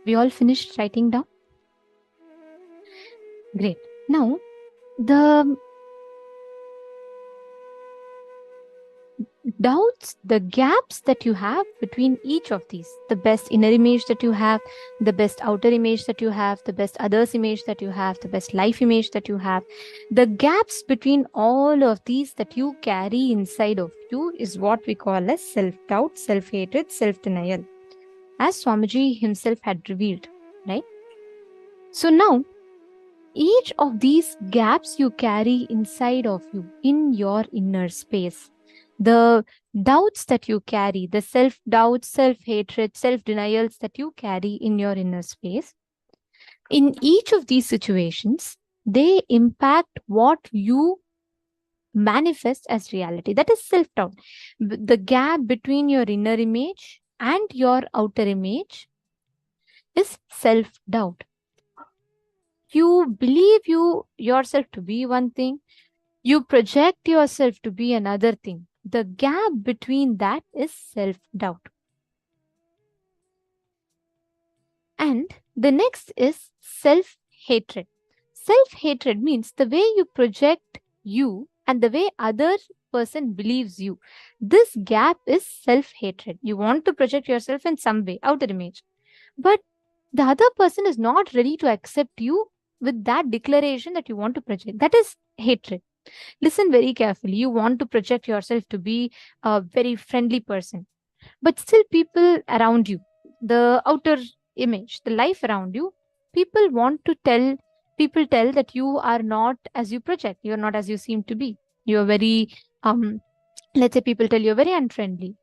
We all finished writing down? Great. Now, the doubts, the gaps that you have between each of these, the best inner image that you have, the best outer image that you have, the best others image that you have, the best life image that you have, the gaps between all of these that you carry inside of you is what we call as self-doubt, self-hatred, self-denial, as Swamiji himself had revealed, right? So now, each of these gaps you carry inside of you, in your inner space, the doubts that you carry, the self-doubt, self-hatred, self-denials that you carry in your inner space, in each of these situations, they impact what you manifest as reality. That is self-doubt. The gap between your inner image and your outer image is self-doubt. You believe yourself to be one thing, you project yourself to be another thing. The gap between that is self-doubt. And the next is self-hatred. Self-hatred means the way you project you and the way other person believes you. This gap is self-hatred. You want to project yourself in some way, outer image. But the other person is not ready to accept you with that declaration that you want to project. That is hatred. Listen very carefully. You want to project yourself to be a very friendly person, but still people around you, the outer image, the life around you, people tell that you are not as you project. You are not as you seem to be. You are very, let's say people tell you are very unfriendly.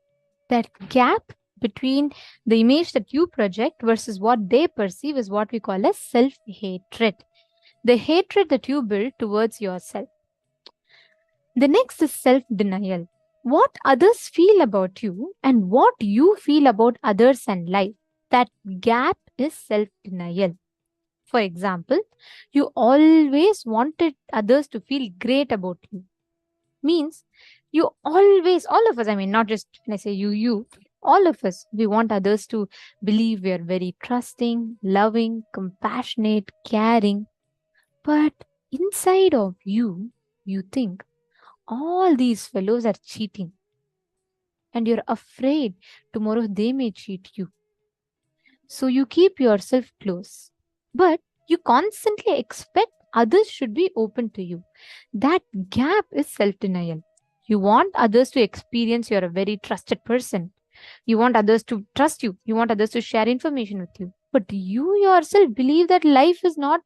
That gap between the image that you project versus what they perceive is what we call as self-hatred. The hatred that you build towards yourself. The next is self-denial. What others feel about you and what you feel about others and life. That gap is self-denial. For example, you always wanted others to feel great about you. Means you always, all of us, I mean, not just when I say you, all of us, we want others to believe we are very trusting, loving, compassionate, caring. But inside of you, you think, all these fellows are cheating. And you're afraid tomorrow they may cheat you. So you keep yourself close. But you constantly expect others should be open to you. That gap is self-denial. You want others to experience you're a very trusted person. You want others to trust you. You want others to share information with you. But you yourself believe that life is not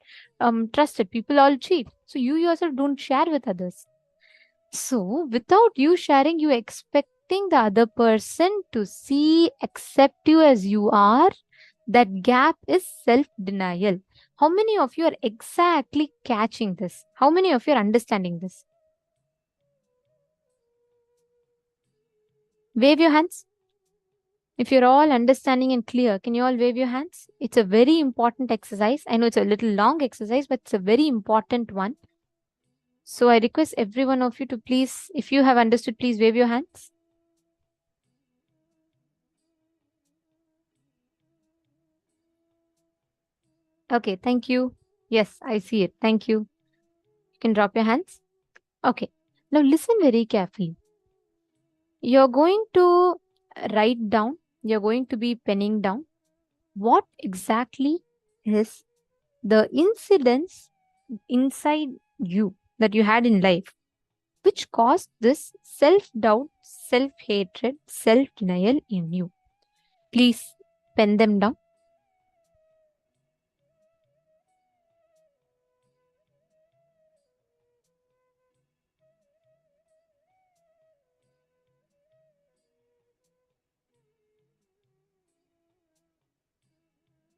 trusted. People all cheat. So you yourself don't share with others. So without you sharing, you expecting the other person to see, accept you as you are, that gap is self-denial. How many of you are exactly catching this? How many of you are understanding this? Wave your hands. If you're all understanding and clear, can you all wave your hands? It's a very important exercise. I know it's a little long exercise, but it's a very important one. So I request every one of you to please, if you have understood, please wave your hands. Okay, thank you. Yes, I see it. Thank you. You can drop your hands. Okay, now listen very carefully. You're going to write down, you're going to be penning down what exactly is the incidents inside you that you had in life which caused this self-doubt, self-hatred, self-denial in you. Please pen them down.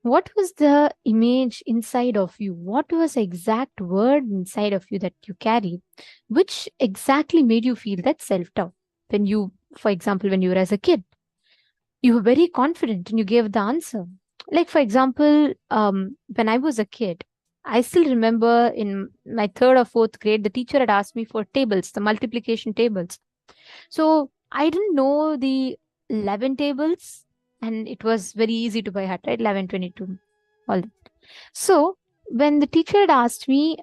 What was the image inside of you? What was the exact word inside of you that you carried, which exactly made you feel that self-doubt? When you, for example, when you were as a kid, you were very confident and you gave the answer. Like, for example, when I was a kid, I still remember in my 3rd or 4th grade, the teacher had asked me for tables, the multiplication tables. So I didn't know the 11 tables, and it was very easy to by heart, right? 11, 22. All that. So when the teacher had asked me,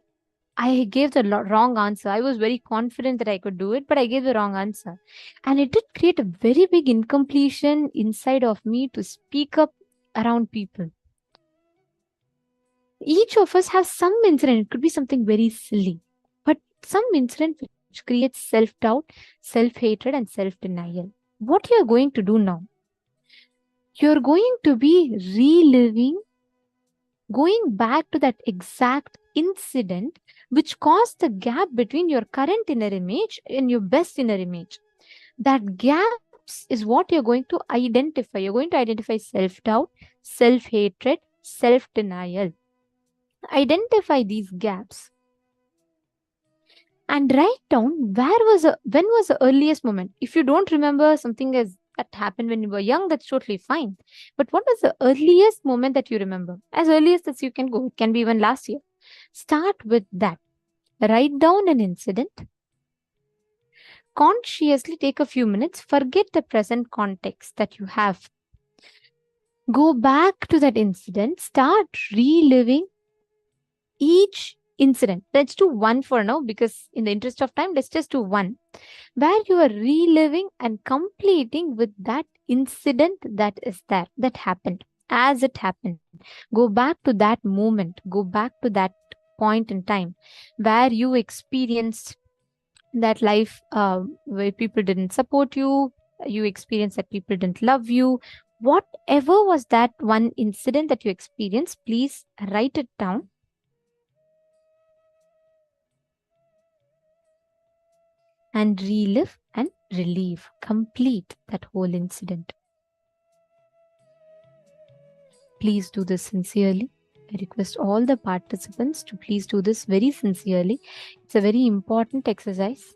I gave the wrong answer. I was very confident that I could do it, but I gave the wrong answer. And it did create a very big incompletion inside of me to speak up around people. Each of us has some incident. It could be something very silly, but some incident which creates self-doubt, self-hatred, and self-denial. What you're going to do now? You're going to be reliving, going back to that exact incident which caused the gap between your current inner image and your best inner image. That gaps is what you're going to identify. You're going to identify self-doubt, self-hatred, self-denial. Identify these gaps and write down when was the earliest moment. If you don't remember something that happened when you were young, that's totally fine. But what was the earliest moment that you remember? As earliest as you can go. It can be even last year. Start with that. Write down an incident. Consciously take a few minutes. Forget the present context that you have. Go back to that incident. Start reliving each incident. Let's do one for now, because in the interest of time, let's just do one, where you are reliving and completing with that incident that is there, that happened, as it happened. Go back to that moment, go back to that point in time where you experienced that life where people didn't support you, you experienced that people didn't love you. Whatever was that one incident that you experienced, please write it down. And relive and relieve, complete that whole incident. Please do this sincerely. I request all the participants to please do this very sincerely. It's a very important exercise.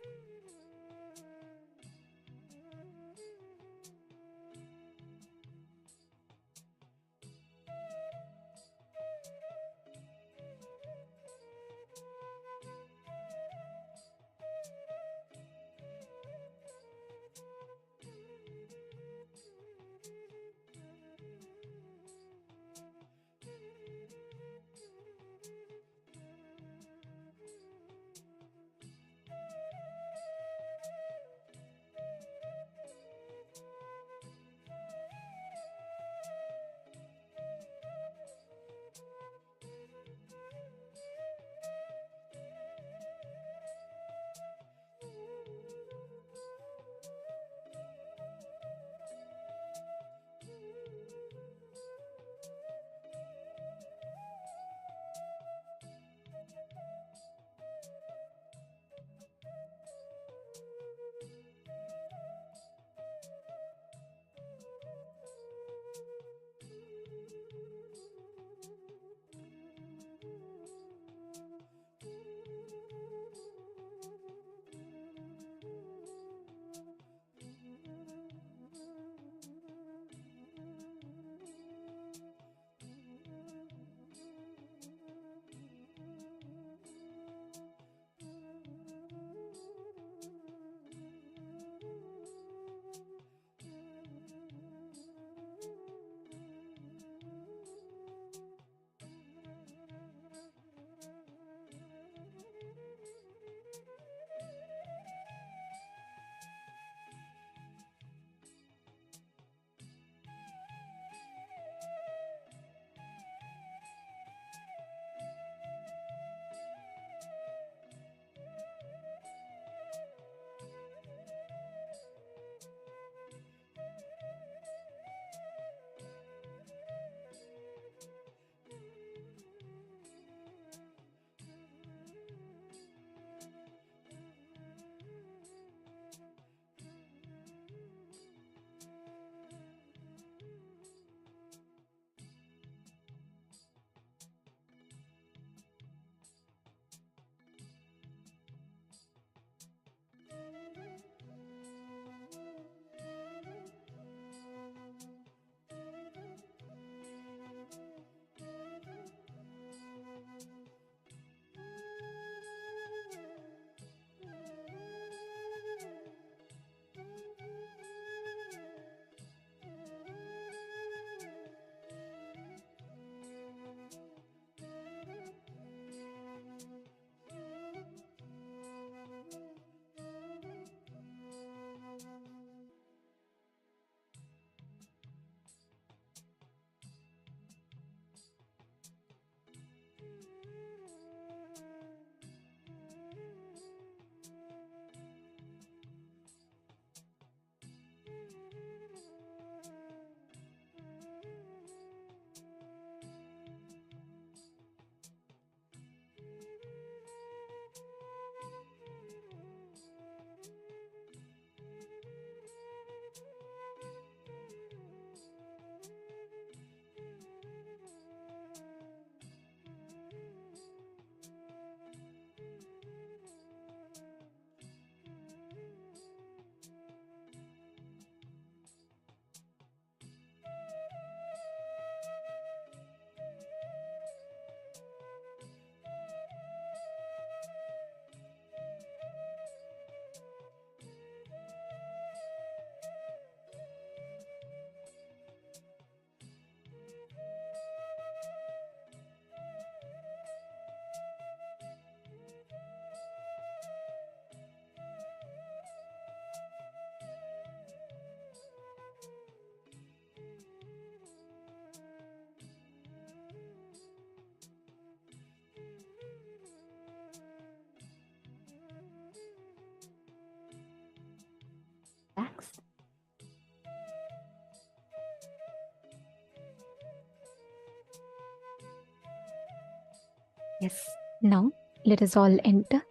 Yes. Now, let us all enter.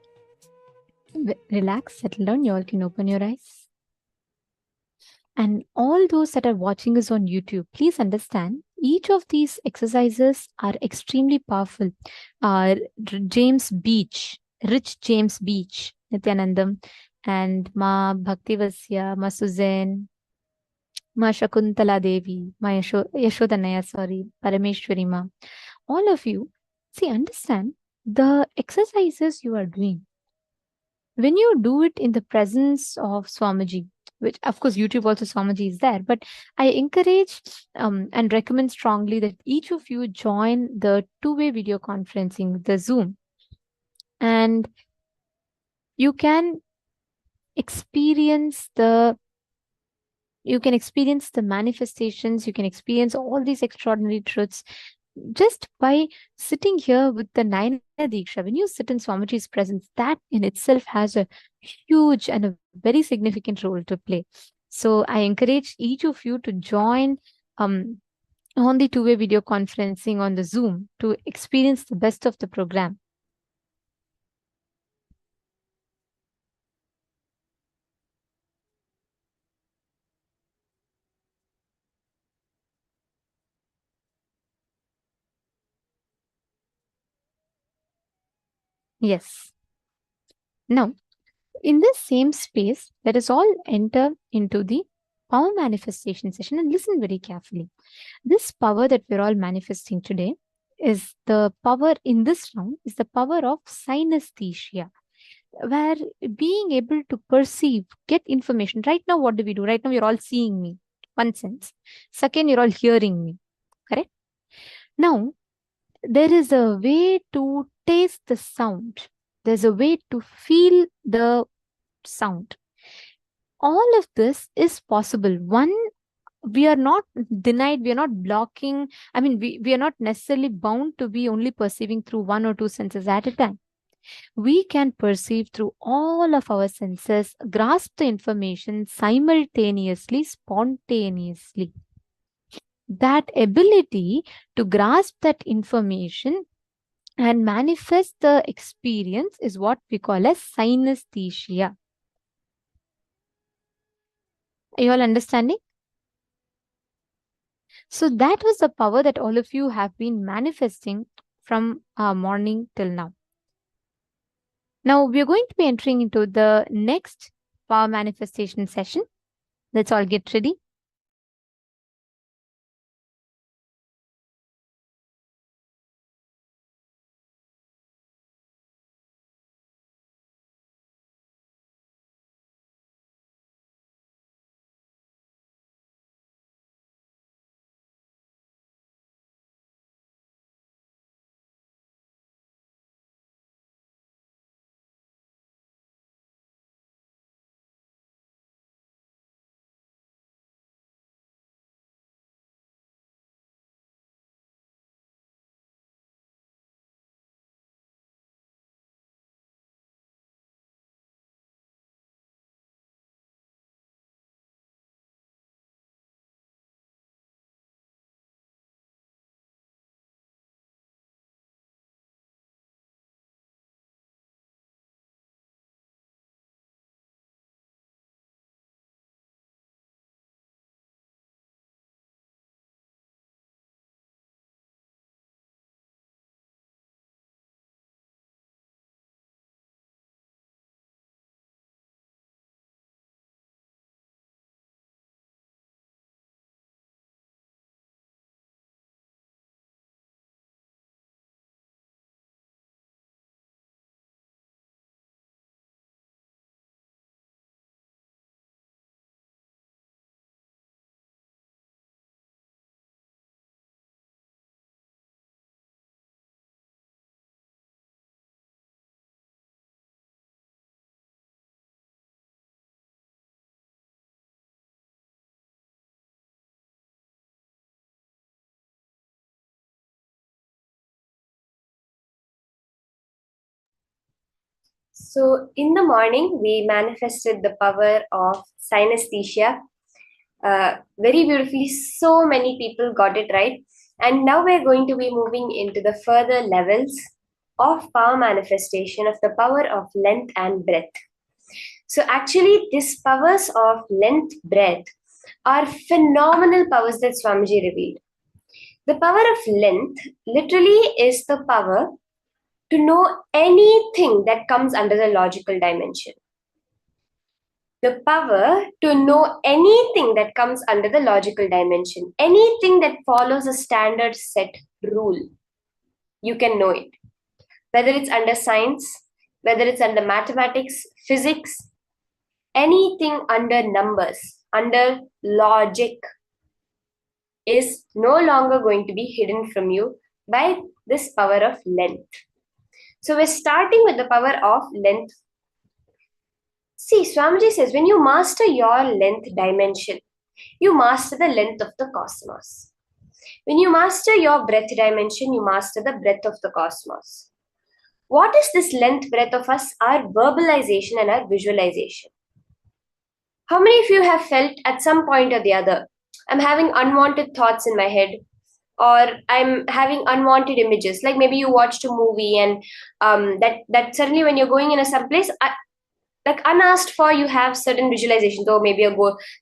Relax, settle down. You all can open your eyes. And all those that are watching us on YouTube, please understand each of these exercises are extremely powerful. James Beach, Rich James Beach, Nityanandam, and Ma Bhaktivasya, Ma Suzanne, Ma Shakuntala Devi, Ma Yashodanaya, Parameshwari Ma. All of you, see, understand the exercises you are doing. When you do it in the presence of Swamiji, which of course YouTube also Swamiji is there, but I encourage and recommend strongly that each of you join the two-way video conferencing, the Zoom, and you can experience the manifestations, you can experience all these extraordinary truths just by sitting here with the Naina Diksha. When you sit in Swamiji's presence, that in itself has a huge and a very significant role to play. So I encourage each of you to join on the two-way video conferencing on the Zoom to experience the best of the program. Yes. Now, in this same space, let us all enter into the power manifestation session and listen very carefully. This power that we're all manifesting today is the power in this round is the power of synesthesia, where being able to perceive, get information. Right now, what do we do? Right now, you're all seeing me, one sense. Second, you're all hearing me, correct? Now, there is a way to taste the sound. There's a way to feel the sound. All of this is possible. One, we are not denied, we are not blocking. I mean, we are not necessarily bound to be only perceiving through one or two senses at a time. We can perceive through all of our senses, grasp the information simultaneously, spontaneously. That ability to grasp that information and manifest the experience is what we call as synesthesia. Are you all understanding? So that was the power that all of you have been manifesting from morning till now. Now we are going to be entering into the next power manifestation session. Let's all get ready. So in the morning, we manifested the power of synesthesia very beautifully. So many people got it right. And now we're going to be moving into the further levels of power manifestation of the power of length and breadth. So actually, these powers of length, breadth are phenomenal powers that Swamiji revealed. The power of length literally is the power to know anything that comes under the logical dimension. The power to know anything that comes under the logical dimension, anything that follows a standard set rule, you can know it. Whether it's under science, whether it's under mathematics, physics, anything under numbers, under logic, is no longer going to be hidden from you by this power of length. So we're starting with the power of length. See, Swamiji says, when you master your length dimension, you master the length of the cosmos. When you master your breadth dimension, you master the breadth of the cosmos. What is this length, breadth of us? Our verbalization and our visualization. How many of you have felt at some point or the other, I'm having unwanted thoughts in my head, or I'm having unwanted images, like maybe you watched a movie and that suddenly when you're going in some place, like unasked for, you have certain visualizations, or maybe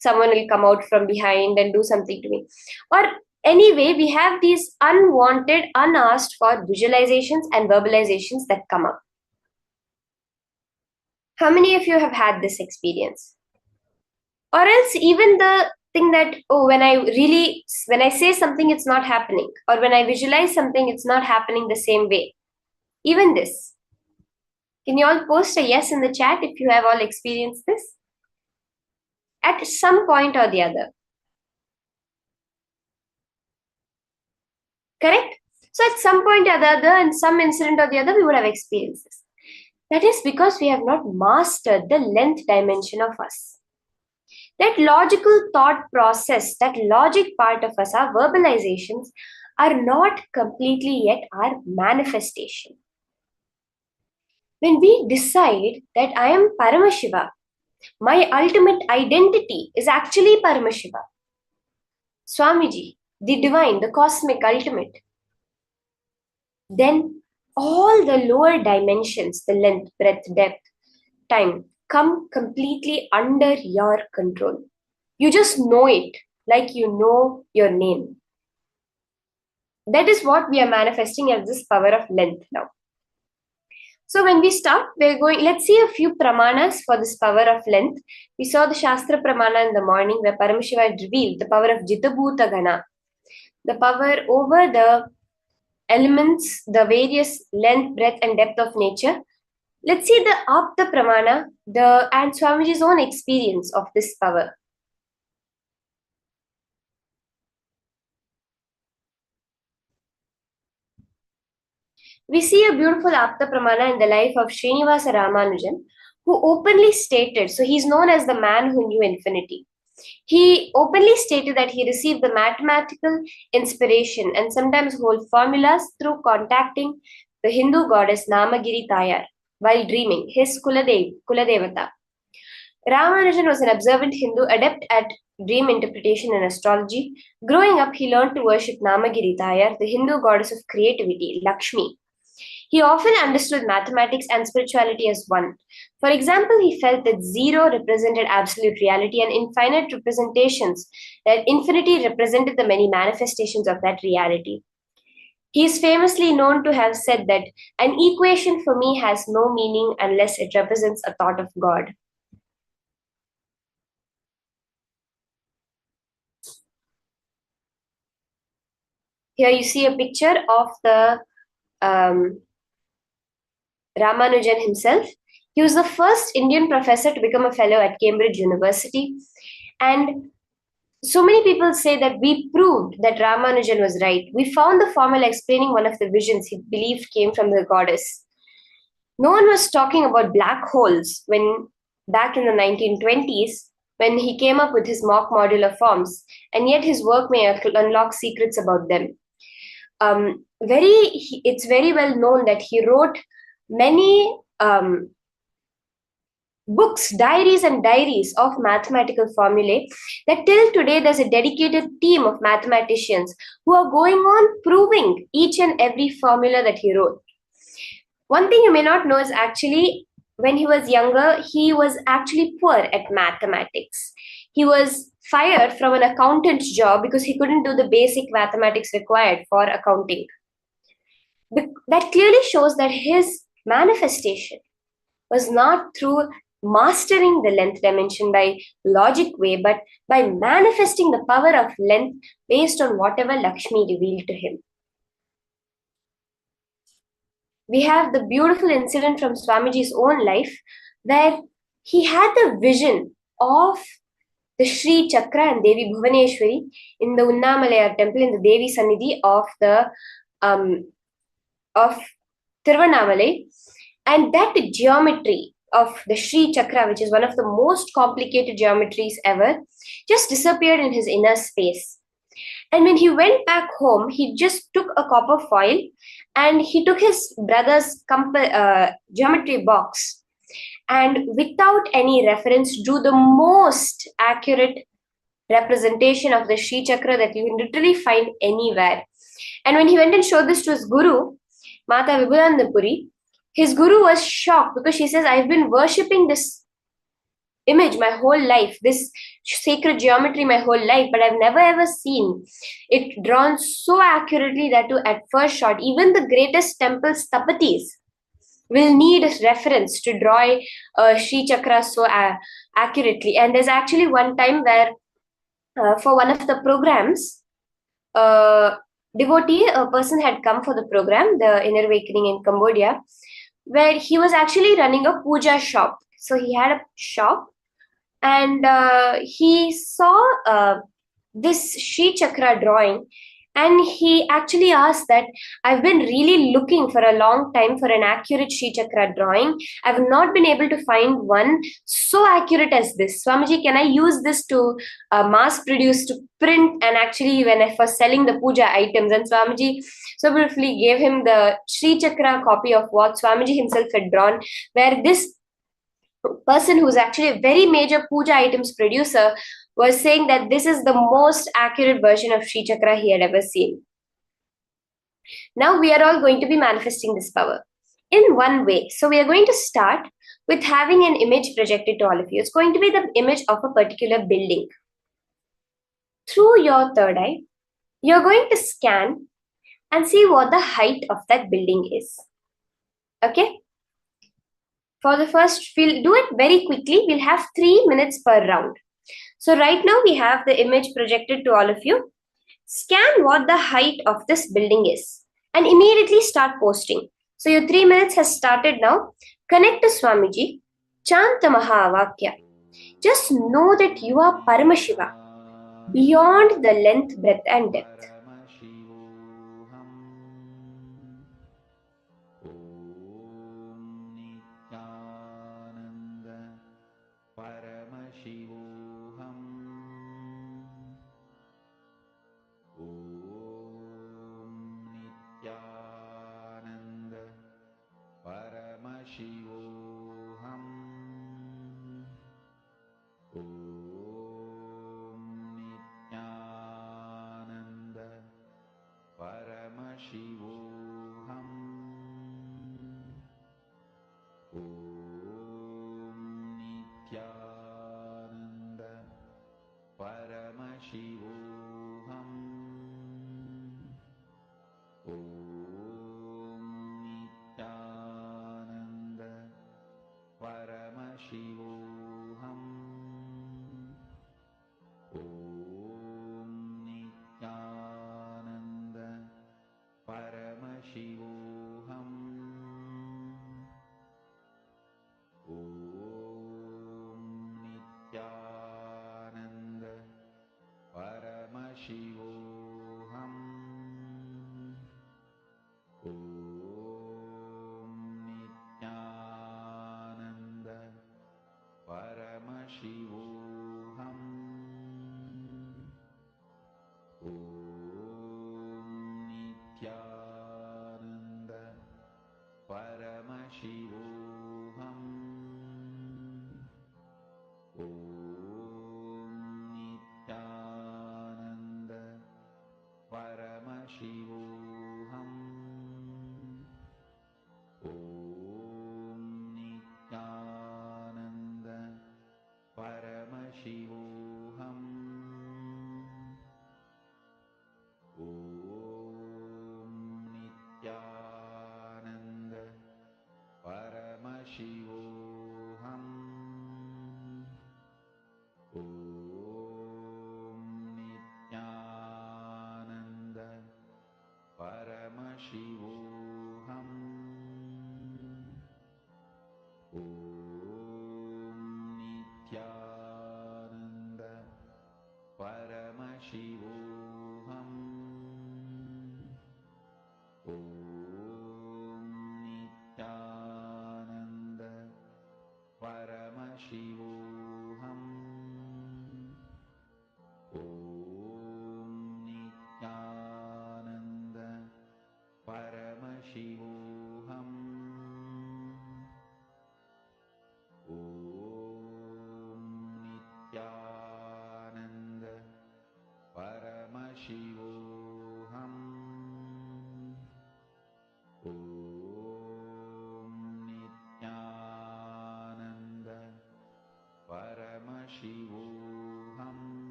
someone will come out from behind and do something to me. Or anyway, we have these unwanted, unasked for visualizations and verbalizations that come up. How many of you have had this experience? Or else even the thing that, oh, when I say something, it's not happening. Or when I visualize something, it's not happening the same way. Even this. Can you all post a yes in the chat if you have all experienced this? At some point or the other. Correct? So at some point or the other, in some incident or the other, we would have experienced this. That is because we have not mastered the length dimension of us. That logical thought process, that logic part of us, our verbalizations, are not completely yet our manifestation. When we decide that I am Paramashiva, my ultimate identity is actually Paramashiva, Swamiji, the divine, the cosmic ultimate, then all the lower dimensions, the length, breadth, depth, time, come completely under your control. You just know it like you know your name. That is what we are manifesting as this power of length now. So when we start, let's see a few pramanas for this power of length. We saw the Shastra pramana in the morning where Paramashiva had revealed the power of Jitabhuta Gana, the power over the elements, the various length, breadth and depth of nature. Let's see the Apta pramana, and Swamiji's own experience of this power. We see a beautiful Apta pramana in the life of Srinivasa Ramanujan, who openly stated, so he's known as the man who knew infinity. He openly stated that he received the mathematical inspiration and sometimes whole formulas through contacting the Hindu goddess Namagiri Tayar while dreaming, his Kuladevata. Ramanujan was an observant Hindu adept at dream interpretation and astrology. Growing up, he learned to worship Namagiri Tayar, the Hindu goddess of creativity, Lakshmi. He often understood mathematics and spirituality as one. For example, he felt that zero represented absolute reality and infinite representations, that infinity represented the many manifestations of that reality. He is famously known to have said that an equation for me has no meaning unless it represents a thought of God. Here you see a picture of the Ramanujan himself. He was the first Indian professor to become a fellow at Cambridge University. And so many people say that we proved that Ramanujan was right. We found the formula explaining one of the visions he believed came from the goddess. No one was talking about black holes back in the 1920s, when he came up with his mock modular forms, and yet his work may unlock secrets about them. It's very well known that he wrote many books, diaries of mathematical formulae, that till today there's a dedicated team of mathematicians who are going on proving each and every formula that he wrote. One thing you may not know is actually when he was younger, he was actually poor at mathematics. He was fired from an accountant's job because he couldn't do the basic mathematics required for accounting. That clearly shows that his manifestation was not through mastering the length dimension by logic way, but by manifesting the power of length based on whatever Lakshmi revealed to him. We have the beautiful incident from Swamiji's own life where he had the vision of the Sri Chakra and Devi Bhuvaneshwari in the Unnamalaya temple in the Devi Sannidhi of Tiruvannamalai, and that geometry of the Sri Chakra, which is one of the most complicated geometries ever, just disappeared in his inner space. And when he went back home, he just took a copper foil and he took his brother's geometry box and without any reference drew the most accurate representation of the Sri Chakra that you can literally find anywhere. And when he went and showed this to his guru, Mata Vibhudanandapuri, his guru was shocked because she says, I've been worshipping this image my whole life, this sacred geometry my whole life, but I've never ever seen it drawn so accurately that at first shot, even the greatest temple stapatis will need a reference to draw a Sri Chakra so accurately. And there's actually one time where for one of the programs, devotee, a person had come for the program, the Inner Awakening in Cambodia, where he was actually running a puja shop. So he had a shop and he saw this Sri Chakra drawing, and he actually asked that I've been really looking for a long time for an accurate Sri Chakra drawing. I've not been able to find one so accurate as this. Swamiji, can I use this to mass produce, to print, and actually when I was selling the puja items? And Swamiji so beautifully gave him the Sri Chakra copy of what Swamiji himself had drawn, where this person who's actually a very major puja items producer was saying that this is the most accurate version of Sri Chakra he had ever seen. Now we are all going to be manifesting this power in one way. So we are going to start with having an image projected to all of you. It's going to be the image of a particular building. Through your third eye, you're going to scan and see what the height of that building is. Okay? For the first, we'll do it very quickly. We'll have 3 minutes per round. So right now we have the image projected to all of you. Scan what the height of this building is and immediately start posting. So your 3 minutes has started now. Connect to Swamiji. Chant the Mahavakya. Just know that you are Paramashiva, beyond the length, breadth and depth.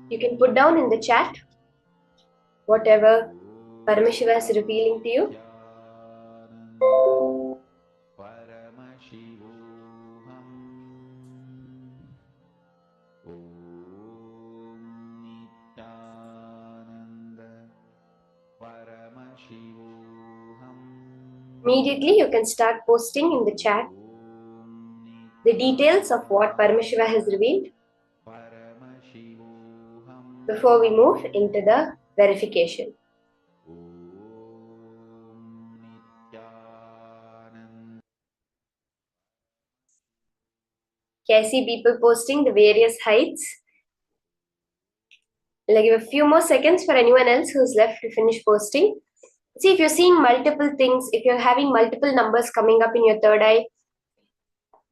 You can put down in the chat whatever Paramashiva is revealing to you. Immediately, you can start posting in the chat the details of what Paramashiva has revealed before we move into the verification. Okay, I see people posting the various heights. I'll give a few more seconds for anyone else who's left to finish posting. See, if you're seeing multiple things, if you're having multiple numbers coming up in your third eye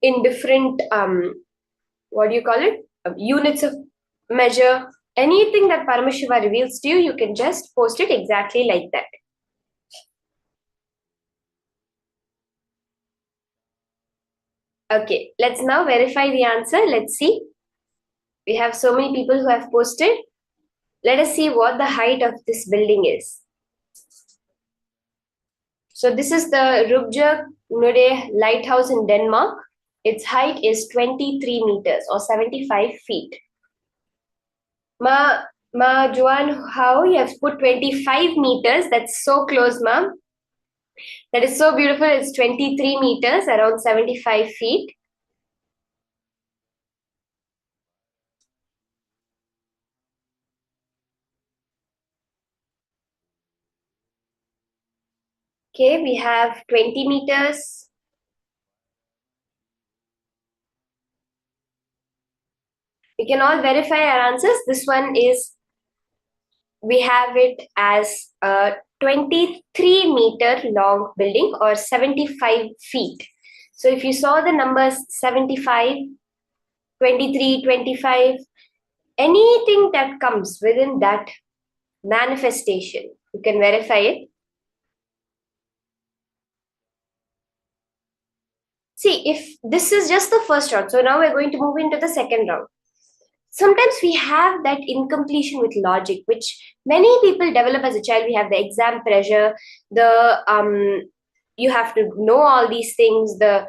in different, what do you call it? Units of measure, anything that Paramashiva reveals to you, you can just post it exactly like that. Okay, let's now verify the answer. Let's see. We have so many people who have posted. Let us see what the height of this building is. So this is the Rubjerg Nude Lighthouse in Denmark. Its height is 23 meters or 75 feet. Ma Juan, how you have put 25 meters? That's so close, ma'am. That is so beautiful. It's 23 meters, around 75 feet. Okay, we have 20 meters. We can all verify our answers. This one is, we have it as a 23-meter long building or 75 feet. So if you saw the numbers 75, 23, 25, anything that comes within that manifestation, you can verify it. See, if this is just the first round, so now we're going to move into the second round. Sometimes we have that incompletion with logic, which many people develop as a child. We have the exam pressure, you have to know all these things, the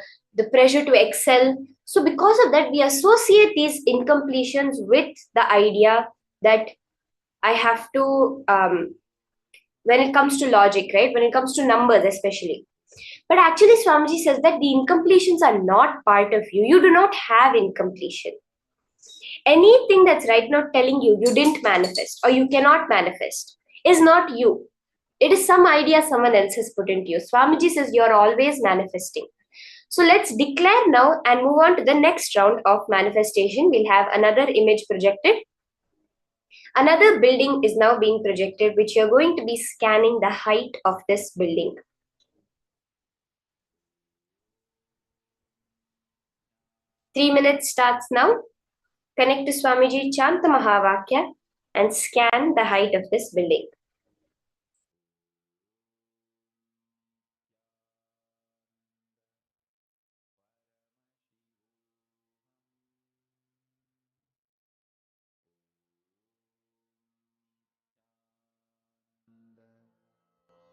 pressure to excel. So because of that, we associate these incompletions with the idea that I have to, when it comes to logic, right? When it comes to numbers, especially. But actually, Swamiji says that the incompletions are not part of you. You do not have incompletion. Anything that's right now telling you you didn't manifest or you cannot manifest is not you. It is some idea someone else has put into you. Swamiji says you're always manifesting. So let's declare now and move on to the next round of manifestation. We'll have another image projected. Another building is now being projected, which you're going to be scanning the height of this building. Three minutes starts now. Connect to Swamiji, chant the Mahavakya and scan the height of this building.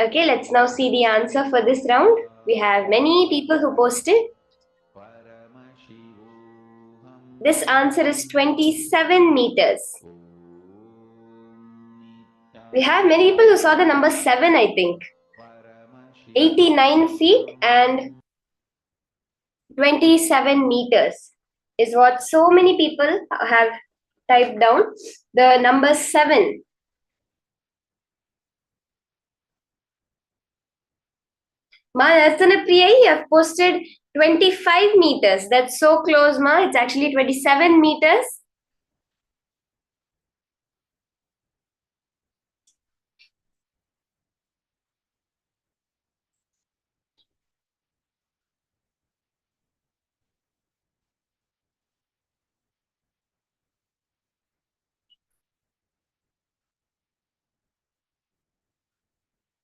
Okay, let's now see the answer for this round. We have many people who posted. This answer is 27 meters. We have many people who saw the number 7, I think. 89 feet and 27 meters is what so many people have typed down. The number 7. Ma Nartanapriya, you have posted 25 meters. That's so close, Ma. It's actually 27 meters.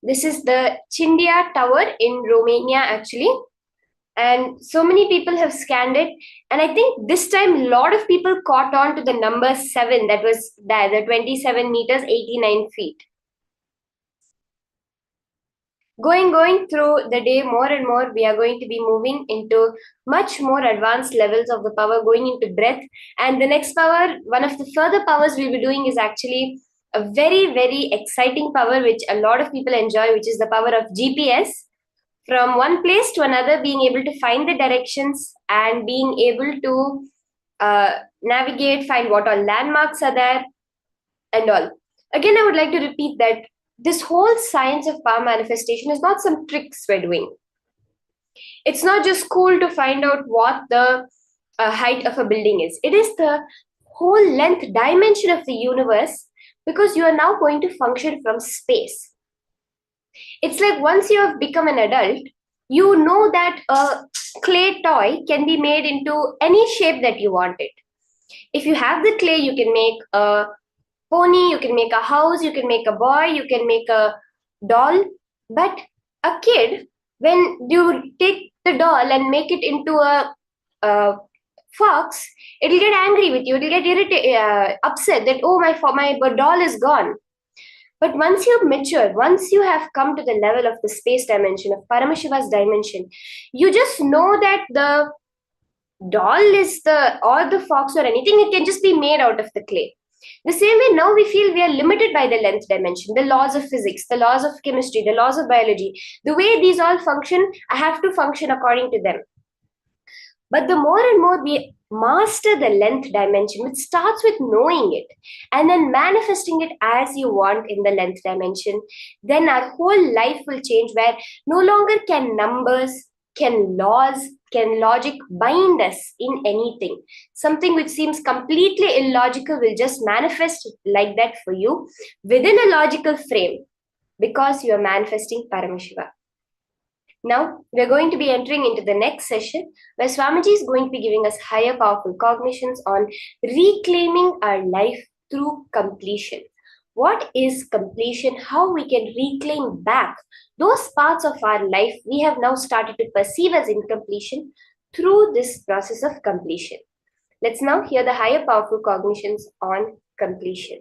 This is the Chindia Tower in Romania, actually. And so many people have scanned it. And I think this time a lot of people caught on to the number 7, that was the 27 meters, 89 feet. Going through the day, more and more, we are going to be moving into much more advanced levels of the power, going into breath. And the next power, one of the further powers we'll be doing is actually a very, very exciting power, which a lot of people enjoy, which is the power of GPS. From one place to another, being able to find the directions and being able to navigate, find what all landmarks are there, and all. Again, I would like to repeat that this whole science of power manifestation is not some tricks we're doing. It's not just cool to find out what the height of a building is. It is the whole length dimension of the universe, because you are now going to function from space. It's like once you have become an adult, you know that a clay toy can be made into any shape that you want it. If you have the clay, you can make a pony, you can make a house, you can make a boy, you can make a doll. But a kid, when you take the doll and make it into a fox, it'll get angry with you, it'll get irritated, upset that, oh, my doll is gone. But once you've matured, once you have come to the level of the space dimension, of Paramashiva's dimension, you just know that the doll is or the fox or anything, it can just be made out of the clay. The same way now we feel we are limited by the length dimension, the laws of physics, the laws of chemistry, the laws of biology. The way these all function, I have to function according to them. But the more and more we master the length dimension, which starts with knowing it and then manifesting it as you want in the length dimension, then our whole life will change, where no longer can numbers, can laws, can logic bind us in anything. Something which seems completely illogical will just manifest like that for you within a logical frame, because you are manifesting Paramashiva. Now, we're going to be entering into the next session, where Swamiji is going to be giving us higher powerful cognitions on reclaiming our life through completion. What is completion? How we can reclaim back those parts of our life we have now started to perceive as incompletion through this process of completion. Let's now hear the higher powerful cognitions on completion.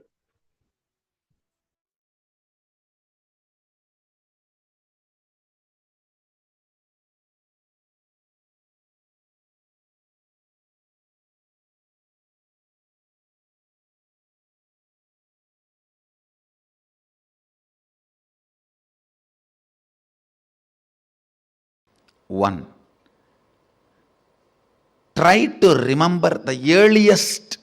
One, try to remember the earliest,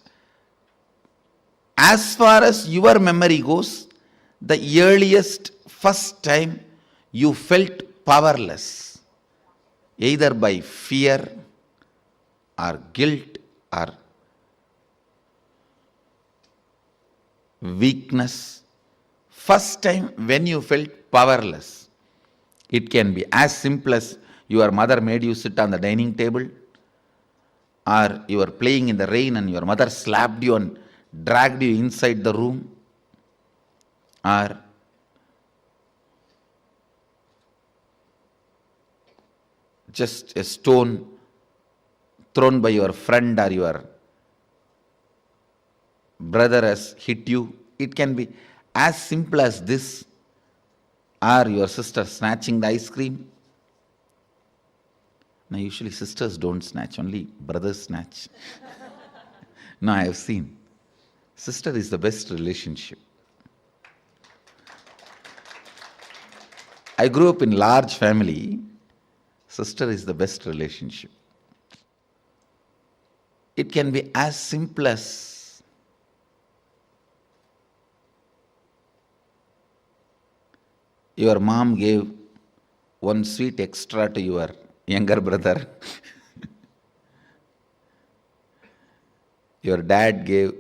as far as your memory goes, the earliest first time you felt powerless, either by fear or guilt or weakness. First time when you felt powerless. It can be as simple as your mother made you sit on the dining table, or you were playing in the rain and your mother slapped you and dragged you inside the room, or just a stone thrown by your friend or your brother has hit you. It can be as simple as this, or your sister snatching the ice cream. Now, usually sisters don't snatch, only brothers snatch. No, I have seen. Sister is the best relationship. I grew up in large family. Sister is the best relationship. It can be as simple as your mom gave one sweet extra to your younger brother. Your dad gave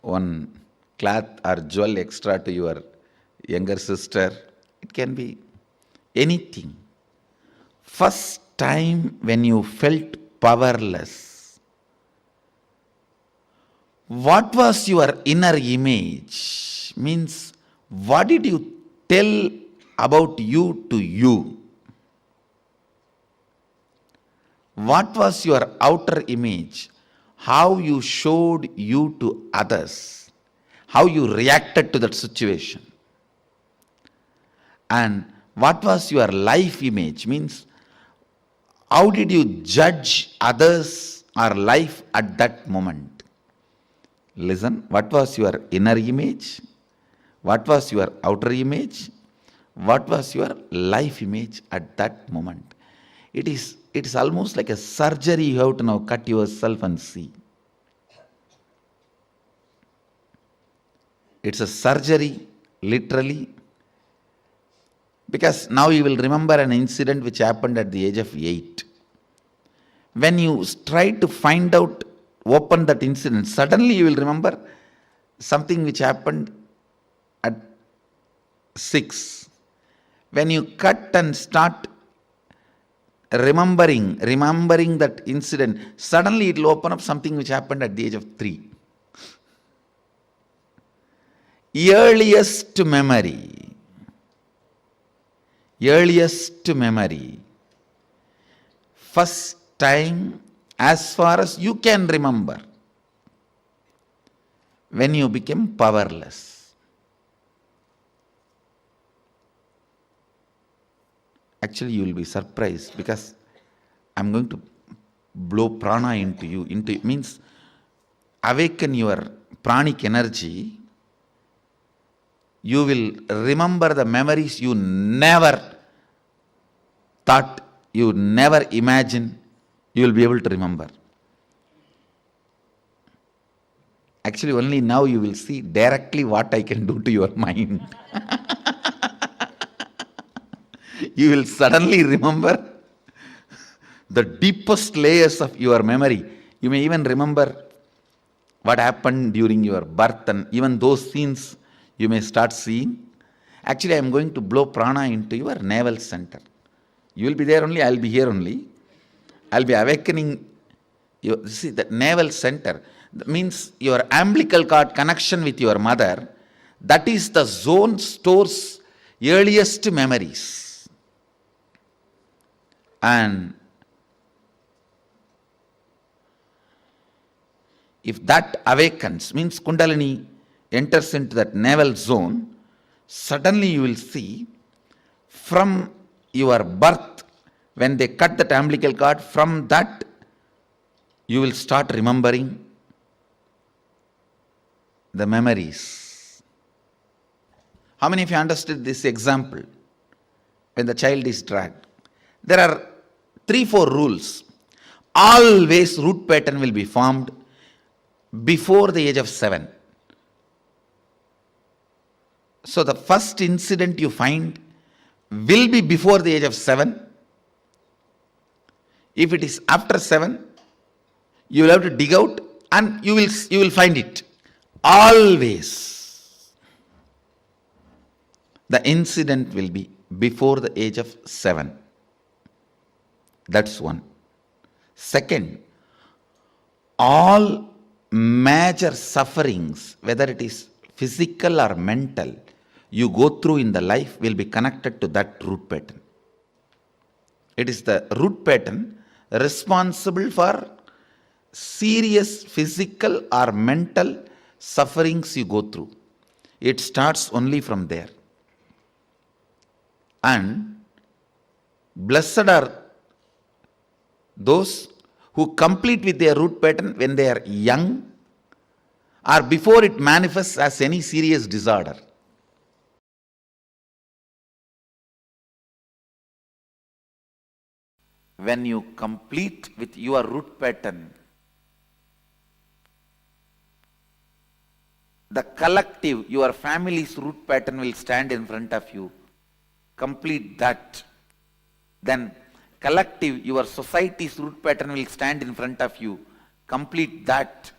one cloth or jewel extra to your younger sister. It can be anything. First time when you felt powerless, what was your inner image? Means, what did you tell about you to you? What was your outer image? How you showed you to others? How you reacted to that situation? And what was your life image? Means, how did you judge others or life at that moment? Listen, what was your inner image? What was your outer image? What was your life image at that moment? It is almost like a surgery. You have to now cut yourself and see. It's a surgery, literally. Because now you will remember an incident which happened at the age of 8. When you try to find out, open that incident, suddenly you will remember something which happened at 6. When you cut and start remembering that incident, suddenly it will open up something which happened at the age of 3. Earliest memory. First time, as far as you can remember, when you became powerless. Actually, you will be surprised, because I'm going to blow prana into you. Means awaken your pranic energy. You will remember the memories you never thought, you never imagined you will be able to remember. Actually, only now you will see directly what I can do to your mind. You will suddenly remember the deepest layers of your memory. You may even remember what happened during your birth, and even those scenes you may start seeing. Actually, I am going to blow prana into your navel center. You will be there only, I will be here only. I will be awakening you. See, the navel center means your umbilical cord connection with your mother. That is the zone stores earliest memories. And if that awakens, means Kundalini enters into that navel zone, suddenly you will see from your birth, when they cut that umbilical cord, from that you will start remembering the memories. How many of you understood this example? When the child is dragged, there are 3-4 rules. Always root pattern will be formed before the age of 7. So the first incident you find will be before the age of 7. If it is after 7, you will have to dig out and you will find it. Always the incident will be before the age of 7. That's one. Second, all major sufferings, whether it is physical or mental, you go through in the life will be connected to that root pattern. It is the root pattern responsible for serious physical or mental sufferings you go through. It starts only from there. And blessed are those who complete with their root pattern when they are young or before it manifests as any serious disorder. When you complete with your root pattern, the collective, your family's root pattern will stand in front of you. Complete that. Then collective, your society's root pattern will stand in front of you. Complete that.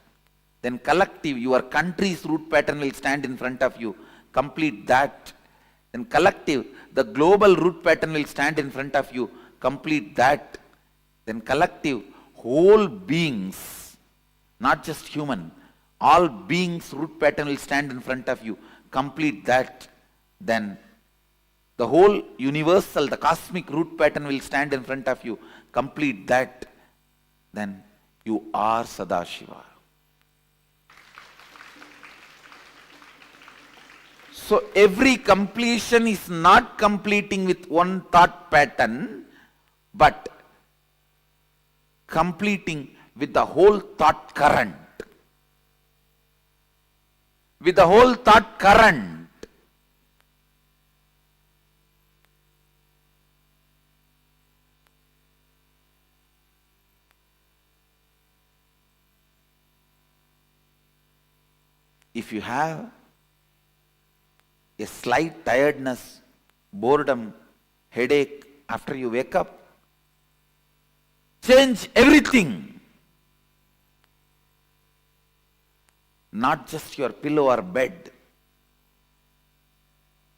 Then collective, your country's root pattern will stand in front of you. Complete that. Then collective, the global root pattern will stand in front of you. Complete that. Then collective, whole beings, not just human, all beings' root pattern will stand in front of you. Complete that. Then the whole universal, the cosmic root pattern will stand in front of you. Complete that. Then you are Sadashiva. So every completion is not completing with one thought pattern, but completing with the whole thought current. With the whole thought current. If you have a slight tiredness, boredom, headache after you wake up, change everything. Not just your pillow or bed.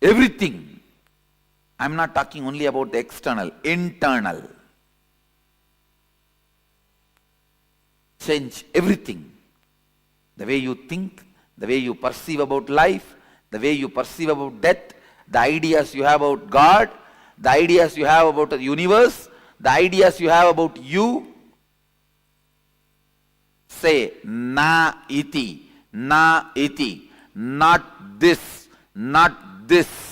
Everything. I am not talking only about the external, internal. Change everything. The way you think, the way you perceive about life, the way you perceive about death, the ideas you have about God, the ideas you have about the universe, the ideas you have about you. Say, na iti, not this, not this.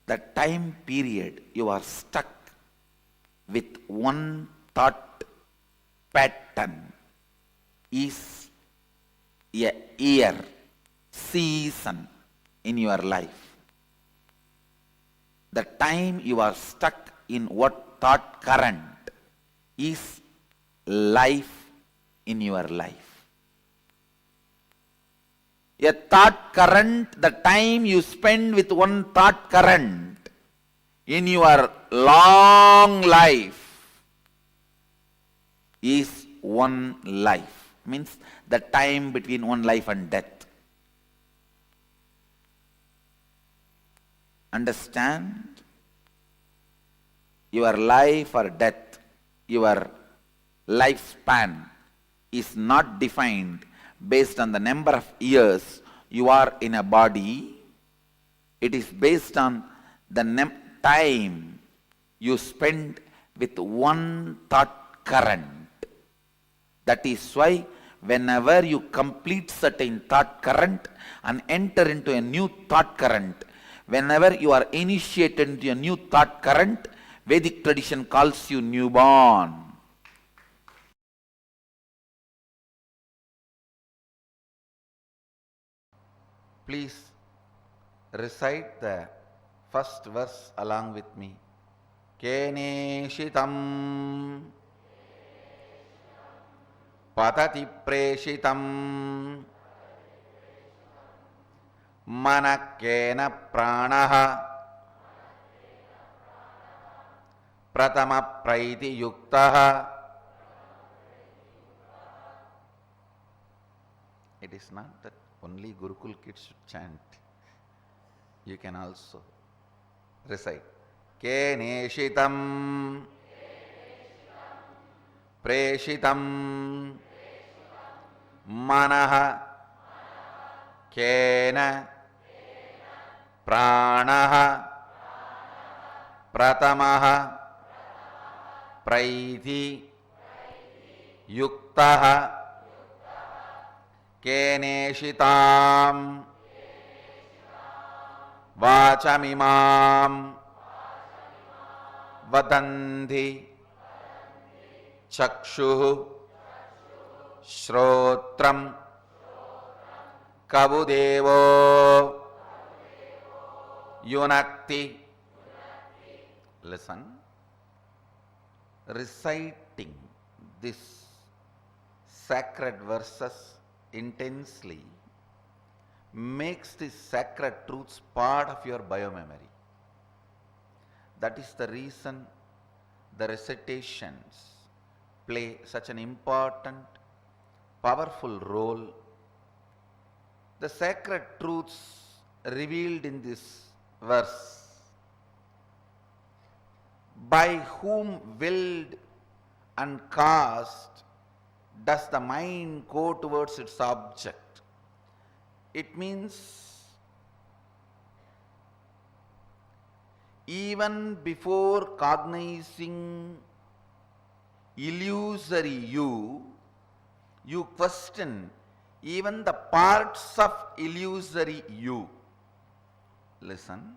The time period you are stuck with one thought pattern is a year, season in your life. The time you are stuck in what thought current is life in your life. A thought current, the time you spend with one thought current in your long life is one life. Means the time between one life and death. Understand? Your life or death, your lifespan is not defined based on the number of years you are in a body. It is based on the time you spend with one thought current. That is why whenever you complete certain thought current and enter into a new thought current, whenever you are initiated into a new thought current, Vedic tradition calls you newborn. Please recite the first verse along with me. Keneshitam patati preshitam manakena pranaha pratama praiti yuktaha. It is not that only Gurukul kids should chant. You can also recite. Keneshitam preshitam manaha kena pranaha pratamaha Praithi Yuktaha Keneshitam Vachamimam Vadanti Chakshuhu Shrotram Kabudevo Yunakti. Listen. Reciting this sacred verses intensely makes these sacred truths part of your biomemory. That is the reason the recitations play such an important, powerful role. The sacred truths revealed in this verse, by whom willed and caused does the mind go towards its object? It means even before cognizing illusory you question even the parts of illusory you. Listen.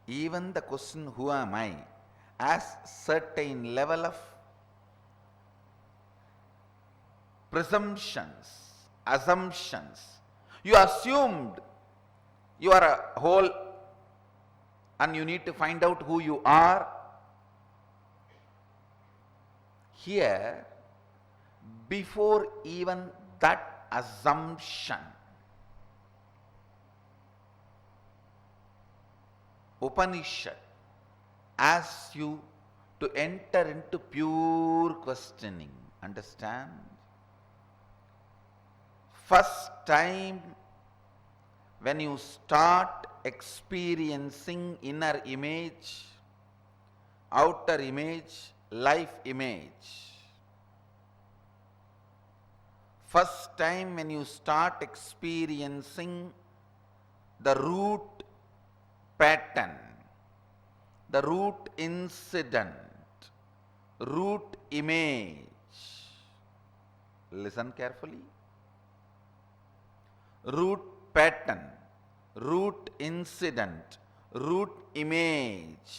Even the question, who am I, has certain level of presumptions, assumptions. You assumed you are a whole and you need to find out who you are. Here, before even that assumption, Upanishad asks you to enter into pure questioning. Understand? First time when you start experiencing inner image, outer image, life image. First time when you start experiencing the root pattern, the root incident, root image. Listen carefully. Root pattern, root incident, root image.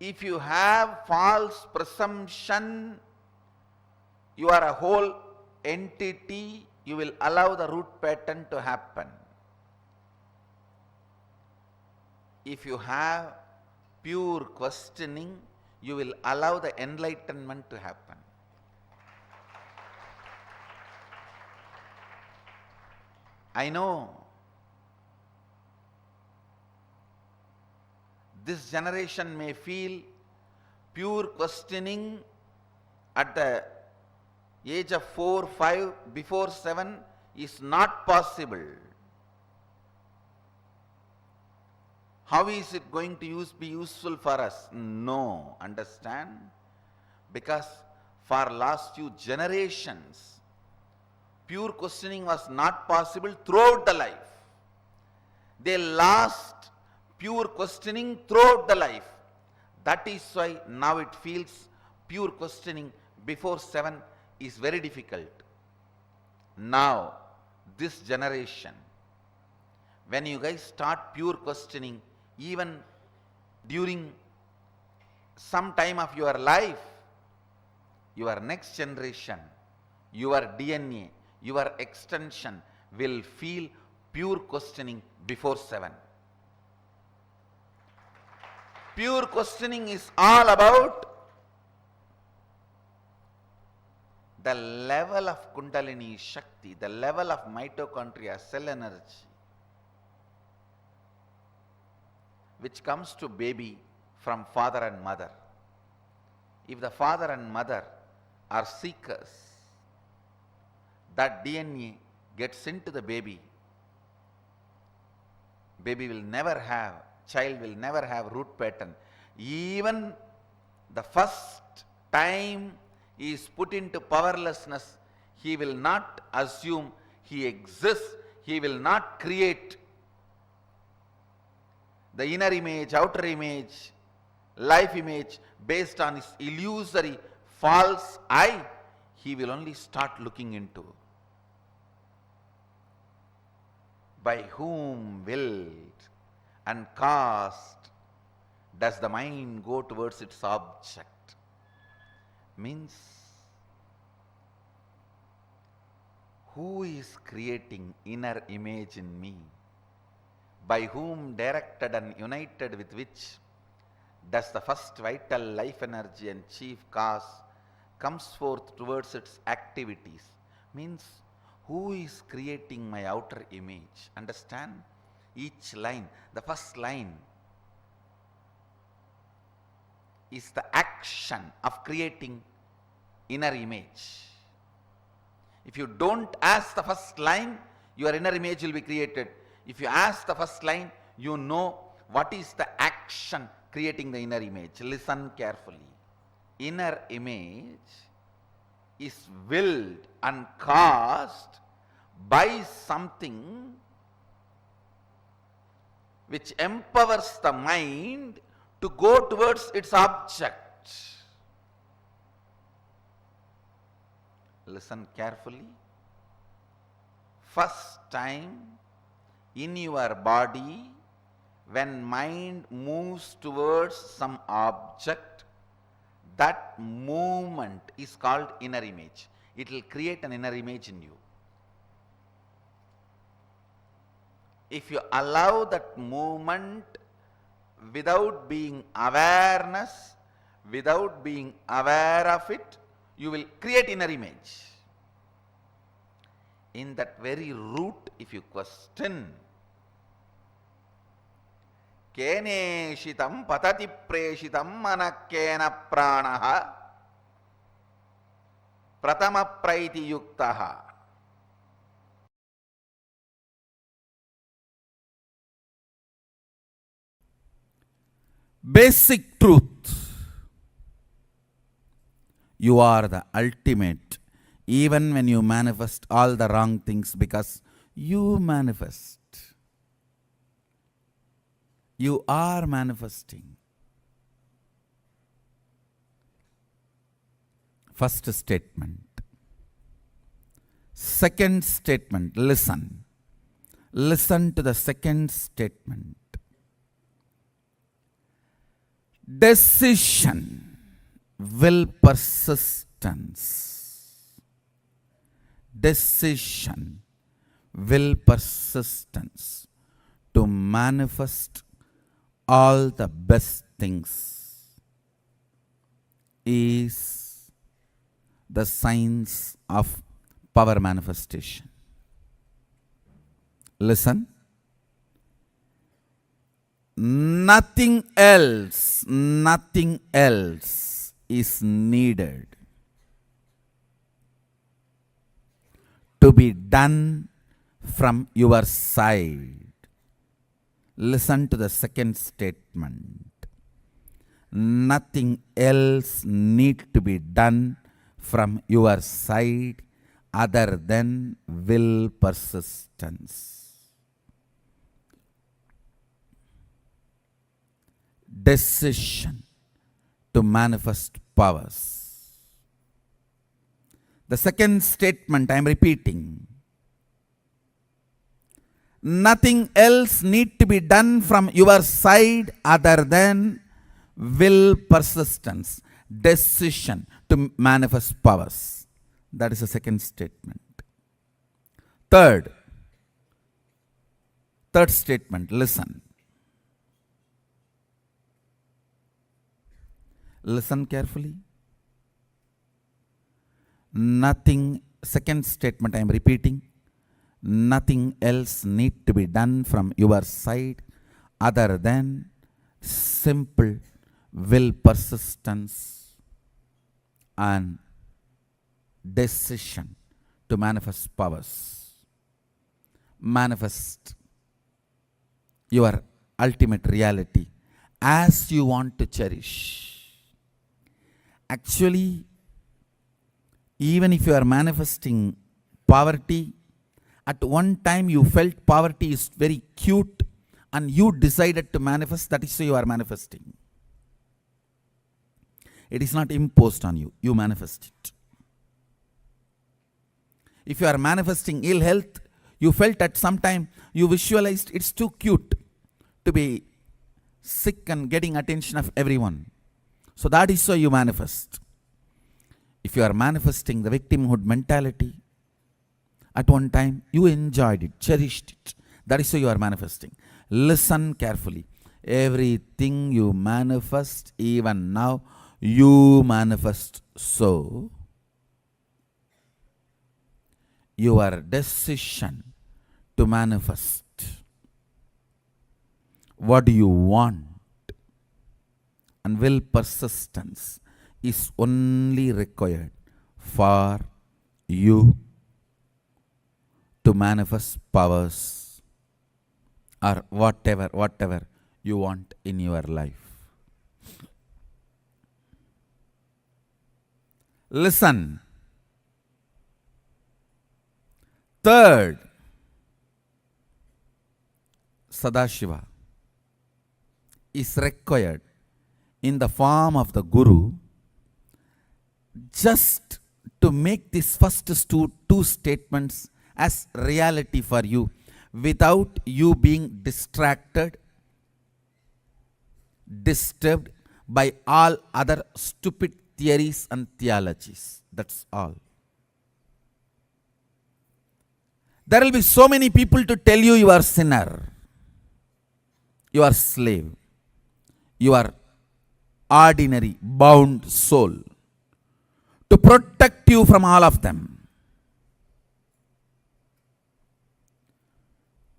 If you have false presumption, you are a whole entity, you will allow the root pattern to happen. If you have pure questioning, you will allow the enlightenment to happen. I know this generation may feel pure questioning at the age of 4, 5, before 7 is not possible. How is it going to be useful for us? No, understand? Because for last few generations, pure questioning was not possible throughout the life. They lost pure questioning throughout the life. That is why now it feels pure questioning before 7 is very difficult. Now, this generation, when you guys start pure questioning, even during some time of your life, your next generation, your DNA, your extension will feel pure questioning before 7. Pure questioning is all about the level of Kundalini Shakti, the level of mitochondria, cell energy, which comes to baby from father and mother. If the father and mother are seekers, that DNA gets into the baby. Baby will never have, child will never have root pattern. Even the first time he is put into powerlessness, he will not assume he exists, he will not create. the inner image, outer image, life image based on his illusory false eye, he will only start looking into. By whom willed and caused does the mind go towards its object? Means, who is creating inner image in me? By whom directed and united with which does the first vital life energy and chief cause comes forth towards its activities? Means, who is creating my outer image? Understand? Each line, the first line is the action of creating inner image. If you don't ask the first line, your inner image will be created. If you ask the first line, you know what is the action creating the inner image. Listen carefully. Inner image is willed and caused by something which empowers the mind to go towards its object. Listen carefully. First time in your body, when mind moves towards some object, that movement is called inner image. It will create an inner image in you. If you allow that movement without being awareness, without being aware of it, you will create inner image. In that very root, if you question, Keneshitam patati preshitam manakkena pranaha pratama praiti yuktaha. Basic truth. You are the ultimate, even when you manifest all the wrong things, because you manifest. You are manifesting. First statement. Second statement, listen. Listen to the second statement. Decision, will persistence. Decision, will persistence to manifest all the best things is the science of power manifestation. Listen. Nothing else is needed to be done from your side. Listen to the second statement. Nothing else need to be done from your side other than will persistence. Decision to manifest powers. The second statement I am repeating. Nothing else need to be done from your side other than will persistence. Decision to manifest powers. That is the second statement. Third statement, listen. Listen carefully. Nothing, second statement I am repeating. Nothing else need to be done from your side other than simple will persistence and decision to manifest powers. Manifest your ultimate reality as you want to cherish. Actually, even if you are manifesting poverty, at one time you felt poverty is very cute and you decided to manifest, that is why you are manifesting. It is not imposed on you. You manifest it. If you are manifesting ill health, you felt at some time, you visualized it's too cute to be sick and getting attention of everyone. So that is why you manifest. If you are manifesting the victimhood mentality, at one time you enjoyed it, cherished it. That is why you are manifesting. Listen carefully. Everything you manifest, even now, you manifest. So, your decision to manifest what do you want and will persistence is only required for you to manifest powers or whatever you want in your life. Listen. Third, Sadashiva is required in the form of the Guru just to make these first two statements as reality for you without you being distracted, disturbed by all other stupid theories and theologies. That's all. There will be so many people to tell you you are sinner, you are slave, you are ordinary, bound soul. To protect you from all of them,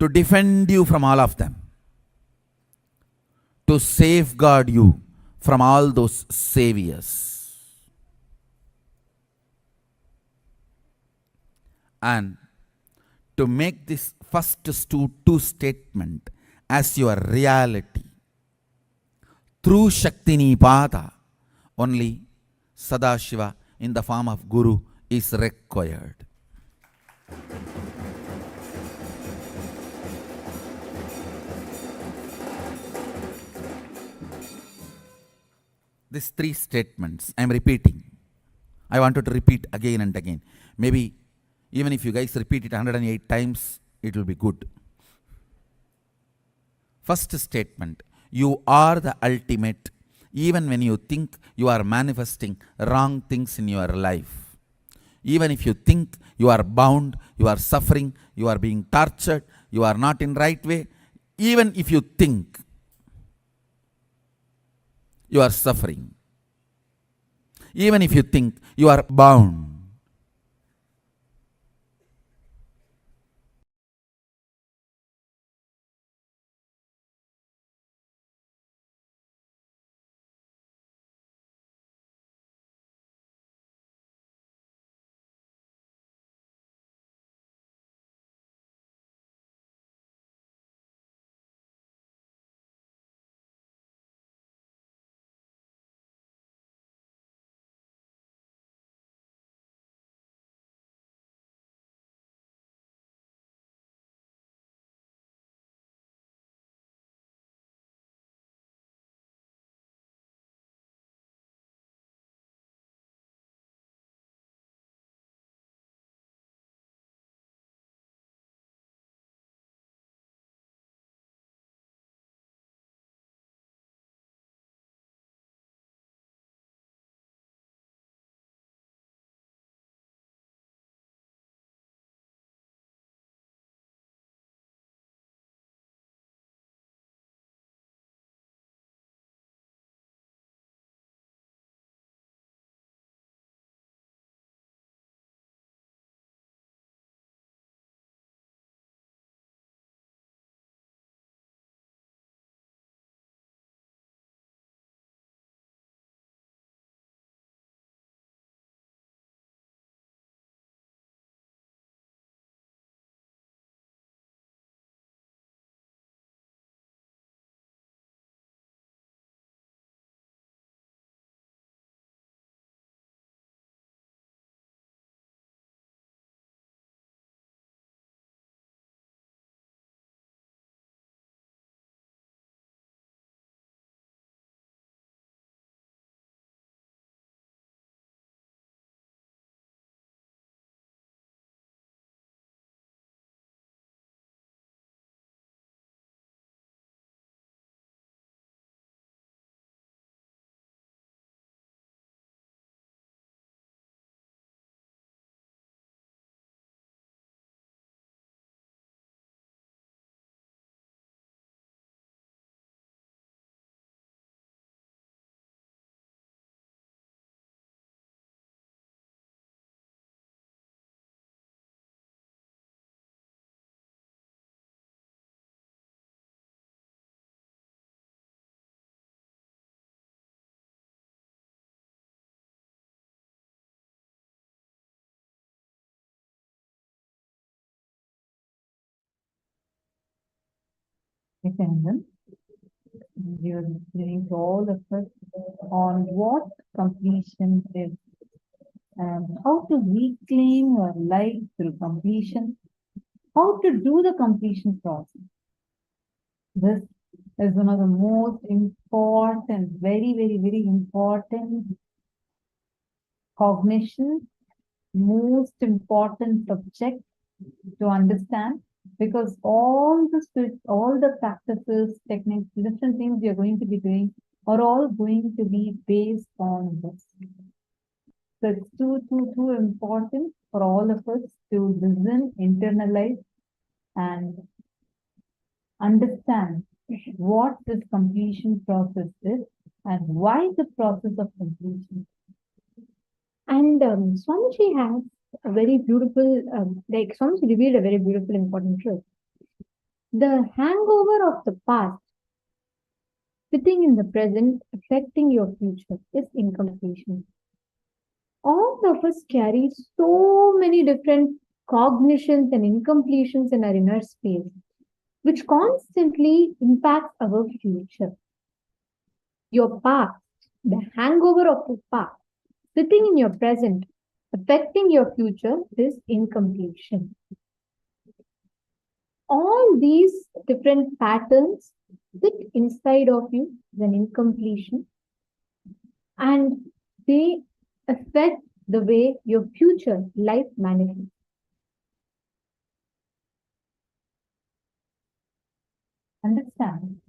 to defend you from all of them, to safeguard you from all those saviors. And to make this first two statement as your reality through Shakti Pada, only Sadashiva in the form of Guru is required. These three statements I am repeating. I wanted to repeat again and again. Maybe even if you guys repeat it 108 times, it will be good. First statement, you are the ultimate, even when you think you are manifesting wrong things in your life. Even if you think you are bound, you are suffering, you are being tortured, you are not in right way, even if you think you are suffering, even if you think you are bound, attendance. You're listening to all of us on what completion is and how to reclaim your life through completion, how to do the completion process. This is one of the most important, very important cognition, most important subject to understand, because all the practices, techniques, different things we are going to be doing are all going to be based on this. So it's too important for all of us to listen, internalize, and understand what this completion process is and why the process of completion. And Swamiji has a very beautiful, Swamiji revealed a very beautiful, important truth. The hangover of the past, sitting in the present, affecting your future, is incompletion. All of us carry so many different cognitions and incompletions in our inner space, which constantly impacts our future. Your past, the hangover of the past, sitting in your present, affecting your future, is incompletion. All these different patterns sit inside of you as an incompletion, and they affect the way your future life manifests. Understand?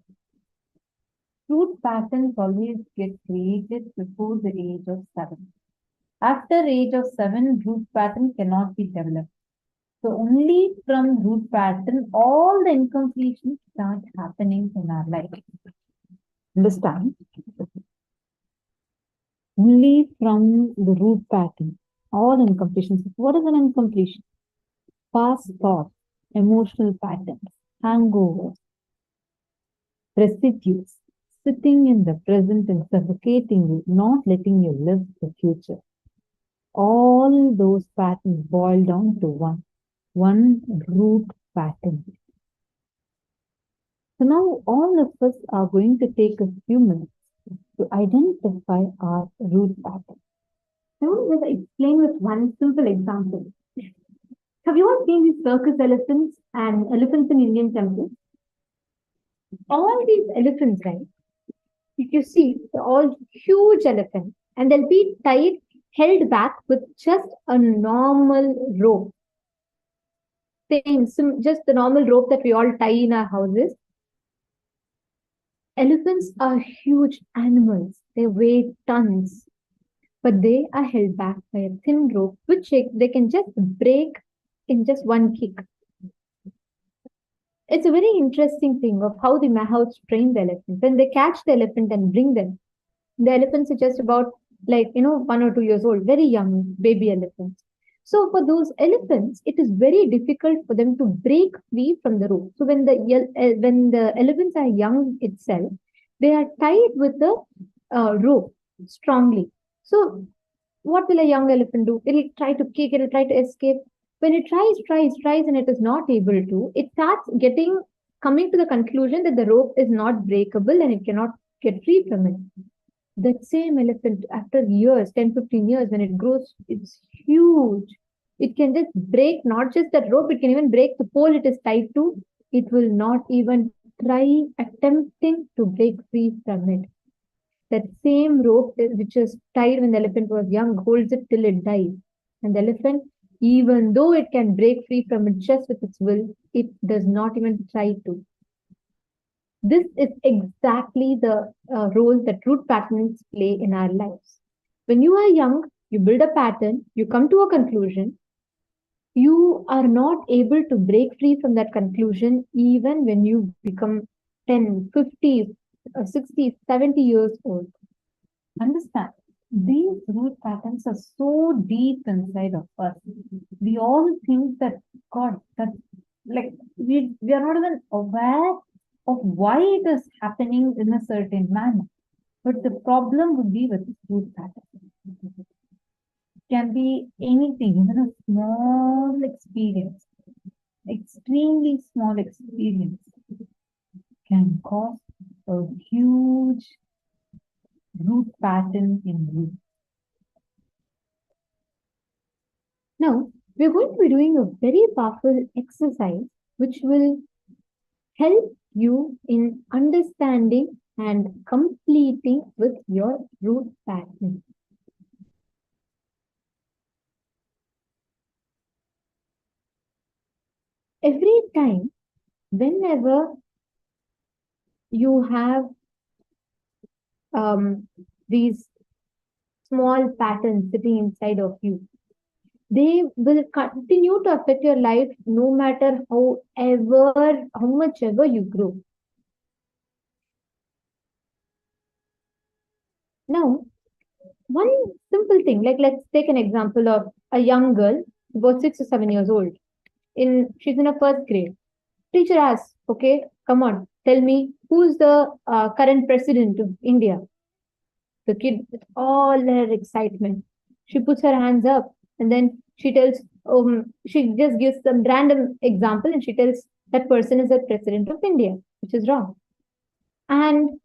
Root patterns always get created before the age of 7. After age of 7, root pattern cannot be developed. So only from root pattern, all the incompletions start happening in our life. Understand? Only from the root pattern, all incompletions. What is an incompletion? Past thoughts, emotional patterns, hangovers, residues, sitting in the present and suffocating you, not letting you live the future. All those patterns boil down to one root pattern. So now all of us are going to take a few minutes to identify our root pattern. I want to explain with one simple example. Have you all seen these circus elephants and elephants in Indian temples? All these elephants, right? If you see, they're all huge elephants, and they'll be held back with just a normal rope. Just the normal rope that we all tie in our houses. Elephants are huge animals. They weigh tons, but they are held back by a thin rope, which they can just break in just one kick. It's a very interesting thing of how the Mahouts train the elephant. When they catch the elephant and bring them, the elephants are just about 1 or 2 years old, very young baby elephants. So for those elephants, it is very difficult for them to break free from the rope. So when the elephants are young itself, they are tied with the rope strongly. So what will a young elephant do? It'll try to kick, it'll try to escape. When it tries, and it is not able to, it starts coming to the conclusion that the rope is not breakable and it cannot get free from it. That same elephant, after years, 10, 15 years, when it grows, it's huge. It can just break not just that rope, it can even break the pole it is tied to. It will not even try attempting to break free from it. That same rope which is tied when the elephant was young holds it till it dies. And the elephant, even though it can break free from it just with its will, it does not even try to. This is exactly the role that root patterns play in our lives. When you are young, you build a pattern, you come to a conclusion, you are not able to break free from that conclusion even when you become 10, 50, 60, 70 years old. Understand? These root patterns are so deep inside of us. We all think that, God, that we are not even aware of why it is happening in a certain manner. But the problem would be with root pattern. It can be anything, even a small experience, extremely small experience can cause a huge root pattern in you. Now, we're going to be doing a very powerful exercise which will help you in understanding and completing with your root pattern. Every time, whenever you have these small patterns sitting inside of you, they will continue to affect your life no matter how much ever you grow. Now, one simple thing, like let's take an example of a young girl, about 6 or 7 years old. She's in a first grade. Teacher asks, okay, come on, tell me who's the current president of India. The kid, with all her excitement, she puts her hands up and then she tells, she just gives some random example and she tells that person is the president of India, which is wrong. And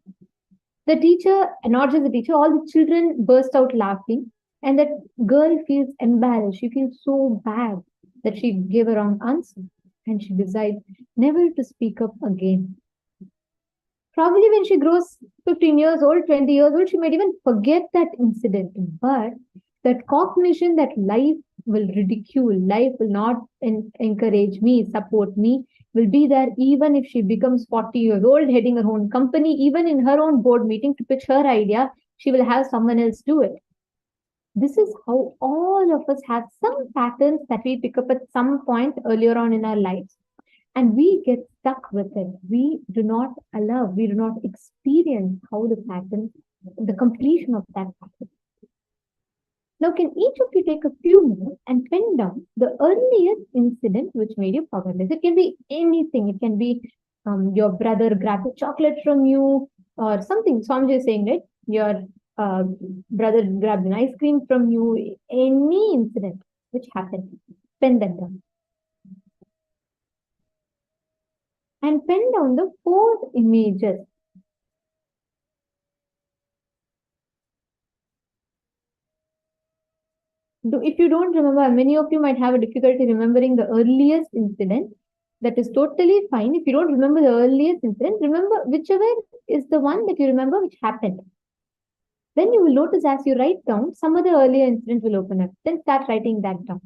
the teacher, and not just the teacher, all the children burst out laughing. And that girl feels embarrassed. She feels so bad that she gave a wrong answer. And she decides never to speak up again. Probably when she grows 15 years old, 20 years old, she might even forget that incident. But that cognition that life will ridicule, life will not encourage me, support me, will be there even if she becomes 40 years old, heading her own company, even in her own board meeting to pitch her idea, she will have someone else do it. This is how all of us have some patterns that we pick up at some point earlier on in our lives. And we get stuck with it. We do not experience how the completion of that pattern. Now, can each of you take a few minutes and pen down the earliest incident which made you powerless? It can be anything. It can be your brother grabbed a chocolate from you or something. Swamiji is saying, right? Your brother grabbed an ice cream from you. Any incident which happened, pen that down. And pen down the 4 images. If you don't remember, many of you might have a difficulty remembering the earliest incident. That is totally fine. If you don't remember the earliest incident, remember whichever is the one that you remember which happened. Then you will notice as you write down, some other earlier incident will open up. Then start writing that down.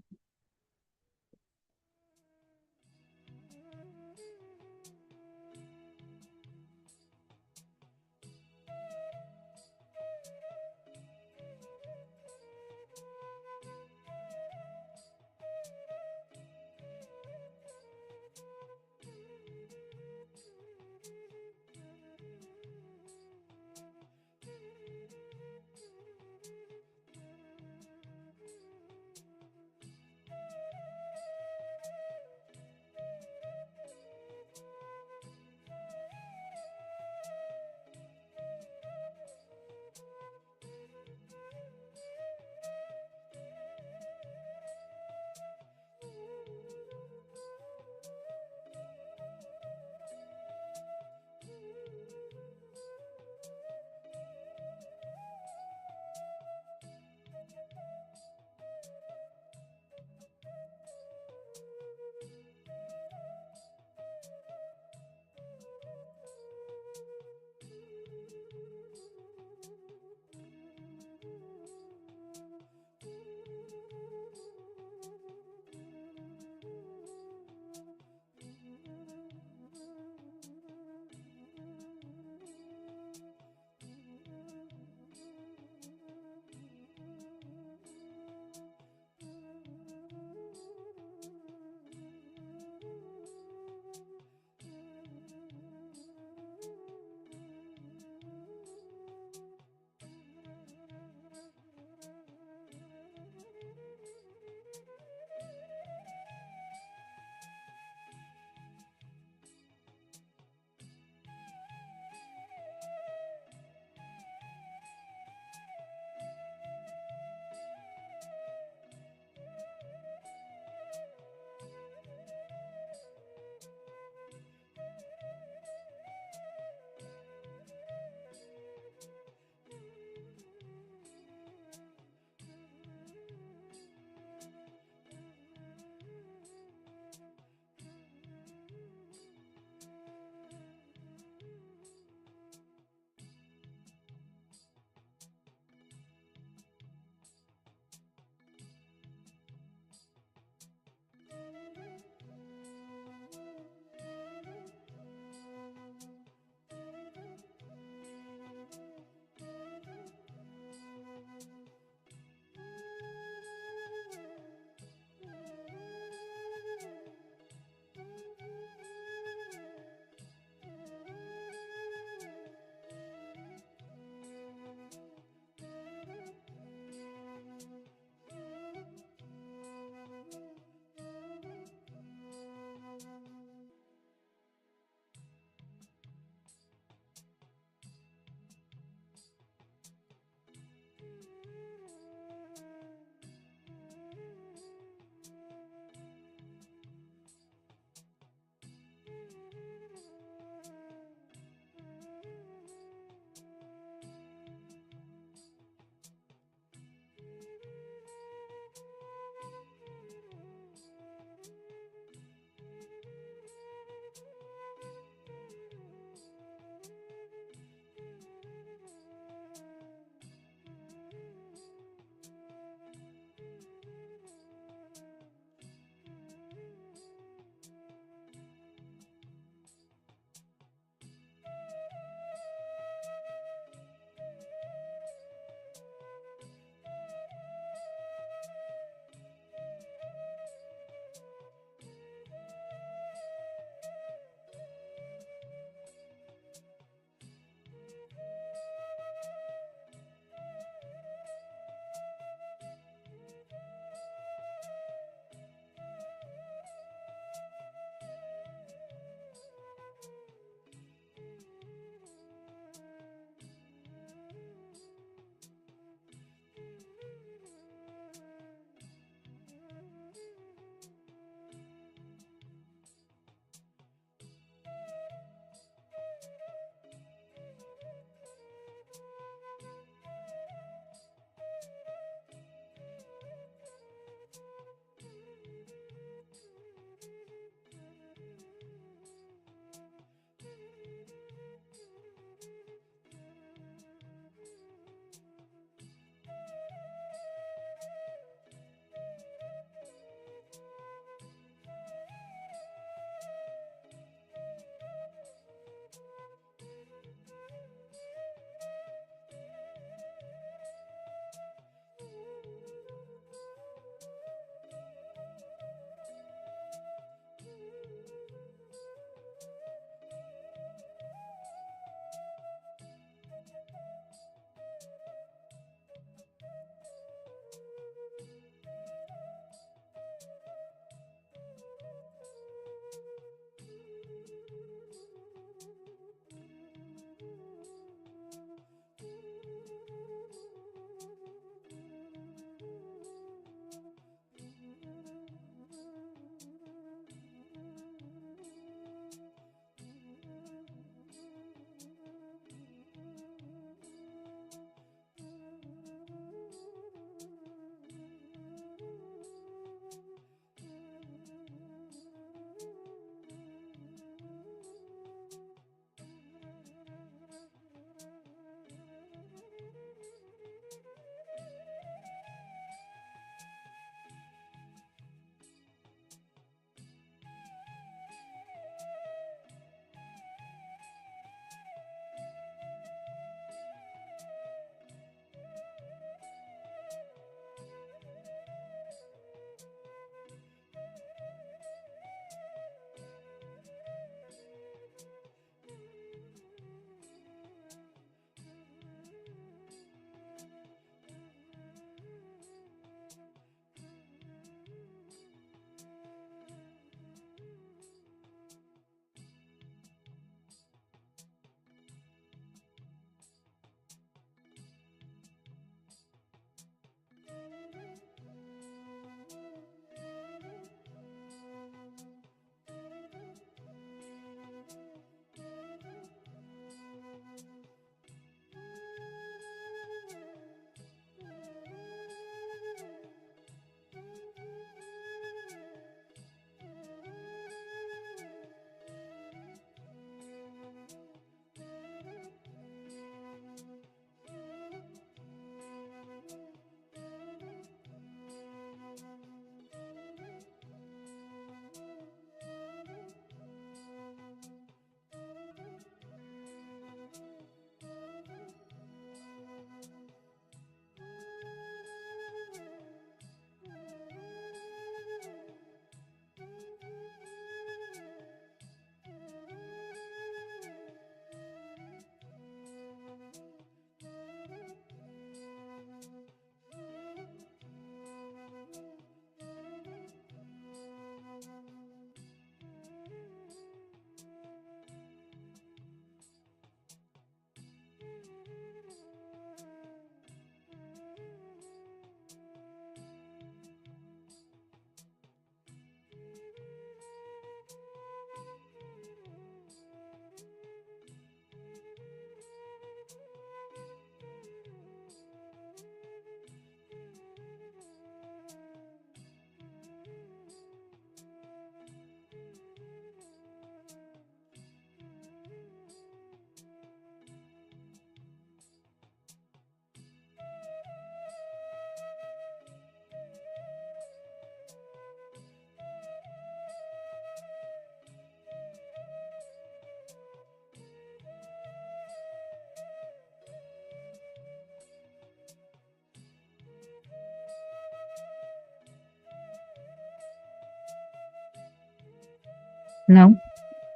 Now,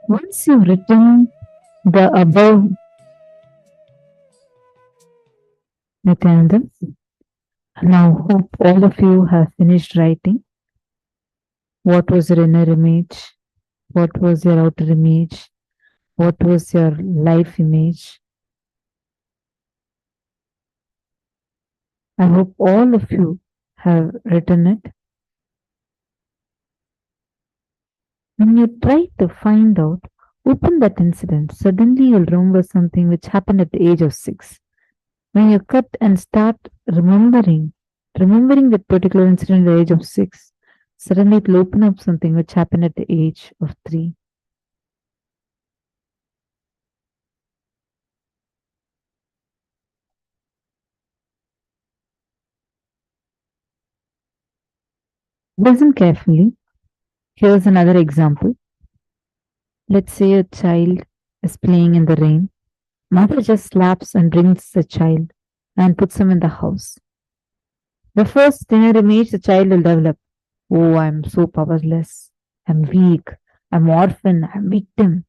once you've written the above mechanisms, now hope all of you have finished writing. What was your inner image? What was your outer image? What was your life image? I hope all of you have written it. When you try to find out, open that incident. Suddenly you'll remember something which happened at the age of 6. When you cut and start remembering that particular incident at the age of 6, suddenly it will open up something which happened at the age of 3. Listen carefully. Here's another example. Let's say a child is playing in the rain. Mother just slaps and brings the child and puts him in the house. The first inner image the child will develop. Oh, I'm so powerless. I'm weak. I'm orphan. I'm victim.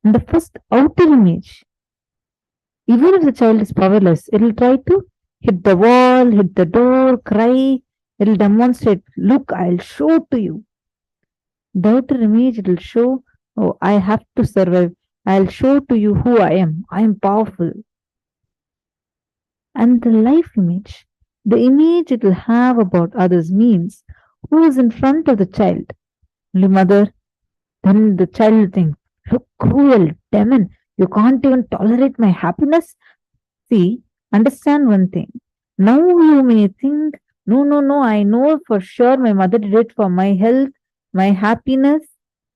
And the first outer image, even if the child is powerless, it will try to hit the wall, hit the door, cry. It will demonstrate, look, I'll show to you. The outer image, it will show, oh, I have to survive. I'll show to you who I am. I am powerful. And the life image, the image it will have about others means who is in front of the child. Only mother, then the child will think, look, cruel demon, you can't even tolerate my happiness. See, understand one thing. Now you may think, no, no, no, I know for sure my mother did it for my health, my happiness,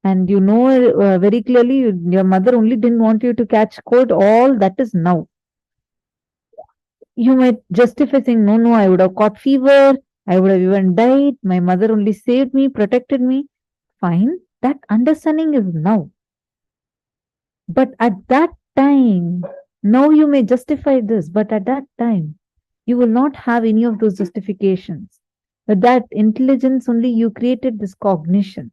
and you know very clearly your mother only didn't want you to catch cold. All that is now. You might justify saying, no, no, I would have caught fever, I would have even died, my mother only saved me, protected me. Fine, that understanding is now. But at that time, now you may justify this, but at that time, you will not have any of those justifications. With that intelligence only, you created this cognition.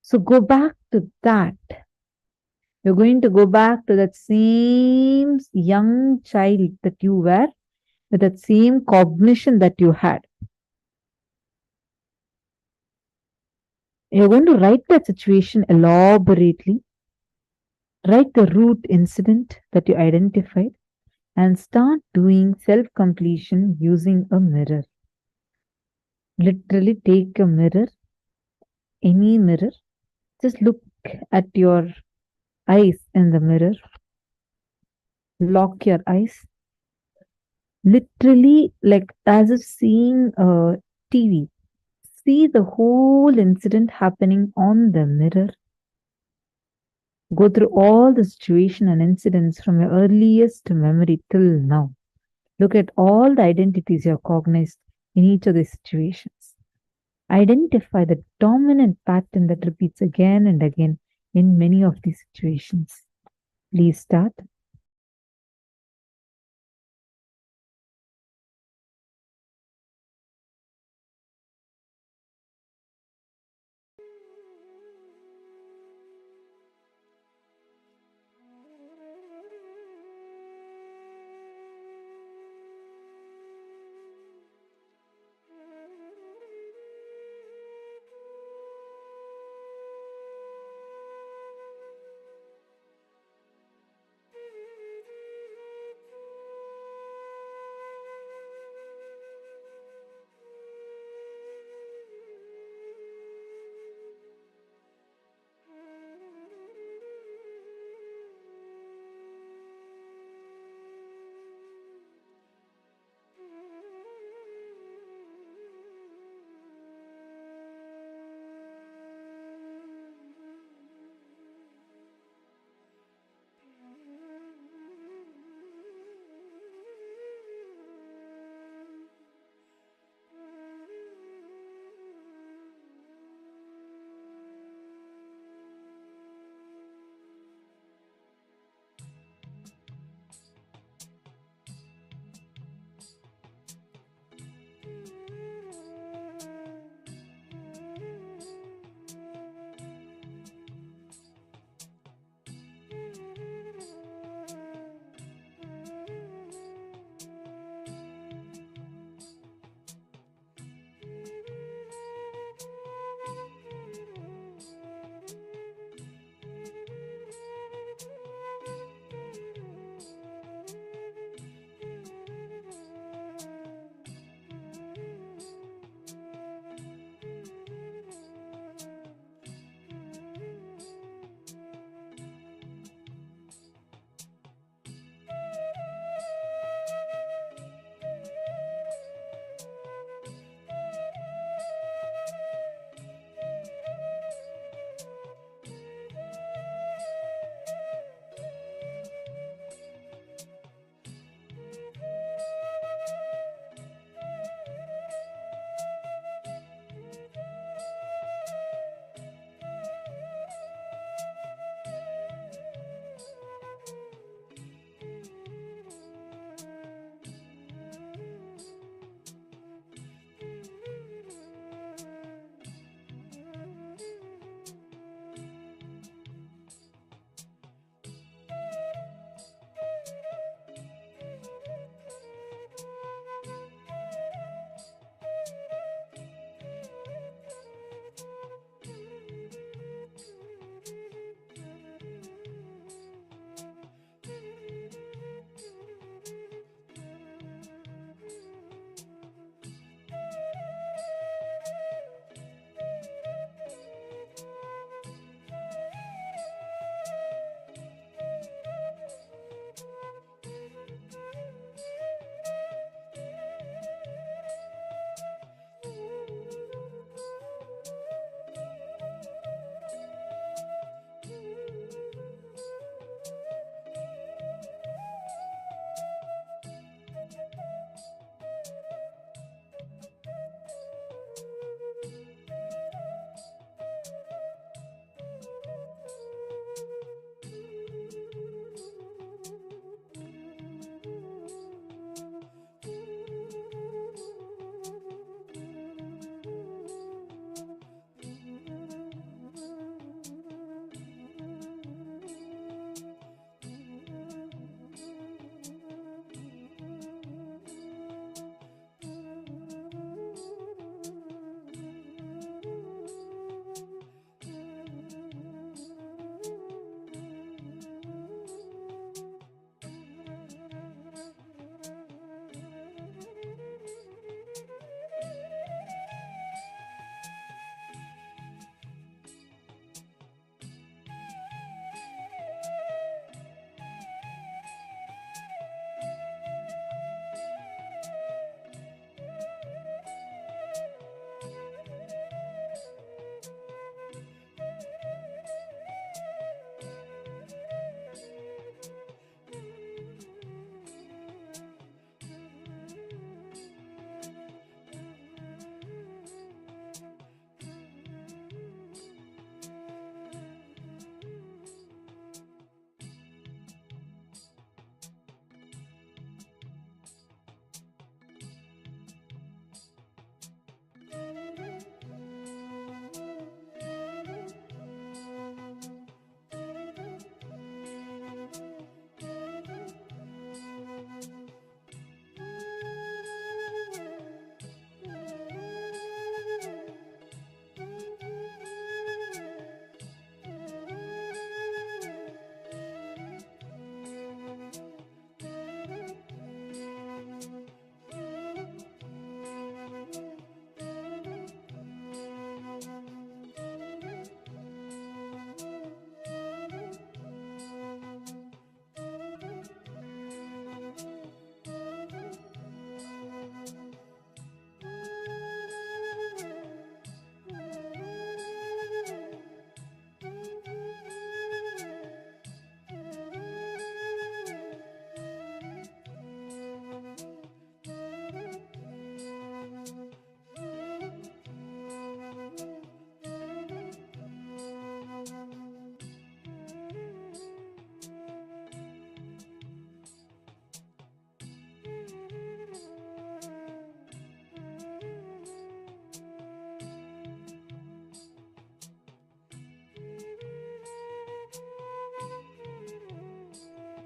So go back to that. You're going to go back to that same young child that you were, with that same cognition that you had. You're going to write that situation elaborately, write the root incident that you identified, and start doing self completion using a mirror. Literally take a mirror, any mirror, just look at your eyes in the mirror, lock your eyes, literally, like as if seeing a TV. See the whole incident happening on the mirror. Go through all the situation and incidents from your earliest memory till now. Look at all the identities you have cognized in each of these situations. Identify the dominant pattern that repeats again and again in many of these situations. Please start.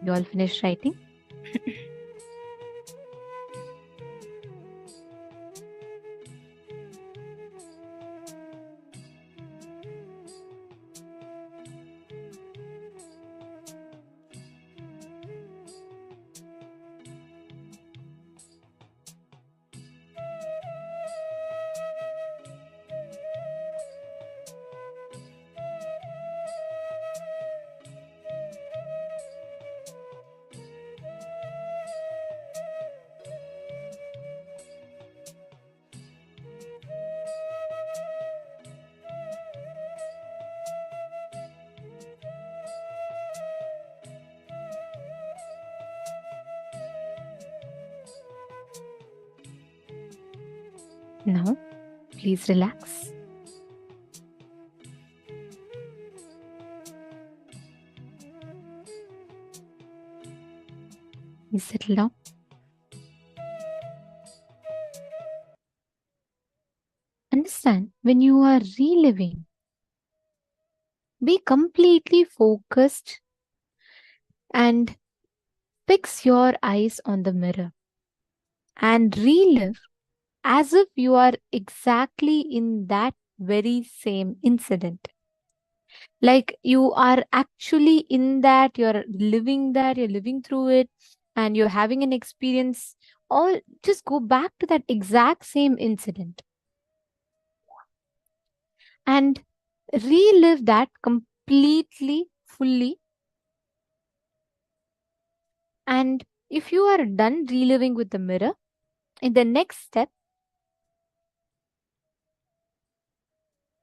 You all finished writing? Now, please relax. Please settle down. Understand, when you are reliving, be completely focused and fix your eyes on the mirror and relive as if you are exactly in that very same incident. Like you are actually in that, you're living that, you're living through it, and you're having an experience. Or just go back to that exact same incident and relive that completely, fully. And if you are done reliving with the mirror, in the next step,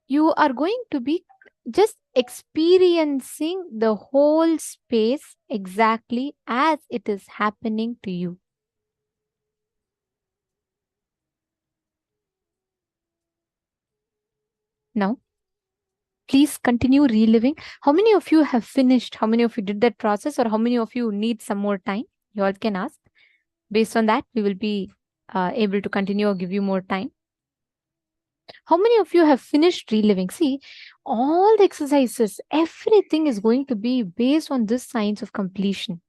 you are going to be just experiencing the whole space exactly as it is happening to you. Now, please continue reliving. How many of you have finished? How many of you did that process, or how many of you need some more time? You all can ask. Based on that, we will be able to continue or give you more time. How many of you have finished reliving? See, all the exercises, everything is going to be based on this science of completion.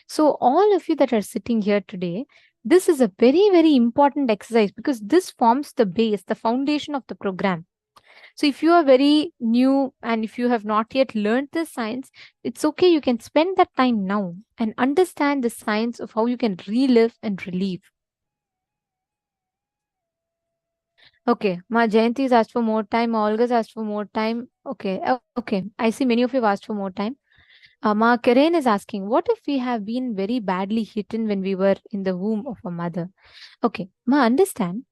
So all of you that are sitting here today, this is a very, very important exercise because this forms the base, the foundation of the program. So if you are very new and if you have not yet learned this science, it's okay. You can spend that time now and understand the science of how you can relive and relieve. Okay, Ma Jayanti's asked for more time. Olga's asked for more time. Okay, okay. I see many of you have asked for more time. Ma Karen is asking, what if we have been very badly hidden when we were in the womb of a mother? Okay, Ma, understand.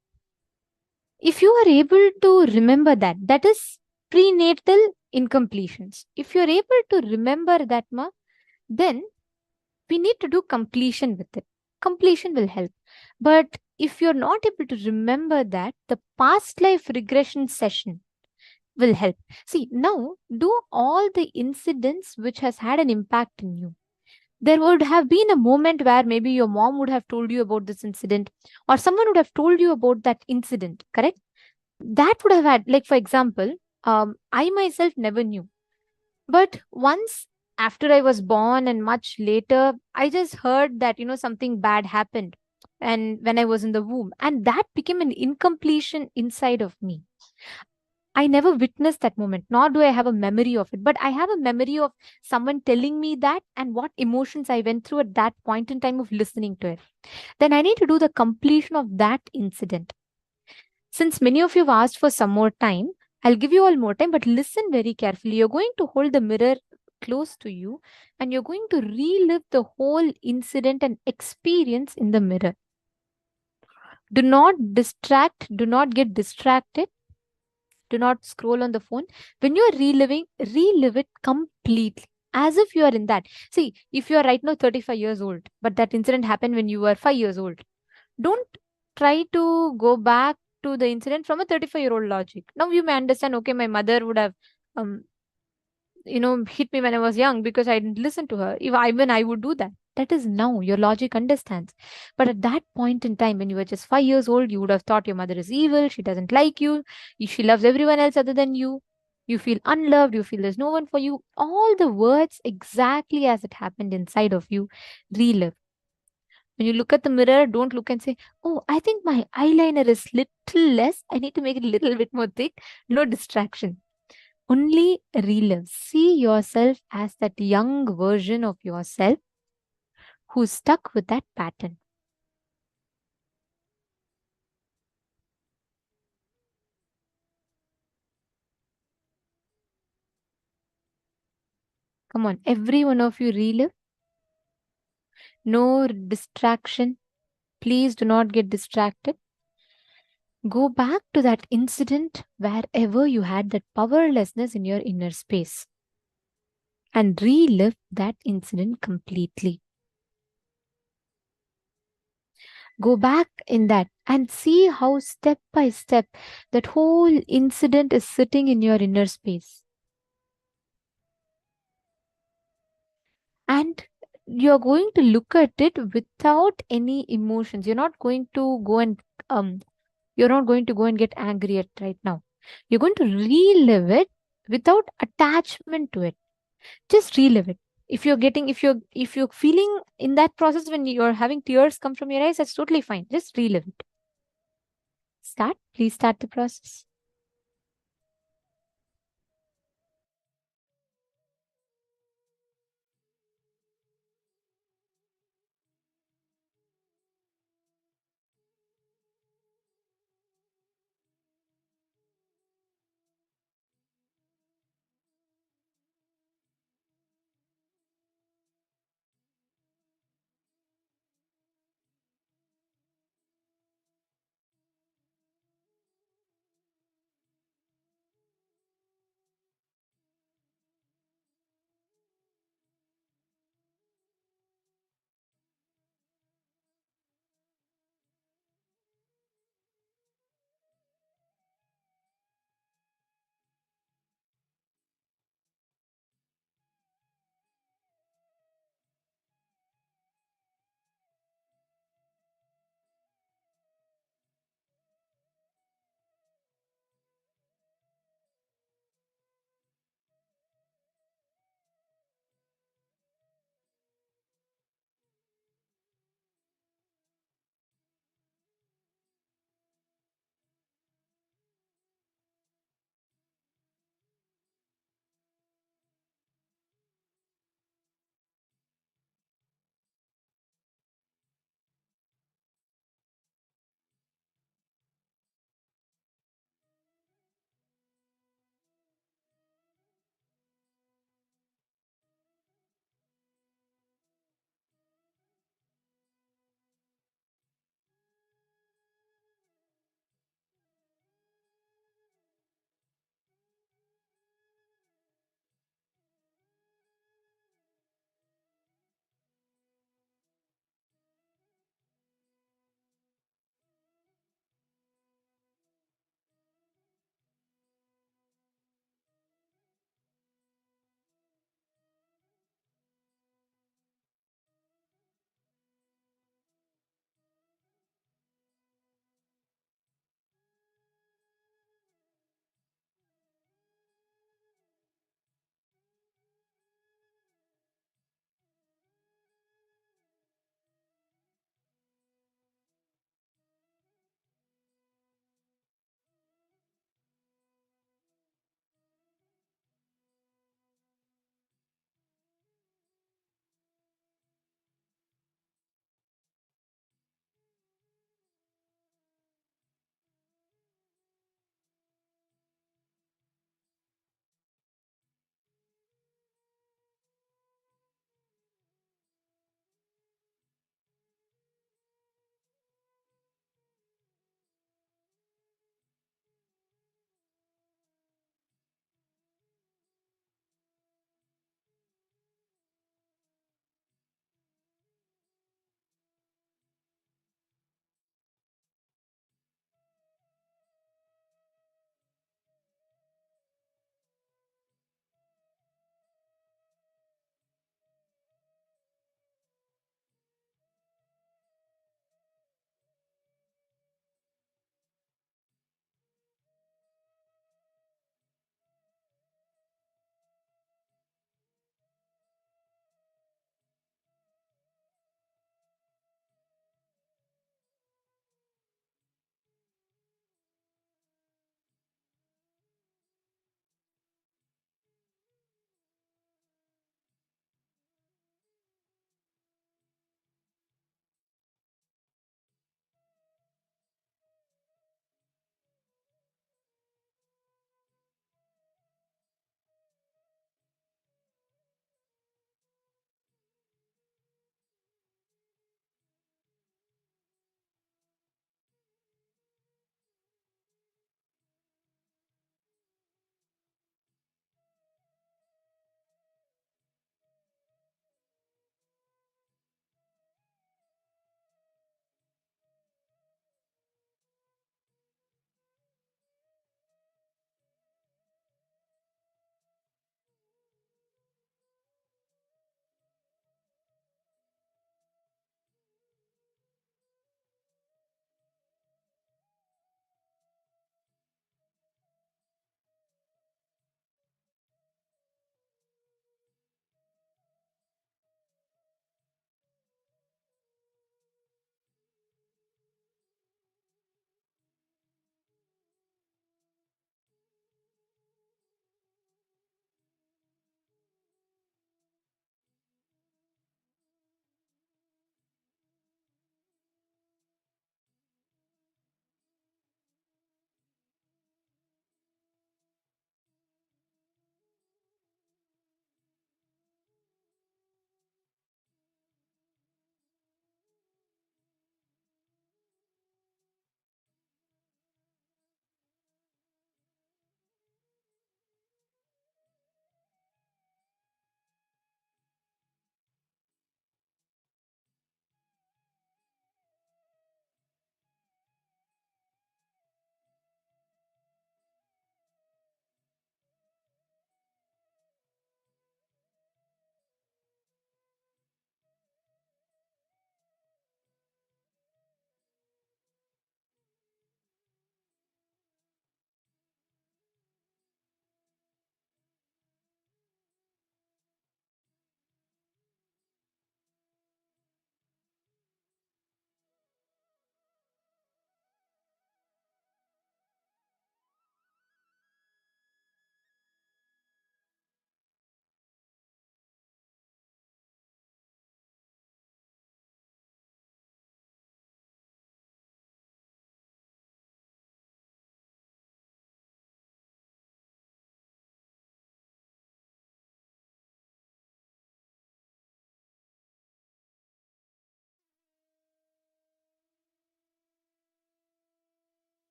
If you are able to remember that, that is prenatal incompletions. If you're able to remember that, Ma, then we need to do completion with it. Completion will help. But if you're not able to remember that, the past life regression session will help. See, now do all the incidents which has had an impact in you. There would have been a moment where maybe your mom would have told you about this incident, or someone would have told you about that incident, correct? That would have had, like, for example, I myself never knew. But once after I was born and much later, I just heard that, something bad happened. And when I was in the womb, and that became an incompletion inside of me. I never witnessed that moment, nor do I have a memory of it. But I have a memory of someone telling me that and what emotions I went through at that point in time of listening to it. Then I need to do the completion of that incident. Since many of you have asked for some more time, I'll give you all more time, but listen very carefully. You're going to hold the mirror close to you and you're going to relive the whole incident and experience in the mirror. Do not distract, do not get distracted. Do not scroll on the phone. When you're reliving, relive it completely as if you are in that. See, if you are right now 35 years old, but that incident happened when you were 5 years old, don't try to go back to the incident from a 35-year-old logic. Now you may understand, okay, my mother would have hit me when I was young because I didn't listen to her. Even I would do that. That is now your logic understands. But at that point in time, when you were just 5 years old, you would have thought your mother is evil. She doesn't like you. She loves everyone else other than you. You feel unloved, you feel there's no one for you. All the words exactly as it happened inside of you, relive. When you look at the mirror, don't look and say, oh, I think my eyeliner is little less. I need to make it a little bit more thick. No distraction. Only relive. See yourself as that young version of yourself who's stuck with that pattern. Come on, every one of you relive. No distraction. Please do not get distracted. Go back to that incident wherever you had that powerlessness in your inner space and relive that incident completely. Go back in that and see how step by step that whole incident is sitting in your inner space. And you're going to look at it without any emotions. You're not going to go and get angry at right now. You're going to relive it without attachment to it. Just relive it. If you're feeling in that process when you're having tears come from your eyes, that's totally fine. Just relive it. Please start the process.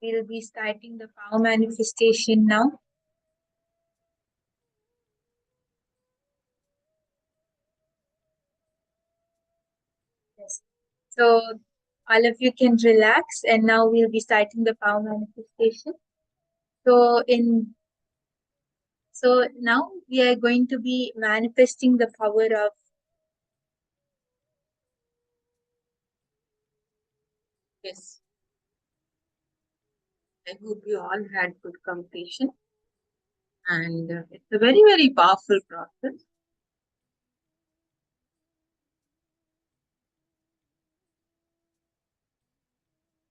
we'll be starting the power manifestation now. Yes. So all of you can relax, and now we'll be starting the power manifestation. So now we are going to be manifesting the power of yes. I hope you all had good completion, and it's a very, very powerful process.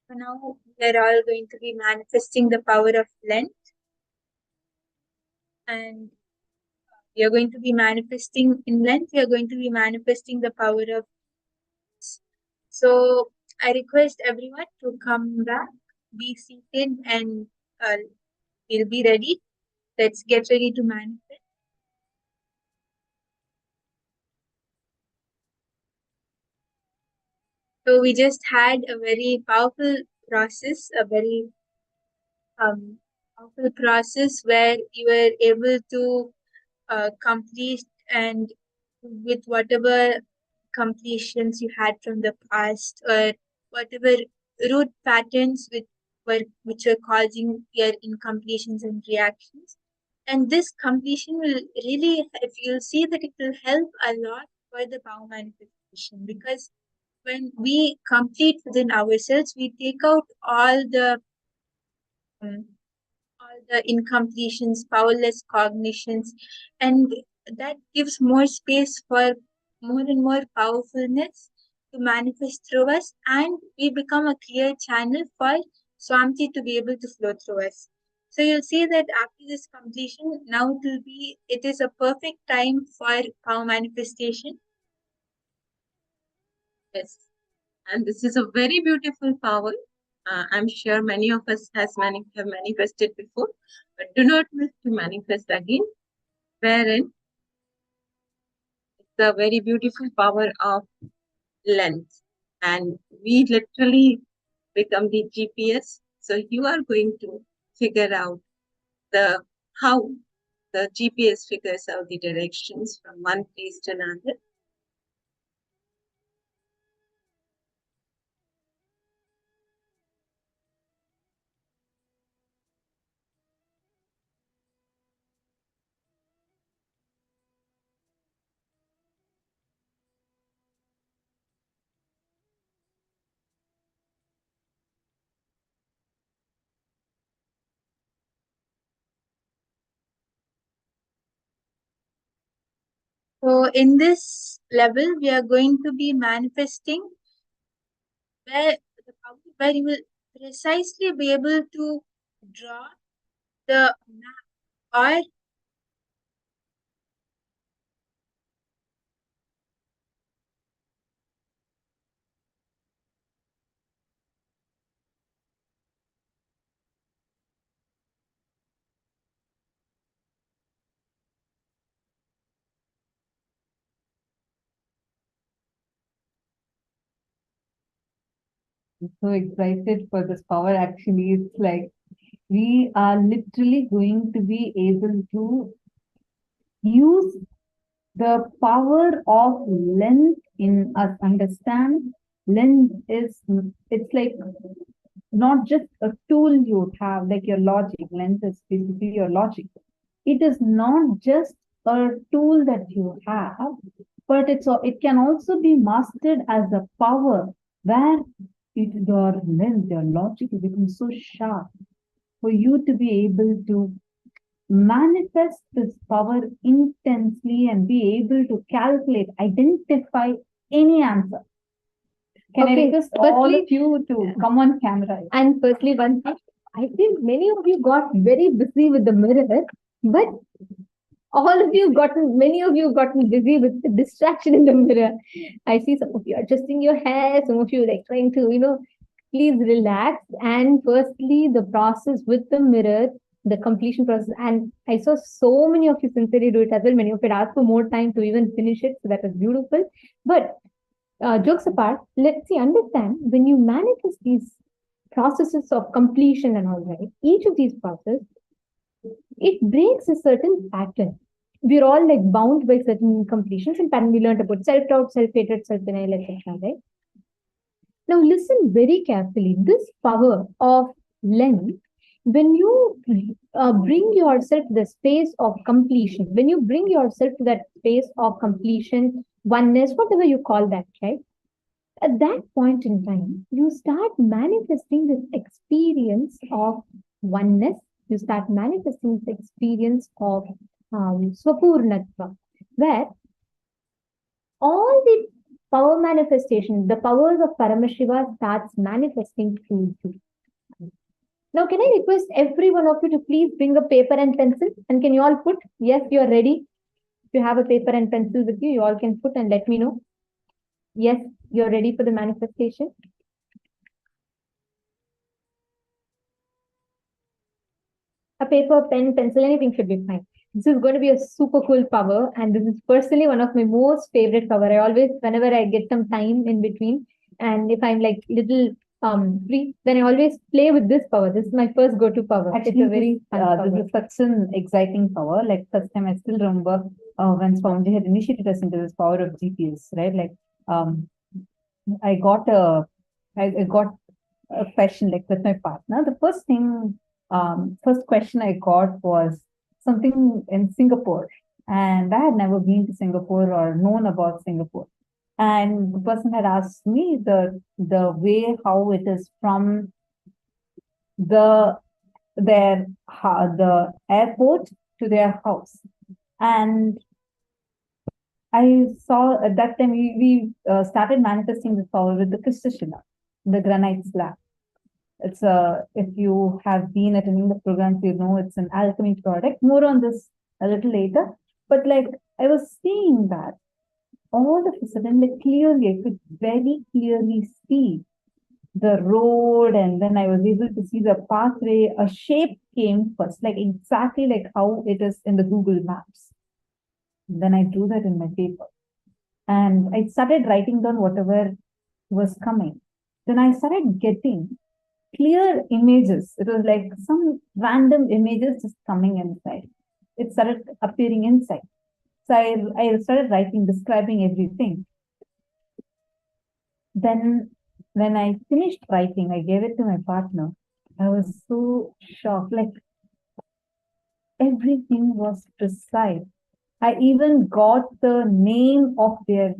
So now we are all going to be manifesting the power of length, and we are going to be manifesting in length. We are going to be manifesting the power of. So I request everyone to come back, be seated, and we'll be ready. Let's get ready to manifest. So we just had a very powerful process, a very powerful process where you were able to complete and with whatever completions you had from the past or whatever root patterns which are causing your incompletions and reactions. And this completion will really, if you'll see that it will help a lot for the power manifestation, because when we complete within ourselves, we take out all the incompletions, powerless cognitions, and that gives more space for more and more powerfulness to manifest through us, and we become a clear channel for Swamti to be able to flow through us. So you'll see that after this completion, now it is a perfect time for power manifestation. Yes. And this is a very beautiful power. I'm sure many of us have manifested before, but do not miss to manifest again, wherein it's a very beautiful power of length. And we literally become the GPS. So you are going to figure out how the GPS figures out the directions from one place to another. So in this level, we are going to be manifesting where you will precisely be able to draw the map or So excited for this power. Actually, it's like we are literally going to be able to use the power of length in us. Understand, length is, it's like not just a tool you have, like your logic. Length is basically your logic. It is not just a tool that you have, but it can also be mastered as a power where your lens, your logic becomes so sharp for you to be able to manifest this power intensely and be able to calculate, identify any answer. Can I request all of you to come on camera? And firstly, one thing, I think many of you got very busy with the mirror, but many of you gotten busy with the distraction in the mirror. I see some of you adjusting your hair, some of you like trying to, please relax. And firstly, the process with the mirror, the completion process. And I saw so many of you sincerely do it as well. Many of you asked for more time to even finish it. So that was beautiful. But jokes apart, let's understand when you manifest these processes of completion and all, right? Each of these processes, it breaks a certain pattern. We're all like bound by certain completions, and pattern we learned about self-doubt, self-hatred, self-denial, etc. Right? Now listen very carefully. This power of length, when you bring yourself to the space of completion, when you bring yourself to that space of completion, oneness, whatever you call that, right? At that point in time, you start manifesting this experience of oneness. You start manifesting this experience of Swapurnatva, where all the power manifestation, the powers of Paramashiva starts manifesting through you. Now, can I request every one of you to please bring a paper and pencil? And can you all put, yes, you're ready? If you have a paper and pencil with you, you all can put and let me know. Yes, you're ready for the manifestation. A paper, pen, pencil, anything should be fine. This is going to be a super cool power, and this is personally one of my most favorite power. I always, whenever I get some time in between, and if I'm like little free, then I always play with this power. This is my first go-to power. Actually, it's a very this is such an exciting power. Like first time, I still remember when Swamiji had initiated us into this power of GPS, right? Like I got a question like with my partner. The first thing, first question I got was something in Singapore, and I had never been to Singapore or known about Singapore. And the person had asked me the way how it is from the airport to their house. And I saw at that time we started manifesting this power with the Kritya, the granite slab. It's if you have been attending the programs, you know it's an alchemy product. More on this a little later. But like I was seeing that all of a sudden, like clearly, I could very clearly see the road, and then I was able to see the pathway. A shape came first, like exactly like how it is in the Google Maps. Then I drew that in my paper, and I started writing down whatever was coming. Then I started getting clear images. It was like some random images just coming inside. It started appearing inside. So I started writing, describing everything. Then when I finished writing, I gave it to my partner. I was so shocked. Like everything was precise. I even got the name of their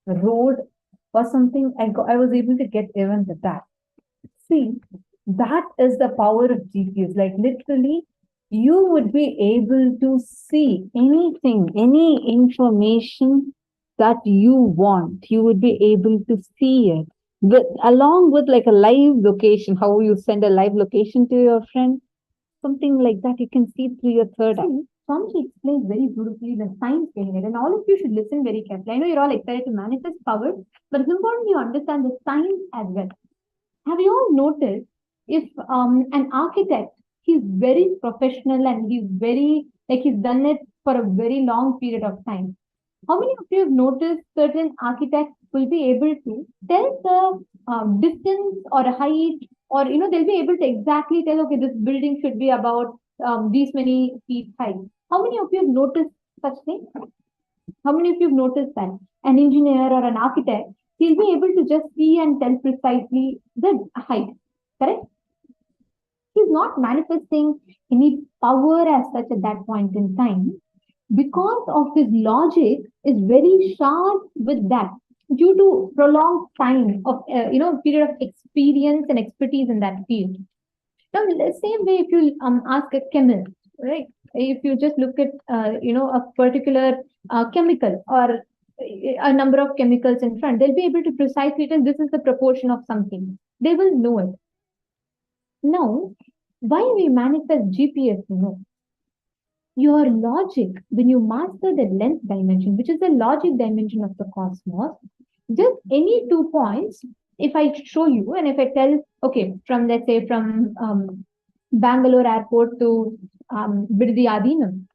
road or something. I was able to get even that. See, that is the power of GPS. Like literally, you would be able to see anything, any information that you want. You would be able to see it along with like a live location. How you send a live location to your friend, something like that. You can see through your third eye. Swamiji explains very beautifully the science behind it, and all of you should listen very carefully. I know you're all excited to manifest power, but it's important you understand the science as well. Have you all noticed if an architect, he's very professional and he's very, like he's done it for a very long period of time. How many of you have noticed certain architects will be able to tell the distance or height, or, you know, they'll be able to exactly tell, okay, this building should be about these many feet high. How many of you have noticed such things? How many of you have noticed that? An engineer or an architect, he'll be able to just see and tell precisely the height, correct? He's not manifesting any power as such at that point in time, because of his logic is very sharp with that, due to prolonged time of period of experience and expertise in that field. Now, the same way, if you ask a chemist, right? If you just look at a particular chemical or a number of chemicals in front, they'll be able to precisely tell this is the proportion of something. They will know it. Now, why we manifest GPS? Your logic, when you master the length dimension, which is the logic dimension of the cosmos, just any 2 points, if I show you and if I tell, okay, from let's say from Bangalore airport to Biddi Adinam,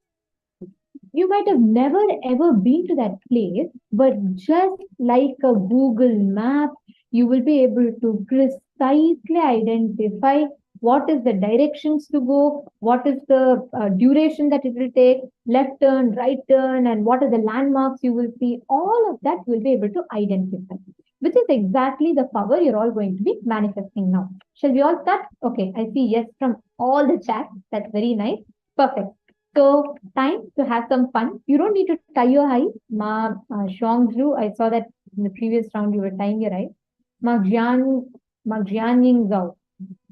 you might have never ever been to that place, but just like a Google map, You will be able to precisely identify what is the directions to go, what is the duration that it will take, left turn, right turn, and what are the landmarks you will see. All of that you will be able to identify, which is exactly the power you're all going to be manifesting now. Shall we all start? Okay, I see yes from all the chat. That's very nice. Perfect. So time to have some fun. You don't need to tie your eyes. Ma Shuangzhu, I saw that in the previous round you were tying your eyes. Ma Jianying Zhao.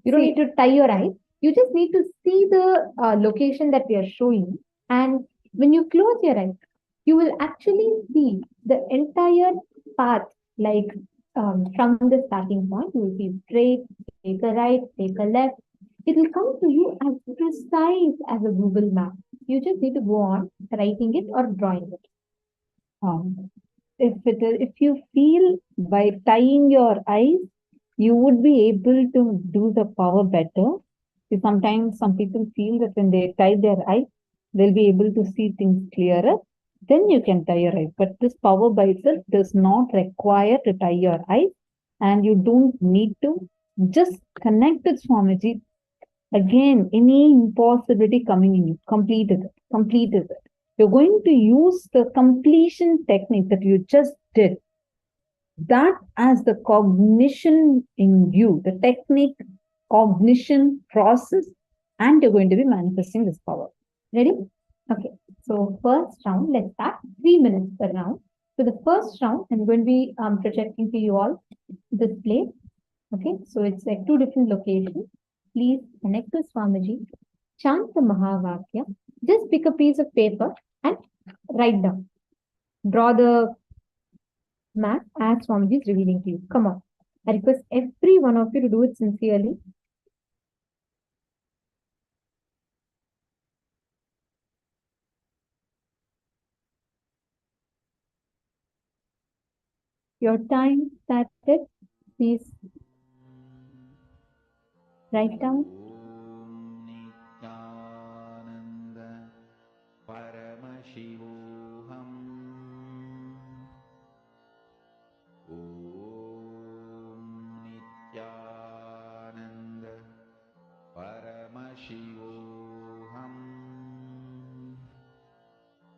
You don't need to tie your eyes. You just need to see the location that we are showing. And when you close your eyes, you will actually see the entire path, like from the starting point. You will see straight, take a right, take a left. It will come to you as precise as a Google map. You just need to go on writing it or drawing it. If you feel by tying your eyes, you would be able to do the power better. Sometimes some people feel that when they tie their eyes, they'll be able to see things clearer. Then you can tie your eyes. But this power by itself does not require to tie your eyes, and you don't need to. Just connect with Swamiji. Again, any impossibility coming in you, complete it. Complete it. You're going to use the completion technique that you just did, that as the cognition in you, the technique, cognition process, and you're going to be manifesting this power. Ready? Okay. So first round, let's start. 3 minutes per round. So the first round, I'm going to be projecting to you all this place. Okay. So it's like 2 different locations. Please connect to Swamiji. Chant the Mahavakya. Just pick a piece of paper and write down. Draw the map as Swamiji is revealing to you. Come on. I request every one of you to do it sincerely. Your time started. Please write down. Paramashivoham. Om Nityananda Paramashivoham.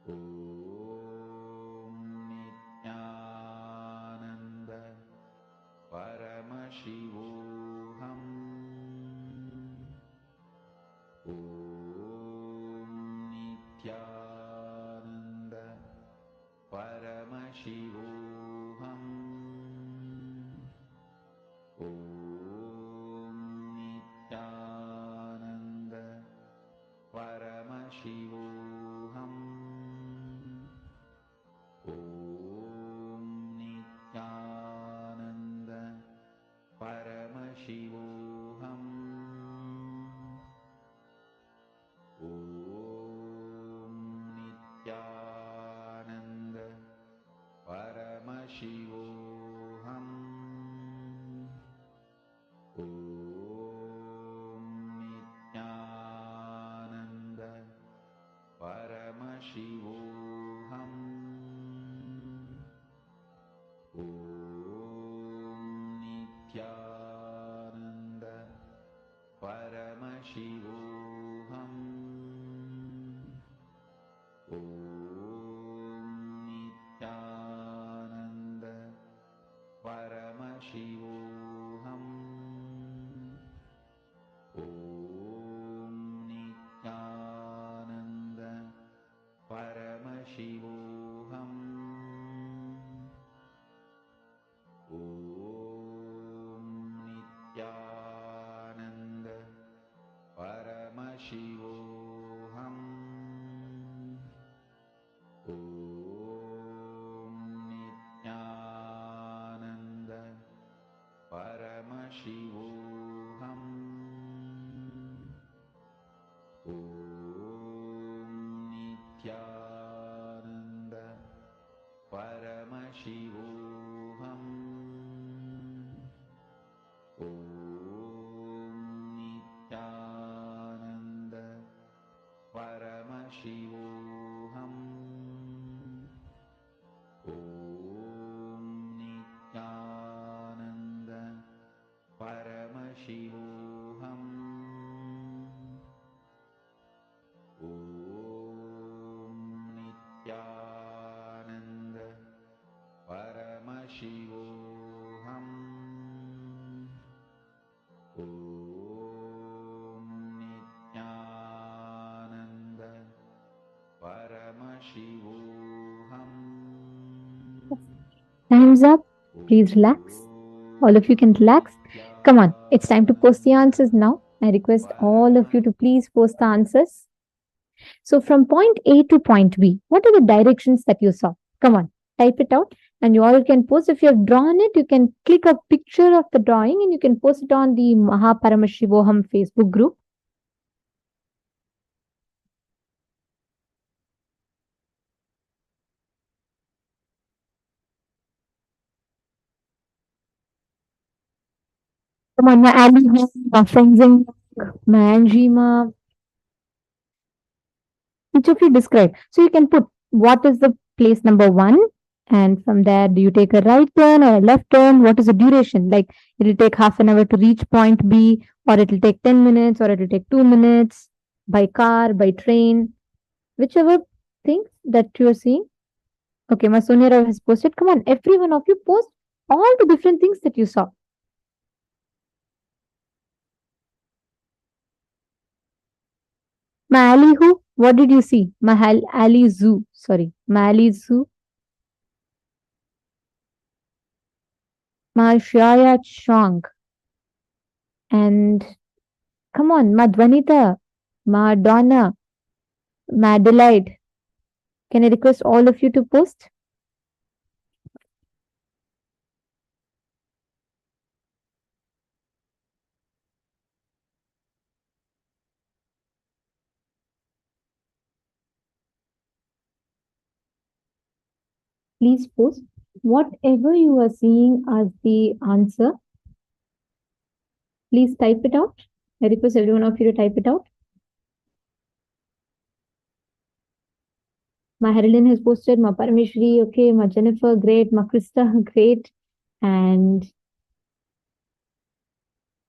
Om Nityananda Paramashivoham. Om Nityananda Paramashivoham. Om Nityananda Paramashivoham. Om Nityananda Paramashivoham. Om Nityananda Paramashivoham. Om Nityananda Paramashivoham. Om Nityananda Paramashivoham. Om Nityananda Paramashivoham. Om Nityananda Paramashivoham. Om Nityananda Paramashivoham. Om Nityananda Paramashivoham. Om Nityananda Time's up. Please relax. All of you can relax. Come on, it's time to post the answers now. I request all of you to please post the answers. So from point A to point B, what are the directions that you saw? Come on, type it out. And you all can post. If you have drawn it, you can click a picture of the drawing and you can post it on the Paramashivoham Facebook group. Come on, my Ali, my Fenzing, my Anjima. Each of you describe. So you can put what is the place number 1, and from there, do you take a right turn or a left turn? What is the duration? Like it'll take half an hour to reach point B, or it'll take 10 minutes, or it'll take 2 minutes by car, by train, whichever things that you're seeing. Okay, my Sonia Rao has posted. Come on, every one of you post all the different things that you saw. My who? What did you see? My Ali Zoo. Sorry, my Ali Zoo. My Shaya Chong. And come on, Madhvanita, Madonna, Madeleine. Can I request all of you to post? Please post whatever you are seeing as the answer. Please type it out. I request every one of you to type it out. My Harilyn has posted, my Parameshri, okay, my Jennifer, great, my Krista, great. And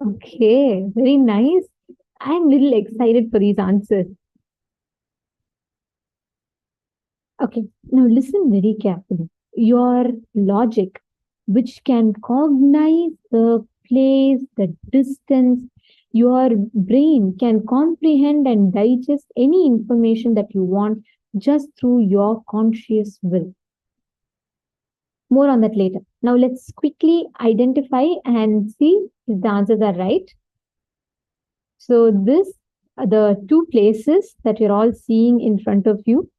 okay, very nice. I'm a little excited for these answers. Okay, now listen very carefully. Your logic, which can cognize the place, the distance, your brain can comprehend and digest any information that you want just through your conscious will. More on that later. Now let's quickly identify and see if the answers are right. So this are the 2 places that you're all seeing in front of you.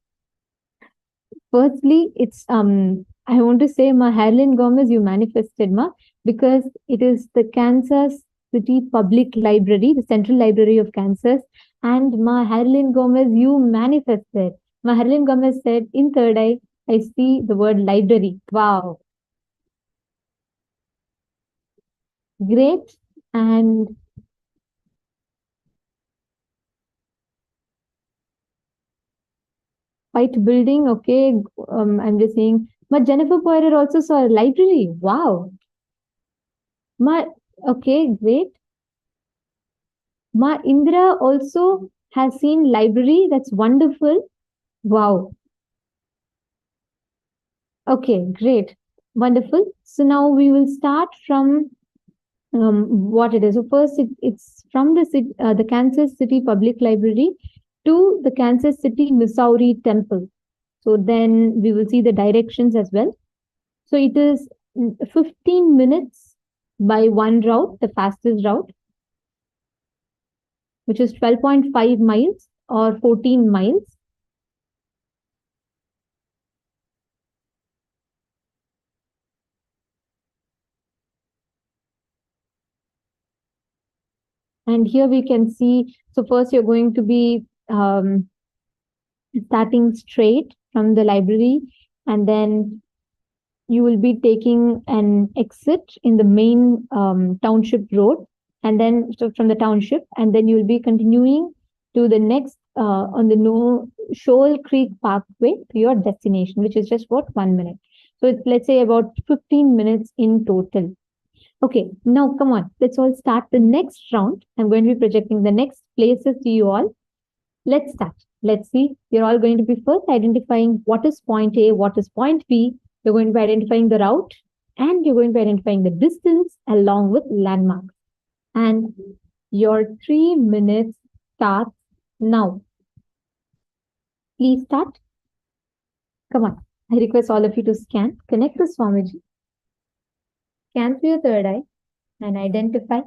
Firstly, it's I want to say, Ma Harlan Gomez, you manifested, Ma, because it is the Kansas City Public Library, the Central Library of Kansas, and Ma Harlan Gomez, you manifested. Ma Harlan Gomez said, in third eye, I see the word library. Wow. Great. And white building, okay. I'm just saying, but Jennifer Poirier also saw a library. Wow. Okay, great. Ma Indra also has seen library. That's wonderful. Wow. Okay, great. Wonderful. So now we will start from what it is. So first, it's from the Kansas City Public Library to the Kansas City, Missouri Temple. So then we will see the directions as well. So it is 15 minutes by one route, the fastest route, which is 12.5 miles or 14 miles. And here we can see, so first you're going to be starting straight from the library, and then you will be taking an exit in the main township road, and then from the township, and then you will be continuing to the next on the Shoal Creek Parkway to your destination, which is just about 1 minute. So it's, let's say, about 15 minutes in total. Okay, now come on, let's all start the next round. I'm going to be projecting the next places to you all. Let's start. Let's see. You're all going to be first identifying what is point A, what is point B. You're going to be identifying the route, and you're going to be identifying the distance along with landmarks. And your 3 minutes starts now. Please start. Come on. I request all of you to scan. Connect to Swamiji. Scan through your third eye and identify.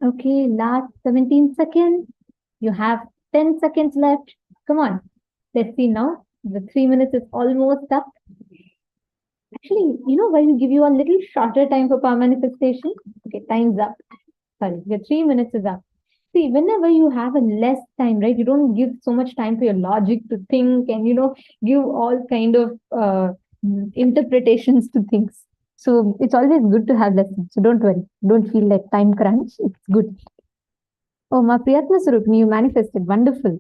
Okay, last 17 seconds. You have 10 seconds left. Come on. Let's see now. The 3 minutes is almost up. Actually, why we give you a little shorter time for power manifestation? Okay, time's up. Sorry, your 3 minutes is up. See, whenever you have a less time, right, you don't give so much time for your logic to think and, give all kind of interpretations to things. So it's always good to have lessons. So don't worry. Don't feel like time crunch. It's good. Oh, Ma Priyatma Sarupni, you manifested. Wonderful.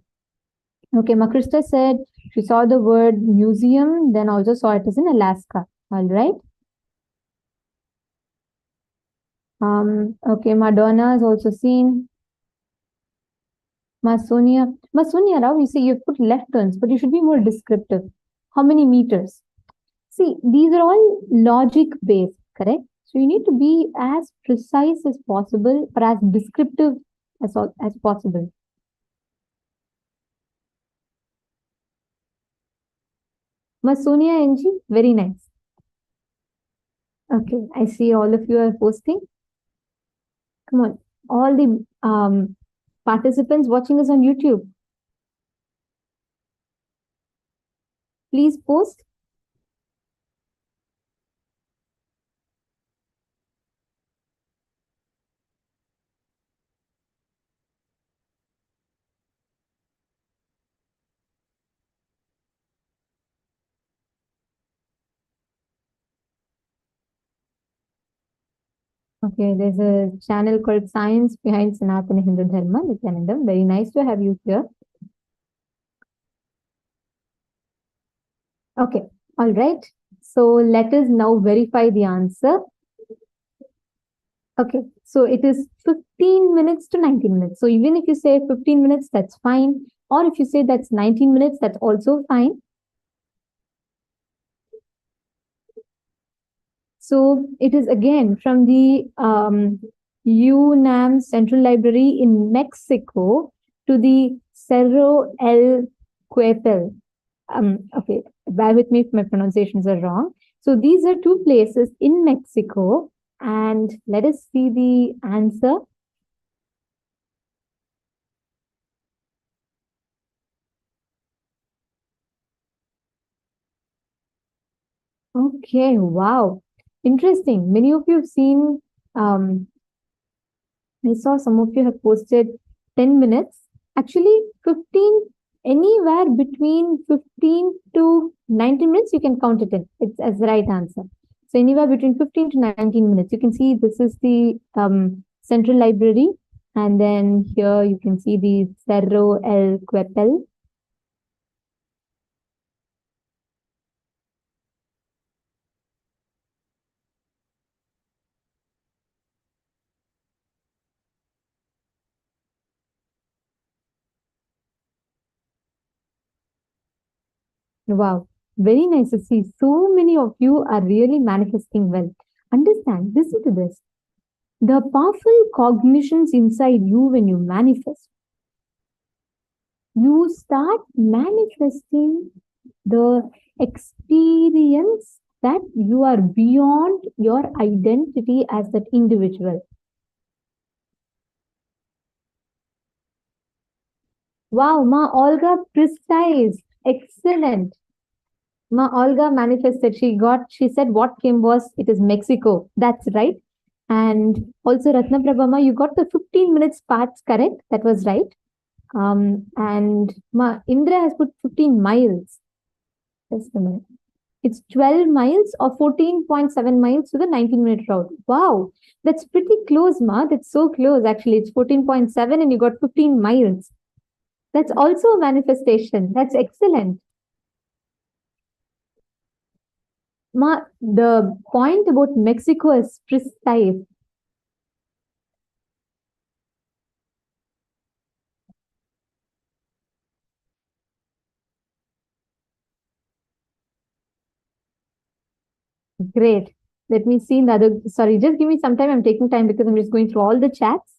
Okay, Ma Krista said she saw the word museum, then also saw it is in Alaska. All right. Okay, Madonna is also seen. Masonia Rao, you see, you've put left turns, but you should be more descriptive. How many meters? See, these are all logic based, correct? So you need to be as precise as possible, or as descriptive as possible. Masonia NG, very nice. Okay, I see all of you are posting. Come on, all the participants watching us on YouTube, please post. Okay, there's a channel called Science Behind Sanatana Hindu Dharma, Nityanandam. Very nice to have you here. Okay, all right. So let us now verify the answer. Okay, so it is 15 minutes to 19 minutes. So even if you say 15 minutes, that's fine. Or if you say that's 19 minutes, that's also fine. So it is again from the UNAM Central Library in Mexico. to the Cerro El Cuepel. Okay, bear with me if my pronunciations are wrong. So these are two places in Mexico, and let us see the answer. Okay, wow. Interesting. Many of you have seen, I saw some of you have posted 10 minutes. Actually, 15, anywhere between 15 to 19 minutes, you can count it in. It's as the right answer. So anywhere between 15 to 19 minutes. You can see this is the central library. And then here you can see the Cerro El Cuepel. Wow, very nice to see. So many of you are really manifesting well. Understand, listen to this. The powerful cognitions inside you when you manifest, you start manifesting the experience that you are beyond your identity as that individual. Wow, Ma Olga, precise, excellent. Ma Olga manifested. She said what came was, it is Mexico. That's right. And also Ratna Prabhama, you got the 15 minutes parts correct. That was right. And Ma Indra has put 15 miles. Just a minute. It's 12 miles or 14.7 miles to the 19-minute route. Wow, that's pretty close, Ma. That's so close, actually. It's 14.7 and you got 15 miles. That's also a manifestation. That's excellent. Ma, the point about Mexico is precise. Great. Let me see the other. Sorry, just give me some time. I'm taking time because I'm just going through all the chats.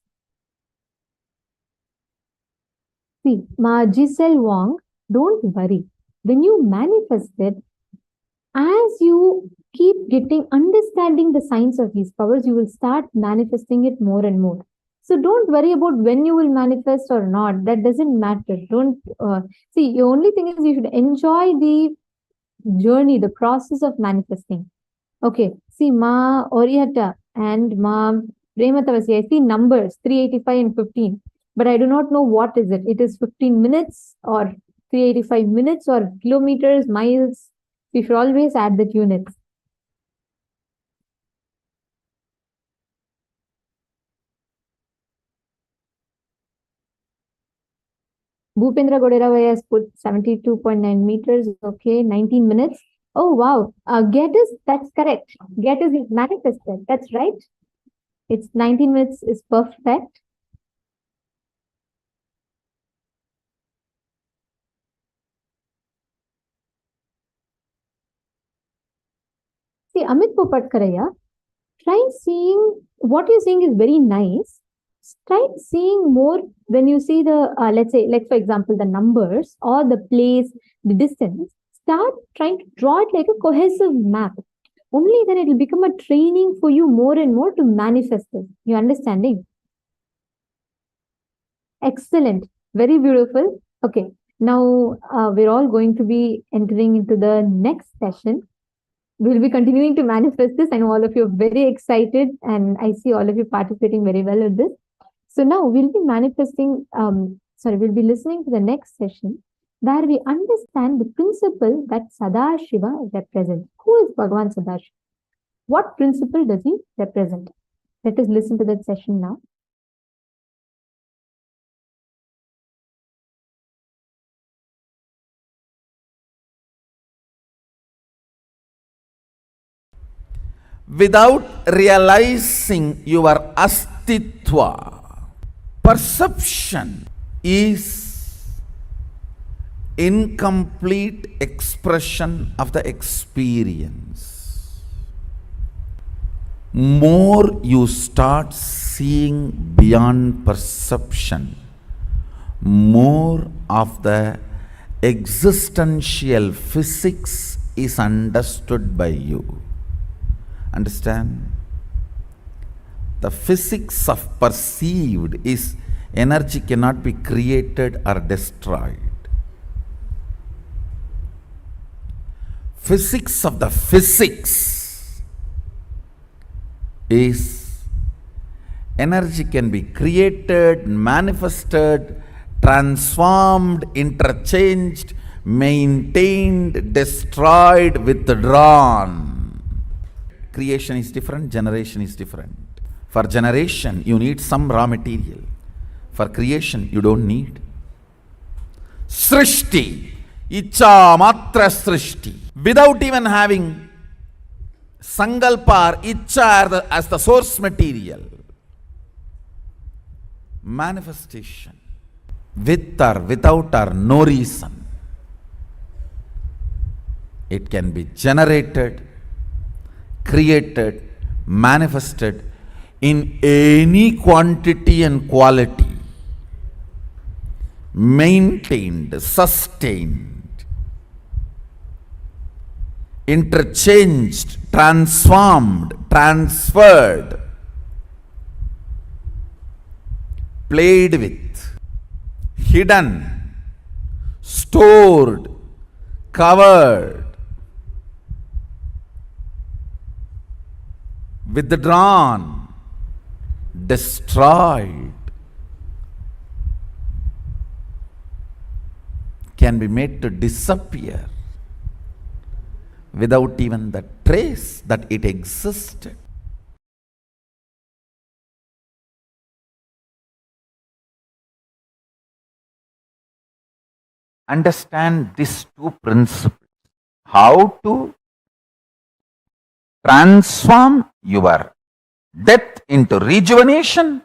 See, Ma Giselle Wong, don't worry. When you manifest it, as you keep understanding the science of these powers, you will start manifesting it more and more. So don't worry about when you will manifest or not. That doesn't matter. Don't see. The only thing is you should enjoy the journey, the process of manifesting. Okay. See, Ma Oriata and Ma Prematavasi. I see numbers 385 and 15, but I do not know what is it. It is 15 minutes or 385 minutes or kilometers, miles. We should always add the units. Bhupendra Goderavaya has put 72.9 meters. Okay, 19 minutes. Oh, wow. Gettys, that's correct. Gettys is manifested. That's right. It's 19 minutes is perfect. See, Amit Popatkaraya, try seeing what you're saying is very nice. Try seeing more when you see the, let's say, like for example, the numbers or the place, the distance. Start trying to draw it like a cohesive map. Only then it will become a training for you more and more to manifest it. You understanding? Excellent. Very beautiful. Okay. Now we're all going to be entering into the next session. We'll be continuing to manifest this. I know all of you are very excited and I see all of you participating very well with this. So now we'll be manifesting, we'll be listening to the next session where we understand the principle that Sadashiva represents. Who is Bhagavan Sadashiva? What principle does he represent? Let us listen to that session now. Without realizing your astitva, perception is incomplete expression of the experience. More you start seeing beyond perception, more of the existential physics is understood by you. Understand? The physics of perceived is energy cannot be created or destroyed. Physics of the physics is energy can be created, manifested, transformed, interchanged, maintained, destroyed, withdrawn. Creation is different, generation is different. For generation, you need some raw material. For creation, you don't need. Srishti, Icha Matra Srishti. Without even having Sangalpa or Icha as the source material. Manifestation. With or without or no reason. It can be generated, created, manifested in any quantity and quality. Maintained, sustained, interchanged, transformed, transferred, played with, hidden, stored, covered, withdrawn, destroyed, can be made to disappear without even the trace that it existed. Understand these two principles. How to transform your death into rejuvenation,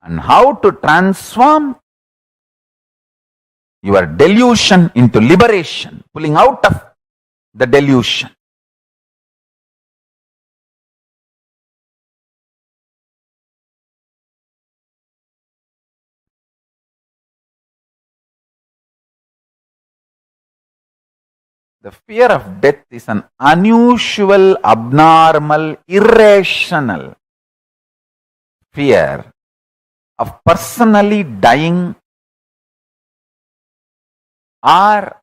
and how to transform your delusion into liberation, pulling out of the delusion. The fear of death is an unusual, abnormal, irrational fear of personally dying or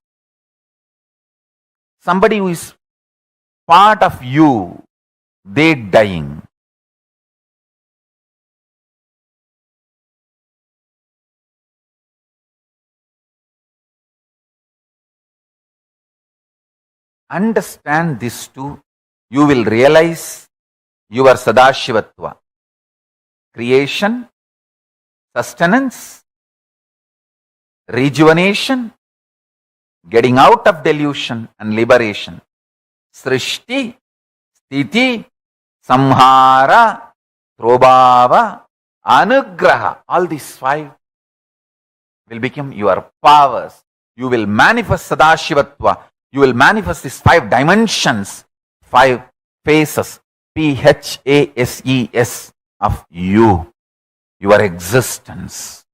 somebody who is part of you, they dying. Understand this too, you will realize your Sadashivatva. Creation, sustenance, rejuvenation, getting out of delusion and liberation. Srishti, Sthiti, Samhara, Prabhava, Anugraha. All these five will become your powers. You will manifest Sadashivatva. You will manifest these 5 dimensions, 5 phases, PHASES of you, your existence.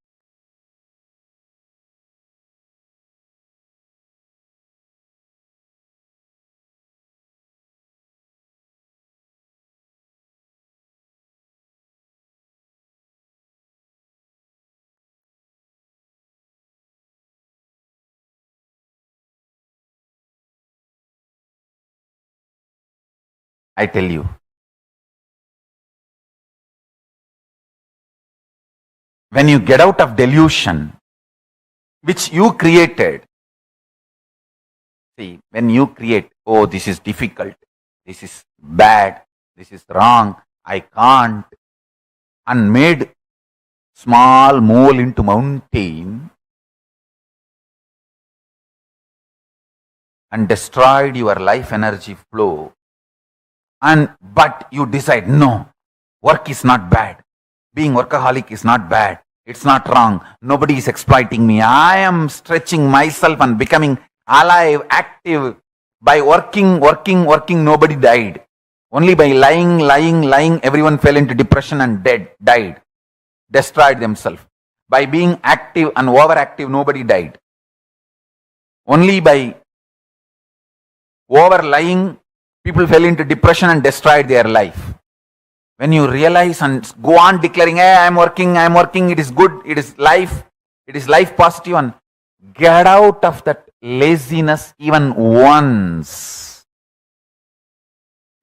I tell you, when you get out of delusion, which you created, see, when you create, oh, this is difficult, this is bad, this is wrong, I can't, and made small mole into mountain and destroyed your life energy flow. But you decide, no, work is not bad. Being workaholic is not bad. It's not wrong. Nobody is exploiting me. I am stretching myself and becoming alive, active. By working, nobody died. Only by lying, everyone fell into depression and died. destroyed themselves. By being active and overactive, nobody died. Only by overlying, people fell into depression and destroyed their life. When you realize and go on declaring, hey, I am working, it is good, it is life positive, and get out of that laziness even once,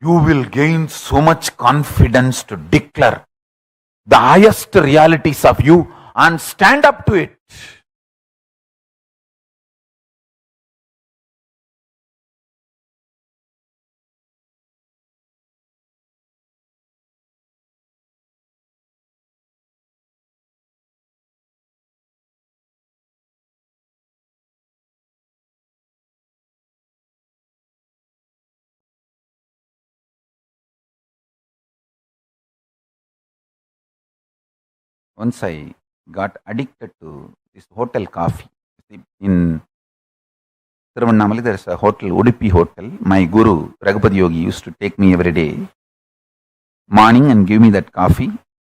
you will gain so much confidence to declare the highest realities of you and stand up to it. Once I got addicted to this hotel coffee. In Tiruvannamalai, there is a hotel, Udupi Hotel. My guru, Raghupati Yogi, used to take me every day, morning, and give me that coffee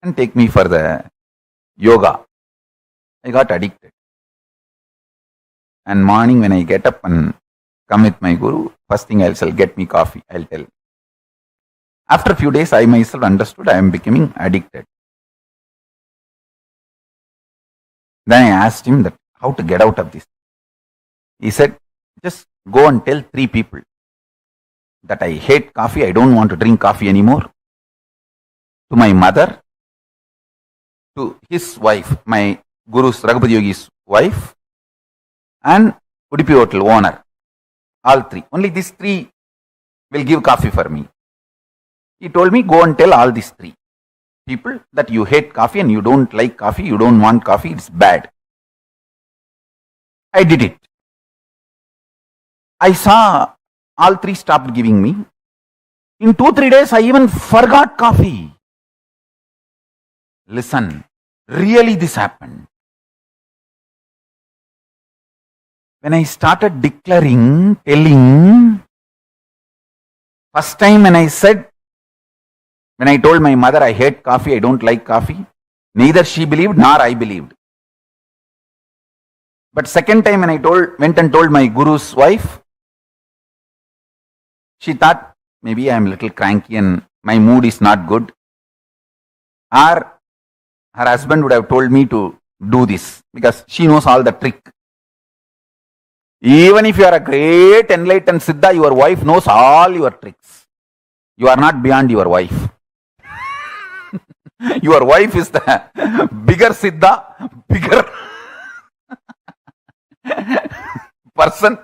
and take me for the yoga. I got addicted. And morning when I get up and come with my guru, first thing I'll say, get me coffee, I'll tell. After a few days, I myself understood I am becoming addicted. Then I asked him that how to get out of this. He said, just go and tell 3 people that I hate coffee, I don't want to drink coffee anymore. To my mother, to his wife, my guru's Raghupati Yogi's wife, and Udupi Hotel owner. All 3. Only these 3 will give coffee for me. He told me, go and tell all these 3 people that you hate coffee and you don't like coffee, you don't want coffee, it's bad. I did it. I saw all 3 stopped giving me. In 2-3 days, I even forgot coffee. Listen, really this happened. When I started declaring, telling, first time when I told my mother I hate coffee, I don't like coffee, neither she believed nor I believed. But second time when I went and told my guru's wife, she thought maybe I am a little cranky and my mood is not good. Or her husband would have told me to do this because she knows all the trick. Even if you are a great enlightened Siddha, your wife knows all your tricks. You are not beyond your wife. Your wife is the bigger Siddha, bigger person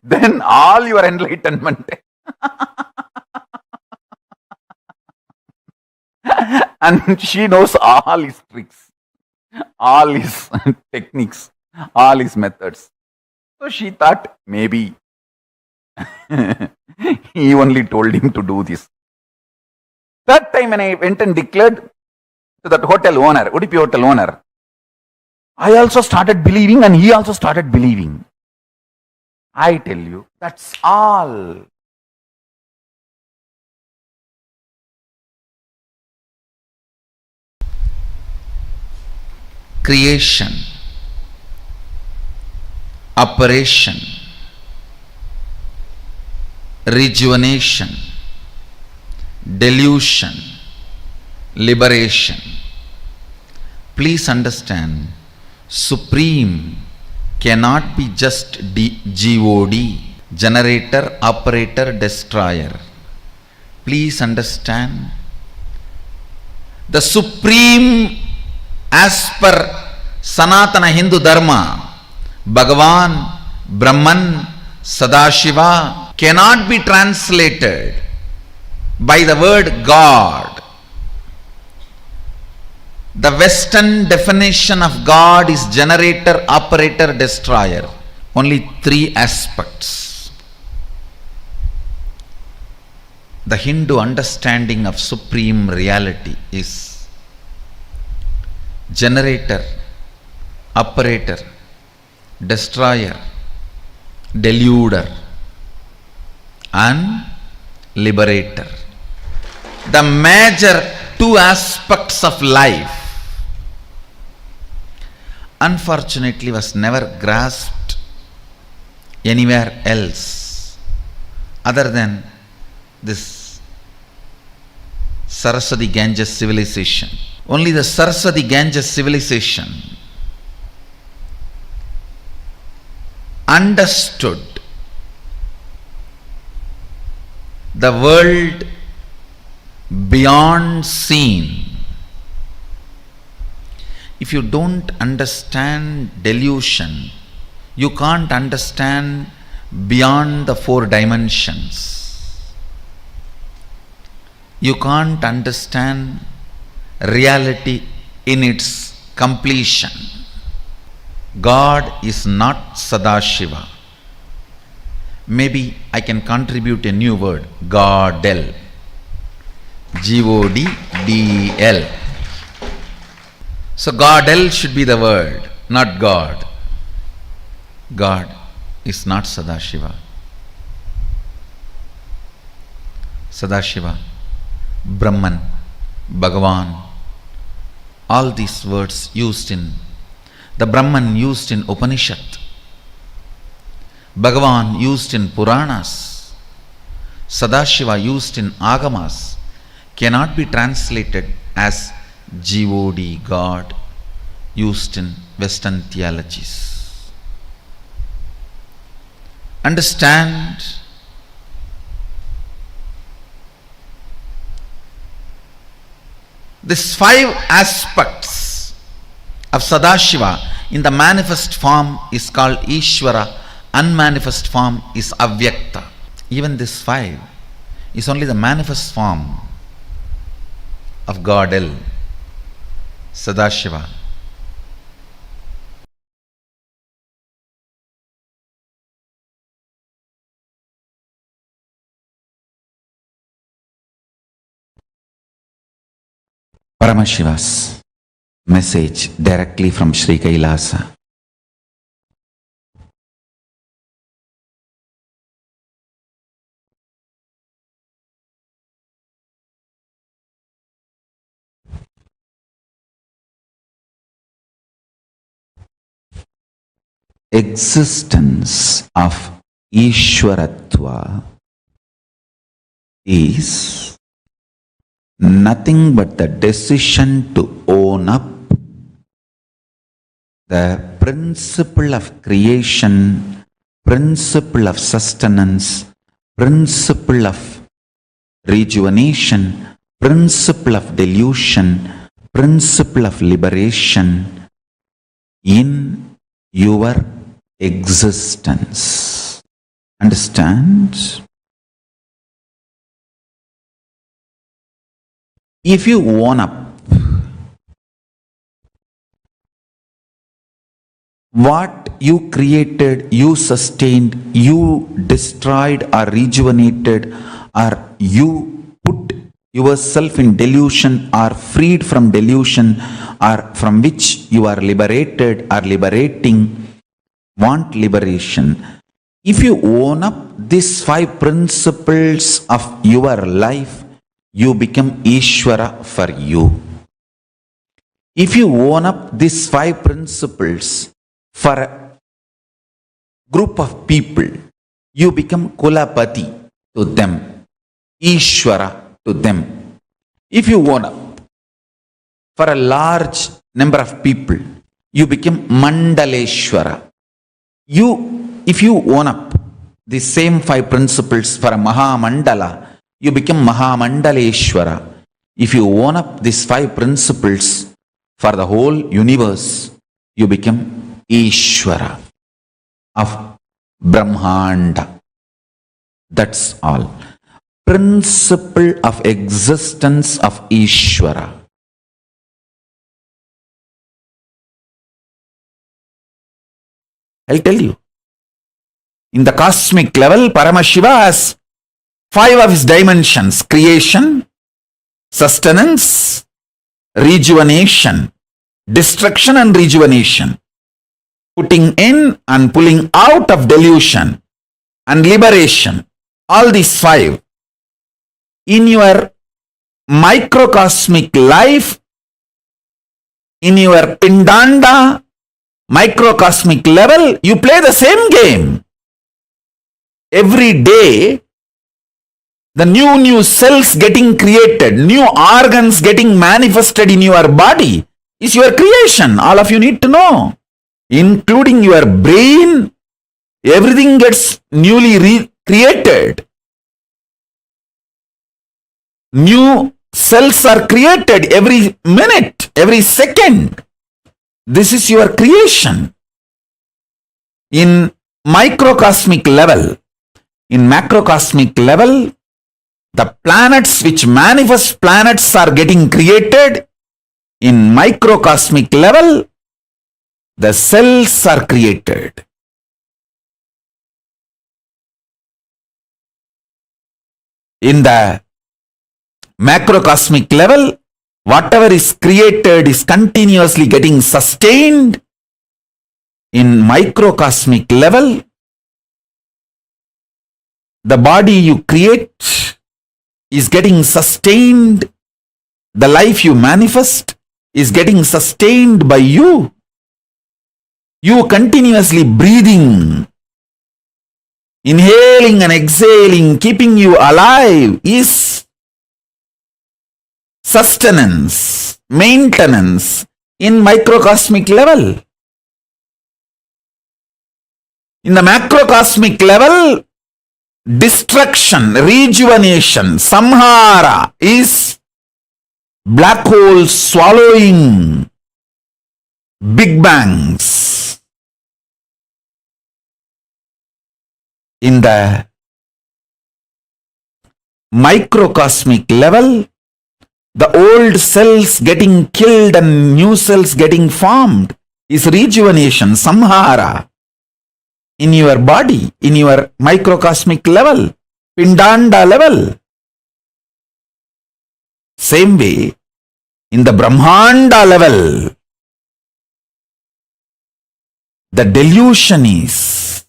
than all your enlightenment. And she knows all his tricks, all his techniques, all his methods. So she thought maybe he only told him to do this. Third time when I went and declared to that hotel owner, Udupi Hotel owner, I also started believing and he also started believing. I tell you, that's all. Creation, operation, rejuvenation, delusion, liberation. Please understand, Supreme cannot be just GOD, generator, operator, destroyer. Please understand, the Supreme as per Sanatana Hindu Dharma, Bhagavan, Brahman, Sadashiva cannot be translated by the word God. The Western definition of God is generator, operator, destroyer. Only 3 aspects. The Hindu understanding of supreme reality is generator, operator, destroyer, deluder, and liberator. The major 2 aspects of life unfortunately was never grasped anywhere else other than this Saraswati Ganges civilization. Only the Saraswati Ganges civilization understood the world beyond seen. If you don't understand delusion, you can't understand beyond the 4 dimensions. You can't understand reality in its completion. God is not Sadashiva. Maybe I can contribute a new word, Godel. Godel. So Godel should be the word, not God. God is not Sadashiva. Sadashiva, Brahman, Bhagavan, all these words used in the Brahman used in Upanishad, Bhagavan used in Puranas, Sadashiva used in Agamas cannot be translated as God, God, used in Western theologies. Understand these 5 aspects of Sadashiva in the manifest form is called Ishvara, unmanifest form is Avyakta. Even this 5 is only the manifest form of Godel, Sadashiva. Paramashiva's message directly from Sri Kailasa. Existence of Ishwaratva is nothing but the decision to own up the principle of creation, principle of sustenance, principle of rejuvenation, principle of delusion, principle of liberation in your existence. Understand? If you own up what you created, you sustained, you destroyed or rejuvenated, or you put yourself in delusion or freed from delusion, or from which you are liberated or liberating, want liberation. If you own up these 5 principles of your life, you become Ishvara for you. If you own up these 5 principles for a group of people, you become Kulapati to them, Ishvara to them. If you own up for a large number of people, you become Mandaleshwara. If you own up the same 5 principles for a Mahamandala, you become Mahamandaleshwara. If you own up these 5 principles for the whole universe, you become Ishvara of Brahmanda. That's all. Principle of existence of Ishvara. I'll tell you. In the cosmic level, Paramashiva has 5 of his dimensions: creation, sustenance, rejuvenation, destruction and rejuvenation, putting in and pulling out of delusion, and liberation. All these 5. In your microcosmic life, in your pindanda, microcosmic level, you play the same game. Every day, the new cells getting created, new organs getting manifested in your body is your creation. All of you need to know, including your brain, everything gets newly created. New cells are created every minute, every second. This is your creation. In microcosmic level, in macrocosmic level, the planets which manifest planets are getting created. In microcosmic level, the cells are created. In the macrocosmic level, whatever is created is continuously getting sustained. In microcosmic level, the body you create is getting sustained. The life you manifest is getting sustained by you. You continuously breathing, inhaling and exhaling, keeping you alive is sustenance, maintenance in microcosmic level. In the macrocosmic level, destruction, rejuvenation, samhara is black holes swallowing big bangs. In the microcosmic level, the old cells getting killed and new cells getting formed is rejuvenation, samhara. In your body, in your microcosmic level, pindanda level. Same way, in the Brahmanda level, the delusion is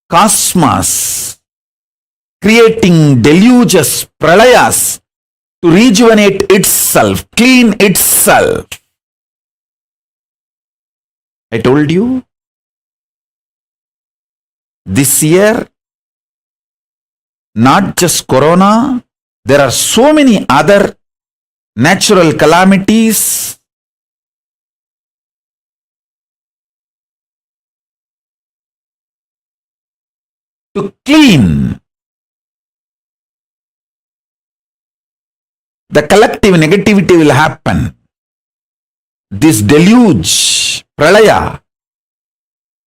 cosmos creating deluges, pralayas to rejuvenate itself, clean itself. I told you, this year, not just corona, there are so many other natural calamities. To clean the collective negativity will happen. This deluge, pralaya,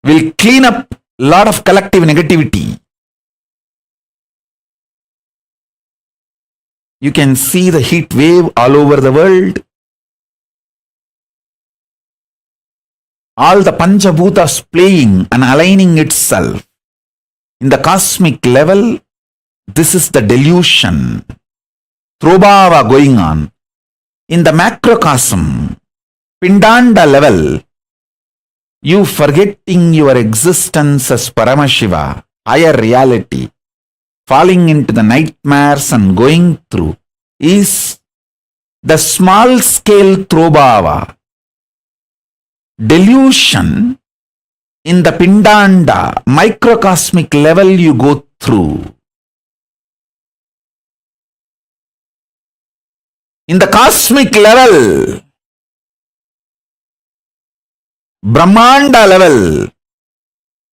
will clean up a lot of collective negativity. You can see the heat wave all over the world. All the Pancha Bhutas playing and aligning itself. In the cosmic level, this is the delusion, throbhava going on. In the macrocosm, pindanda level, you forgetting your existence as Paramashiva, higher reality, falling into the nightmares and going through, is the small scale throbhava. Delusion in the pindanda, microcosmic level you go through. In the cosmic level, Brahmanda level,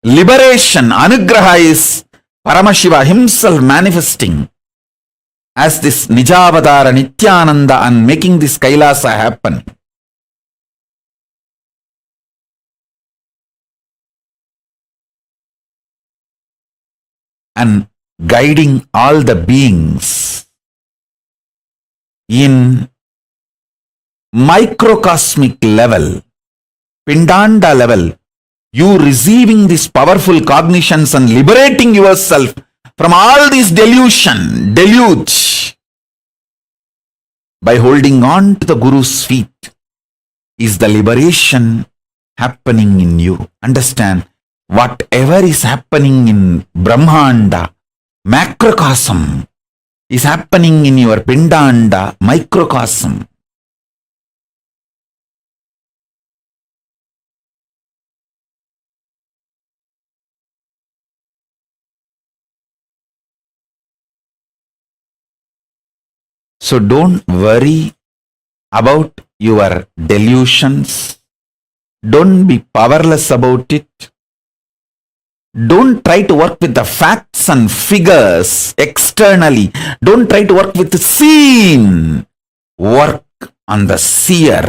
liberation, anugraha is Paramashiva himself manifesting as this Nijavadara Nityananda and making this Kailasa happen. And guiding all the beings in microcosmic level, pindanda level, you receiving these powerful cognitions and liberating yourself from all this deluge by holding on to the Guru's feet is the liberation happening in you. Understand? Whatever is happening in Brahmanda, macrocosm, is happening in your pindanda, microcosm. So don't worry about your delusions. Don't be powerless about it. Don't try to work with the facts and figures externally. Don't try to work with the seen. Work on the seer.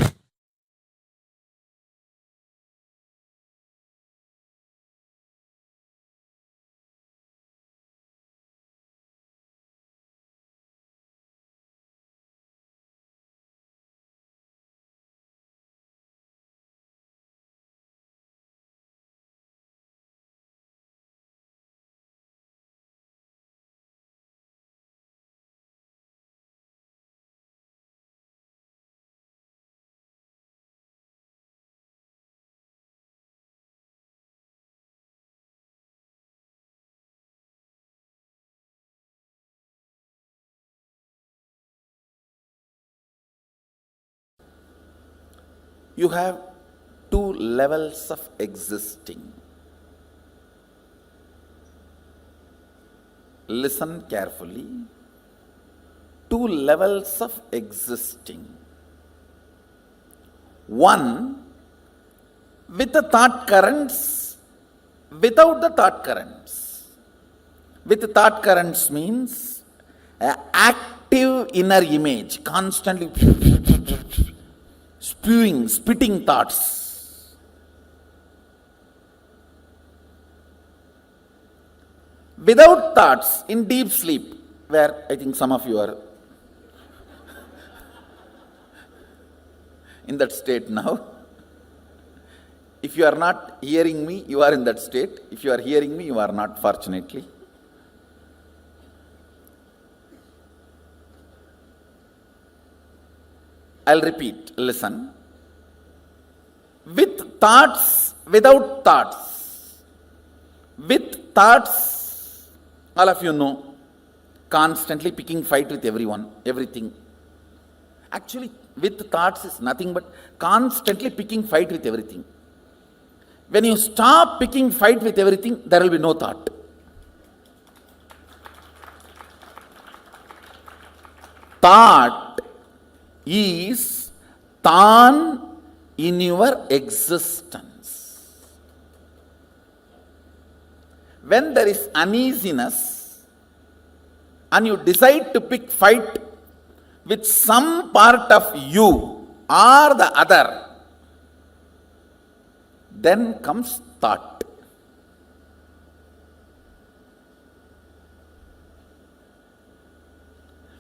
You have two levels of existing. Listen carefully. Two levels of existing. One with the thought currents, without the thought currents. With the thought currents means an active inner image, constantly spitting thoughts. Without thoughts, in deep sleep, where I think some of you are in that state now. If you are not hearing me, you are in that state. If you are hearing me, you are not, fortunately. I'll repeat, listen. With thoughts, without thoughts. With thoughts, all of you know, constantly picking fight with everyone, everything. Actually, with thoughts is nothing but constantly picking fight with everything. When you stop picking fight with everything, there will be no thought. Thought is tan in your existence. When there is uneasiness and you decide to pick fight with some part of you or the other, then comes thought.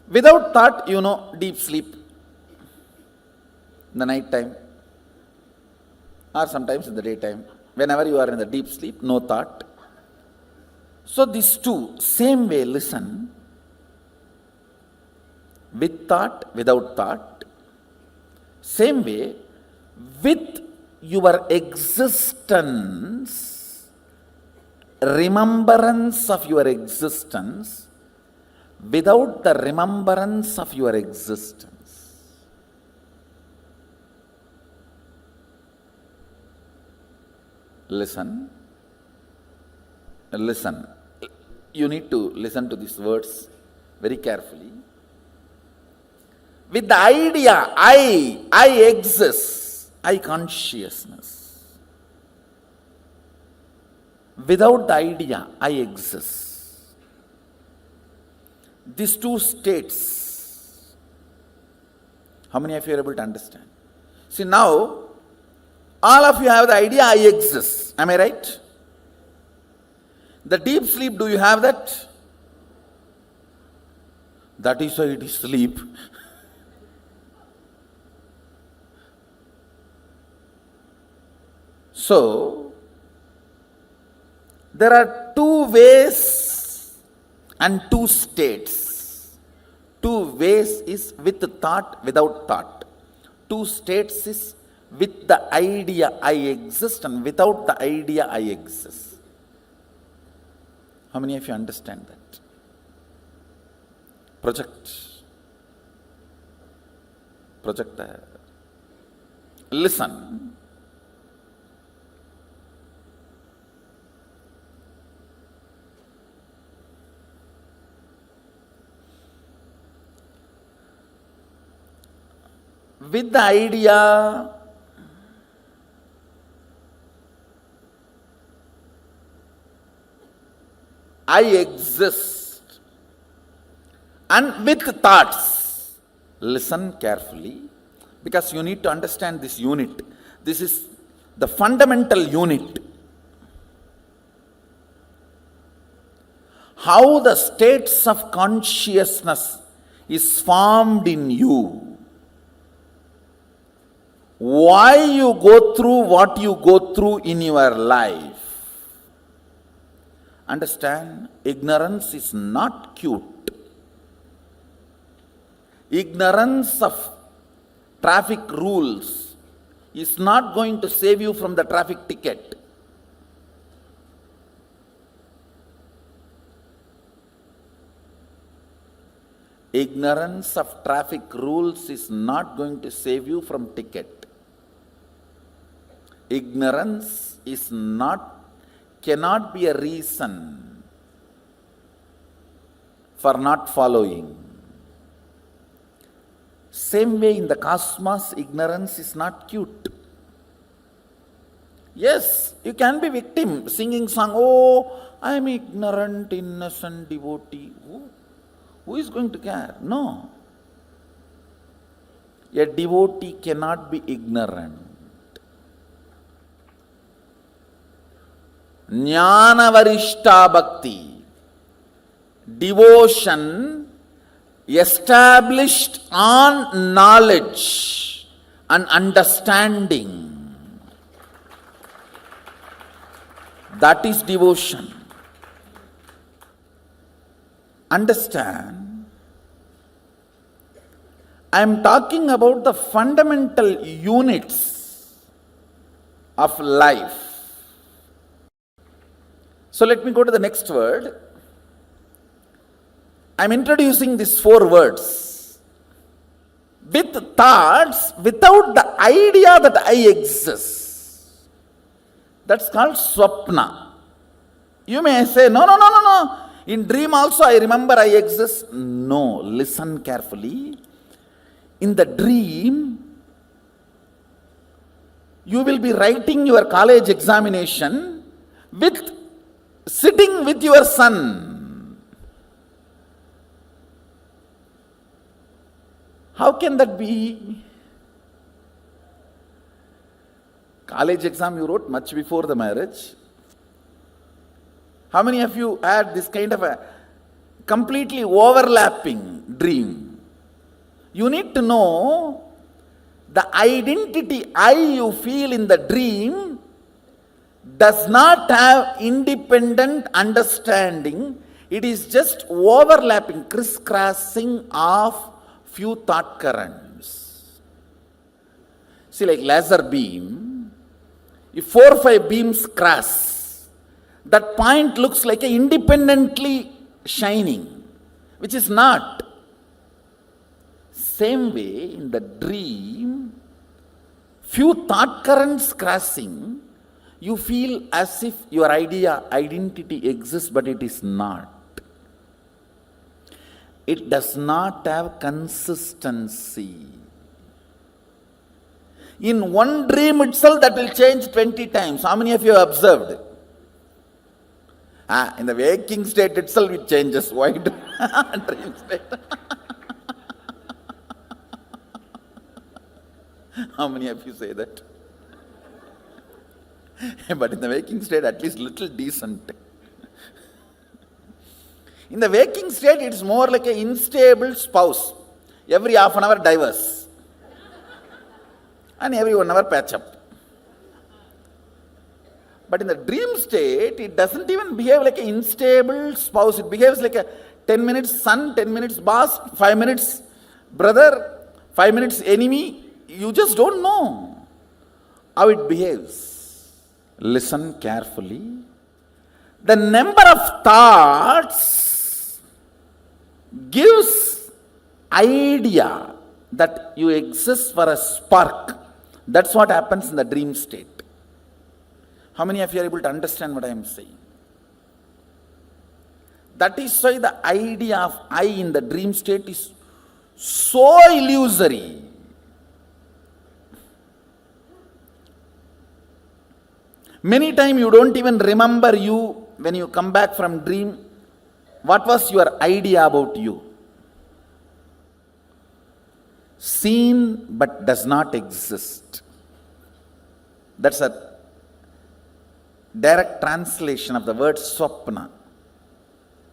Without thought, you know, deep sleep in the night time or sometimes in the daytime. Whenever you are in the deep sleep, no thought. So these two, same way, listen. With thought, without thought. Same way, with your existence, remembrance of your existence, without the remembrance of your existence. Listen. Listen. You need to listen to these words very carefully. With the idea, I exist, I consciousness. Without the idea, I exist. These two states, how many of you are able to understand? See, now, all of you have the idea, I exist. Am I right? The deep sleep, do you have that? That is why it is sleep. So, there are two ways and two states. Two ways is with thought, without thought. Two states is with the idea I exist and without the idea I exist. How many of you understand that? Project. Listen. with the idea I exist, and with thoughts. Listen carefully, because you need to understand this unit. This is the fundamental unit. How the states of consciousness is formed in you. Why you go through what you go through in your life. Understand, ignorance is not cute. Ignorance of traffic rules is not going to save you from the traffic ticket. Ignorance of traffic rules is not going to save you from ticket. Ignorance cannot be a reason for not following. Same way in the cosmos, ignorance is not cute. Yes, you can be victim, singing song, oh, I am ignorant, innocent devotee. Who is going to care? No. A devotee cannot be ignorant. Jnana varishta bhakti, devotion established on knowledge and understanding. That is devotion. Understand, I am talking about the fundamental units of life. So let me go to the next word. I am introducing these 4 words. With thoughts, without the idea that I exist. That's called swapna. You may say, no. In dream also I remember I exist. No, listen carefully. In the dream, you will be writing your college examination sitting with your son. How can that be? College exam you wrote much before the marriage. How many of you had this kind of a completely overlapping dream? You need to know the identity I you feel in the dream does not have independent understanding. It is just overlapping, crisscrossing of few thought currents. See, like laser beam, if 4 or 5 beams cross, that point looks like a independently shining, which is not. Same way, in the dream, few thought currents crossing, you feel as if your identity exists, but it is not. It does not have consistency. In one dream itself, that will change 20 times. How many of you have observed? In the waking state itself it changes. Why do dream state? How many of you say that? But in the waking state at least little decent. In the waking state it's more like an unstable spouse. Every half an hour divorce. And every 1 hour patch up. But in the dream state, it doesn't even behave like an unstable spouse. It behaves like a 10 minutes son, 10 minutes boss, 5 minutes brother, 5 minutes enemy. You just don't know how it behaves. Listen carefully. The number of thoughts gives idea that you exist for a spark. That's what happens in the dream state. How many of you are able to understand what I am saying? That is why the idea of I in the dream state is so illusory. Many times you don't even remember you when you come back from dream. What was your idea about you? Seen but does not exist. That's a direct translation of the word swapna.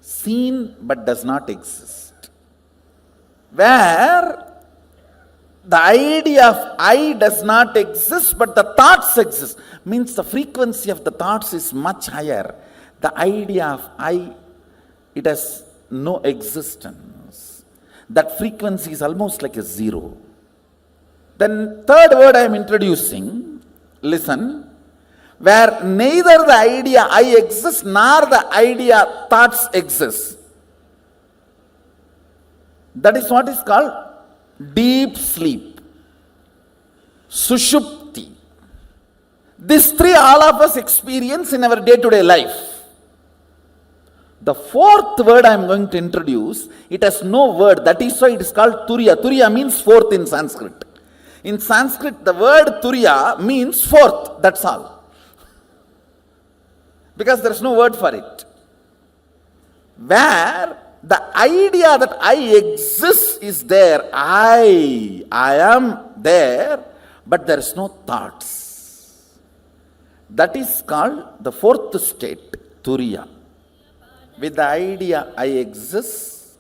Seen but does not exist. Where the idea of I does not exist, but the thoughts exist. Means the frequency of the thoughts is much higher. The idea of I, it has no existence. That frequency is almost like a zero. Then third word I am introducing, listen, where neither the idea I exists nor the idea thoughts exist. That is what is called deep sleep, sushupti. These three all of us experience in our day-to-day life. The fourth word I am going to introduce, it has no word. That is why it is called turiya. Turiya means fourth in Sanskrit. In Sanskrit, the word turiya means fourth. That's all. Because there is no word for it. Where the idea that I exist is there. I am there, but there is no thoughts. That is called the fourth state, turiya. With the idea I exist,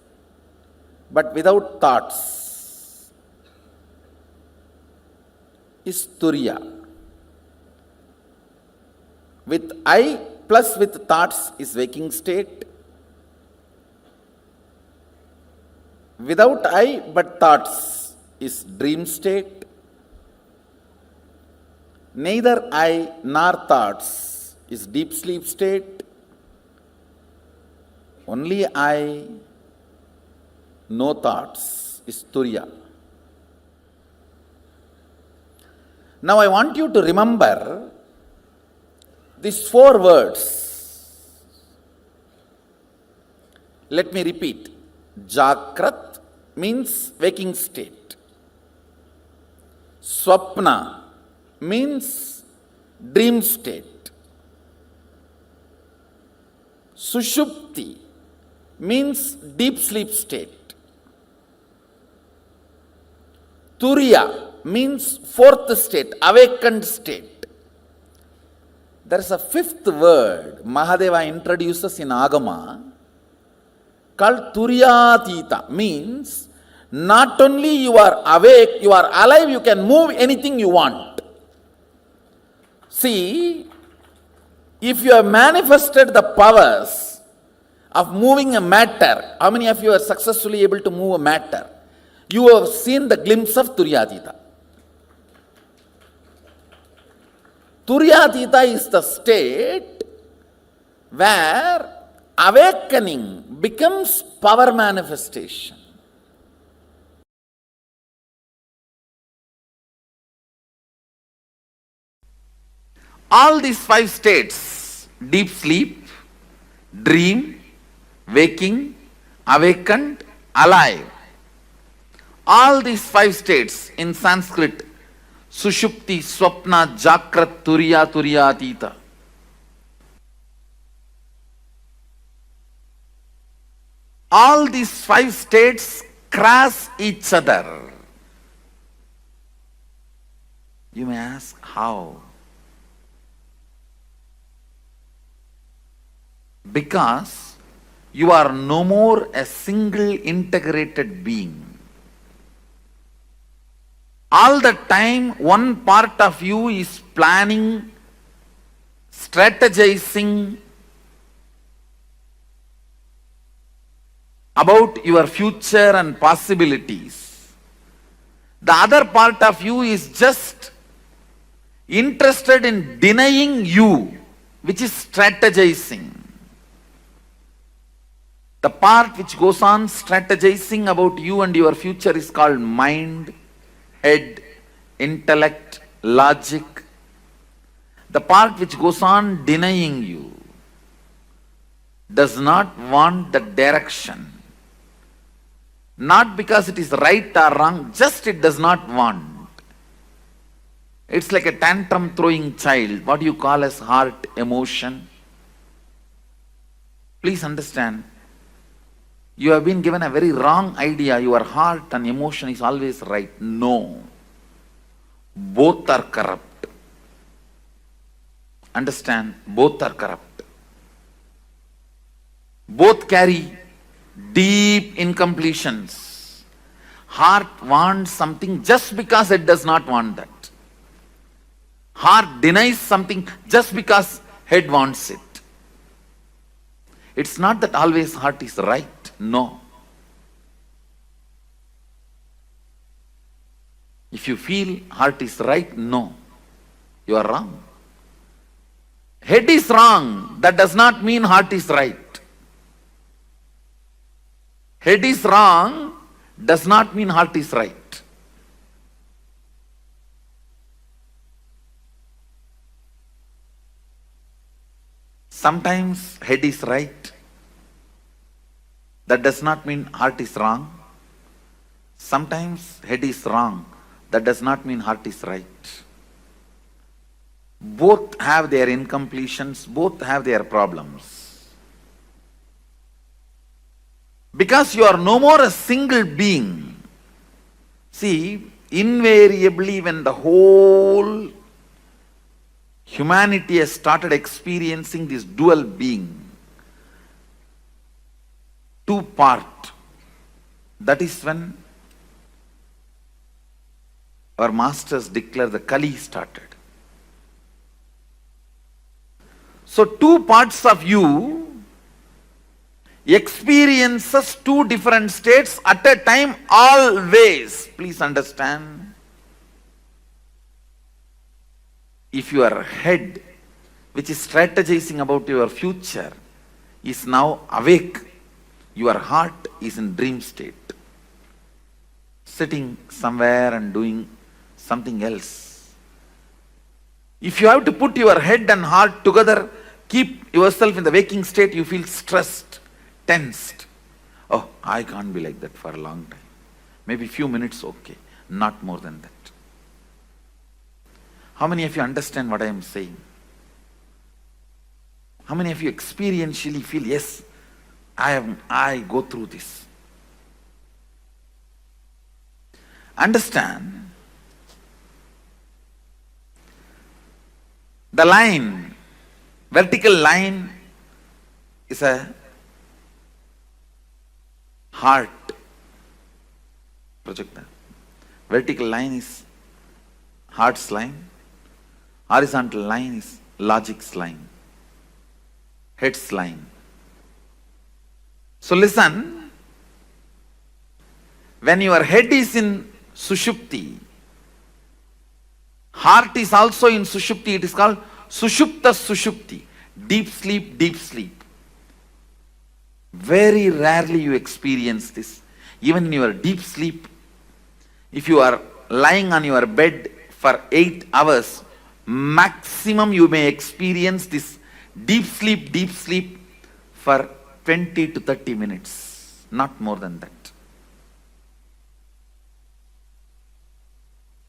but without thoughts, is turiya. With I plus with thoughts is waking state. Without I but thoughts is dream state. Neither I nor thoughts is deep sleep state. Only I, no thoughts is turiya. Now I want you to remember these four words. Let me repeat. Jakrat means waking state. Swapna means dream state. Sushupti means deep sleep state. Turiya means fourth state, awakened state. There is a fifth word Mahadeva introduces in Agama called Turyatita, means not only you are awake, you are alive, you can move anything you want. See, if you have manifested the powers of moving a matter, how many of you are successfully able to move a matter? You have seen the glimpse of Turyatita. Turyatita is the state where awakening becomes power manifestation. All these five states, deep sleep, dream, waking, awakened, alive. All these five states in Sanskrit, Sushupti, Swapna, Jakrat, Turiya, Turyatita. All these five states cross each other. You may ask, how? Because you are no more a single integrated being. All the time, one part of you is planning, strategizing about your future and possibilities. The other part of you is just interested in denying you, which is strategizing. The part which goes on strategizing about you and your future is called mind, head, intellect, logic. The part which goes on denying you does not want the direction. Not because it is right or wrong, just it does not want. It's like a tantrum throwing child. What you call as heart emotion? Please understand. You have been given a very wrong idea. Your heart and emotion is always right. No. Both are corrupt. Understand? Both are corrupt. Both carry deep incompletions. Heart wants something just because it does not want that. Heart denies something just because head wants it. It's not that always heart is right. No. If you feel heart is right, no. You are wrong. Head is wrong. That does not mean heart is right. Head is wrong does not mean heart is right. Sometimes head is right. That does not mean heart is wrong. Sometimes head is wrong. That does not mean heart is right. Both have their incompletions, both have their problems. Because you are no more a single being. See, invariably when the whole humanity has started experiencing this dual being, two-part, that is when our masters declare the Kali started. So two parts of you experiences two different states at a time always. Please understand. If your head, which is strategizing about your future, is now awake, your heart is in dream state, sitting somewhere and doing something else. If you have to put your head and heart together, keep yourself in the waking state, you feel stressed, tensed. Oh, I can't be like that for a long time. Maybe few minutes, okay. Not more than that. How many of you understand what I am saying? How many of you experientially feel, yes, I go through this? Understand, the line, vertical line is a heart projector. Vertical line is heart's line. Horizontal line is logic's line. Head's line. So listen, when your head is in Sushupti, heart is also in Sushupti. It is called Sushupta Sushupti. Deep sleep, deep sleep. Very rarely you experience this. Even in your deep sleep, if you are lying on your bed for 8 hours, maximum you may experience this deep sleep for 20 to 30 minutes. Not more than that.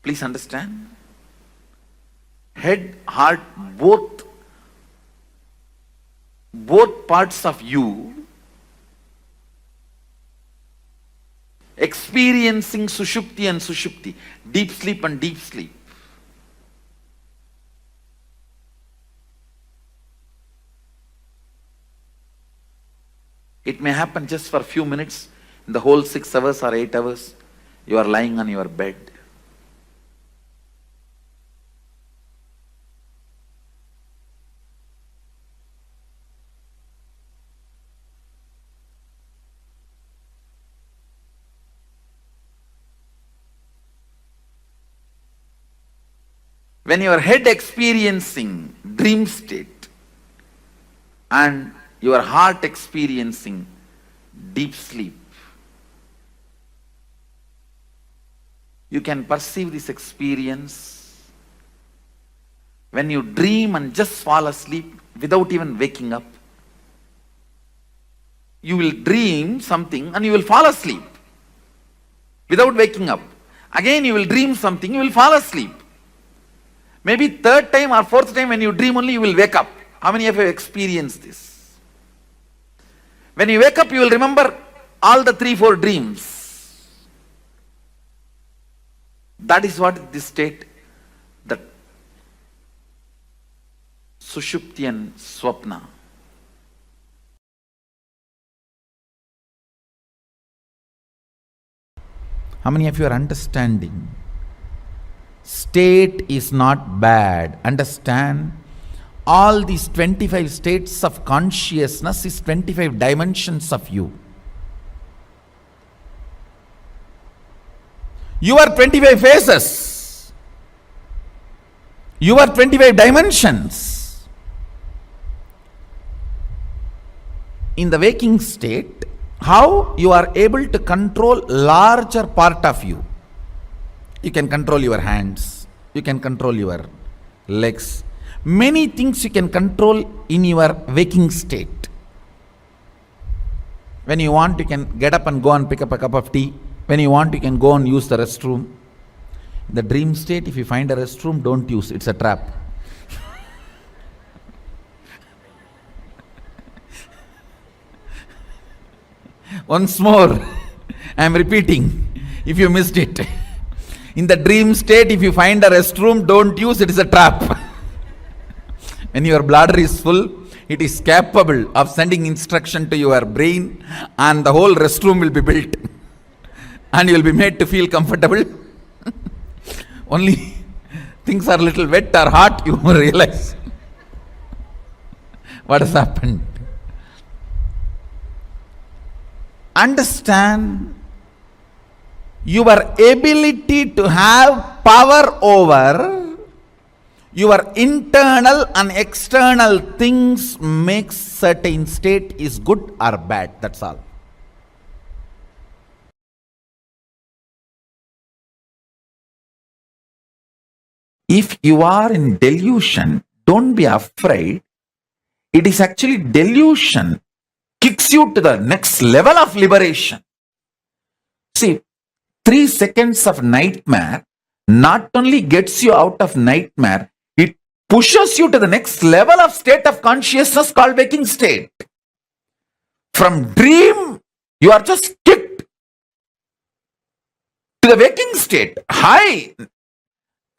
Please understand. Head, heart, both parts of you experiencing Sushupti and Sushupti, deep sleep and deep sleep. It may happen just for a few minutes. In the whole 6 hours or 8 hours, you are lying on your bed. When your head experiencing dream state and your heart experiencing deep sleep, you can perceive this experience when you dream and just fall asleep without even waking up. You will dream something and you will fall asleep without waking up. Again you will dream something, you will fall asleep. Maybe third time or fourth time when you dream only you will wake up. How many of you have experienced this? When you wake up you will remember all the 3-4 dreams. That is what this state, that Sushupti and Swapna. How many of you are understanding? State is not bad. Understand? All these 25 states of consciousness is 25 dimensions of you. You are 25 faces. You are 25 dimensions. In the waking state, how you are able to control larger part of you. You can control your hands, you can control your legs. Many things you can control in your waking state. When you want, you can get up and go and pick up a cup of tea. When you want, you can go and use the restroom. In the dream state, if you find a restroom, don't use, it's a trap. Once more, I am repeating, if you missed it. In the dream state, if you find a restroom, don't use, it is a trap. When your bladder is full, it is capable of sending instruction to your brain and the whole restroom will be built. And you will be made to feel comfortable. Only things are a little wet or hot, you realize what has happened. Understand, your ability to have power over your internal and external things makes certain state is good or bad. That's all. If you are in delusion, don't be afraid. It is actually delusion kicks you to the next level of liberation. See, 3 seconds of nightmare not only gets you out of nightmare, it pushes you to the next level of state of consciousness called waking state. From dream, you are just kicked to the waking state. High.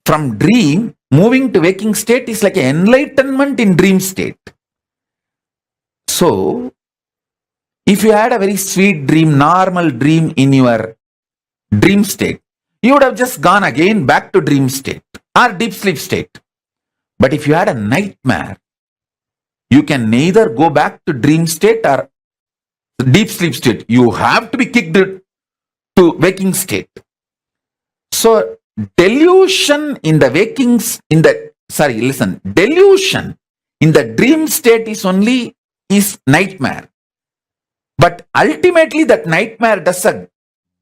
From dream, moving to waking state is like an enlightenment in dream state. So, if you had a very sweet dream, normal dream in your dream state, you would have just gone again back to dream state or deep sleep state. But if you had a nightmare, you can neither go back to dream state or deep sleep state. You have to be kicked to waking state. So, delusion in the delusion in the dream state is nightmare. But ultimately that nightmare does a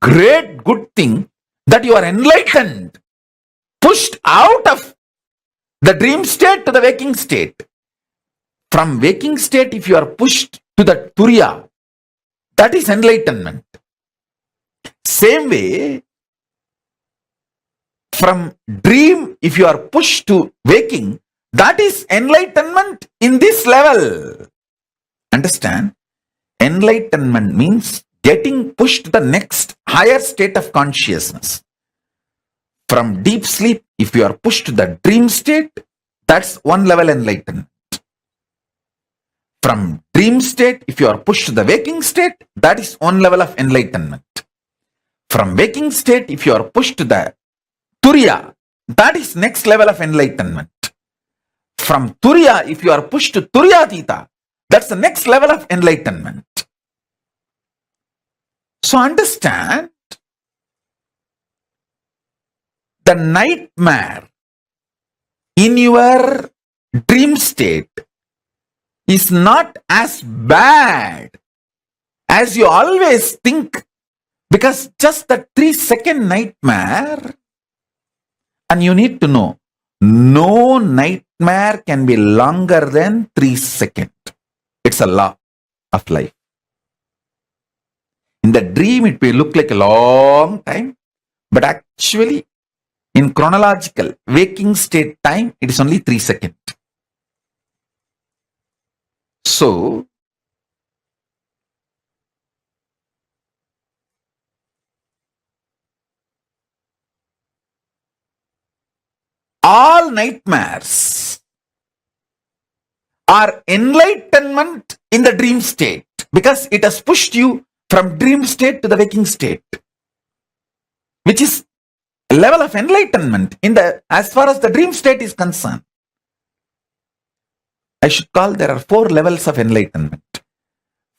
great good thing, that you are enlightened, pushed out of the dream state to the waking state. From waking state, if you are pushed to the Turiya, that is enlightenment. Same way, from dream, if you are pushed to waking, that is enlightenment in this level. Understand? Enlightenment means getting pushed to the next higher state of consciousness. From deep sleep, if you are pushed to the dream state, that's one level enlightenment. From dream state, if you are pushed to the waking state, that is one level of enlightenment. From waking state, if you are pushed to the Turiya, that is next level of enlightenment. From Turiya, if you are pushed to Turiyatita, that's the next level of enlightenment. So understand, the nightmare in your dream state is not as bad as you always think, because just the 3-second nightmare, and you need to know, no nightmare can be longer than 3 seconds. It's a law of life. In the dream, it may look like a long time, but actually, In chronological waking state time, it is only 3 seconds. So, all nightmares are enlightenment in the dream state because it has pushed you from dream state to the waking state, which is a level of enlightenment in the as far as the dream state is concerned. I should call there are 4 levels of enlightenment.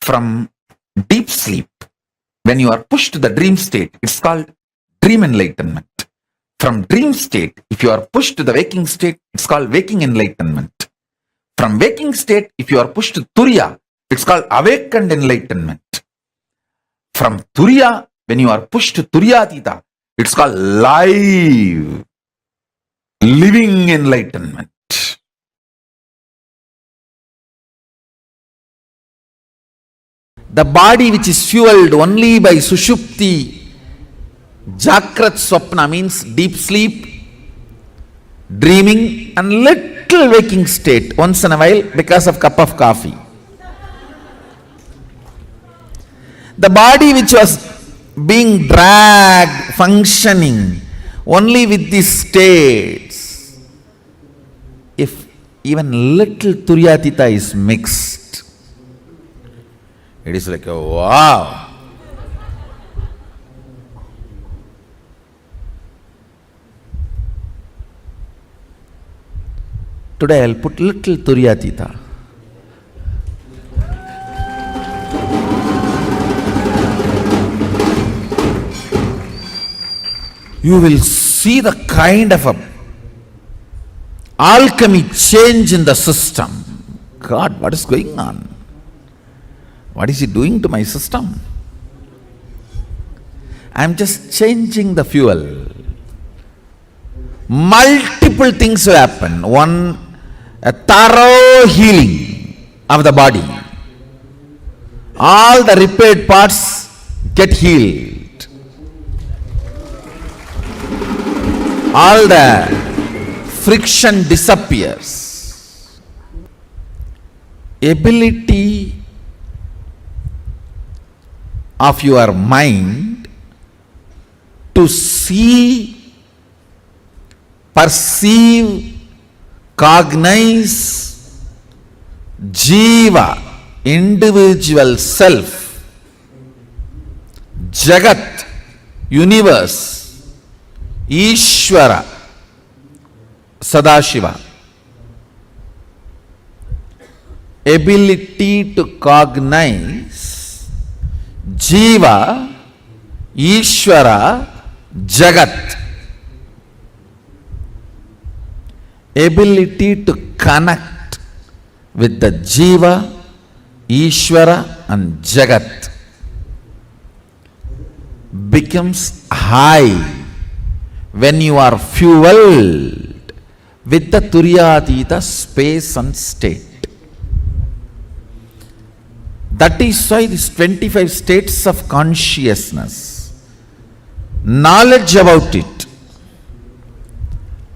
From deep sleep, when you are pushed to the dream state, it's called dream enlightenment. From dream state, if you are pushed to the waking state, it's called waking enlightenment. From waking state, if you are pushed to Turiya, it's called awakened enlightenment. From Turiya, when you are pushed to Turiyatita, it's called living enlightenment. The body which is fueled only by Sushupti, Jakrat Swapna means deep sleep, dreaming and little waking state once in a while because of cup of coffee. The body which was being dragged, functioning only with these states, if even little Turiyatita is mixed, it is like, oh, wow. Today I'll put little Turiyatita. You will see the kind of a alchemy change in the system. God, what is going on? What is he doing to my system? I am just changing the fuel. Multiple things will happen. One, a thorough healing of the body. All the repaired parts get healed. All the friction disappears. Ability of your mind to see, perceive, cognize Jiva, individual self, Jagat, universe, Ishvara, Sadashiva. Ability to cognize Jiva, Ishvara, Jagat. Ability to connect with the Jiva, Ishvara and Jagat becomes high when you are fueled with the Turiyatita space and state. That is why these 25 states of consciousness, knowledge about it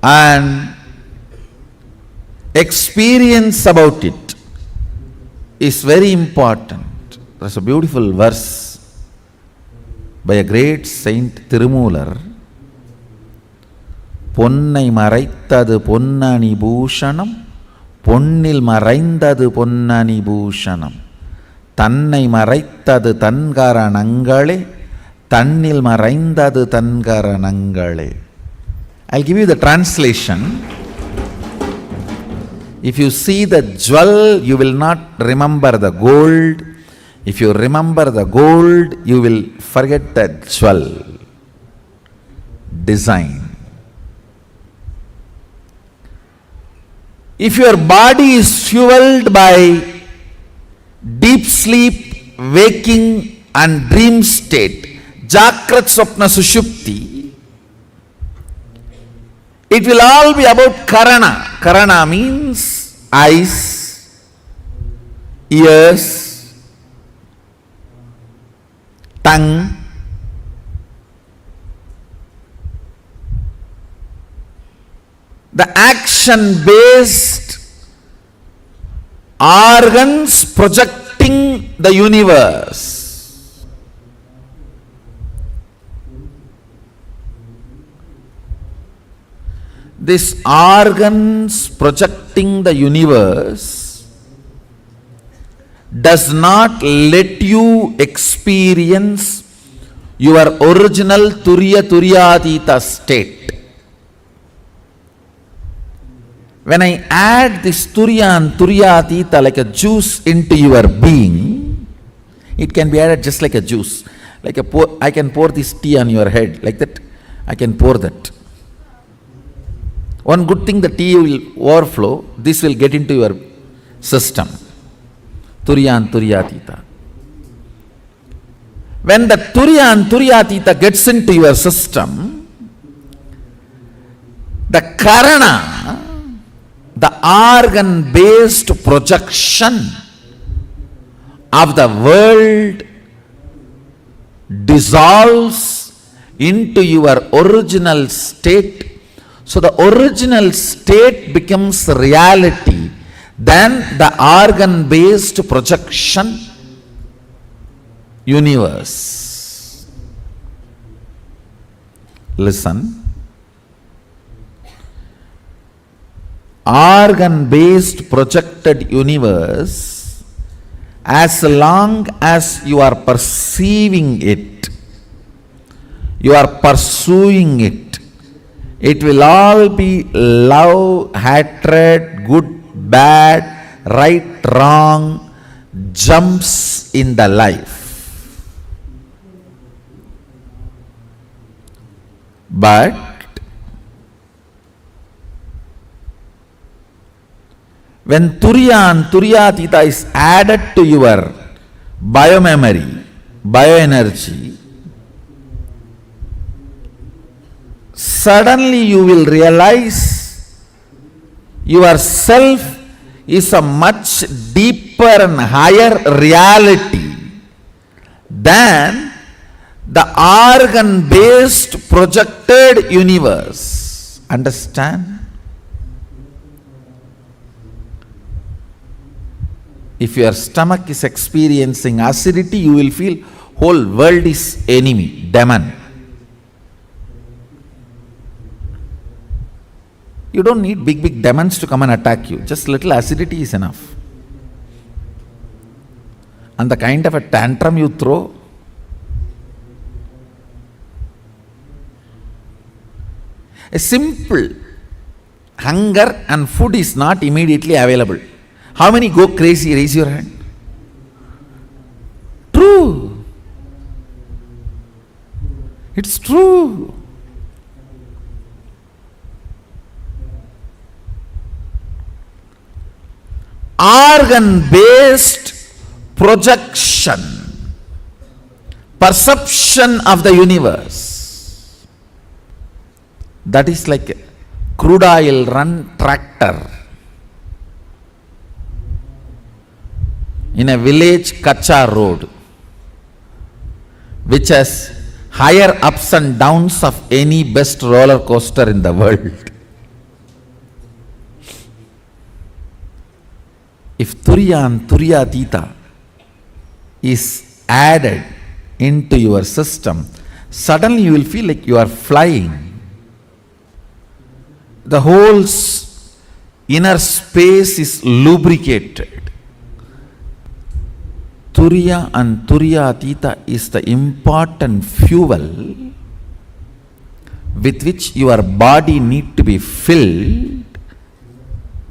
and experience about it is very important. There's a beautiful verse by a great saint Tirumular. Ponnai maraitthadu ponnani bhushanam, ponnil maraindadu ponnani bhushanam. Tannai maraitthadu tankaranangale, tannil maraindadu tankaranangale. I'll give you the translation. If you see the jewel, you will not remember the gold. If you remember the gold, you will forget the jewel. Design. If your body is fueled by deep sleep, waking and dream state, Jakrat Swapna Sushupti, it will all be about Karana. Karana means eyes, ears, tongue, the action-based organs projecting the universe. These organs projecting the universe does not let you experience your original Turiya Turyatita state. When I add this Turiya and Turyatita like a juice into your being, it can be added just like a juice. Like I can pour this tea on your head, like that, I can pour that. One good thing, the tea will overflow, this will get into your system. Turiya and Turyatita. When the Turiya and Turyatita gets into your system, the Karana, the organ-based projection of the world, dissolves into your original state. So the original state becomes reality. Then the organ-based projection universe. Listen. Organ-based projected universe, as long as you are perceiving it, you are pursuing it, it will all be love, hatred, good, bad, right, wrong, jumps in the life. But when Turiya and Turyatita is added to your biomemory, bioenergy, suddenly you will realize yourself is a much deeper and higher reality than the organ-based projected universe. Understand? If your stomach is experiencing acidity, you will feel whole world is enemy, demon. You don't need big demons to come and attack you. Just little acidity is enough. And the kind of a tantrum you throw, a simple hunger and food is not immediately available. How many go crazy? Raise your hand. True. It's true. Organ-based projection, perception of the universe, that is like a crude oil run tractor in a village Kacha road, which has higher ups and downs of any best roller coaster in the world. If Turiya and Turyatita is added into your system, suddenly you will feel like you are flying. The whole inner space is lubricated. Turiya and Turyatita is the important fuel with which your body need to be filled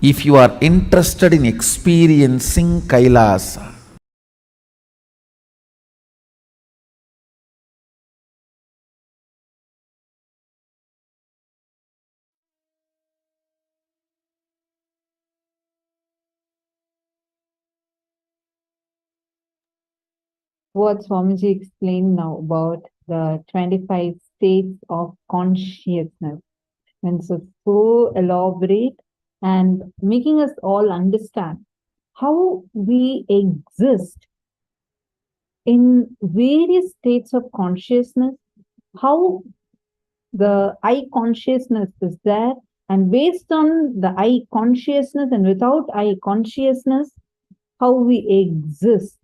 if you are interested in experiencing Kailasa. What Swamiji explained now about the 25 states of consciousness. And so elaborate and making us all understand how we exist in various states of consciousness, how the I consciousness is there And based on the I consciousness and without I consciousness, how we exist.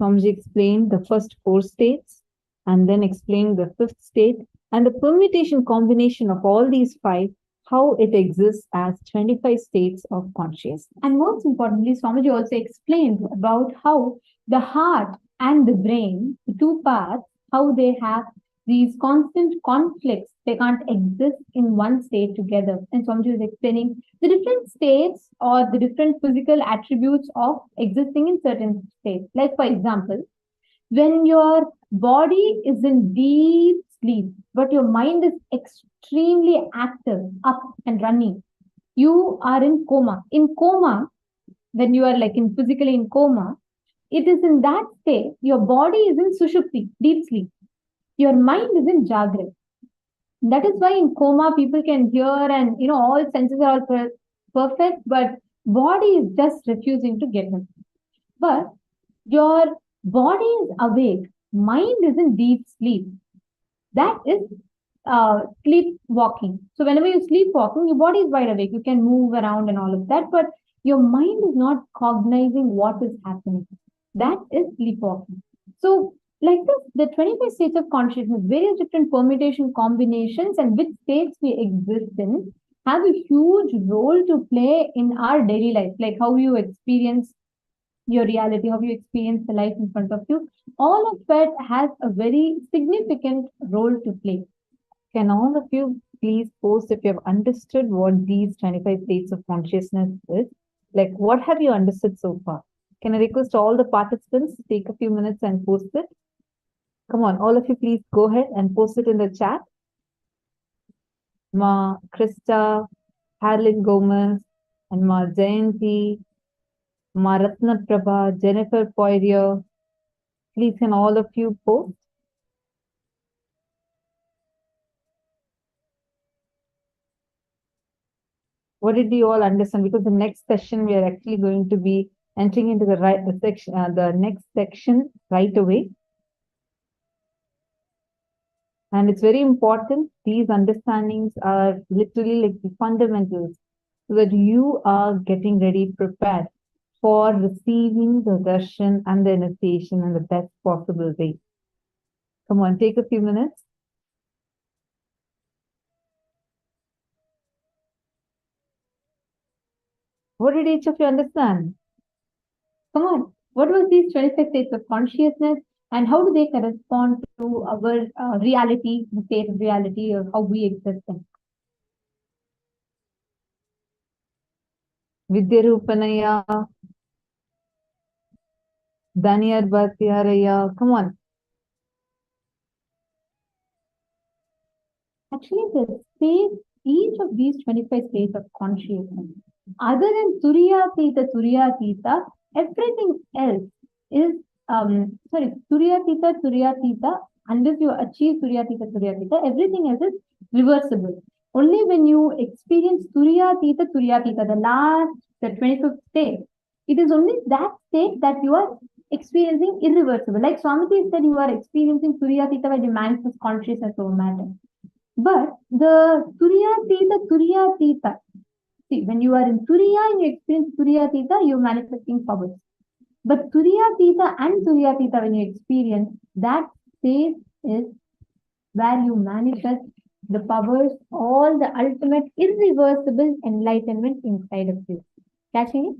Swamiji explained the first 4 states and then explained the 5th state and the permutation combination of all these 5, how it exists as 25 states of consciousness. And most importantly, Swamiji also explained about how the heart and the brain, the 2 parts, how they have these constant conflicts. They can't exist in one state together. And Swamiji was explaining the different states or the different physical attributes of existing in certain states. Like, for example, when your body is in deep sleep, but your mind is extremely active, up and running, you are in coma. In coma, when you are like in physically in coma, it is in that state, your body is in sushupti, deep sleep. Your mind is in jagrat. That is why in coma, people can hear and, all senses are all perfect, but body is just refusing to get them. But your body is awake, mind is in deep sleep. That is sleepwalking. So whenever you're sleepwalking, your body is wide awake. You can move around and all of that, but your mind is not cognizing what is happening. That is sleepwalking. So like this, the 25 states of consciousness, various different permutation combinations and which states we exist in have a huge role to play in our daily life, like how you experience your reality, how you experience the life in front of you. All of that has a very significant role to play. Can all of you please post if you have understood what these 25 states of consciousness is? Like, what have you understood so far? Can I request all the participants to take a few minutes and post it? Come on, all of you please go ahead and post it in the chat. Ma Krista, Harlan Gomez, and Ma Jayanti, Ma Ratna Prabha, Jennifer Poirier. Please can all of you post? What did you all understand? Because the next session we are actually going to be entering into the next section right away. And it's very important. These understandings are literally like the fundamentals so that you are getting ready, prepared for receiving the darshan and the initiation in the best possible way. Come on, take a few minutes. What did each of you understand? Come on, what was these 26 states of consciousness and how do they correspond to our reality, the state of reality, or how we exist in? Vidyarupanaya, Daniyar Bhatyaraya, come on. Actually, the space, each of these 25 states of consciousness, other than Turyatita, everything else is, Turyatita, unless you achieve Turyatita, everything else is reversible. Only when you experience Turyatita, the last, the 25th state, it is only that state that you are experiencing irreversible. Like Swamiji said, you are experiencing Turyatita when you manifest consciousness over matter. But the Turyatita, see, when you are in Turiya and you experience Turyatita, you're manifesting powers. But Turyatita and Turyatita, when you experience, that state is where you manifest the powers, all the ultimate irreversible enlightenment inside of you. Catching it?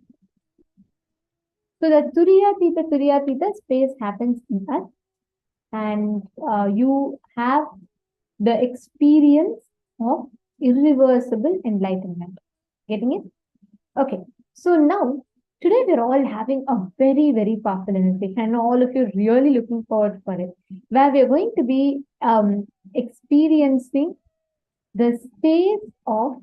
So the Turyatita space happens in us, and you have the experience of irreversible enlightenment. Getting it? Okay. So now, today we're all having a very, very powerful initiation, and all of you are really looking forward for it, where we're going to be experiencing the space of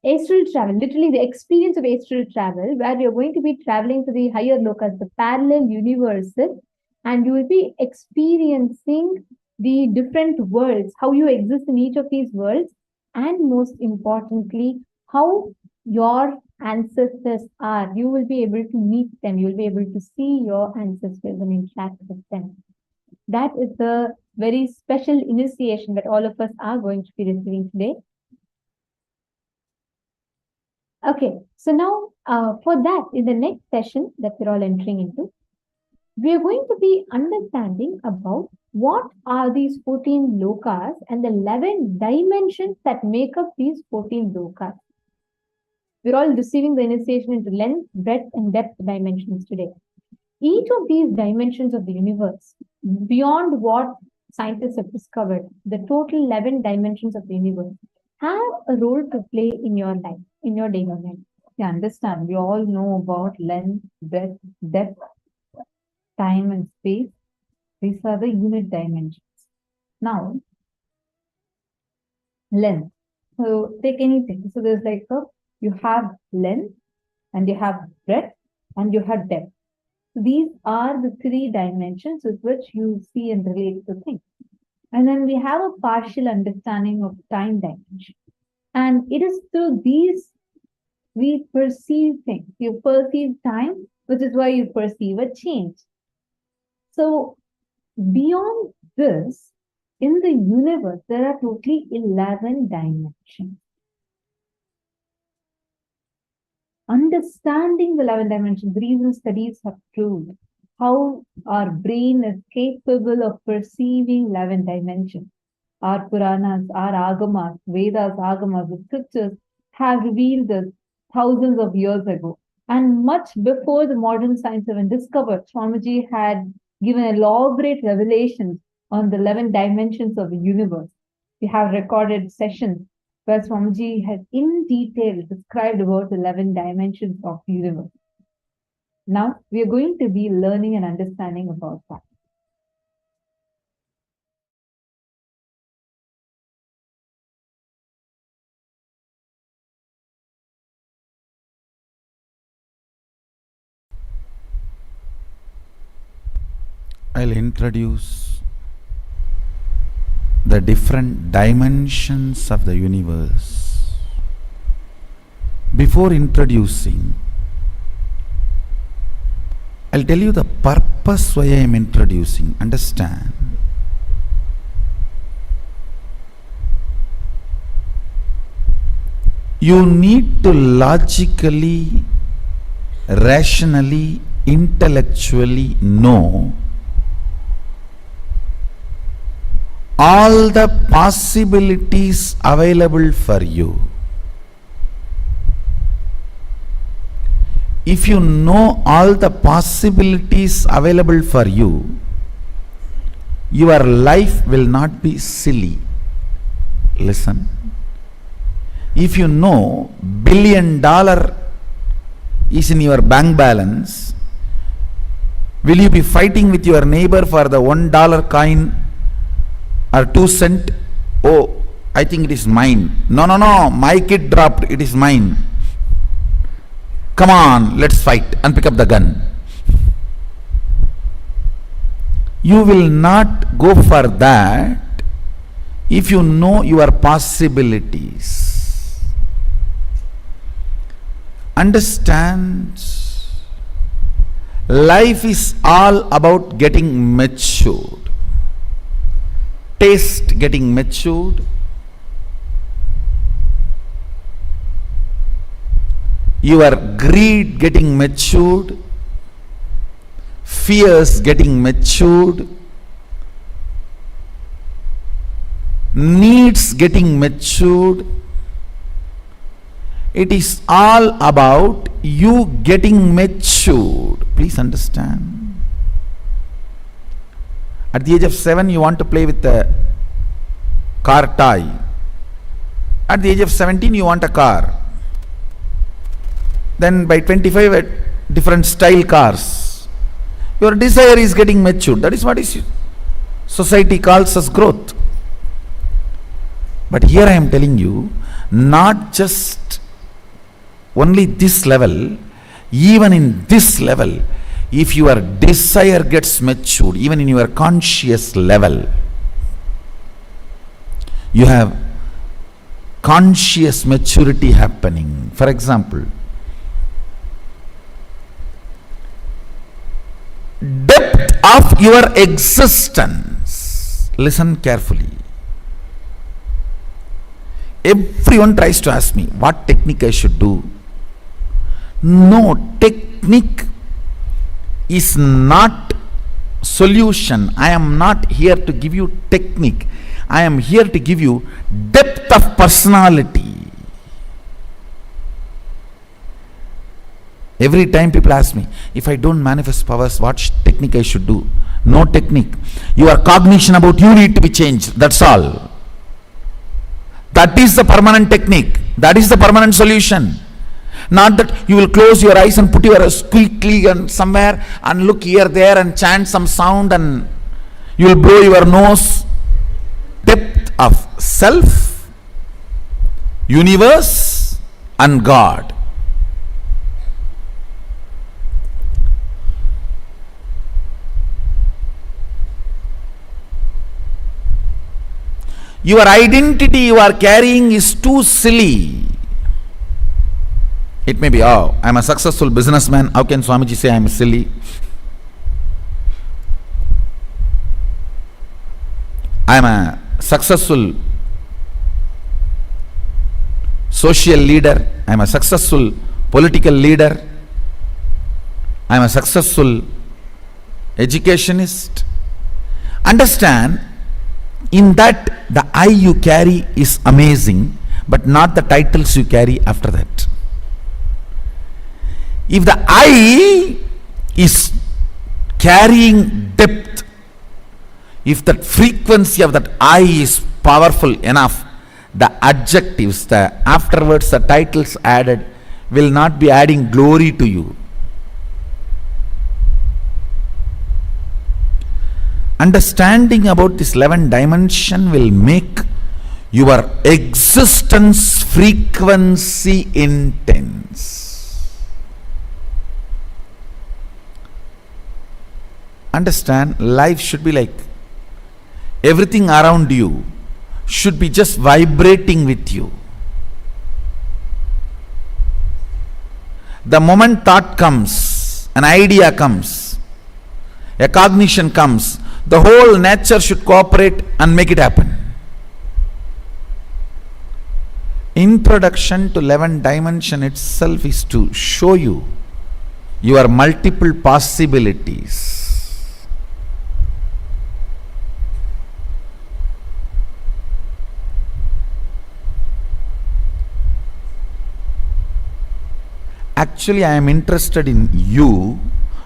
astral travel, literally the experience of astral travel, where you're going to be traveling to the higher lokas, the parallel universes, and you will be experiencing the different worlds, how you exist in each of these worlds, and most importantly, how your ancestors are. You will be able to meet them. You will be able to see your ancestors and interact with them. That is the very special initiation that all of us are going to be receiving today. Okay, so now for that, in the next session that we're all entering into, we are going to be understanding about what are these 14 lokas and the 11 dimensions that make up these 14 lokas. We're all receiving the initiation into length, breadth, and depth dimensions today. Each of these dimensions of the universe, beyond what scientists have discovered, the total 11 dimensions of the universe, have a role to play in your life, in your daily life. You understand, we all know about length, breadth, depth, time, and space. These are the unit dimensions. Now, length. So take anything. So there's like you have length, and you have breadth, and you have depth. So these are the three dimensions with which you see and relate to things. And then we have a partial understanding of time dimension. And it is through these we perceive things. You perceive time, which is why you perceive a change. So beyond this, in the universe, there are totally 11 dimensions. Understanding the 11 dimensions, recent studies have proved how our brain is capable of perceiving 11 dimensions. Our Puranas, our Agamas, Vedas, Agamas, the scriptures have revealed this thousands of years ago. And much before the modern science even discovered, Swamiji had given elaborate revelations on the 11 dimensions of the universe. We have recorded sessions where Swamiji has in detail described about 11 dimensions of the universe. Now, we are going to be learning and understanding about that. I'll introduce the different dimensions of the universe. Before introducing, I'll tell you the purpose why I am introducing. Understand? You need to logically, rationally, intellectually know all the possibilities available for you. If you know all the possibilities available for you, your life will not be silly. Listen. If you know $1 billion is in your bank balance, will you be fighting with your neighbor for the $1 coin or 2 cent? Oh, I think it is mine. No, my kid dropped, it is mine. Come on, let's fight and pick up the gun. You will not go for that if you know your possibilities. Understand, life is all about getting matured. Taste getting matured, your greed getting matured, fears getting matured, needs getting matured. It is all about you getting matured. Please understand. At the age of 7, you want to play with a car toy. At the age of 17, you want a car. Then by 25, different style cars. Your desire is getting matured. That is what is society calls as growth. But here I am telling you, not just only this level, even in this level, if your desire gets matured, even in your conscious level, you have conscious maturity happening. For example, depth of your existence. Listen carefully. Everyone tries to ask me what technique I should do. No, technique is not solution. I am not here to give you technique. I am here to give you depth of personality. Every time people ask me, if I don't manifest powers, what technique I should do? No technique. Your cognition about you need to be changed. That's all. That is the permanent technique. That is the permanent solution. Not that you will close your eyes and put your quickly and somewhere and look here, there and chant some sound and you will blow your nose. Depth of self, universe and God. Your identity you are carrying is too silly. It may be, oh, I am a successful businessman. How can Swamiji say I am silly? I am a successful social leader. I am a successful political leader. I am a successful educationist. Understand, in that the I you carry is amazing, but not the titles you carry after that. If the I is carrying depth, if that frequency of that I is powerful enough, the adjectives, the afterwards the titles added will not be adding glory to you. Understanding about this 11 dimension will make your existence frequency intense. Understand, life should be like everything around you should be just vibrating with you. The moment thought comes, an idea comes, a cognition comes, the whole nature should cooperate and make it happen. Introduction to 11 dimension itself is to show you your multiple possibilities. Actually, I am interested in you,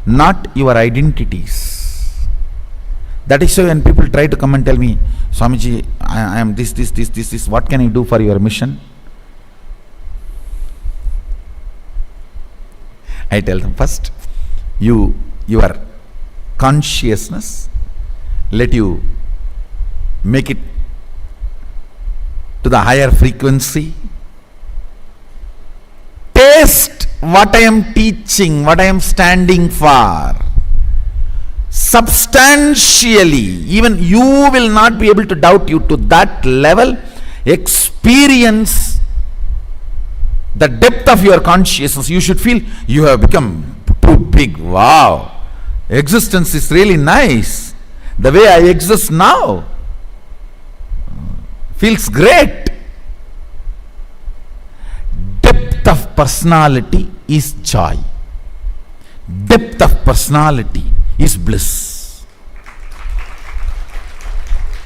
not your identities. That is why when people try to come and tell me, Swamiji, I am this, what can I do for your mission? I tell them, first, your consciousness, let you make it to the higher frequency. Taste what I am teaching, what I am standing for. Substantially, even you will not be able to doubt you to that level. Experience the depth of your consciousness. You should feel you have become too big. Wow, existence is really nice. The way I exist now feels great. Depth of personality is joy. Depth of personality is bliss.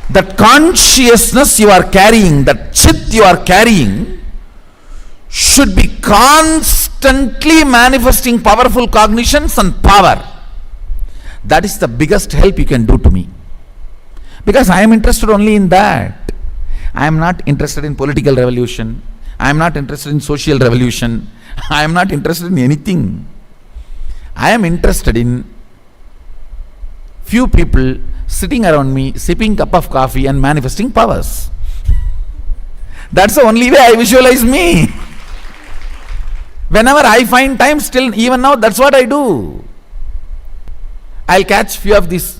That consciousness you are carrying, that chit you are carrying, should be constantly manifesting powerful cognitions and power. That is the biggest help you can do to me, because I am interested only in that. I am not interested in political revolution. I am not interested in social revolution. I am not interested in anything. I am interested in few people sitting around me, sipping cup of coffee and manifesting powers. That's the only way I visualize me. Whenever I find time, still even now, that's what I do. I'll catch few of these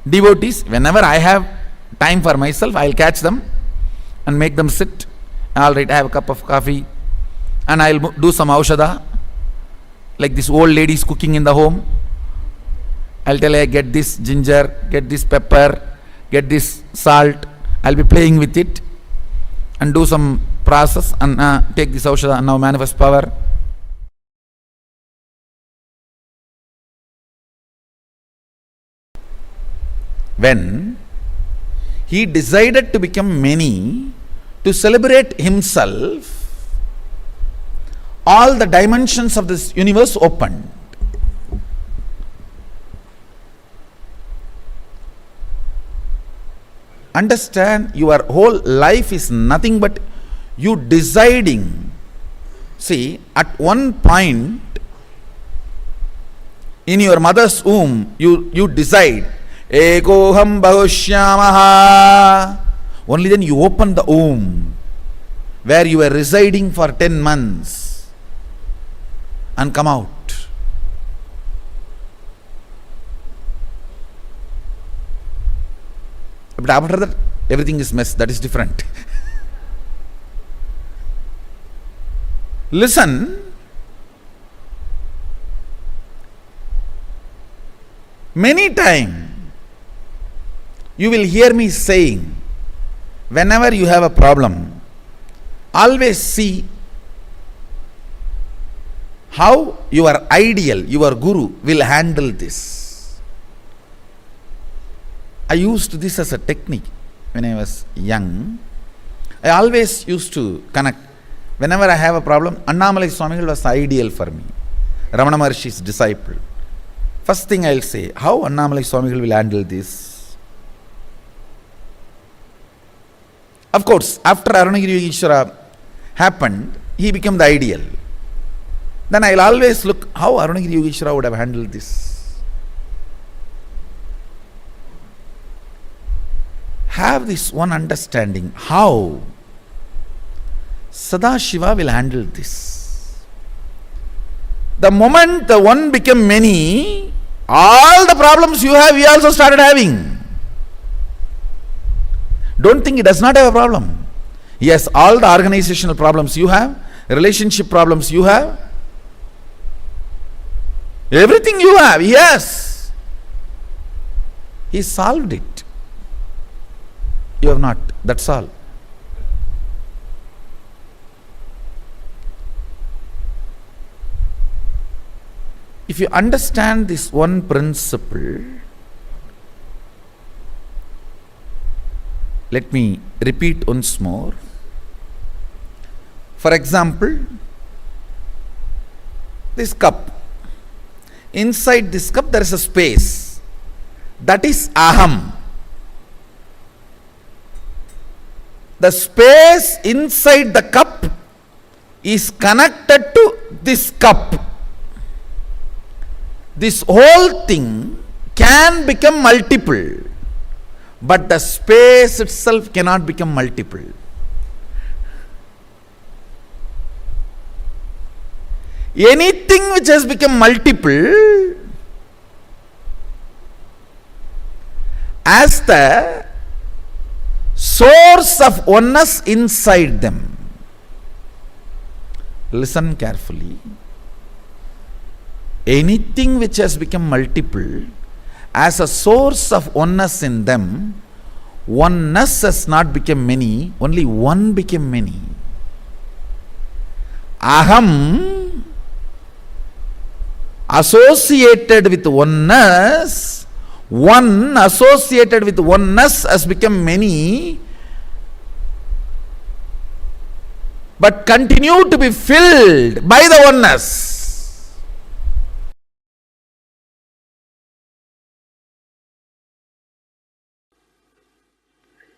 devotees. Whenever I have time for myself, I'll catch them and make them sit. All right, I have a cup of coffee and I'll do some aushadha, like this old ladies cooking in the home. I'll tell you, get this ginger, get this pepper, get this salt. I'll be playing with it and do some process and take this aushadha and now manifest power. When he decided to become many, to celebrate himself, all the dimensions of this universe opened. Understand, your whole life is nothing but you deciding. See, at one point in your mother's womb, you decide, Ekoham Bahushyamaha. Only then you open the womb where you were residing for 10 months and come out. But after that, everything is mess. That is different. Listen. Many times you will hear me saying, whenever you have a problem, always see how your ideal, your guru will handle this. I used this as a technique when I was young. I always used to connect. Whenever I have a problem, Annamalai Swamigal was ideal for me. Ramana Maharshi's disciple. First thing I'll say, how Annamalai Swamigal will handle this? Of course, after Arunagiri Yogeshwara happened, he became the ideal. Then I'll always look how Arunagiri Yogeshwara would have handled this. Have this one understanding how Sadashiva will handle this. The moment the one became many, all the problems you have, he also started having. Don't think he does not have a problem. He has all the organizational problems you have, relationship problems you have, everything you have, yes. He solved it. You have not. That's all. If you understand this one principle, let me repeat once more. For example, this cup. Inside this cup there is a space. That is aham. The space inside the cup is connected to this cup. This whole thing can become multiple, but the space itself cannot become multiple. Anything which has become multiple, as the source of oneness inside them. Listen carefully. Anything which has become multiple, as a source of oneness in them, oneness has not become many, only one became many. Aham associated with oneness, one associated with oneness has become many, but continue to be filled by the oneness.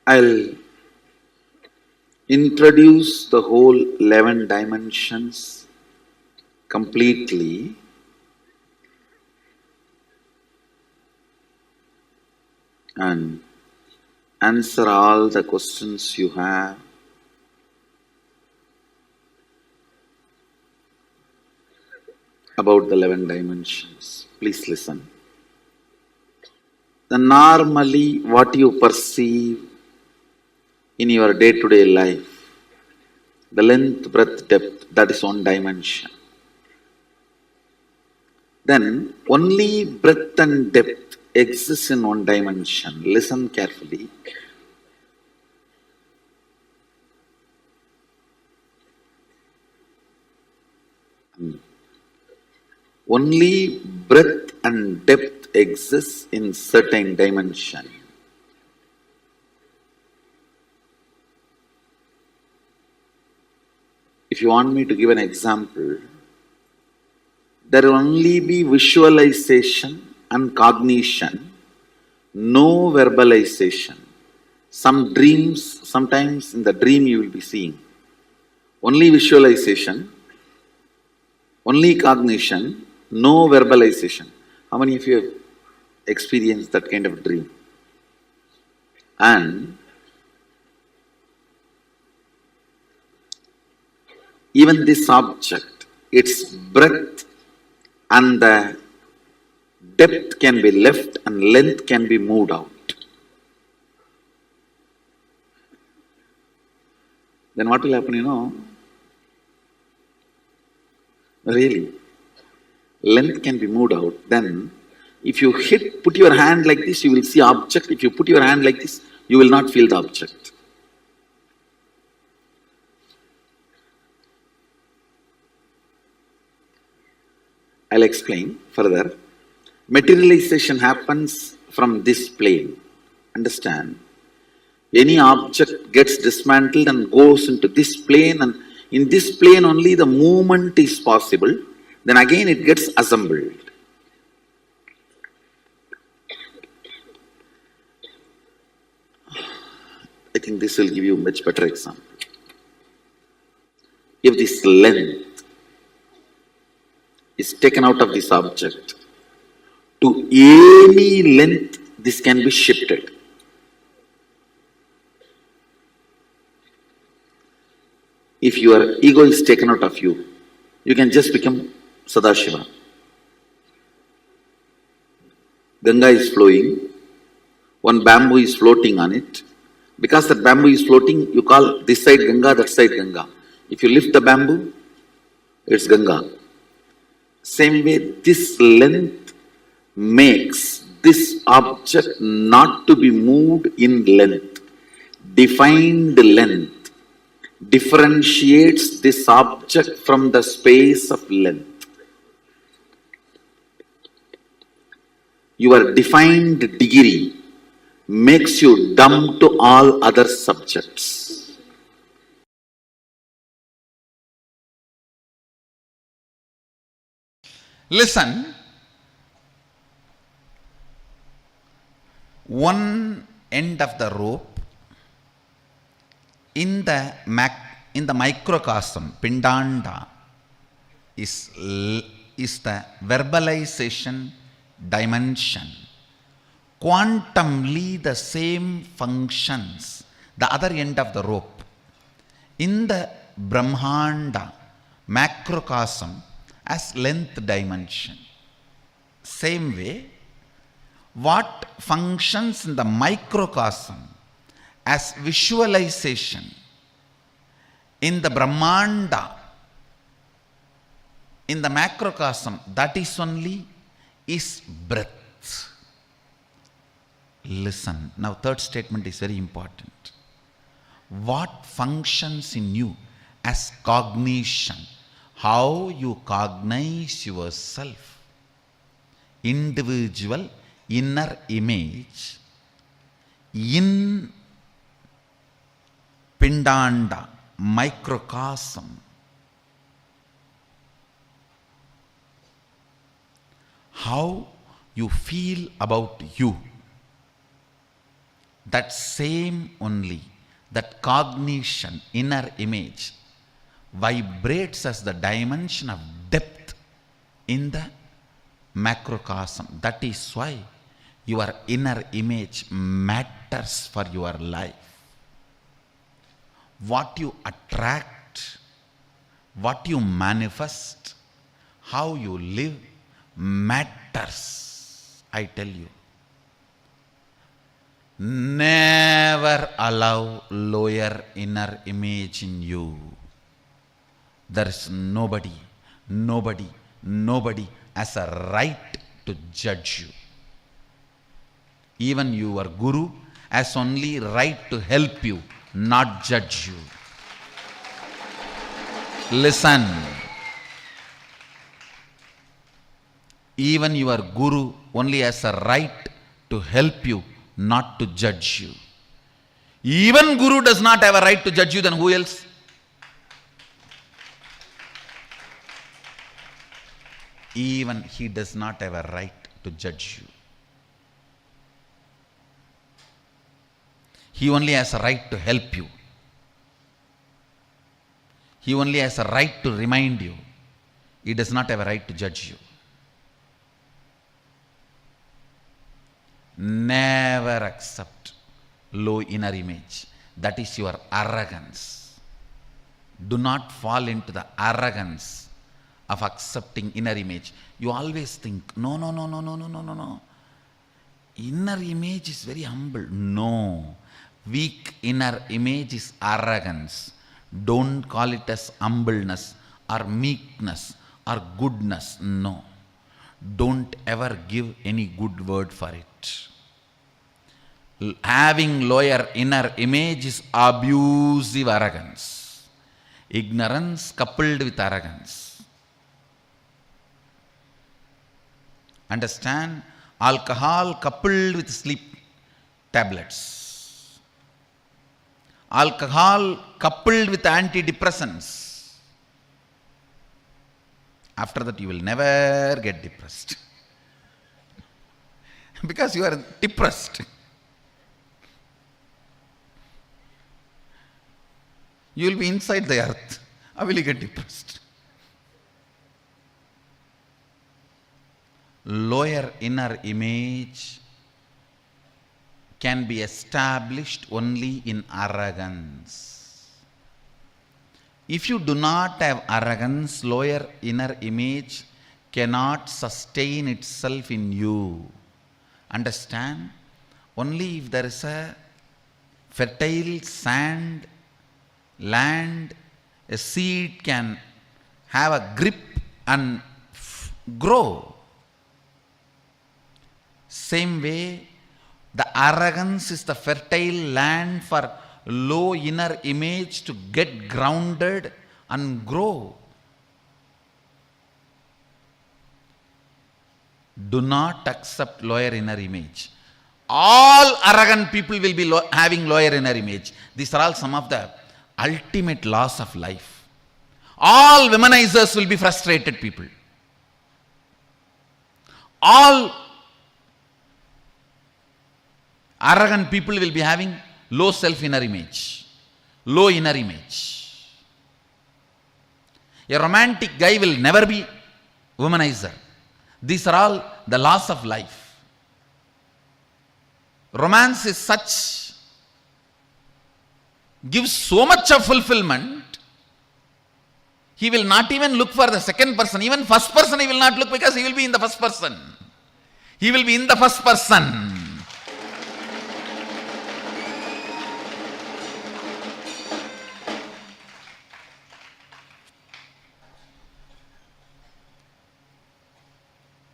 I'll introduce the whole 11 dimensions completely. And answer all the questions you have. About the 11 dimensions. Please listen. Normally what you perceive in your day-to-day life, the length, breadth, depth, that is one dimension. then only breadth and depth exists in one dimension. Listen carefully. Only breadth and depth exists in certain dimension. If you want me to give an example, there will only be visualization and cognition, no verbalization. Some dreams, sometimes in the dream you will be seeing only visualization, only cognition, no verbalization. How many of you have experienced that kind of dream? And even this object, its breadth and the depth can be left and length can be moved out. Then what will happen, you know? Really, length can be moved out. Then if you put your hand like this, you will see object. If you put your hand like this, you will not feel the object. I'll explain further. Materialization happens from this plane. Understand? Any object gets dismantled and goes into this plane, and in this plane only the movement is possible. Then again it gets assembled. I think this will give you a much better example. If this length is taken out of this object, to any length this can be shifted. If your ego is taken out of you, you can just become Sadashiva. Ganga is flowing, one bamboo is floating on it. Because that bamboo is floating, you call this side Ganga, that side Ganga. If you lift the bamboo, it's Ganga. Same way, this length makes this object not to be moved in length. Defined length differentiates this object from the space of length. Your defined degree makes you dumb to all other subjects. Listen, one end of the rope in the microcosm, Pindanda, is the verbalization dimension. Quantumly the same functions, the other end of the rope. In the Brahmanda, macrocosm, as length dimension. Same way, what functions in the microcosm as visualization in the Brahmanda, in the macrocosm, that is only is breath. Listen, now third statement is very important. What functions in you as cognition, how you cognize yourself, individual inner image in Pindanda, microcosm. How you feel about you, that same only, that cognition, inner image, vibrates as the dimension of depth in the macrocosm. That is why your inner image matters for your life. What you attract, what you manifest, how you live matters, I tell you. Never allow lower inner image in you. There is nobody nobody has a right to judge you. Even your guru has only right to help you, not judge you. Listen. Even your guru only has a right to help you, not to judge you. Even guru does not have a right to judge you, then who else? Even he does not have a right to judge you. He only has a right to help you. He only has a right to remind you. He does not have a right to judge you. Never accept low inner image. That is your arrogance. Do not fall into the arrogance of accepting inner image. You always think, no. Inner image is very humble. No. Weak inner image is arrogance. Don't call it as humbleness or meekness or goodness. No. Don't ever give any good word for it. Having lower inner image is abusive arrogance. Ignorance coupled with arrogance. Understand? Alcohol coupled with sleep tablets. Alcohol coupled with antidepressants. After that you will never get depressed. Because you are depressed. You will be inside the earth. How will you get depressed? Lower inner image can be established only in arrogance. If you do not have arrogance, lower inner image cannot sustain itself in you. Understand? Only if there is a fertile sand, land, a seed can have a grip and grow. Same way, the arrogance is the fertile land for low inner image to get grounded and grow. Do not accept lower inner image. All arrogant people will be having lower inner image. These are all some of the ultimate laws of life. All womanizers will be frustrated people. All arrogant people will be having low self-inner image, low inner image. A romantic guy will never be womanizer. These are all the laws of life. Romance is such, gives so much of fulfillment, he will not even look for the second person. Even first person he will not look, because he will be in the first person. He will be in the first person.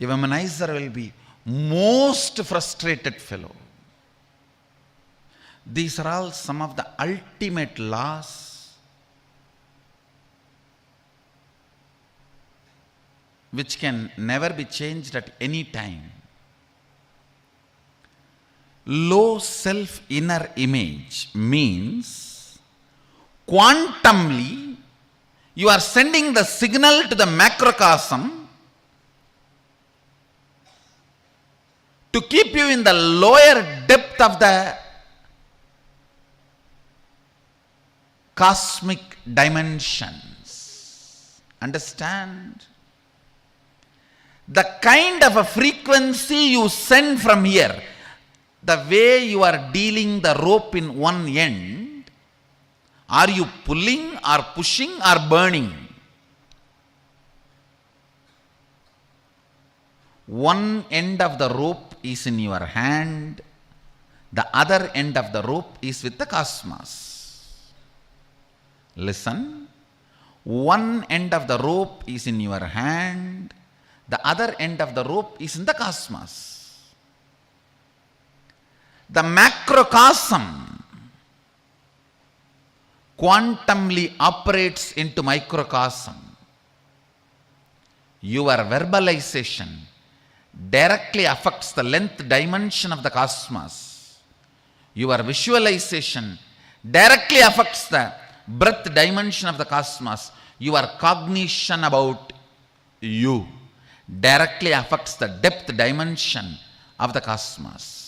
A womanizer will be most frustrated fellow. These are all some of the ultimate laws which can never be changed at any time. Low self-inner image means quantumly you are sending the signal to the macrocosm to keep you in the lower depth of the cosmic dimensions. Understand? The kind of a frequency you send from here, the way you are dealing the rope in one end, are you pulling or pushing or burning? One end of the rope is in your hand, the other end of the rope is with the cosmos. Listen, one end of the rope is in your hand, The other end of the rope is in the cosmos. The macrocosm quantumly operates into microcosm. Your verbalization directly affects the length dimension of the cosmos. Your visualization directly affects the breadth dimension of the cosmos. Your cognition about you directly affects the depth dimension of the cosmos.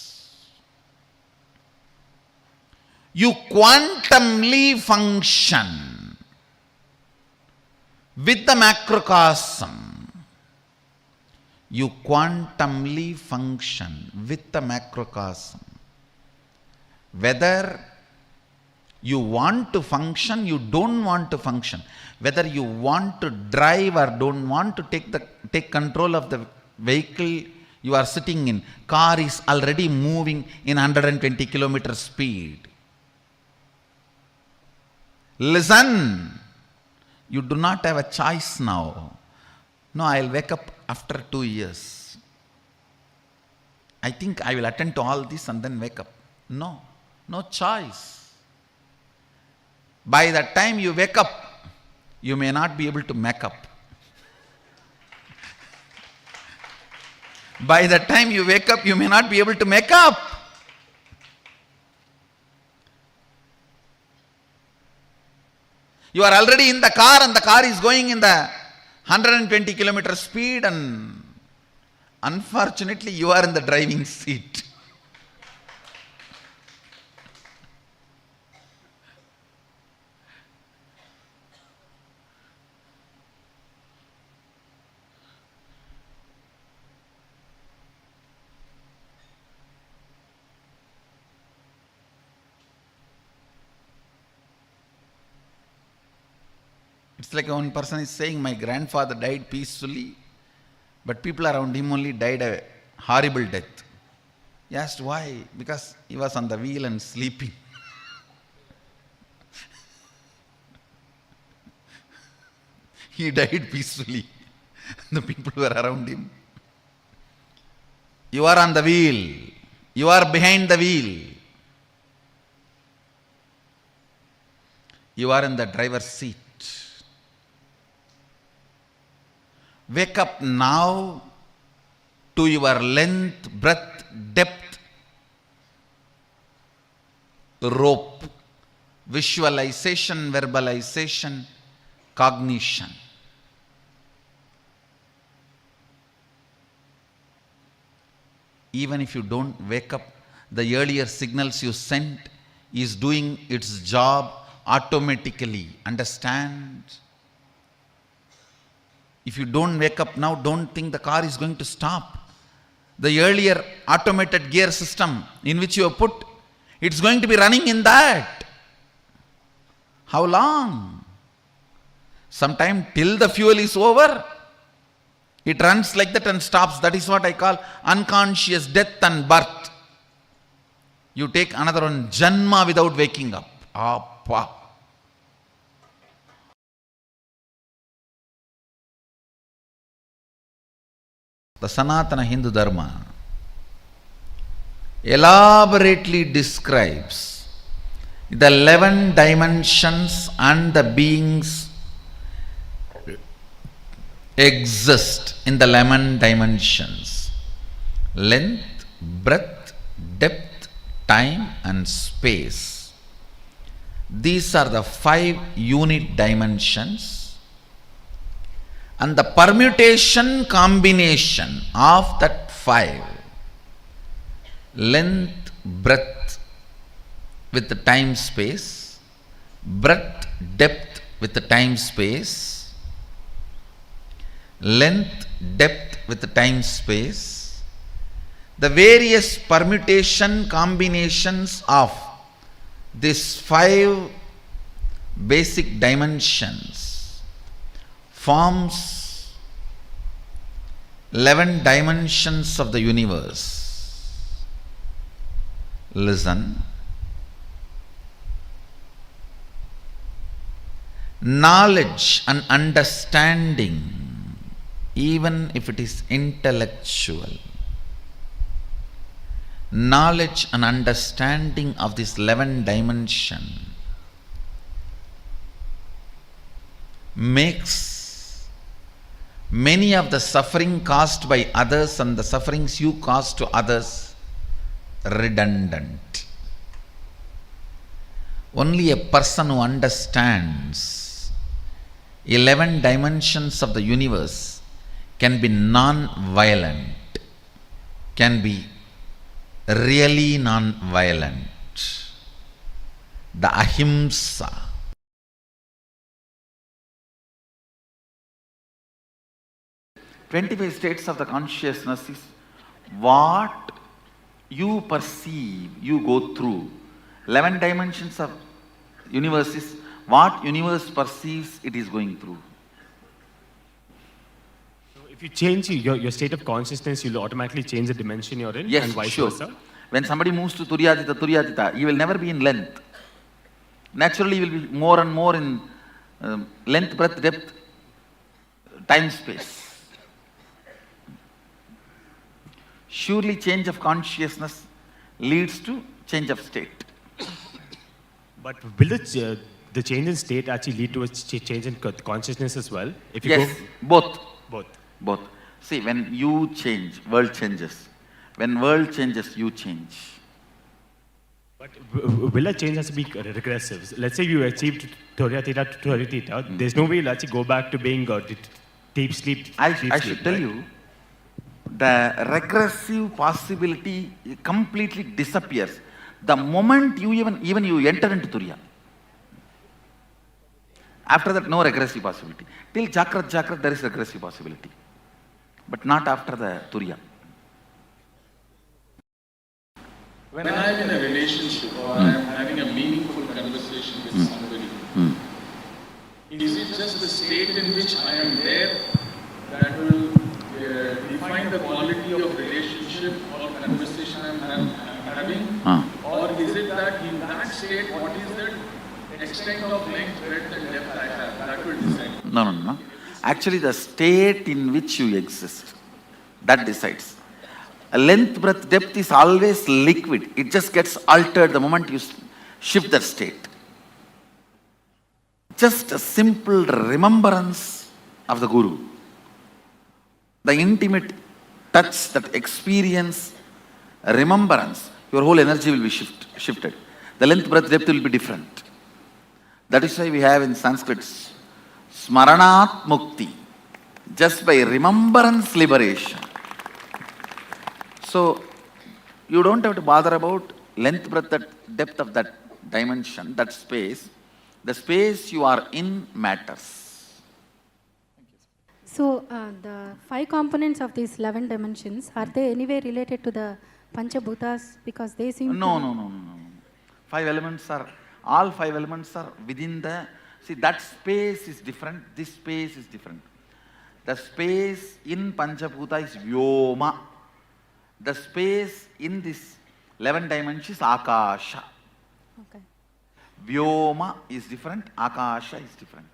You quantumly function with the macrocosm. You quantumly function with the macrocosm. Whether you want to function, you don't want to function. Whether you want to drive or don't want to take control of the vehicle you are sitting in. Car is already moving in 120 kilometer speed. Listen, you do not have a choice now. No, I'll wake up after 2 years. I think I will attend to all this and then wake up. No, no choice. By the time you wake up, you may not be able to make up. By the time you wake up, you may not be able to make up. You are already in the car and the car is going in the 120 kilometer speed and unfortunately you are in the driving seat. It's like one person is saying, my grandfather died peacefully, but people around him only died a horrible death. He asked why? Because he was on the wheel and sleeping. He died peacefully. The people were around him. You are on the wheel. You are behind the wheel. You are in the driver's seat. Wake up now to your length, breadth, depth, rope, visualization, verbalization, cognition. Even if you don't wake up, the earlier signals you sent is doing its job automatically. Understand? If you don't wake up now, don't think the car is going to stop. The earlier automated gear system in which you have put, it's going to be running in that. How long? Sometime till the fuel is over. It runs like that and stops. That is what I call unconscious death and birth. You take another one, Janma, without waking up. Appa. The Sanatana Hindu Dharma elaborately describes the 11 dimensions and the beings exist in the 11 dimensions: length, breadth, depth, time and space. These are the 5 unit dimensions. And the permutation combination of that 5, length, breadth with the time space, breadth, depth with the time space, length, depth with the time space, the various permutation combinations of these 5 basic dimensions forms 11 dimensions of the universe. Listen. Knowledge and understanding even if it is intellectual, knowledge and understanding of this 11 dimension makes many of the suffering caused by others and the sufferings you cause to others redundant. Only a person who understands 11 dimensions of the universe can be non-violent, can be really non-violent. The ahimsa. "25 states of the consciousness is what you perceive, you go through. 11 dimensions of universe is what universe perceives it is going through." If you change your state of consciousness, you'll automatically change the dimension you're in, Yes, and vice sure. versa. When somebody moves to Turyatita, he will never be in length. Naturally, he will be more and more in length, breadth, depth, time, space. Surely change of consciousness leads to change of state. But will the change in state actually lead to a change in consciousness as well? If you Yes, both. Both. Both. See, when you change, world changes. When world changes, you change. But will a change has to be regressive? Let's say you achieved Torya Theta, there's no way you'll actually go back to being deep sleep. I should tell you, the regressive possibility completely disappears the moment you even you enter into Turiya. After that, no regressive possibility. Till Jakrat, there is regressive possibility. But not after the Turiya. When I am in a relationship or I am having a meaningful conversation with somebody, is it just the state in which I am there that will define the quality of relationship or conversation I am having? Or is it that in that state, what is the extent of length, breadth and depth I have? That will decide. No. Actually, the state in which you exist, that decides. A length, breadth, depth is always liquid. It just gets altered the moment you shift that state. Just a simple remembrance of the Guru. The intimate touch, that experience, remembrance, your whole energy will be shifted. The length, breadth, depth will be different. That is why we have in Sanskrit, Smaranat Mukti, just by remembrance, liberation. So, you don't have to bother about length, breadth, depth of that dimension, that space. The space you are in matters. So, the 5 components of these 11 dimensions, are they anyway related to the Pancha Bhutas? Because they seem No. 5 elements are, all 5 elements are within the, see, that space is different, this space is different. The space in Pancha Bhuta is Vyoma. The space in this 11 dimensions is Akasha. Okay. Vyoma is different, Akasha is different.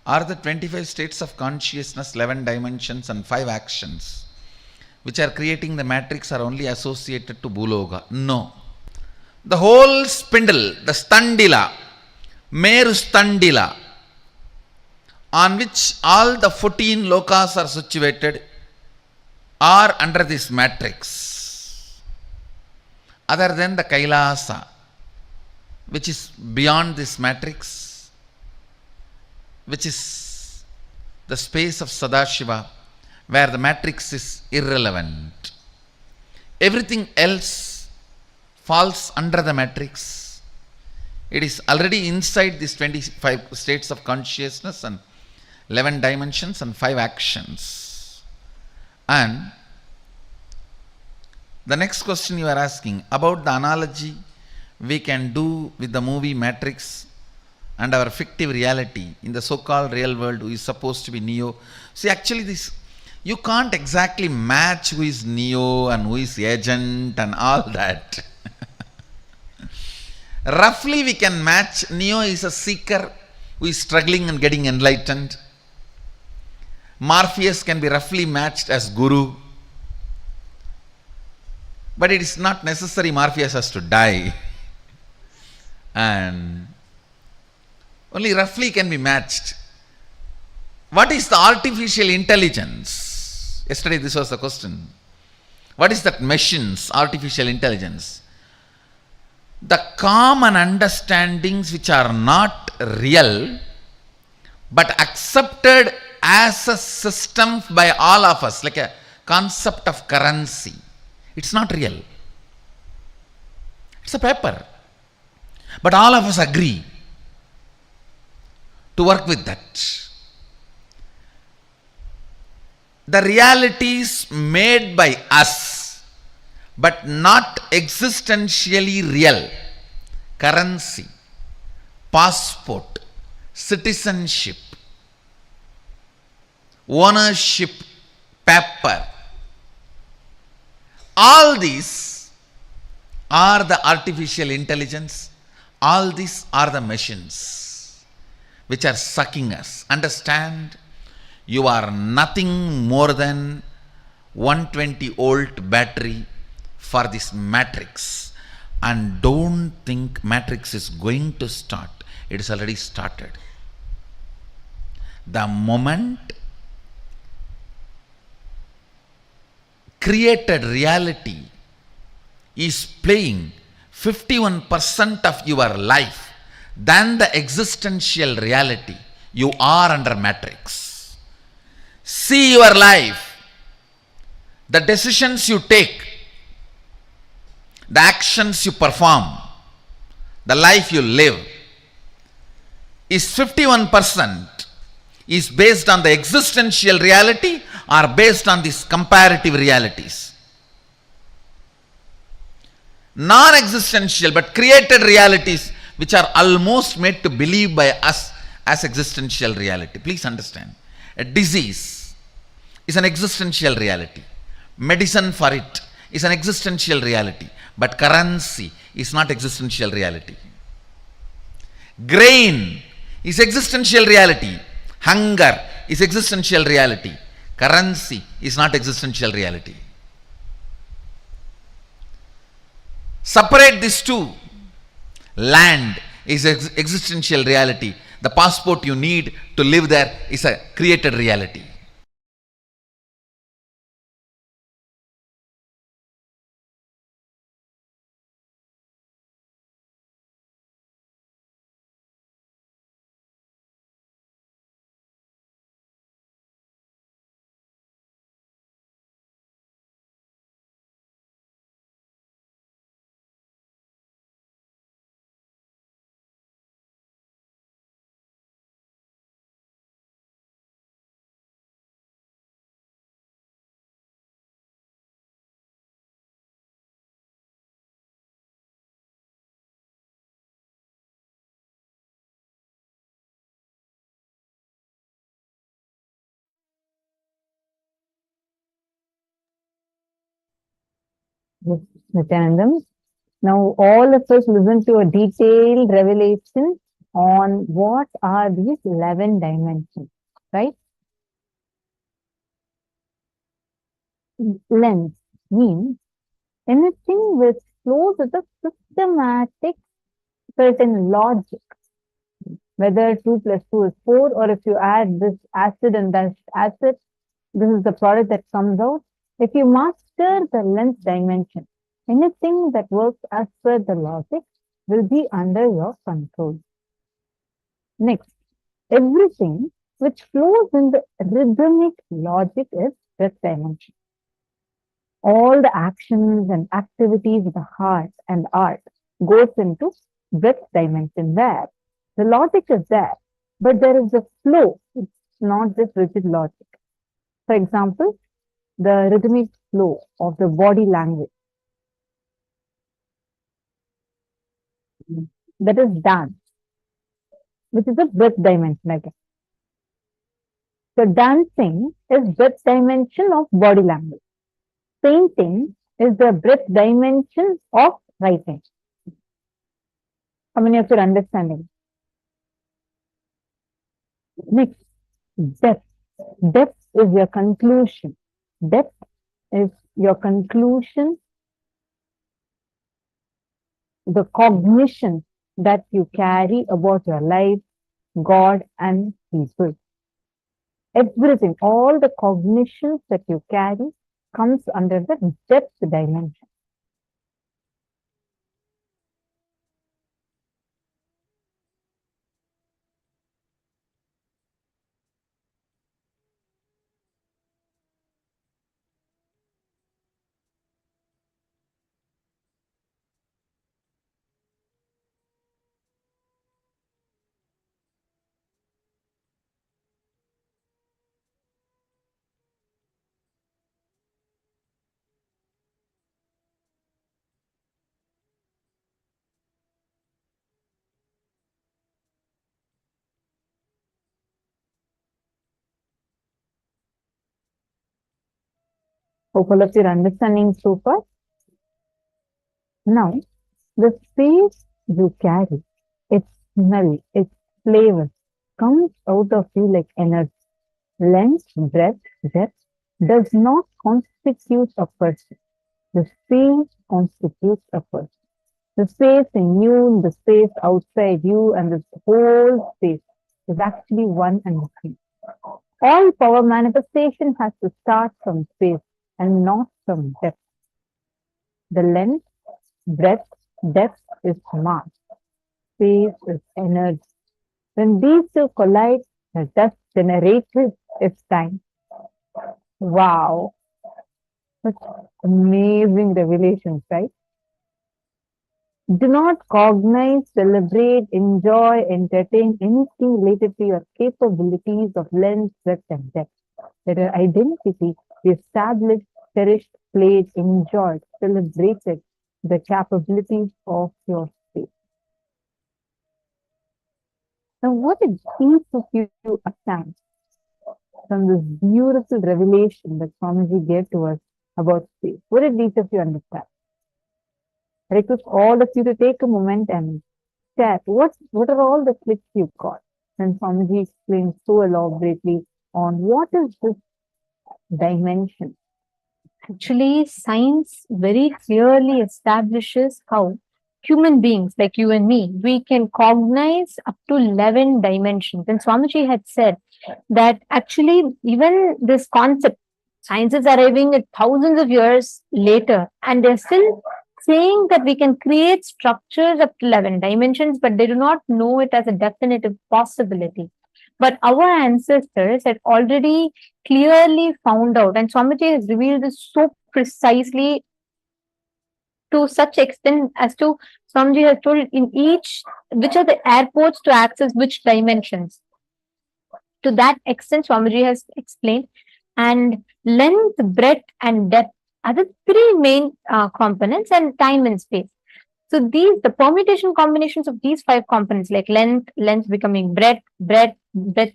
Are the 25 states of consciousness, 11 dimensions and 5 actions which are creating the matrix are only associated to Bhuloga? No. The whole spindle, the standila, Meru standila, on which all the 14 lokas are situated, are under this matrix. Other than the Kailasa, which is beyond this matrix, which is the space of Sadashiva, where the matrix is irrelevant. Everything else falls under the matrix. It is already inside these 25 states of consciousness and 11 dimensions and 5 actions. And the next question you are asking about the analogy we can do with the movie Matrix and our fictive reality in the so-called real world who is supposed to be Neo. See, actually this, you can't exactly match who is Neo and who is Agent and all that. Roughly we can match. Neo is a seeker, who is struggling and getting enlightened. Morpheus can be roughly matched as Guru, but it is not necessary Morpheus has to die, and only roughly can be matched. What is the artificial intelligence? Yesterday this was the question. What is that machine's artificial intelligence? The common understandings which are not real but accepted as a system by all of us, like a concept of currency. It's not real. It's a paper. But all of us agree to work with that. The realities made by us, but not existentially real. Currency, passport, citizenship, ownership, paper. All these are the artificial intelligence. All these are the machines which are sucking us. Understand? You are nothing more than 120-volt battery for this matrix. And don't think matrix is going to start. It is already started. The moment created reality is playing 51% of your life than the existential reality, you are under matrix. See your life, the decisions you take, the actions you perform, the life you live is 51% is based on the existential reality or based on these comparative realities. Non-existential but created realities which are almost made to believe by us as existential reality. Please understand. A disease is an existential reality. Medicine for it is an existential reality. But currency is not existential reality. Grain is existential reality. Hunger is existential reality. Currency is not existential reality. Separate these two. Land is existential reality. The passport you need to live there is a created reality. Yes, Nityanandam. Now all of us listen to a detailed revelation on what are these 11 dimensions, right? Lens means anything which flows with a systematic certain logic, whether 2 plus 2 is 4, or if you add this acid and that acid, this is the product that comes out. If you master the lens dimension, anything that works as per the logic will be under your control. Next, everything which flows in the rhythmic logic is breath dimension. All the actions and activities of the heart and art goes into breath dimension, where the logic is there, but there is a flow. It's not just rigid logic. For example, the rhythmic flow of the body language. That is dance, which is a breath dimension again. So dancing is breath dimension of body language. Painting is the breath dimension of writing. How many of you are understanding? Next, depth. Depth is your conclusion. Depth is your conclusion, the cognition that you carry about your life, God, and people. Everything, all the cognitions that you carry comes under the depth dimension. Hope all of you are understanding so far. Now, the space you carry, its smell, its flavor, comes out of you like energy. Length, breadth, depth does not constitute a person. The space constitutes a person. The space in you, the space outside you, and the whole space is actually one and the same. All power manifestation has to start from space and not from depth. The length, breadth, depth is mass. Space is energy. When these two collide, the dust generated is time. Wow. Such amazing revelations, right? Do not cognize, celebrate, enjoy, entertain anything related to your capabilities of length, breadth, and depth. That your identity is established, cherished, played, enjoyed, celebrated the capabilities of your space. Now, what did each of you understand from this beautiful revelation that Swamiji gave to us about space? What did each of you understand? I request all of you to take a moment and share what are all the clicks you got. And Swamiji explained so elaborately on what is this dimension. Actually, science very clearly establishes how human beings like you and me, we can cognize up to 11 dimensions. And Swamiji had said that actually even this concept, science is arriving at thousands of years later, and they're still saying that we can create structures up to 11 dimensions, but they do not know it as a definitive possibility. But our ancestors had already clearly found out, and Swamiji has revealed this so precisely to such extent as to Swamiji has told in each which are the airports to access which dimensions. To that extent, Swamiji has explained, and length, breadth, and depth are the three main components, and time and space. So the permutation combinations of these five components, like length becoming breadth, breadth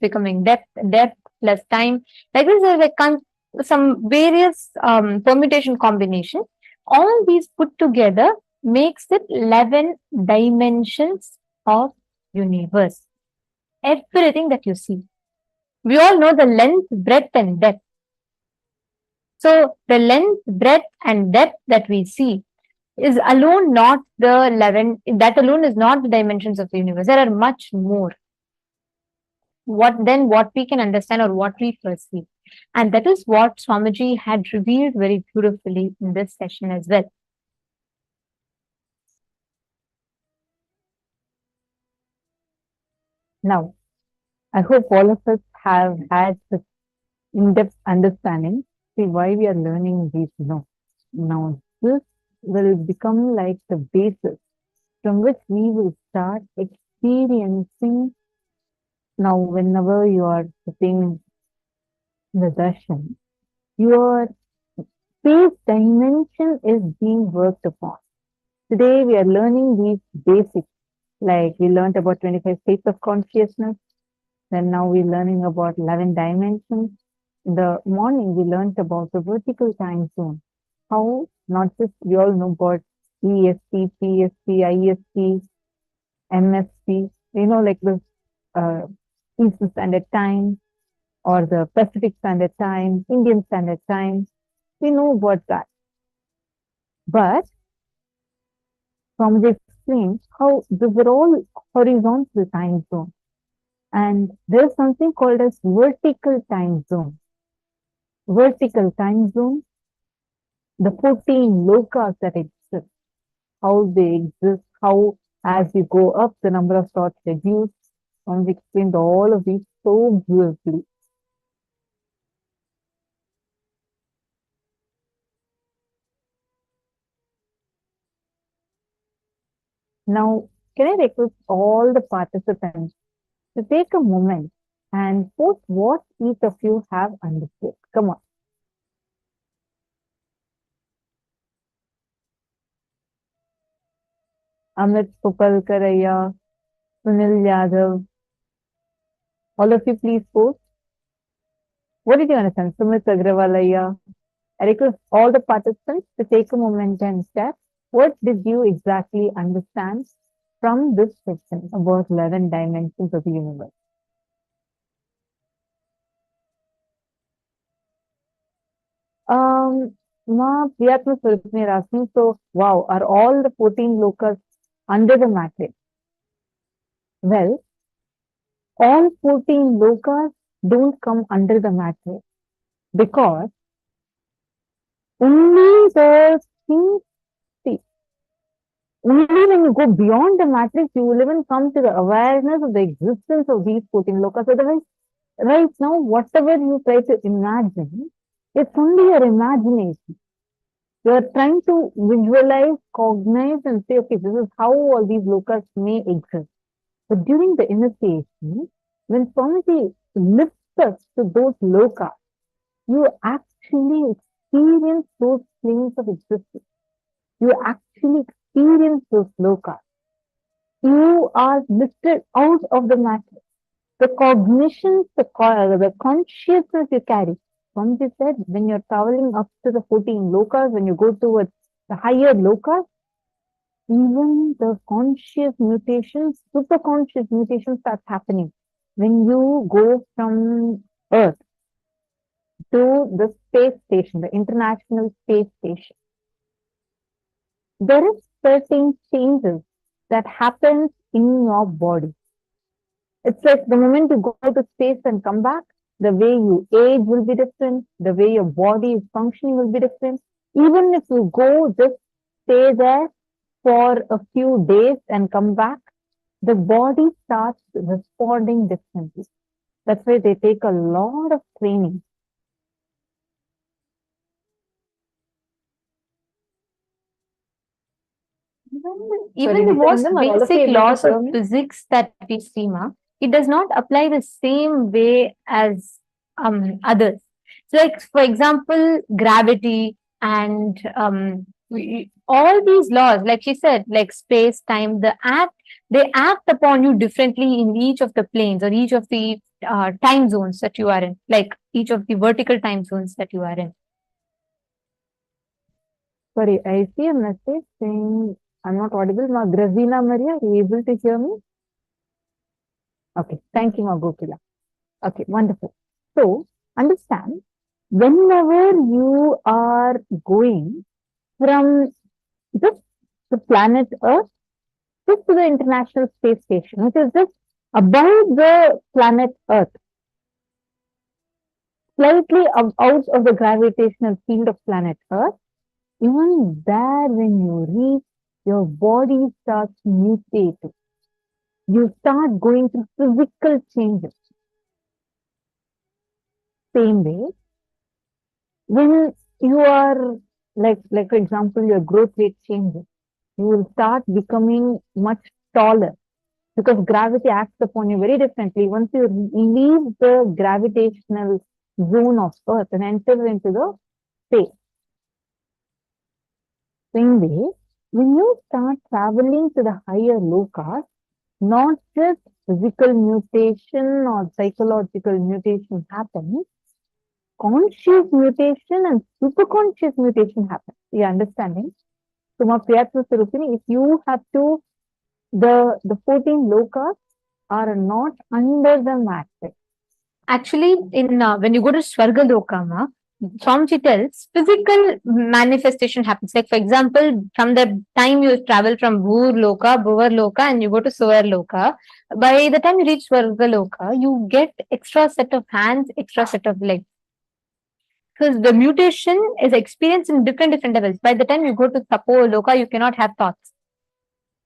becoming depth, depth plus time, like this is like some various permutation combinations. All these put together makes it 11 dimensions of universe. Everything that you see. We all know the length, breadth, and depth. So the length, breadth, and depth that we see is alone not the 11, that alone is not the dimensions of the universe. There are much more. What we can understand or what we perceive. And that is what Swamiji had revealed very beautifully in this session as well. Now, I hope all of us have had this in-depth understanding. See why we are learning these now. Now, this will become like the basis from which we will start experiencing. Now, whenever you are sitting in the darshan, your space dimension is being worked upon. Today, we are learning these basics, like we learned about 25 states of consciousness. Then now we're learning about 11 dimensions. In the morning, we learned about the vertical time zone. How not just we all know about EST, PST, IST, MST, like the Eastern Standard Time or the Pacific Standard Time, Indian Standard Time. We know about that. But Swamiji explained how these are all horizontal time zones. And there is something called as vertical time zone. Vertical time zone, the 14 lokas that exist, how they exist, how as you go up, the number of thoughts reduce. Swamiji explained all of these so beautifully. Now, can I request all the participants to take a moment and post what each of you have understood? Come on. Amit Pupalkaraya, Sunil Yadav, all of you please post. What did you understand? Sumit Agrawalaya. I request all the participants to take a moment and share. What did you exactly understand from this section about 11 dimensions of the universe? Ma Priyatma Surupni is asking, so wow, are all the 14 lokas under the matrix? Well, all 14 lokas don't come under the matrix because only the things, see, only when you go beyond the matrix, you will even come to the awareness of the existence of these 14 lokas. Otherwise, right now, whatever you try to imagine, it's only your imagination. You are trying to visualize, cognize, and say, okay, this is how all these lokas may exist. But during the initiation, when Swamiji lifts us to those lokas, you actually experience those planes of existence. You actually experience those lokas. You are lifted out of the matrix. The cognition, the consciousness you carry. Swamiji said, when you're traveling up to the 14 lokas, when you go towards the higher lokas, even the conscious mutations, superconscious mutations start happening. When you go from Earth to the space station, the International Space Station, there is certain changes that happens in your body. It's like the moment you go to space and come back, the way you age will be different, the way your body is functioning will be different. Even if you go just stay there for a few days and come back, the body starts responding differently. That's why they take a lot of training. Even the most basic laws of physics that we see, it does not apply the same way as others. So, like for example, gravity and all these laws, like she said, like space, time, they act upon you differently in each of the planes or each of the time zones that you are in, like each of the vertical time zones that you are in. Sorry, I see a message saying I'm not audible. Ma Grazina Maria, are you able to hear me? Okay, thank you, Ma Gokula. Okay, wonderful. So, understand, whenever you are going from just the planet Earth just to the International Space Station, which is just above the planet Earth, slightly out of the gravitational field of planet Earth, even there when you reach, your body starts mutating. You start going through physical changes. Same way, when you are, like for example, your growth rate changes, you will start becoming much taller because gravity acts upon you very differently. Once you leave the gravitational zone of Earth and enter into the space. Same way, when you start traveling to the higher lokas, not just physical mutation or psychological mutation happens, conscious mutation and superconscious mutation happens. You understanding? So, Ma Priyatma Sarupini, if you have to, the 14 lokas, are not under the matrix. Actually, in when you go to Swargaloka, Swamiji tells physical manifestation happens. Like, for example, from the time you travel from Bhuvar Loka, and you go to Suvar Loka, by the time you reach Swargaloka, you get extra set of hands, extra set of legs. Because the mutation is experienced in different levels. By the time you go to Tapo Loka, you cannot have thoughts.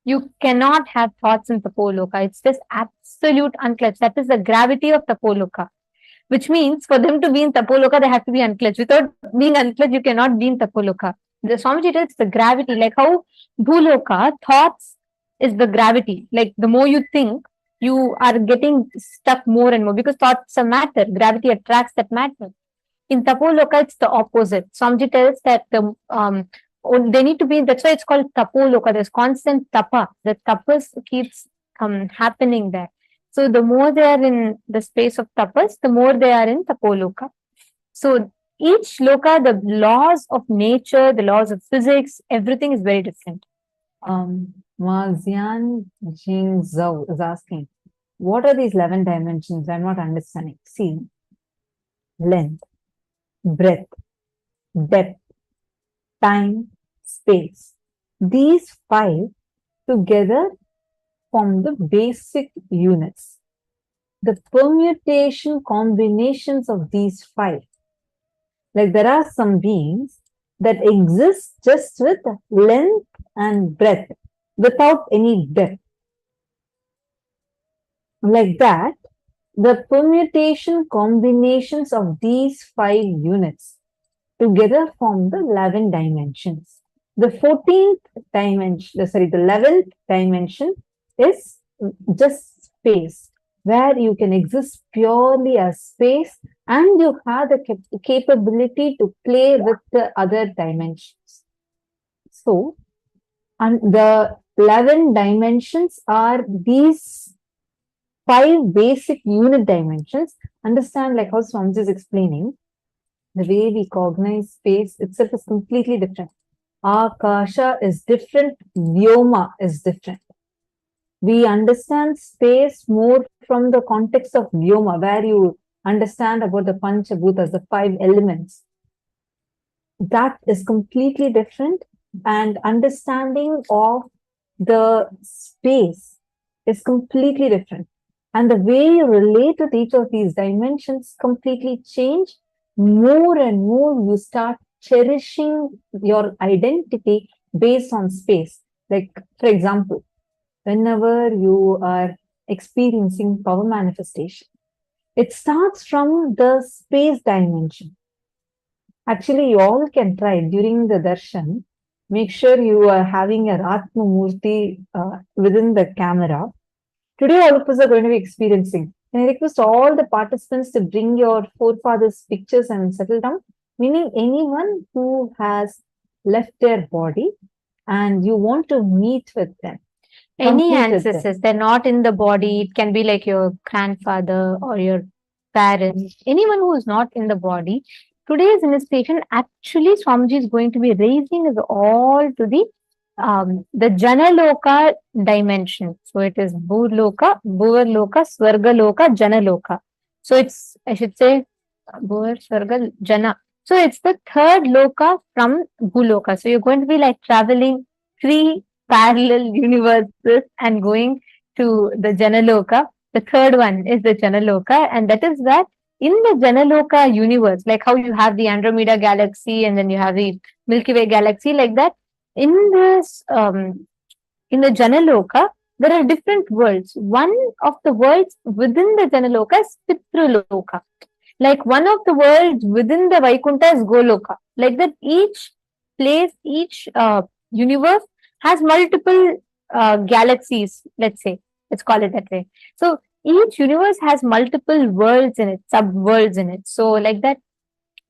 You cannot have thoughts in Tapo Loka. It's just absolute unclench. That is the gravity of Tapo Loka. Which means for them to be in Tapoloka, they have to be unclenched. Without being unclenched, you cannot be in Tapoloka. The Swamiji tells the gravity, like how Bhuloka, thoughts is the gravity. Like the more you think, you are getting stuck more and more because thoughts are matter. Gravity attracts that matter. In Tapoloka, it's the opposite. Swamiji tells that they need to be, that's why it's called Tapoloka. There's constant tapa. The tapas keeps happening there. So the more they are in the space of tapas, the more they are in tapoloka. So each loka, the laws of nature, the laws of physics, everything is very different. Mazian Jing Zhou is asking, what are these 11 dimensions? I'm not understanding. See, length, breadth, depth, time, space. These 5 together form the basic units. The permutation combinations of these 5. Like there are some beings that exist just with length and breadth, without any depth. Like that, the permutation combinations of these 5 units together form the 11 dimensions. The 14th dimension, the 11th dimension is just space, where you can exist purely as space and you have the capability to play with the other dimensions. So, and the 11 dimensions are these 5 basic unit dimensions. Understand, like how Swamiji is explaining, the way we cognize space itself is completely different. Akasha is different, Vyoma is different. We understand space more from the context of Vyoma, where you understand about the Pancha Bhutas, the 5 elements. That is completely different, and understanding of the space is completely different. And the way you relate with each of these dimensions completely change. More and more you start cherishing your identity based on space. Like, for example, whenever you are experiencing power manifestation, it starts from the space dimension. Actually, you all can try during the darshan. Make sure you are having a Atma Murthy within the camera. Today, all of us are going to be experiencing. And I request all the participants to bring your forefathers' pictures and settle down, meaning anyone who has left their body and you want to meet with them. Any ancestors, they're not in the body. It can be like your grandfather or your parents, anyone who is not in the body. Today's initiation, actually, Swamiji is going to be raising us all to the Janaloka dimension. So it is Bhurloka, Bhuvarloka, Swargaloka, Janaloka. So it's, I should say, Bhuvar, Swarga, Jana. So it's the 3rd loka from Bhuloka. So you're going to be like traveling 3 parallel universes and going to the Janaloka. The 3rd one is the Janaloka, and that is that in the Janaloka universe, like how you have the Andromeda galaxy and then you have the Milky Way galaxy, like that, in this in the Janaloka, there are different worlds. One of the worlds within the Janaloka is Pitraloka. Like one of the worlds within the Vaikuntha is Goloka. Like that, each place, each universe has multiple galaxies, let's say. Let's call it that way. So each universe has multiple worlds in it, sub-worlds in it. So like that,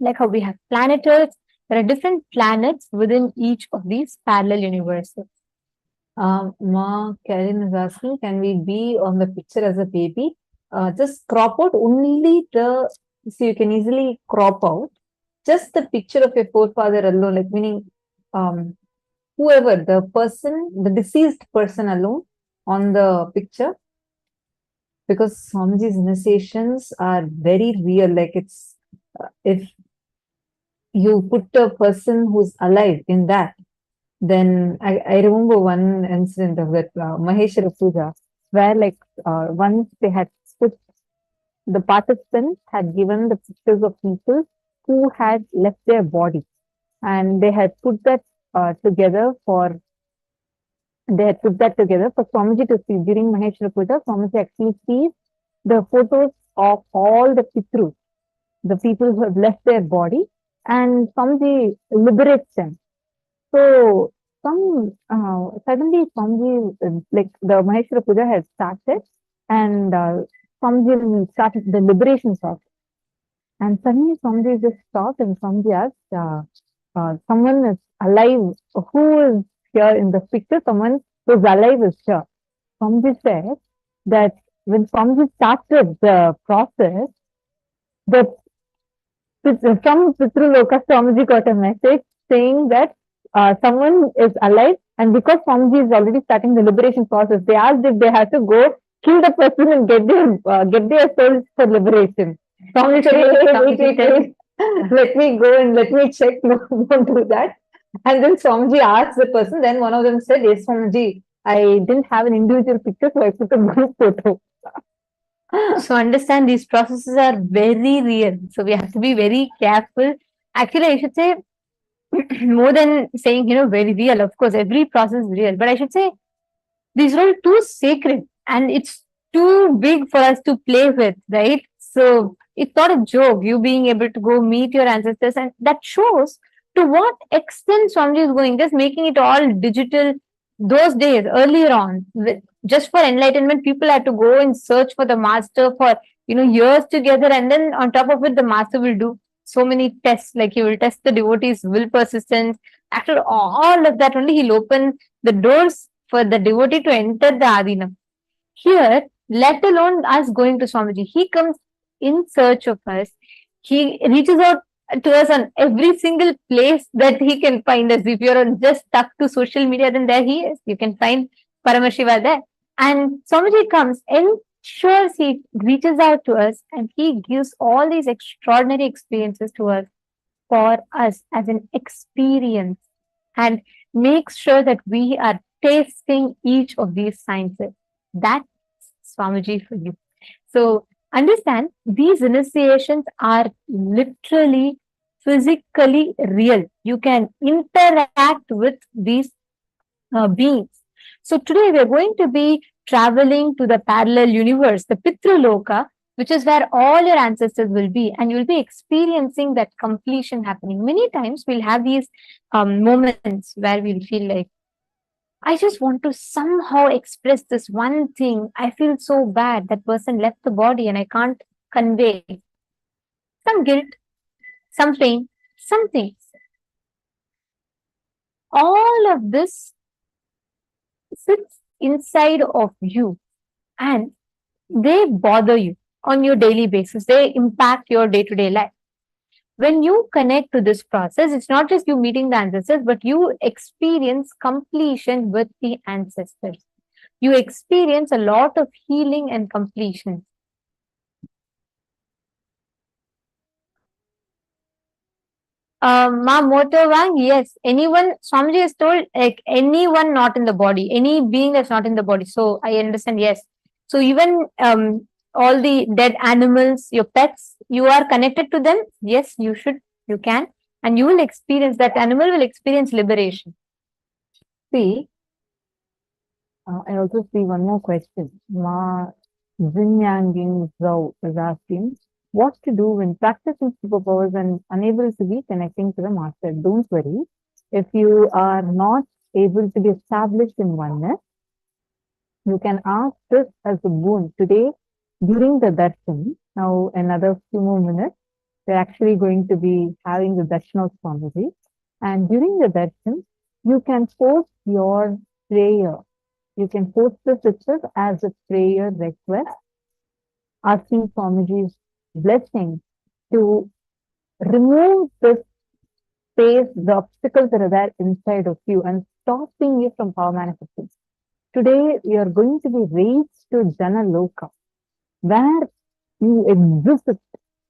like how we have planet Earth, there are different planets within each of these parallel universes. Ma Karen is asking, can we be on the picture as a baby? Just crop out only the, so you can easily crop out just the picture of your forefather alone, like meaning whoever, the person, the deceased person alone on the picture. because Swamiji's initiations are very real. Like it's, if you put a person who's alive in that, then I remember one incident of that Maheshwara Puja, where like once they had put, the participants had given the pictures of people who had left their body, and they had put that together for Swamiji to see. During Maheshwara Puja, Swamiji actually sees the photos of all the Pitrus, the people who have left their body, and Swamiji liberates them. So suddenly Swamiji, like the Maheshwara Puja has started, and Swamiji started the liberation process. And suddenly Swamiji just stopped, and Swamiji asked, someone is alive, who is here in the picture? Someone who's alive is here. Swamiji said that when Swamiji started the process, that from Pitraloka, Swamiji got a message saying that someone is alive, and because Swamiji is already starting the liberation process, they asked if they had to go kill the person and get their souls for liberation. Swamiji said, "Wait, let me go and let me check." No, don't do that. And then Swamiji asked the person. Then one of them said, "Yes, Swamiji, I didn't have an individual picture, so I put a group photo." So understand, these processes are very real. So we have to be very careful. Actually, I should say more than saying, very real. Of course, every process is real. But I should say these are all too sacred and it's too big for us to play with, right? So it's not a joke, you being able to go meet your ancestors, and that shows to what extent Swamiji is going, just making it all digital. Those days, earlier on, just for enlightenment, people had to go and search for the master for years together, and then on top of it, the master will do so many tests, like he will test the devotee's will persistence. After all of that, only he'll open the doors for the devotee to enter the Adinam. Here, let alone us going to Swamiji, he comes in search of us. He reaches out to us on every single place that he can find us. If you're just stuck to social media, then there he is. You can find Paramashiva there. And Swamiji comes, ensures he reaches out to us, and he gives all these extraordinary experiences to us for us as an experience, and makes sure that we are tasting each of these sciences. That's Swamiji for you. So understand, these initiations are literally physically real. You can interact with these beings. So today we are going to be traveling to the parallel universe, the Pitraloka, which is where all your ancestors will be, and you'll be experiencing that completion happening. Many times we'll have these moments where we'll feel like, I just want to somehow express this one thing. I feel so bad. That person left the body and I can't convey some guilt, some pain, some things. All of this sits inside of you and they bother you on your daily basis. They impact your day-to-day life. When you connect to this process, it's not just you meeting the ancestors, but you experience completion with the ancestors. You experience a lot of healing and completion. Ma Motovang, yes. Anyone, Swamiji has told, like anyone not in the body, any being that's not in the body. So I understand, yes. So even all the dead animals, your pets, you are connected to them. Yes, you should, you can. And you will experience, that animal will experience liberation. See, I also see one more question. Ma Zinyanging Zhou is asking, what to do when practicing superpowers and unable to be connecting to the master? Don't worry. If you are not able to be established in oneness, you can ask this as a boon. Today, during the darshan, now another few more minutes, we're actually going to be having the darshan of Swamiji. And during the darshan, you can post your prayer. You can post this itself as a prayer request, asking Swamiji's blessing to remove this space, the obstacles that are there inside of you and stopping you from power manifesting. Today, you are going to be raised to Jana Loka. where you exist with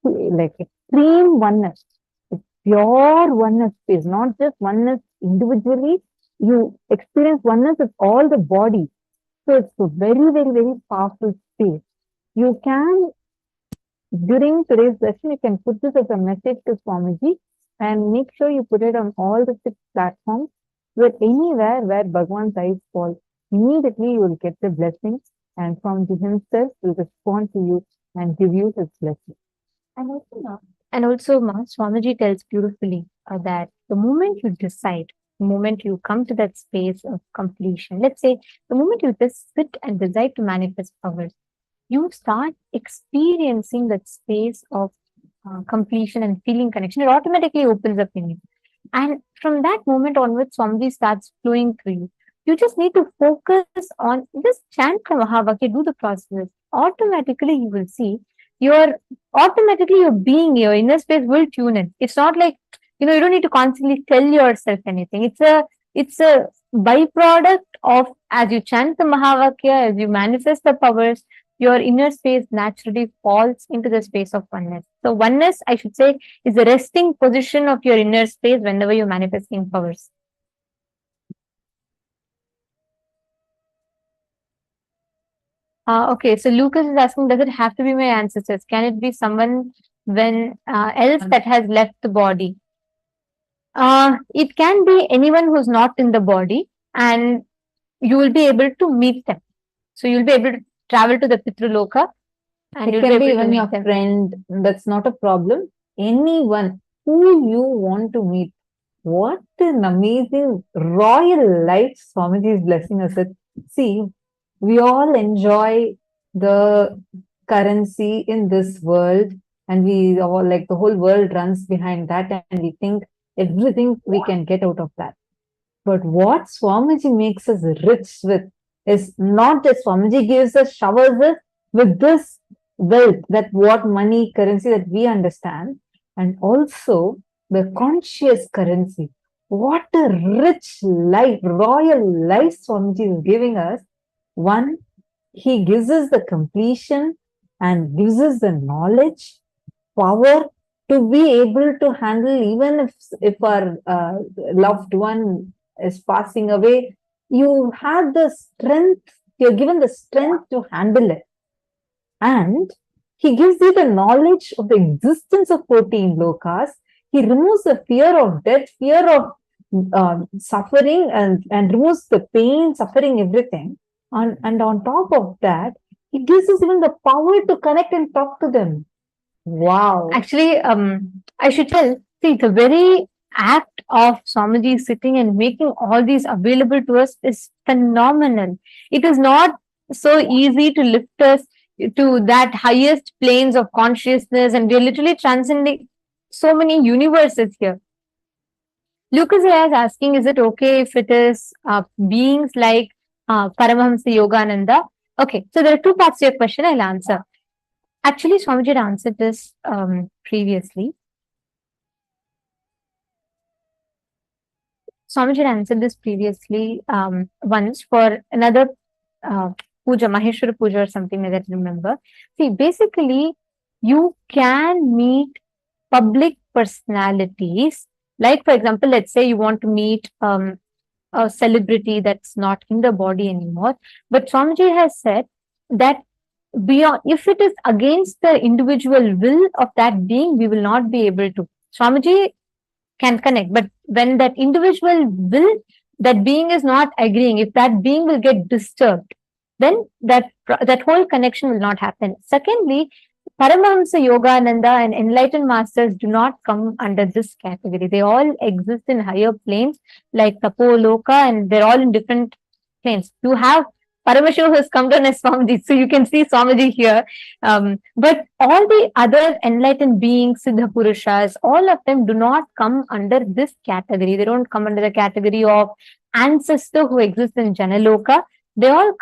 like extreme oneness. It's pure oneness space, not just oneness individually. You experience oneness with all the body. So it's a very, very, very powerful space. You can, during today's session, you can put this as a message to Swamiji and make sure you put it on all the 6 platforms, where anywhere where Bhagavan's eyes fall, immediately you will get the blessing, and Swamiji himself will respond to you and give you his blessing. And also, Swamiji tells beautifully that the moment you decide, the moment you come to that space of completion, let's say the moment you just sit and decide to manifest powers, you start experiencing that space of completion and feeling connection. It automatically opens up in you. And from that moment onwards, Swamiji starts flowing through you. You just need to focus on, just chant the Mahavakya, do the process. Automatically, you will see your being, your inner space will tune in. It's not like, you don't need to constantly tell yourself anything. It's a byproduct of, as you chant the Mahavakya, as you manifest the powers, your inner space naturally falls into the space of oneness. So oneness, I should say, is the resting position of your inner space whenever you're manifesting powers. Okay, so Lucas is asking, does it have to be my ancestors? Can it be someone else that has left the body? It can be anyone who's not in the body, and you will be able to meet them. So you'll be able to travel to the Pitraloka, and it can be even your friend. That's not a problem. Anyone who you want to meet. What an amazing royal life Swamiji is blessing us with. See, we all enjoy the currency in this world, and we all, like, the whole world runs behind that, and we think everything we can get out of that. But what Swamiji makes us rich with is not just Swamiji gives us, showers us with this wealth, that what money, currency that we understand, and also the conscious currency. What a rich life, royal life Swamiji is giving us. One, he gives us the completion and gives us the knowledge, power to be able to handle, even if our loved one is passing away, you have the strength, you're given the strength to handle it. And he gives you the knowledge of the existence of 14 lokas. He removes the fear of death, fear of suffering, and removes the pain, suffering, everything. And on top of that, he gives us even the power to connect and talk to them. Wow. Actually, I should tell, see, the very act of Swamiji sitting and making all these available to us is phenomenal. It is not so easy to lift us to that highest planes of consciousness, and we are literally transcending so many universes here. Lucas is asking, is it okay if it is beings like Paramahamsa Yogananda? Okay, so there are 2 parts to your question. I'll answer. Actually, Swamiji had answered this previously. Swamiji had answered this previously once for another puja, Maheshwara puja or something like that, remember. See, basically, you can meet public personalities. Like, for example, let's say you want to meet a celebrity that's not in the body anymore. But Swamiji has said that beyond, if it is against the individual will of that being, we will not be able to. Swamiji can connect, but when that individual will, that being is not agreeing, if that being will get disturbed, then that whole connection will not happen. Secondly, Paramahamsa Yogananda and enlightened masters do not come under this category. They all exist in higher planes like Tapoloka, and they're all in different planes. You have Paramashivoham has come down as Swamiji, so you can see Swamiji here. But all the other enlightened beings, Siddha Purushas, all of them do not come under this category. They don't come under the category of ancestor who exists in Janaloka. They all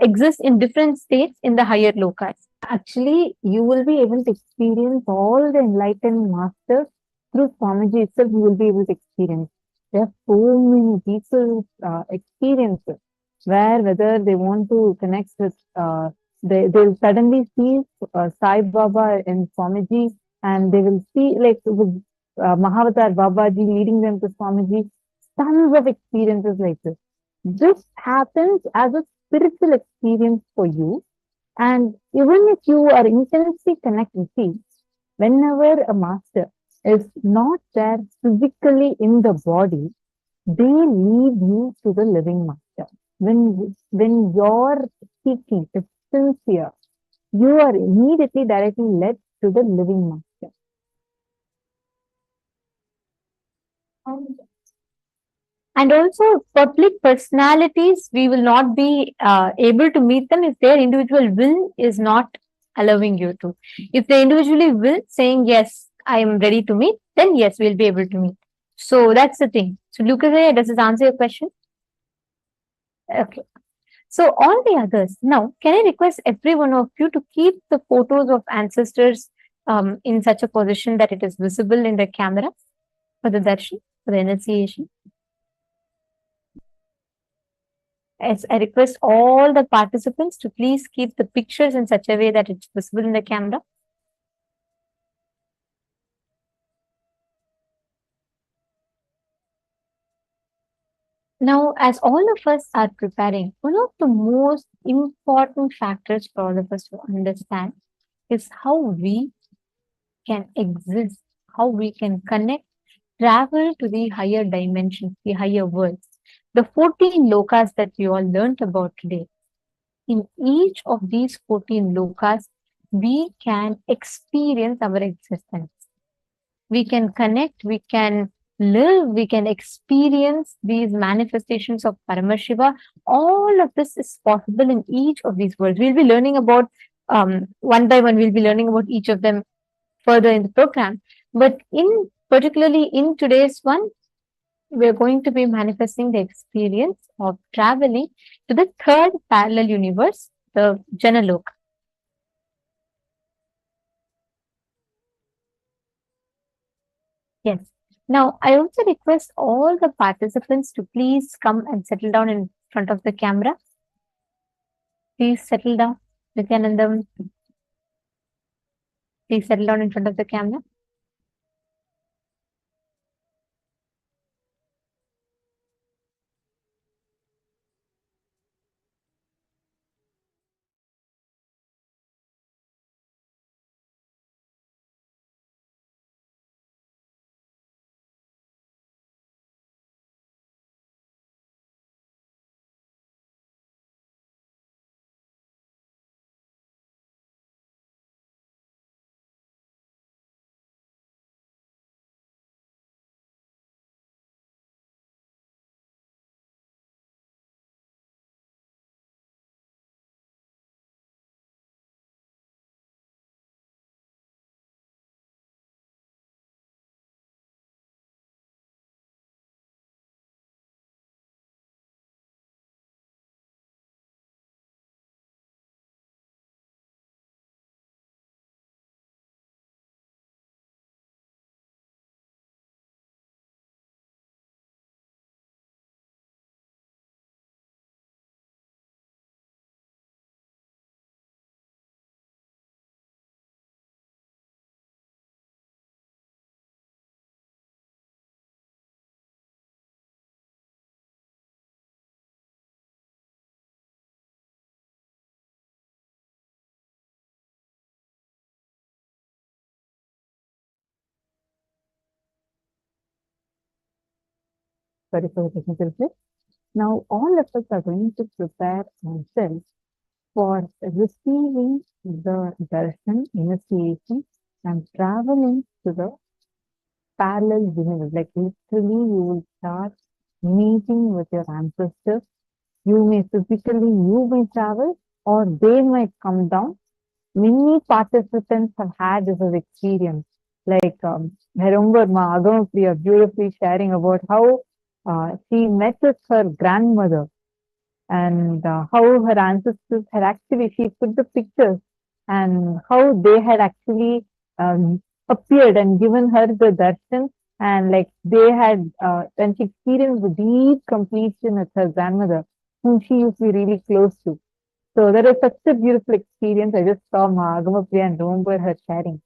exist in different states in the higher lokas. Actually, you will be able to experience all the enlightened masters through Swamiji itself. You will be able to experience. There are so many people's experiences where, whether they want to connect with they'll suddenly see Sai Baba and Swamiji, and they will see like with Mahavatar Babaji leading them to Swamiji. Tons of experiences like this. This happens as a spiritual experience for you. And even if you are intensely connected, see, whenever a master is not there physically in the body, they lead you to the living master. When your seeking is sincere, you are immediately directly led to the living master. And also, public personalities, we will not be able to meet them if their individual will is not allowing you to. If they individually will saying, yes, I am ready to meet, then yes, we'll be able to meet. So that's the thing. So Lucas, does this answer your question? Okay. So all the others, now, can I request every one of you to keep the photos of ancestors in such a position that it is visible in the camera for the darshan, for the initiation? As I request all the participants to please keep the pictures in such a way that it's visible in the camera. Now, as all of us are preparing, one of the most important factors for all of us to understand is how we can exist, how we can connect, travel to the higher dimensions, the higher worlds. The 14 lokas that we all learned about today, in each of these 14 lokas, we can experience our existence. We can connect, we can live, we can experience these manifestations of Paramashiva. All of this is possible in each of these worlds. We'll be learning about, one by one, we'll be learning about each of them further in the program. But particularly in today's one, we're going to be manifesting the experience of traveling to the third parallel universe, the Janaloka. Yes. Now, I also request all the participants to please come and settle down in front of the camera. Please settle down. Nityanandam, please settle down in front of the camera. Sorry for the technical glitch. Now, all of us are going to prepare ourselves for receiving the darshan, initiation, and traveling to the parallel universe. Like literally, you will start meeting with your ancestors. You may physically, you may travel, or they might come down. Many participants have had this as experience. Like I remember Ma Agamapriya beautifully sharing about how she met with her grandmother and how her ancestors had actually, she put the pictures and how they had actually appeared and given her the darshan, and like they had, and she experienced the deep completion with her grandmother, whom she used to be really close to. So that was such a beautiful experience. I just saw Agamapriya and remember her sharing.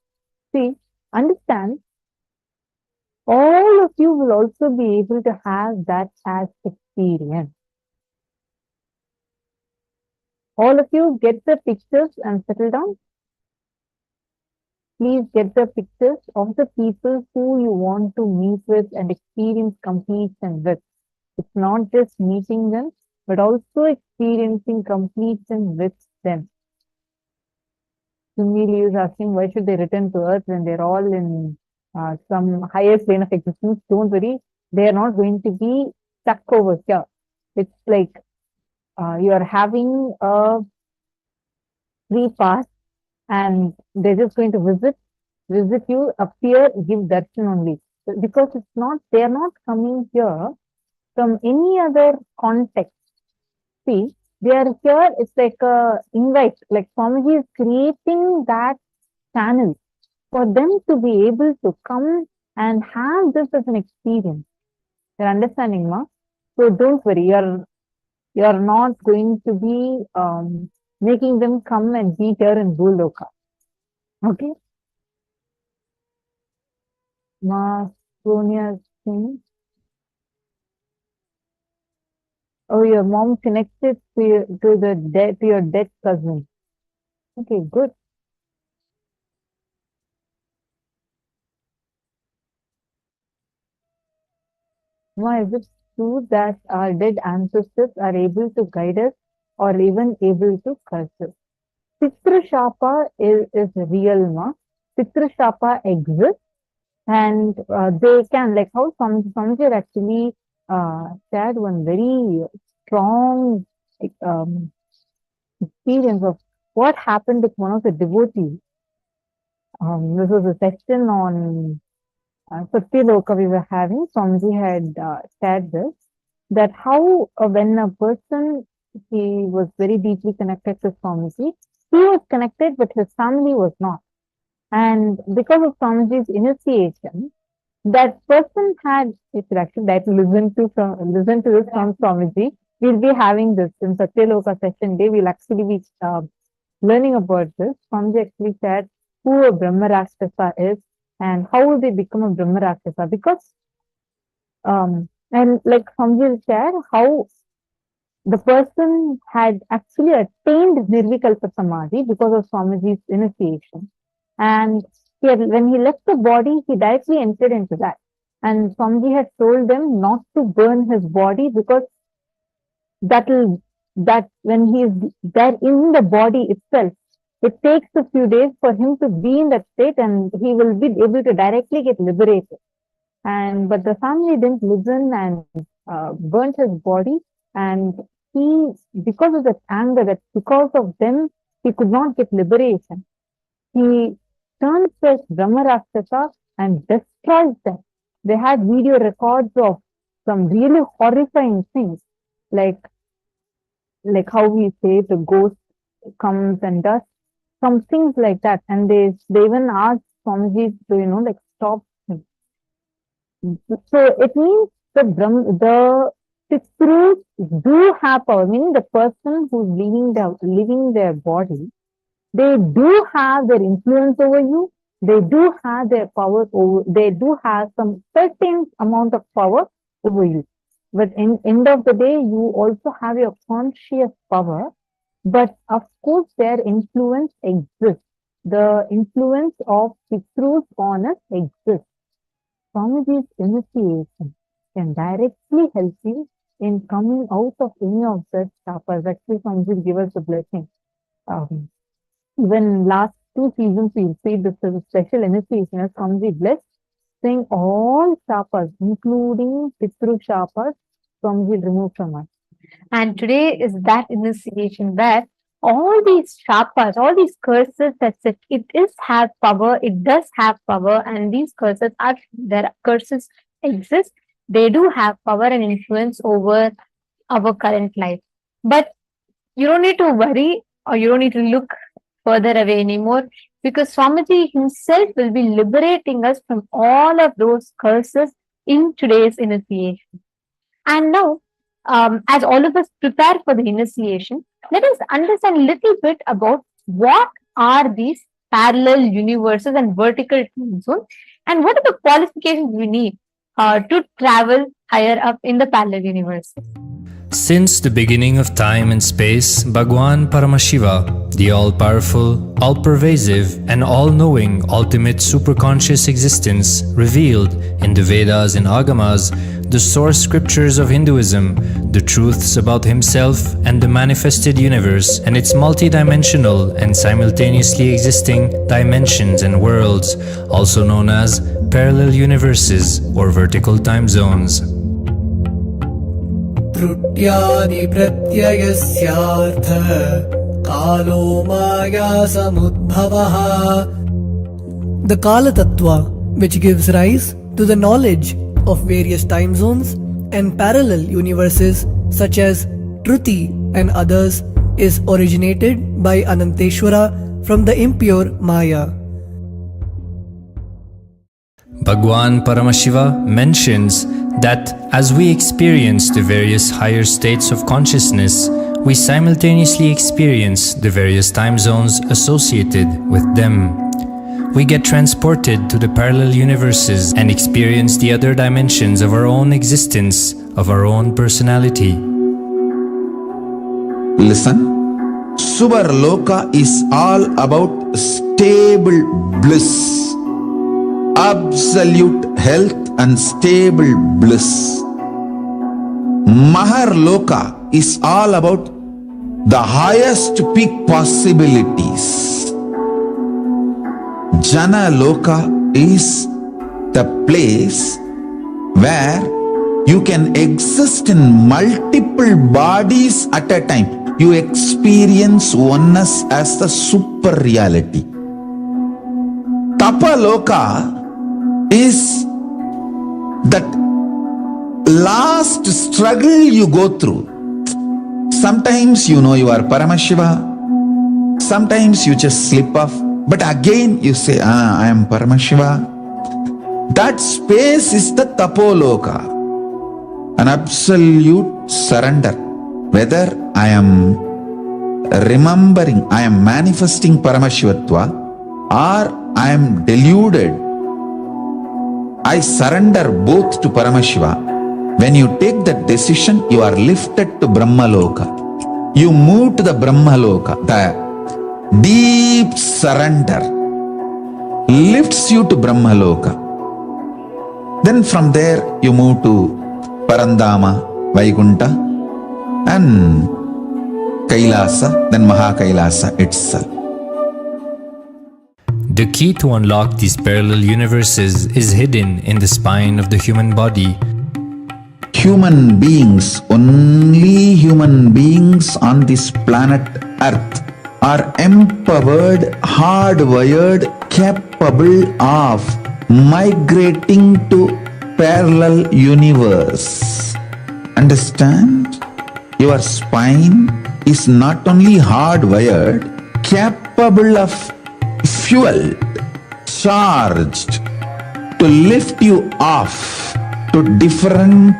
See, understand, all of you will also be able to have that as experience. All of you get the pictures and settle down. Please get the pictures of the people who you want to meet with and experience completion with. It's not just meeting them, but also experiencing completion with them. Sumili is asking, why should they return to earth when they're all in some higher plane of existence? Don't worry, they are not going to be stuck over here. It's like you are having a free pass and they're just going to visit you, appear, give darshan only. Because it's not, they are not coming here from any other context. See, they are here, it's like a invite, like Swamiji is creating that channel for them to be able to come and have this as an experience. You're understanding, ma? So don't worry, you're not going to be making them come and be here in Bhuloka. Okay? Ma, Sonia Singh. Oh, your mom connected to your dead cousin. Okay, good. Ma, is it true that our dead ancestors are able to guide us or even able to curse us? Pitra Shapa is real, ma. Pitra Shapa exists and they can, like how Samjir actually shared one very strong experience of what happened with one of the devotees. This was a section on Satyaloka we were having. Swamiji had shared this, that how when a person, he was very deeply connected to Swamiji, he was connected but his family was not. And because of Swamiji's initiation, that person had, if you actually like to listen to this from Swamiji, we'll be having this in Satyaloka session day, we'll actually be learning about this. Swamiji actually said who a Brahma Rakshasa is and how will they become a Brahma Rakshasa, because and like Swamiji said how the person had actually attained Nirvikalpa Samadhi because of Swamiji's initiation. And when he left the body, he directly entered into that. And Swamiji had told them not to burn his body because that when he is there in the body itself, it takes a few days for him to be in that state and he will be able to directly get liberated. But the family didn't listen and burnt his body, and he, because of that anger, that because of them he could not get liberation, he turns as Brahma Rakshasa and destroys them. They had video records of some really horrifying things, like how we say the ghost comes and does some things like that, and they even asked Swamiji to stop him. So it means the Pithrus do have power, meaning the person who's leaving their body, they do have their influence over you, they do have their power over, they do have some certain amount of power over you. But in end of the day, you also have your conscious power, but of course their influence exists. The influence of Pithrus on us exists. Swamiji's initiation can directly help you in coming out of any of such tapas. Actually, Swamiji give us the blessing. Even last 2 seasons, we'll see this as a special initiation as Swamiji blessed, saying all tapas, including Pitru tapas, Swamiji removed from us. And today is that initiation where all these shapas, all these curses that it does have power, and these curses exist, they do have power and influence over our current life. But you don't need to worry or you don't need to look further away anymore, because Swamiji himself will be liberating us from all of those curses in today's initiation. And now, as all of us prepare for the initiation, let us understand a little bit about what are these parallel universes and vertical time zones, and what are the qualifications we need to travel higher up in the parallel universe. Since the beginning of time and space, Bhagavan Paramashiva, the all-powerful, all-pervasive, and all-knowing ultimate superconscious existence, revealed in the Vedas and Agamas, the source scriptures of Hinduism, the truths about himself and the manifested universe and its multidimensional and simultaneously existing dimensions and worlds, also known as parallel universes or vertical time zones. त्रुट्यादि प्रत्ययस्यार्थ कालो माया समुद्भवः. The Kala Tattva, which gives rise to the knowledge of various time zones and parallel universes such as Truti and others, is originated by Ananteshwara from the impure Maya. Bhagavan Paramashiva mentions that as we experience the various higher states of consciousness, we simultaneously experience the various time zones associated with them. We get transported to the parallel universes and experience the other dimensions of our own existence, of our own personality. Listen, Subarloka is all about stable bliss, absolute health and stable bliss. Maharloka is all about the highest peak possibilities. Jana Loka is the place where you can exist in multiple bodies at a time. You experience oneness as the super reality. Tapaloka is that last struggle you go through. Sometimes you know you are Paramashiva, sometimes you just slip off, but again you say, I am Paramashiva. That space is the Tapoloka, an absolute surrender. Whether I am remembering, I am manifesting Paramashivatva, or I am deluded, I surrender both to Paramashiva. When you take that decision, you are lifted to Brahmaloka. You move to the Brahmaloka. The deep surrender lifts you to Brahmaloka. Then from there you move to Parandama, Vaikunta, and Kailasa, then Mahakailasa itself. The key to unlock these parallel universes is hidden in the spine of the human body. Human beings, only human beings on this planet Earth are empowered, hardwired, capable of migrating to parallel universe. Understand? Your spine is not only hardwired, capable of fueled, charged to lift you off to different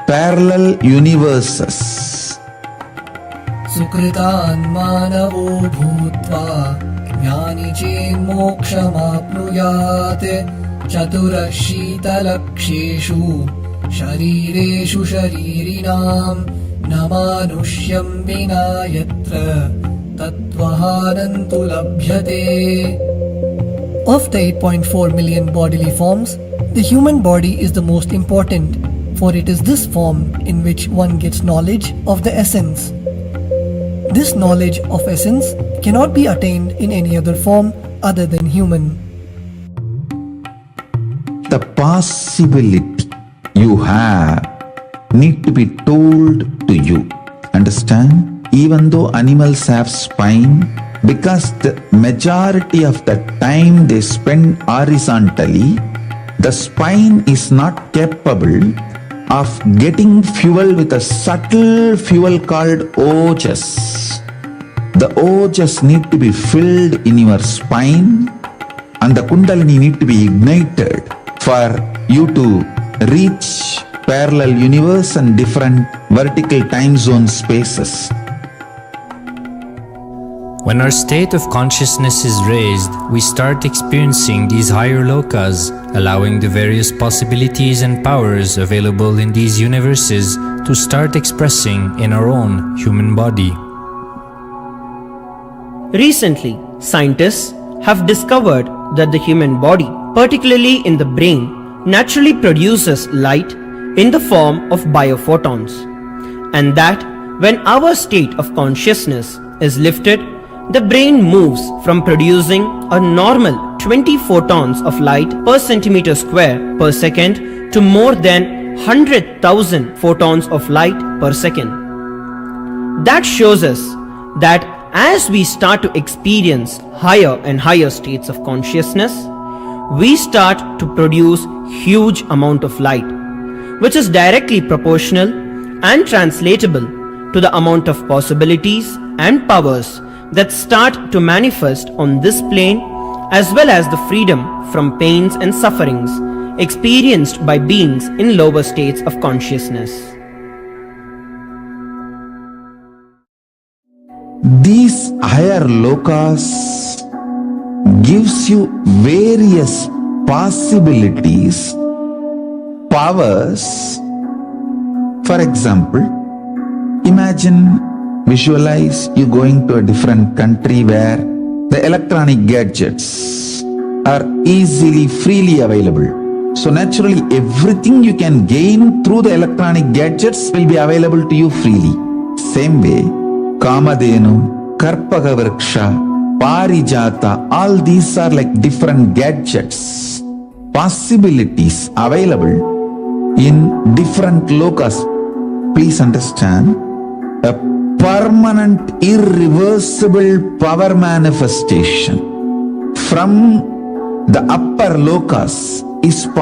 parallel universes. Sukritan manavo bhutva jnani chen mokshamapnuyat chaturashita-laksheshu sharireshu sharirinam namanusyam vina yatra tattvahanantu labhyate. Of the 8.4 million bodily forms, the human body is the most important, for it is this form in which one gets knowledge of the essence. This knowledge of essence cannot be attained in any other form other than human. The possibility you have need to be told to you. Understand? Even though animals have spine, because the majority of the time they spend horizontally, the spine is not capable of getting fuel with a subtle fuel called ojas. The ojas need to be filled in your spine, and the kundalini need to be ignited for you to reach parallel universe and different vertical time zone spaces. When our state of consciousness is raised, we start experiencing these higher lokas, allowing the various possibilities and powers available in these universes to start expressing in our own human body. Recently, scientists have discovered that the human body, particularly in the brain, naturally produces light in the form of biophotons, and that when our state of consciousness is lifted, the brain moves from producing a normal 20 photons of light per centimeter square per second to more than 100,000 photons of light per second. That shows us that as we start to experience higher and higher states of consciousness, we start to produce huge amount of light, which is directly proportional and translatable to the amount of possibilities and powers that start to manifest on this plane, as well as the freedom from pains and sufferings experienced by beings in lower states of consciousness. These higher lokas gives you various possibilities, powers. For example, visualize you going to a different country where the electronic gadgets are easily, freely available. So naturally, everything you can gain through the electronic gadgets will be available to you freely. Same way, Kamadhenu, Karpaka Vriksha, Parijata, all these are like different gadgets, possibilities available in different lokas. Please understand, a permanent, irreversible power manifestation from the upper lokas is possible.